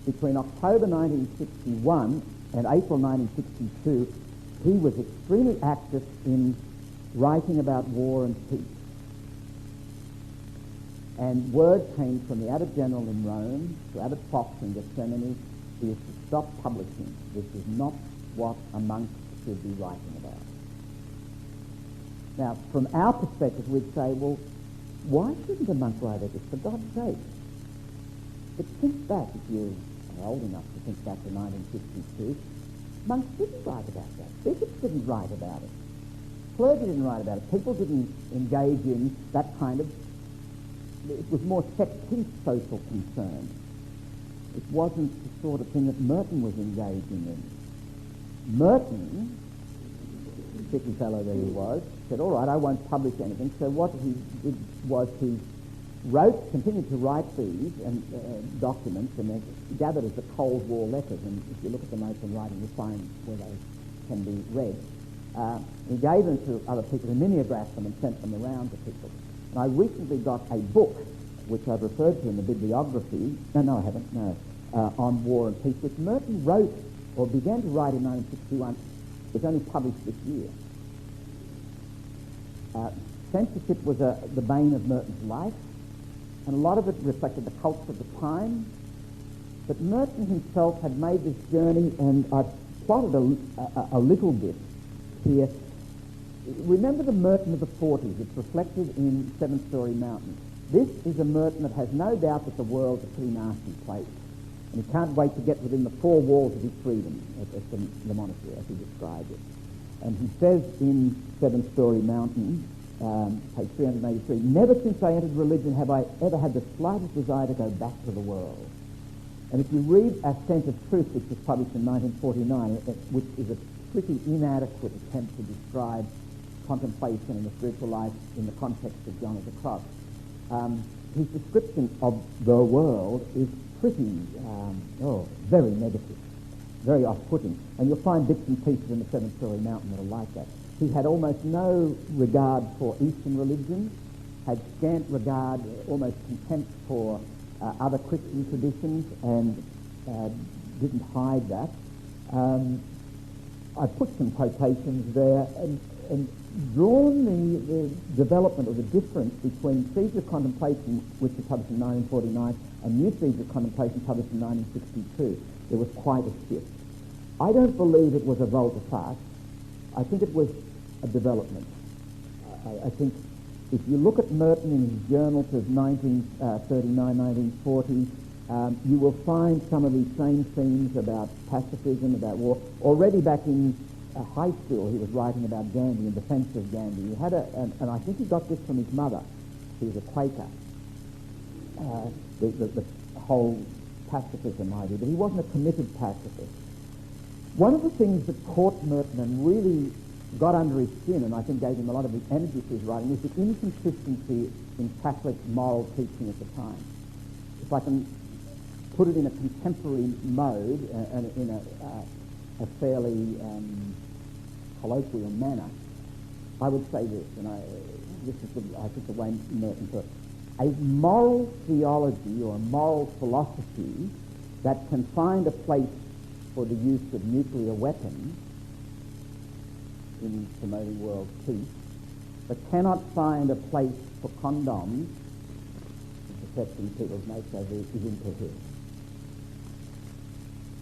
S1: between October 1961 and April 1962, he was extremely active in writing about war and peace. And word came from the Abbot General in Rome to Abbot Fox in Gethsemane, he is to stop publishing. This is not what a monk should be writing about. Now, from our perspective, we'd say, well, why shouldn't a monk write about this, for God's sake? But think back, if you are old enough to think back to 1952, monks didn't write about that. Bishops didn't write about it. Clergy didn't write about it. People didn't engage in that kind of... It was more set-piece social concern. It wasn't the sort of thing that Merton was engaging in. Merton, sticky fellow that he was, said, all right, I won't publish anything. So what he did was he continued to write these and documents, and they're gathered as the Cold War letters. And if you look at the notes on writing, you'll find where they can be read. He gave them to other people, who mimeographed them and sent them around to people. And I recently got a book, which I've referred to in the bibliography, no, I haven't, no, on war and peace, which Merton wrote, or began to write in 1961, was only published this year. Censorship was the bane of Merton's life, and a lot of it reflected the culture of the time. But Merton himself had made this journey, and I've plotted a little bit here. Remember the Merton of the 40s. It's reflected in Seven Storey Mountain. This is a Merton that has no doubt that the world's a pretty nasty place, and he can't wait to get within the four walls of his freedom at the monastery, as he described it. And he says in Seven Storey Mountain, page 383, never since I entered religion have I ever had the slightest desire to go back to the world. And if you read Ascent of Truth, which was published in 1949, which is a pretty inadequate attempt to describe contemplation and the spiritual life in the context of John of the Cross, his description of the world is pretty, very negative, very off-putting. And you'll find bits and pieces in the Seven Storey Mountain that are like that. He had almost no regard for Eastern religion, had scant regard, almost contempt for other Christian traditions, and didn't hide that. I put some quotations there and drawn the development or the difference between Seeds of Contemplation, which was published in 1949, and New Seeds of Contemplation, published in 1962. There was quite a shift. I don't believe it was a volte-face. I think it was a development. I think if you look at Merton in his journals of 1939, 1940, you will find some of these same themes about pacifism, about war. Already back in high school, he was writing about Gandhi, in defense of Gandhi. He had and I think he got this from his mother, who was a Quaker, the whole pacifism idea, but he wasn't a committed pacifist. One of the things that caught Merton and really got under his skin, and I think gave him a lot of the energy for his writing, was the inconsistency in Catholic moral teaching at the time. If I can put it in a contemporary mode and in a fairly colloquial manner, I would say this, and this is I think the way Merton put it: a moral theology or a moral philosophy that can find a place for the use of nuclear weapons in promoting world peace, but cannot find a place for condoms in protecting people's nature is incoherent.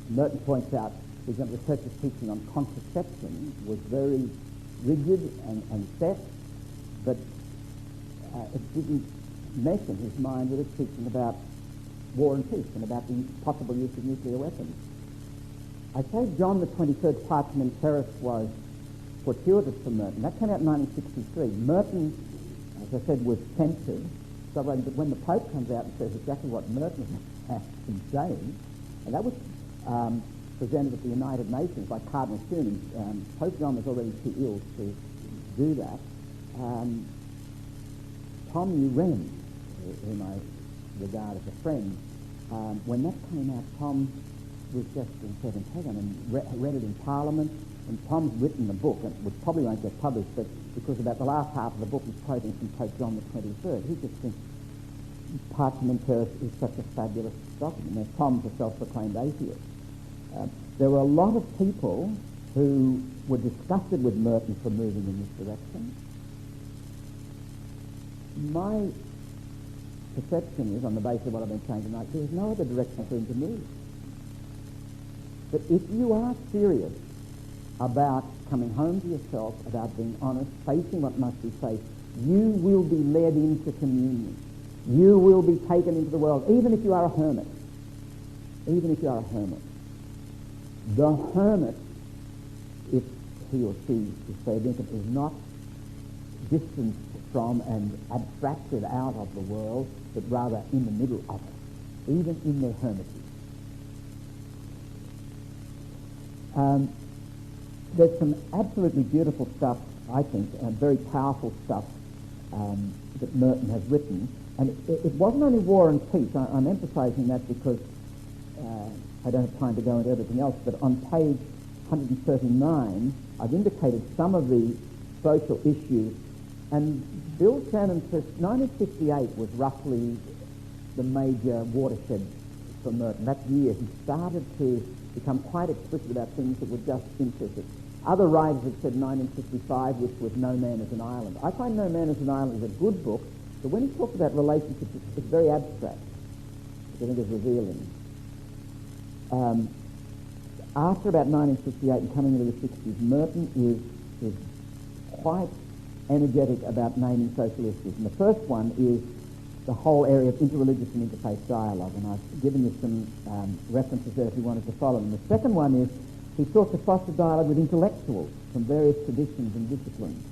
S1: Merton points out, for example, the Church's teaching on contraception was very rigid and set, but it didn't mesh in his mind with its teaching about war and peace and about the possible use of nuclear weapons. I say John the 23rd Parchmentarist was fortuitous for Merton. That came out in 1963. Merton, as I said, was censored. So but when the Pope comes out and says exactly what Merton has been saying, and that was presented at the United Nations by Cardinal Cooney. Pope John was already too ill to do that. Tom Uren, whom I regard as a friend, when that came out, Tom was just in seventh heaven and read it in Parliament. And Tom's written a book, which probably won't get published, but because about the last half of the book he's quoting from Pope John the 23rd. He just thinks Parchmentarist is such a fabulous document. Now, Tom's a self-proclaimed atheist. There were a lot of people who were disgusted with Merton for moving in this direction. My perception is, on the basis of what I've been saying tonight, there's no other direction for him to move. But if you are serious about coming home to yourself, about being honest, facing what must be faced, you will be led into communion. You will be taken into the world, even if you are a hermit. Even if you are a hermit. The hermit, if he or she is so thinking, is not distanced from and abstracted out of the world, but rather in the middle of it, even in their hermitage. There's some absolutely beautiful stuff, I think, very powerful stuff that Merton has written. And it wasn't only War and Peace. I'm emphasising that because I don't have time to go into everything else, but on page 139, I've indicated some of the social issues. And Bill Shannon says 1958 was roughly the major watershed for Merton. That year he started to become quite explicit about things that were just implicit. Other writers have said 1955, which was No Man is an Island. I find No Man is an Island is a good book, but when he talks about relationships, it's very abstract, which I think is revealing. After about 1958 and coming into the 60s, Merton is quite energetic about naming social issues. And the first one is the whole area of interreligious and interfaith dialogue, and I've given you some references there if you wanted to follow them. The second one is he sought to foster dialogue with intellectuals from various traditions and disciplines,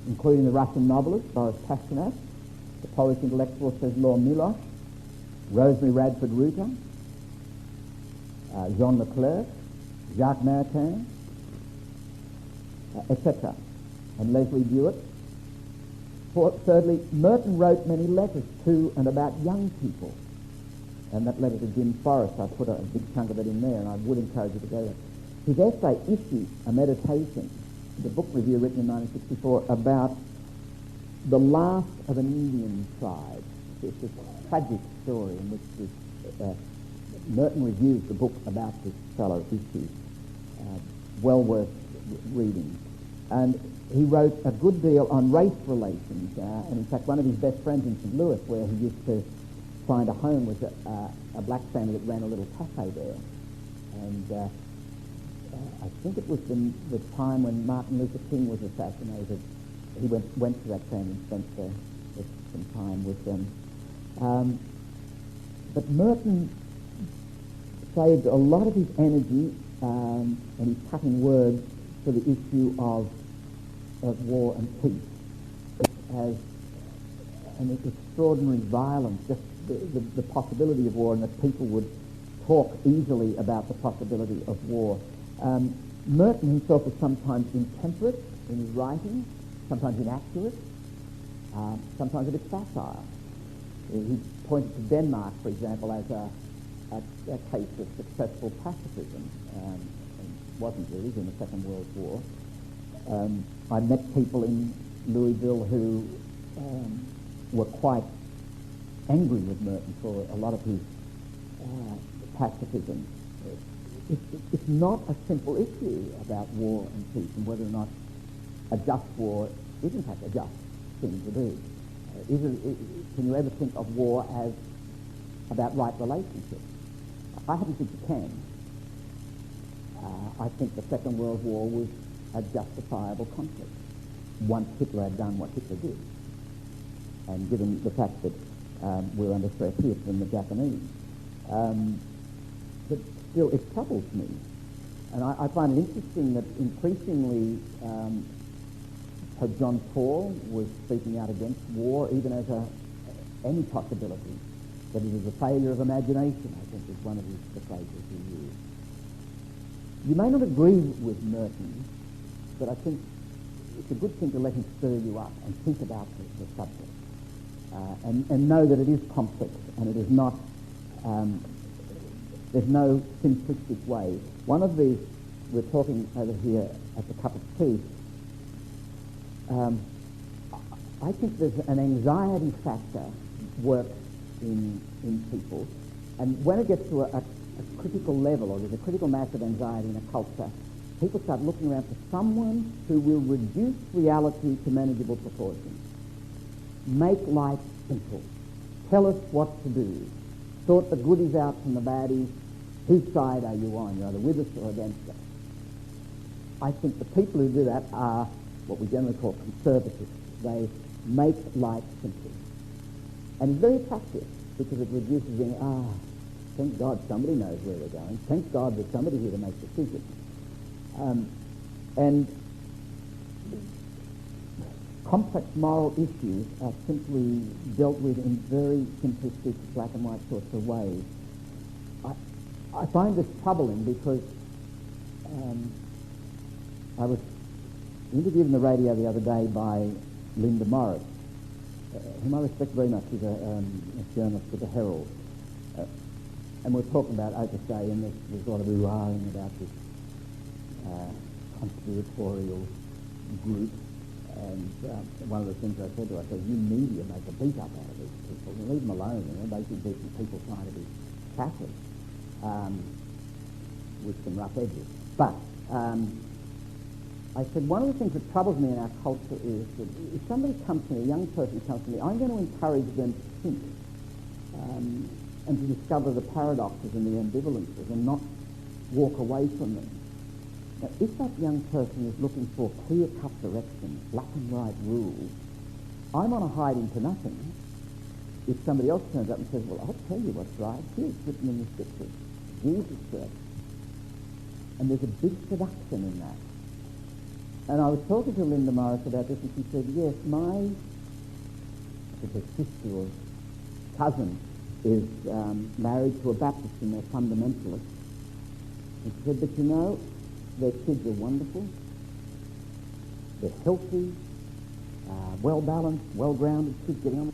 S1: including the Russian novelist Boris Pasternak, the Polish intellectual Czesław Miłosz, Rosemary Radford Rutter, Jean Leclerc, Jacques Maritain, etc., and Leslie Buick. Thirdly, Merton wrote many letters to and about young people. And that letter to Jim Forrest, I put a big chunk of it in there, and I would encourage you to go there. His essay, Issue, a Meditation, the book review written in 1964 about the last of an Indian tribe. It's a tragic story in which Merton reviews the book about this fellow, Issue. Well worth reading. And he wrote a good deal on race relations, and in fact one of his best friends in St. Louis, where he used to find a home, was a black family that ran a little cafe there. And I think it was the time when Martin Luther King was assassinated. He went to that family and spent some time with them. But Merton saved a lot of his energy and his cutting words for the issue of war and peace. It has an extraordinary violence, just the possibility of war, and that people would talk easily about the possibility of war. Merton himself was sometimes intemperate in his writing, sometimes inaccurate, sometimes a bit facile. He pointed to Denmark, for example, as a case of successful pacifism. It wasn't really in the Second World War. I met people in Louisville who were quite angry with Merton for a lot of his pacifism. It's not a simple issue about war and peace and whether or not a just war is in fact a just thing to do. Can you ever think of war as about right relationships? I happen to think you can. I think the Second World War was a justifiable conflict once Hitler had done what Hitler did. And given the fact that we're under threat here from the Japanese. But still, it troubles me. And I find it interesting that increasingly Pope John Paul was speaking out against war, even as any possibility, that it is a failure of imagination, I think, is one of the phrases he used. You may not agree with Merton, but I think it's a good thing to let him stir you up and think about the subject, and know that it is complex and it is not, there's no simplistic way. One of these, we're talking over here at the cup of tea, I think there's an anxiety factor works in people, and when it gets to a critical level, or there's a critical mass of anxiety in a culture, people start looking around for someone who will reduce reality to manageable proportions, make life simple, tell us what to do, sort the goodies out from the baddies. Whose side are you on? You're either with us or against us. I think the people who do that are what we generally call conservatives. They make life simple. And it's very attractive because it reduces the, thank God somebody knows where we're going. Thank God there's somebody here to make decisions. And complex moral issues are simply dealt with in very simplistic black and white sorts of ways. I find this troubling because I was interviewed on the radio the other day by Linda Morris, whom I respect very much. She's a journalist with the Herald. And we're talking about Opus Dei, and there's a lot of ooh-ahing about this conspiratorial group. And one of the things I said to her, I said, you media make a beat up out of these people. You leave them alone, basically people trying to be Catholic with some rough edges. But I said, one of the things that troubles me in our culture is that if somebody comes to me, a young person comes to me, I'm going to encourage them to think and to discover the paradoxes and the ambivalences and not walk away from them. Now, if that young person is looking for clear-cut direction, black and white rules, I'm on a hiding to nothing. If somebody else turns up and says, well, I'll tell you what's right. Here it's written in the scriptures. Jesus said. And there's a big seduction in that. And I was talking to Linda Morris about this, and she said, yes, my sister or cousin is married to a Baptist, and they're fundamentalists. And she said, but you know, their kids are wonderful, they're healthy, well-balanced, well-grounded, kids getting on.